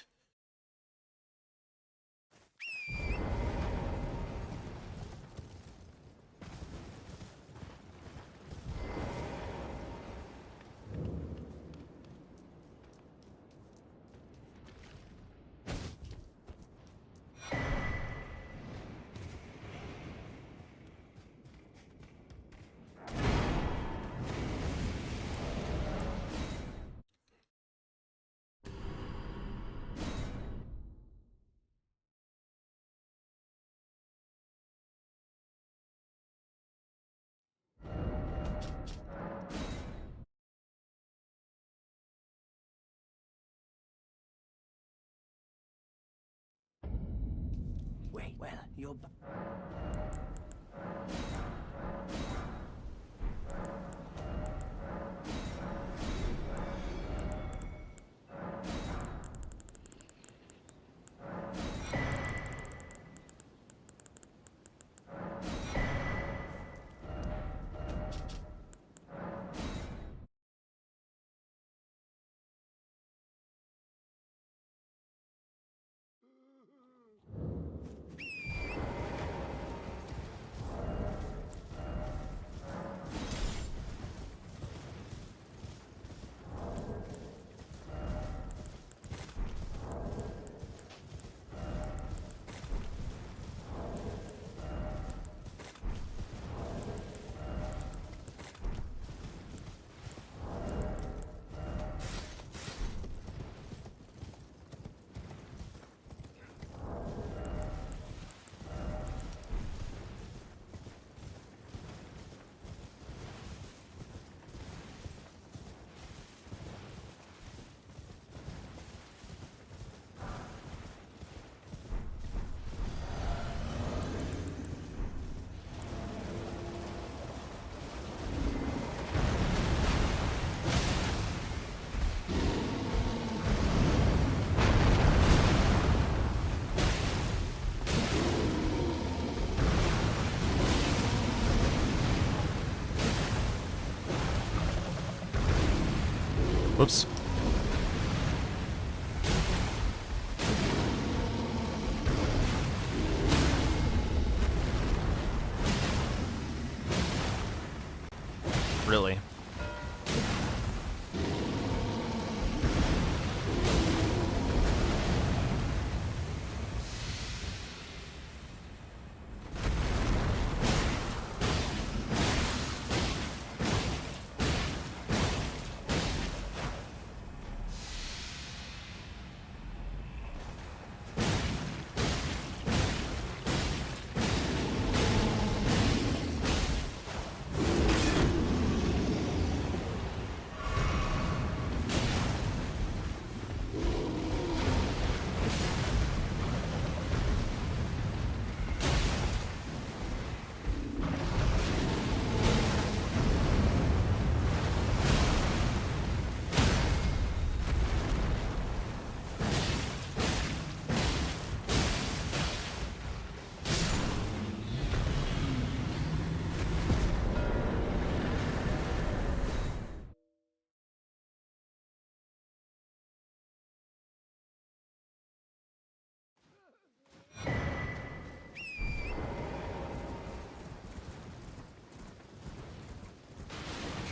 Wait, well, you're... Whoops. Really?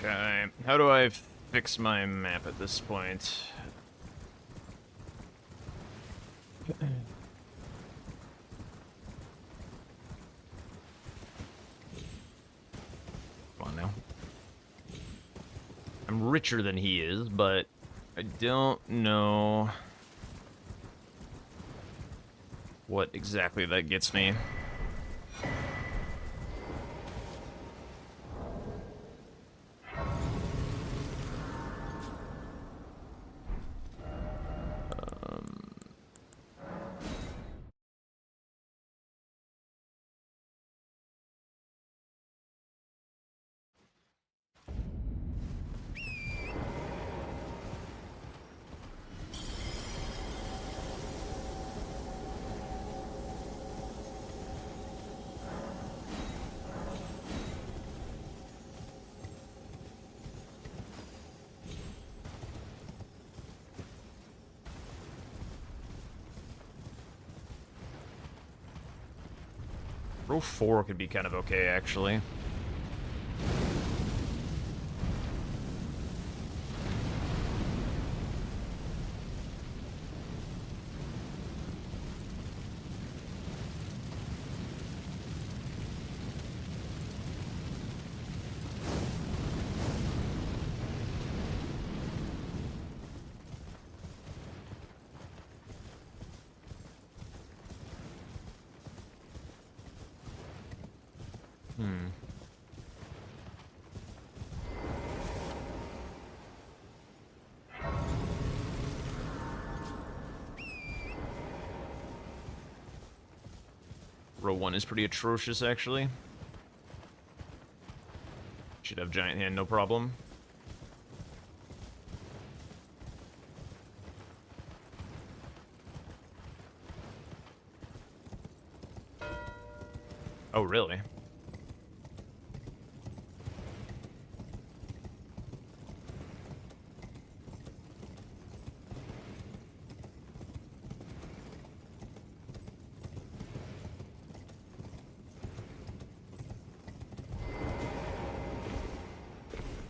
Okay, how do I fix my map at this point? Come on now. I'm richer than he is, but I don't know what exactly that gets me. Row 4 could be kind of okay, actually. Row 1 is pretty atrocious, actually. Should have giant hand, no problem. Oh, really?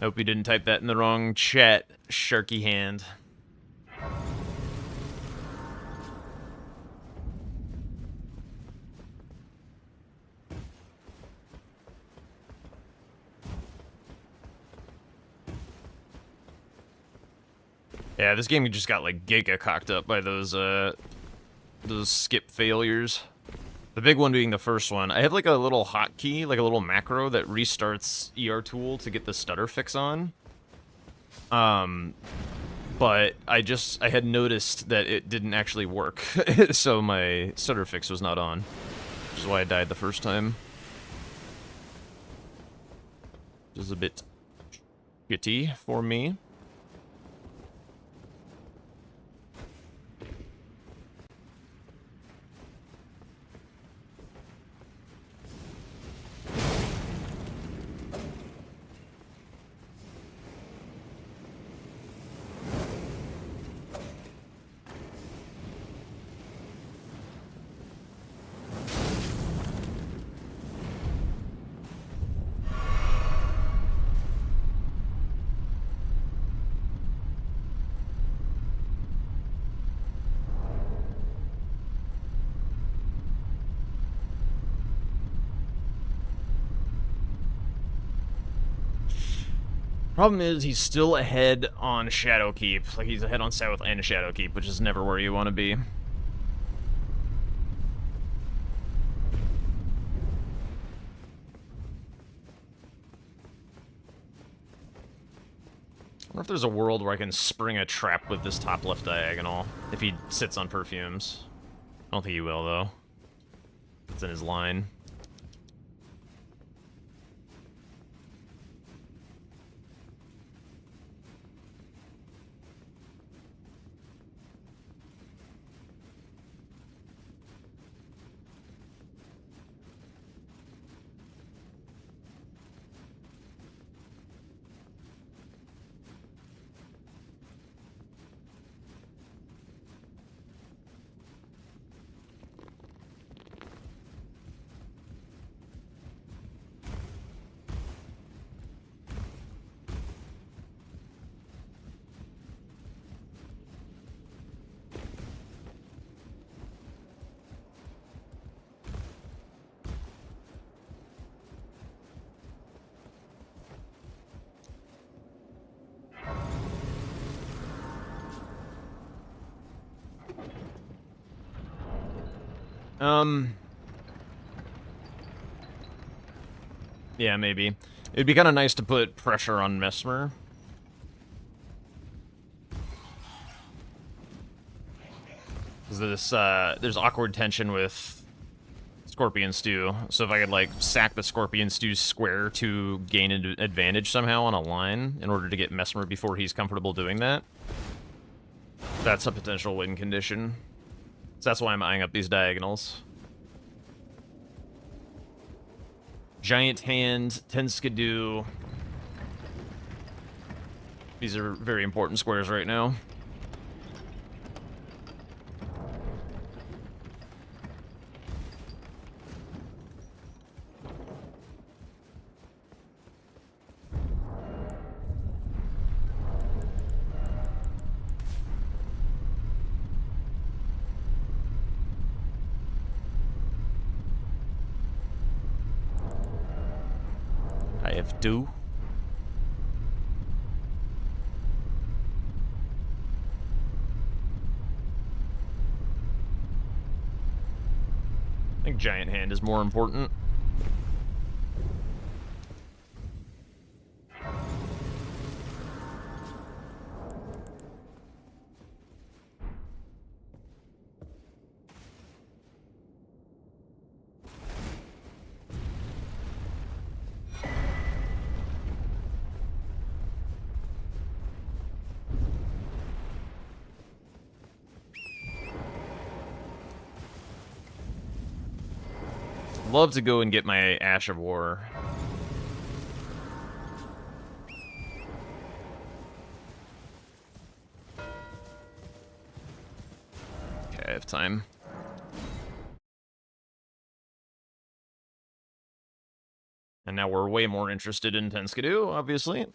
Hope you didn't type that in the wrong chat, Sharky Hand. Yeah, this game just got like giga cocked up by those skip failures. The big one being the first one. I have like a little hotkey, like a little macro that restarts ER tool to get the stutter fix on. But I had noticed that it didn't actually work, so my stutter fix was not on, which is why I died the first time. Which is a bit shitty for me. Problem is, he's still ahead on Shadowkeep. Like, he's ahead on South and Shadowkeep, which is never where you want to be. I wonder if there's a world where I can spring a trap with this top left diagonal, if he sits on perfumes. I don't think he will, though. It's in his line. Yeah, maybe. It'd be kind of nice to put pressure on Mesmer. Because there's awkward tension with Scorpion Stew. So if I could, like, sack the Scorpion Stew square to gain an advantage somehow on a line in order to get Mesmer before he's comfortable doing that, that's a potential win condition. So that's why I'm eyeing up these diagonals. Giant Hand, Tenskadoo. These are very important squares right now. I have two. I think Giant Hand is more important. Love to go and get my Ash of War. Okay, I have time. And now we're way more interested in Tenskadoo, obviously.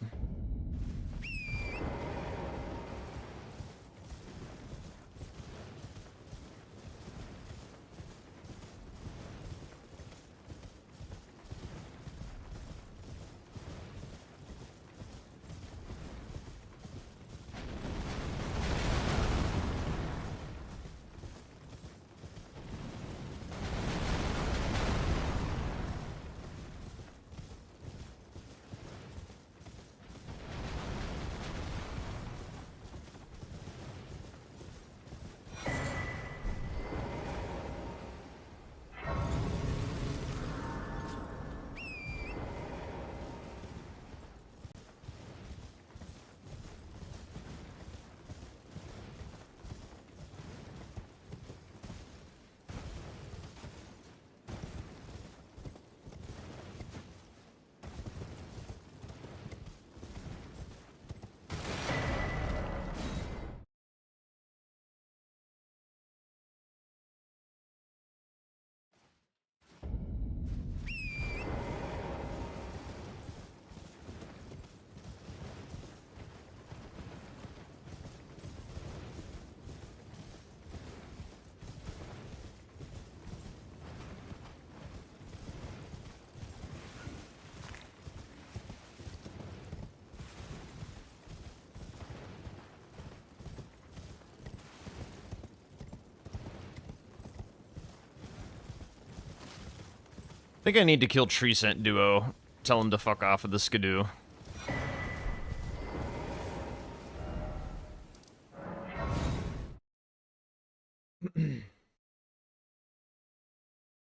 think I need to kill Tree Scent Duo. Tell him to fuck off with the Skidoo.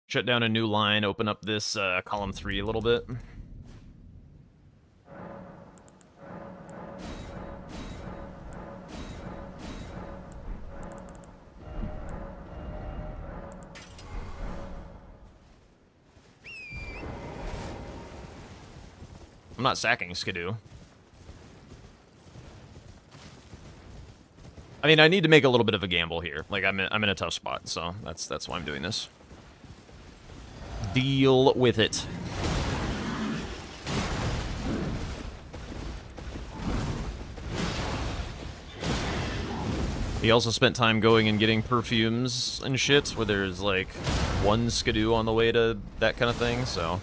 Shut down a new line, open up this column 3 a little bit. I'm not sacking Skidoo. I mean, I need to make a little bit of a gamble here. Like, I'm in a tough spot, so that's why I'm doing this. Deal with it. He also spent time going and getting perfumes and shit, where there's, like, one Skidoo on the way to that kind of thing, so...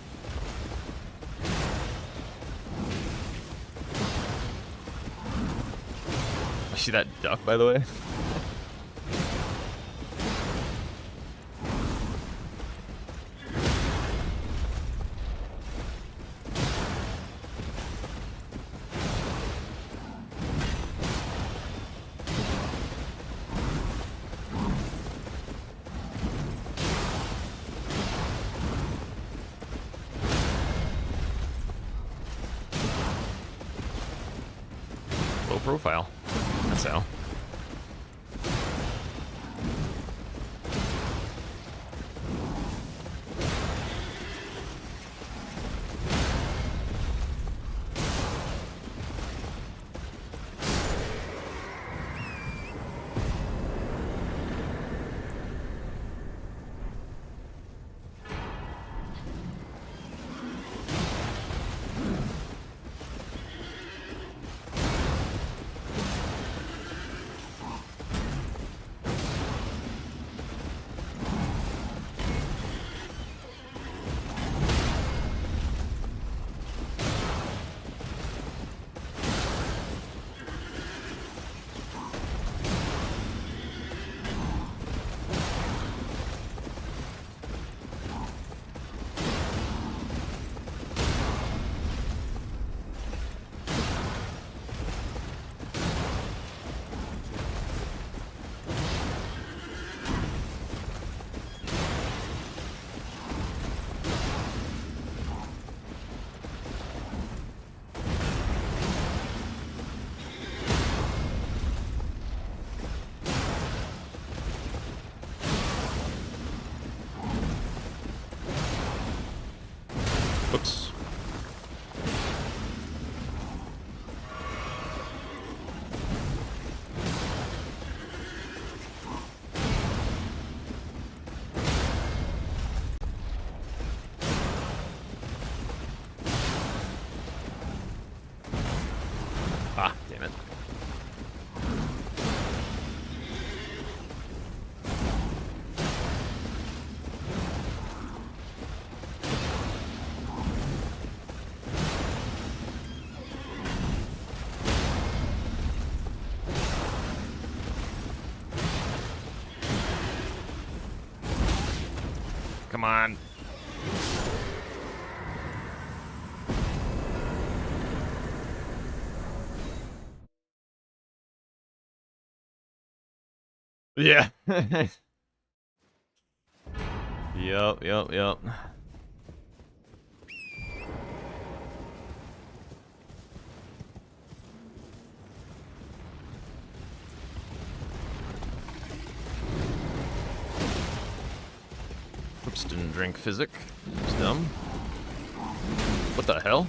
See that duck, by the way? Low profile. That's how. Oops. Ah, damn it. Come on. Yeah. Yep. Oops, didn't drink physic. It's dumb. What the hell?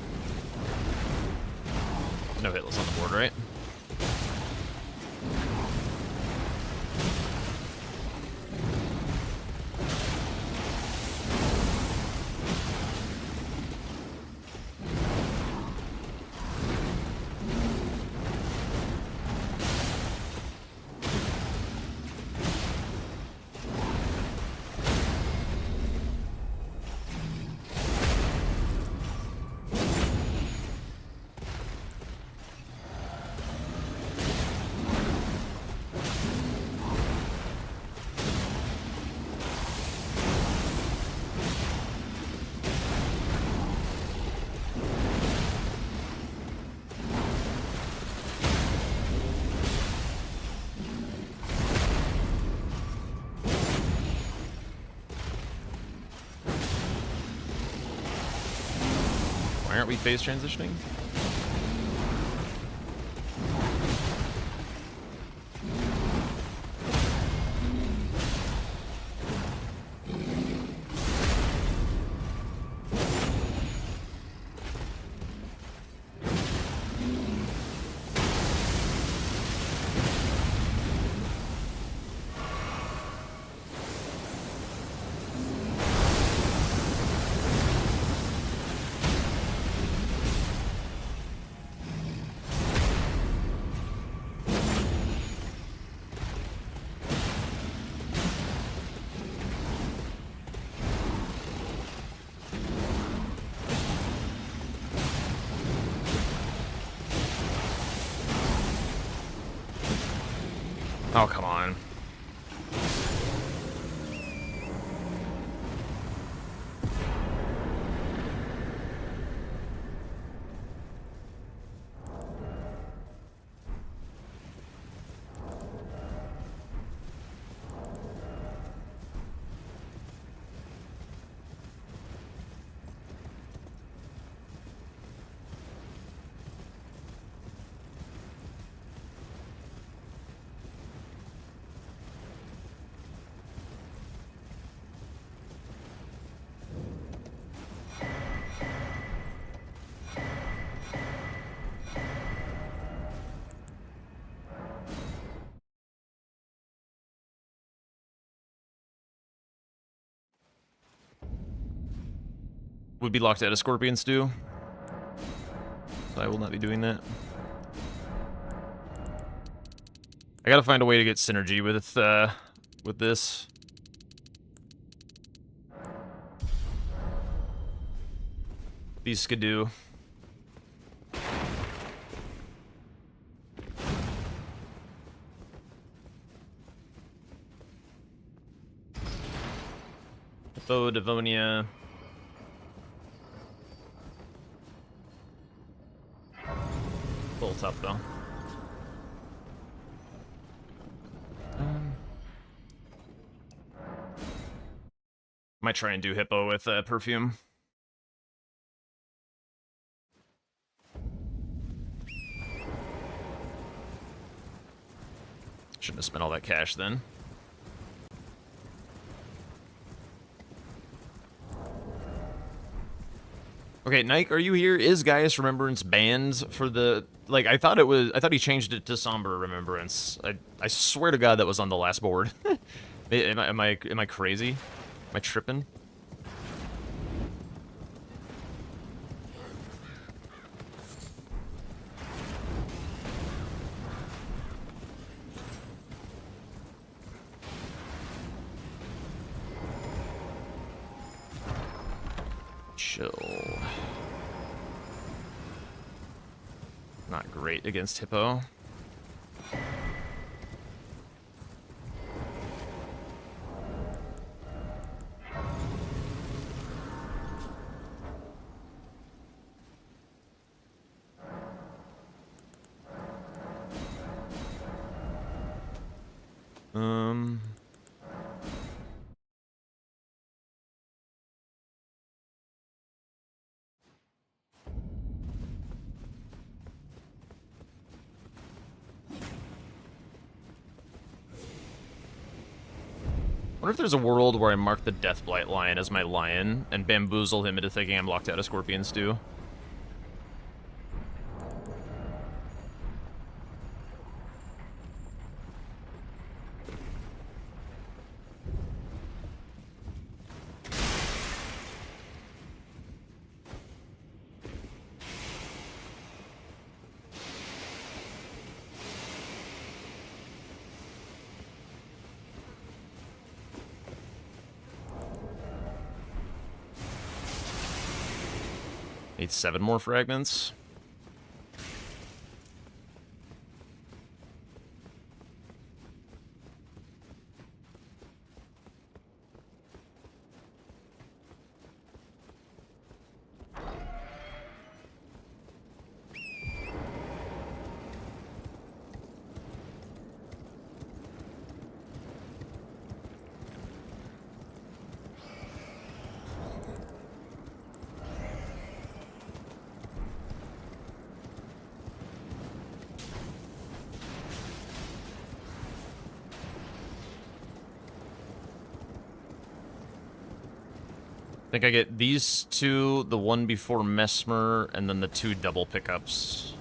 No hitless on the board, right? Why aren't we phase transitioning? Oh, come on. Would be locked out of Scorpion Stew. So I will not be doing that. I gotta find a way to get synergy with this. These skidoo. Hippo, Devonia. Full top though. Might try and do Hippo with perfume. Shouldn't have spent all that cash then. Okay, Nike, are you here? Is Gaius Remembrance banned for the... Like, I thought he changed it to Somber Remembrance. I swear to God that was on the last board. Am I crazy? Am I tripping? Chill. Not great against Hippo. I wonder if there's a world where I mark the Deathblight lion as my lion and bamboozle him into thinking I'm locked out of Scorpion Stew. Need 7 more fragments. think I get these two, the one before Mesmer, and then the 2 double pickups.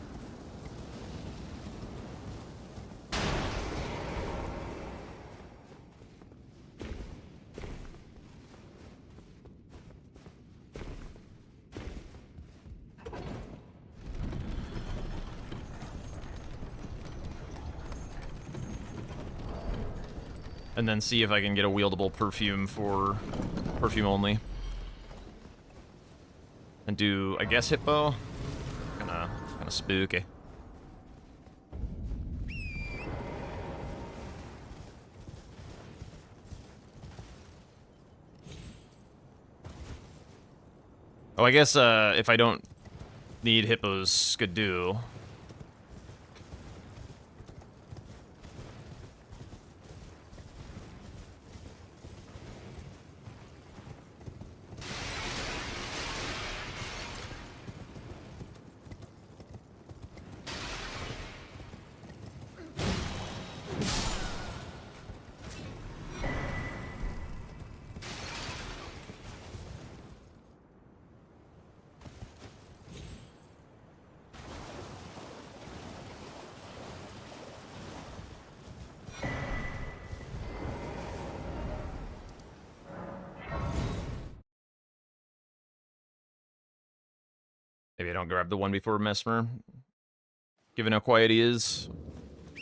And then see if I can get a wieldable perfume for perfume only. And do, I guess, Hippo? Kinda spooky. Oh, I guess, if I don't need Hippo's Skidoo. Maybe I don't grab the one before Mesmer. Given how quiet he is,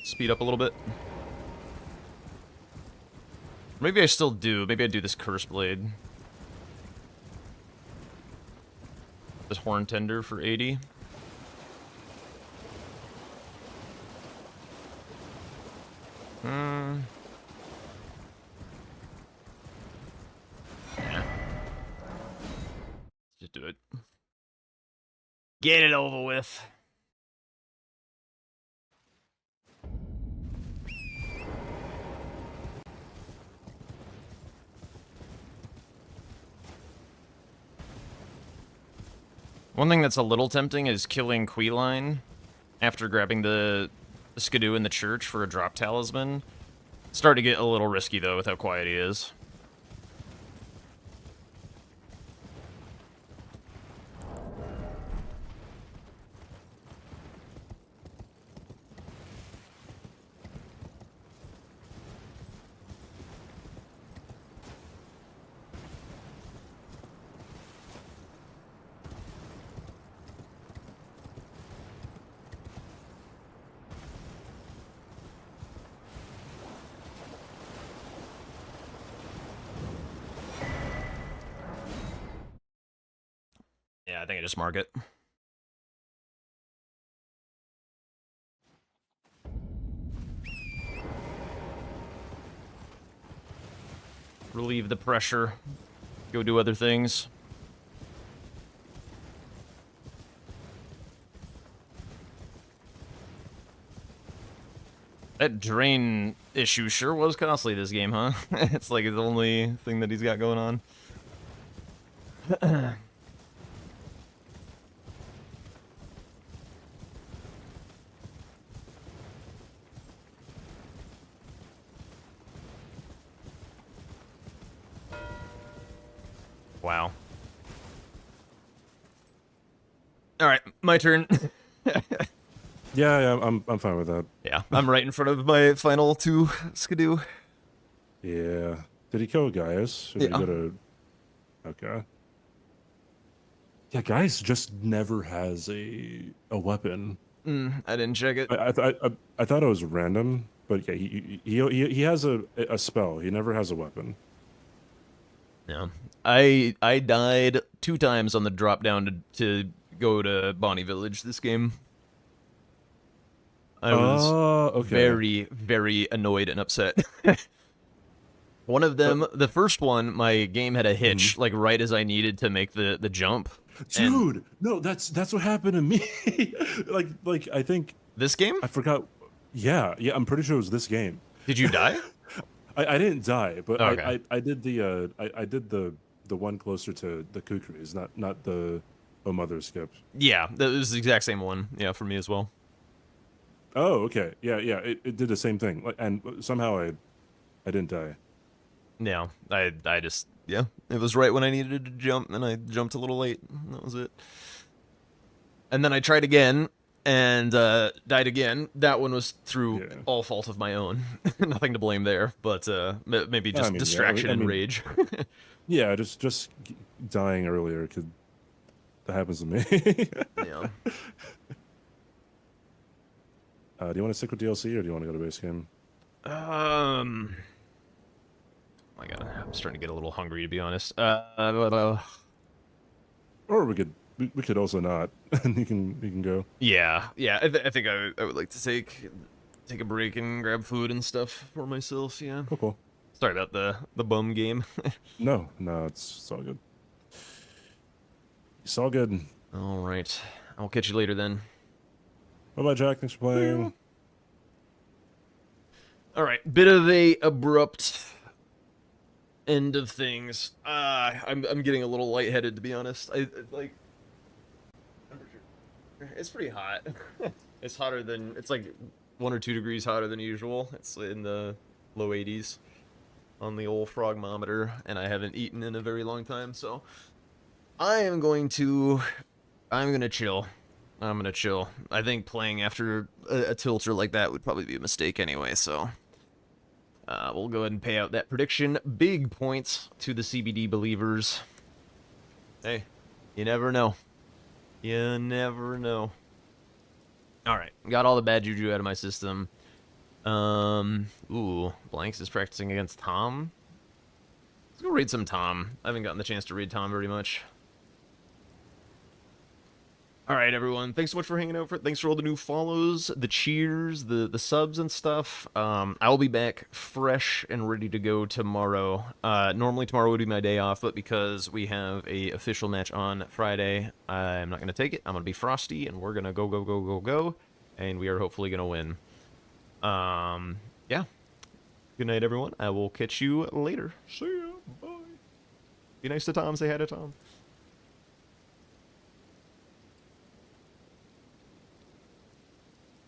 speed up a little bit. Maybe I still do. Maybe I do this Curse Blade. This Horn Tender for 80. Yeah. Just do it. Get it over with. One thing that's a little tempting is killing Queeline after grabbing the Skidoo in the church for a drop talisman. It's starting to get a little risky, though, with how quiet he is. Yeah, I think I just mark it. Relieve the pressure. Go do other things. That drain issue sure was costly this game, huh? It's like the only thing that he's got going on. Wow. All right, my turn. Yeah, I'm fine with that. Yeah, I'm right in front of my final 2 Skidoo. Yeah. Did he kill Gaius? Or did he go to... Okay. Yeah, Gaius just never has a weapon. I didn't check it. I thought it was random, but yeah, he has a spell. He never has a weapon. Yeah, I died 2 times on the drop down to go to Bonnie Village this game. I was very, very annoyed and upset. One of them, the first one, my game had a hitch, like right as I needed to make the jump. Dude, no, that's what happened to me. like I think this game. I forgot. Yeah, I'm pretty sure it was this game. Did you die? I didn't die, but okay. I did the I did the one closer to the Kukris, not the Oh Mother skip. Yeah, that was the exact same one. Yeah, for me as well. Oh, okay. Yeah, it did the same thing, and somehow I didn't die. Yeah, I just, yeah, it was right when I needed to jump, and I jumped a little late. That was it. And then I tried again, and died again. That one was through all fault of my own. Nothing to blame there, but maybe just distraction and rage. Yeah, just dying earlier could. That happens to me. Yeah. Do you want to stick with DLC or do you want to go to base game? Oh my god, I'm starting to get a little hungry, to be honest. Or we could also not, and you can go. Yeah, I think I would like to take a break and grab food and stuff for myself. Yeah. Cool. Sorry about the bum game. No, it's all good. It's all good. All right, I'll catch you later then. Bye, Jack. Thanks for playing. All right, bit of a abrupt end of things. I'm getting a little lightheaded, to be honest. It's pretty hot. It's hotter than, it's like 1 or 2 degrees hotter than usual. It's in the low 80s on the old frogmometer, and I haven't eaten in a very long time, so I'm gonna chill. I'm gonna chill. I think playing after a tilter like that would probably be a mistake anyway, so we'll go ahead and pay out that prediction. Big points to the CBD believers. Hey, you never know. You never know. Alright, got all the bad juju out of my system. Ooh, Blanks is practicing against Tom. Let's go raid some Tom. I haven't gotten the chance to raid Tom very much. Alright, everyone. Thanks so much for hanging out. Thanks for all the new follows, the cheers, the subs and stuff. I'll be back fresh and ready to go tomorrow. Normally tomorrow would be my day off, but because we have a official match on Friday, I'm not going to take it. I'm going to be frosty, and we're going to go. And we are hopefully going to win. Yeah. Good night, everyone. I will catch you later. See ya. Bye. Be nice to Tom. Say hi to Tom.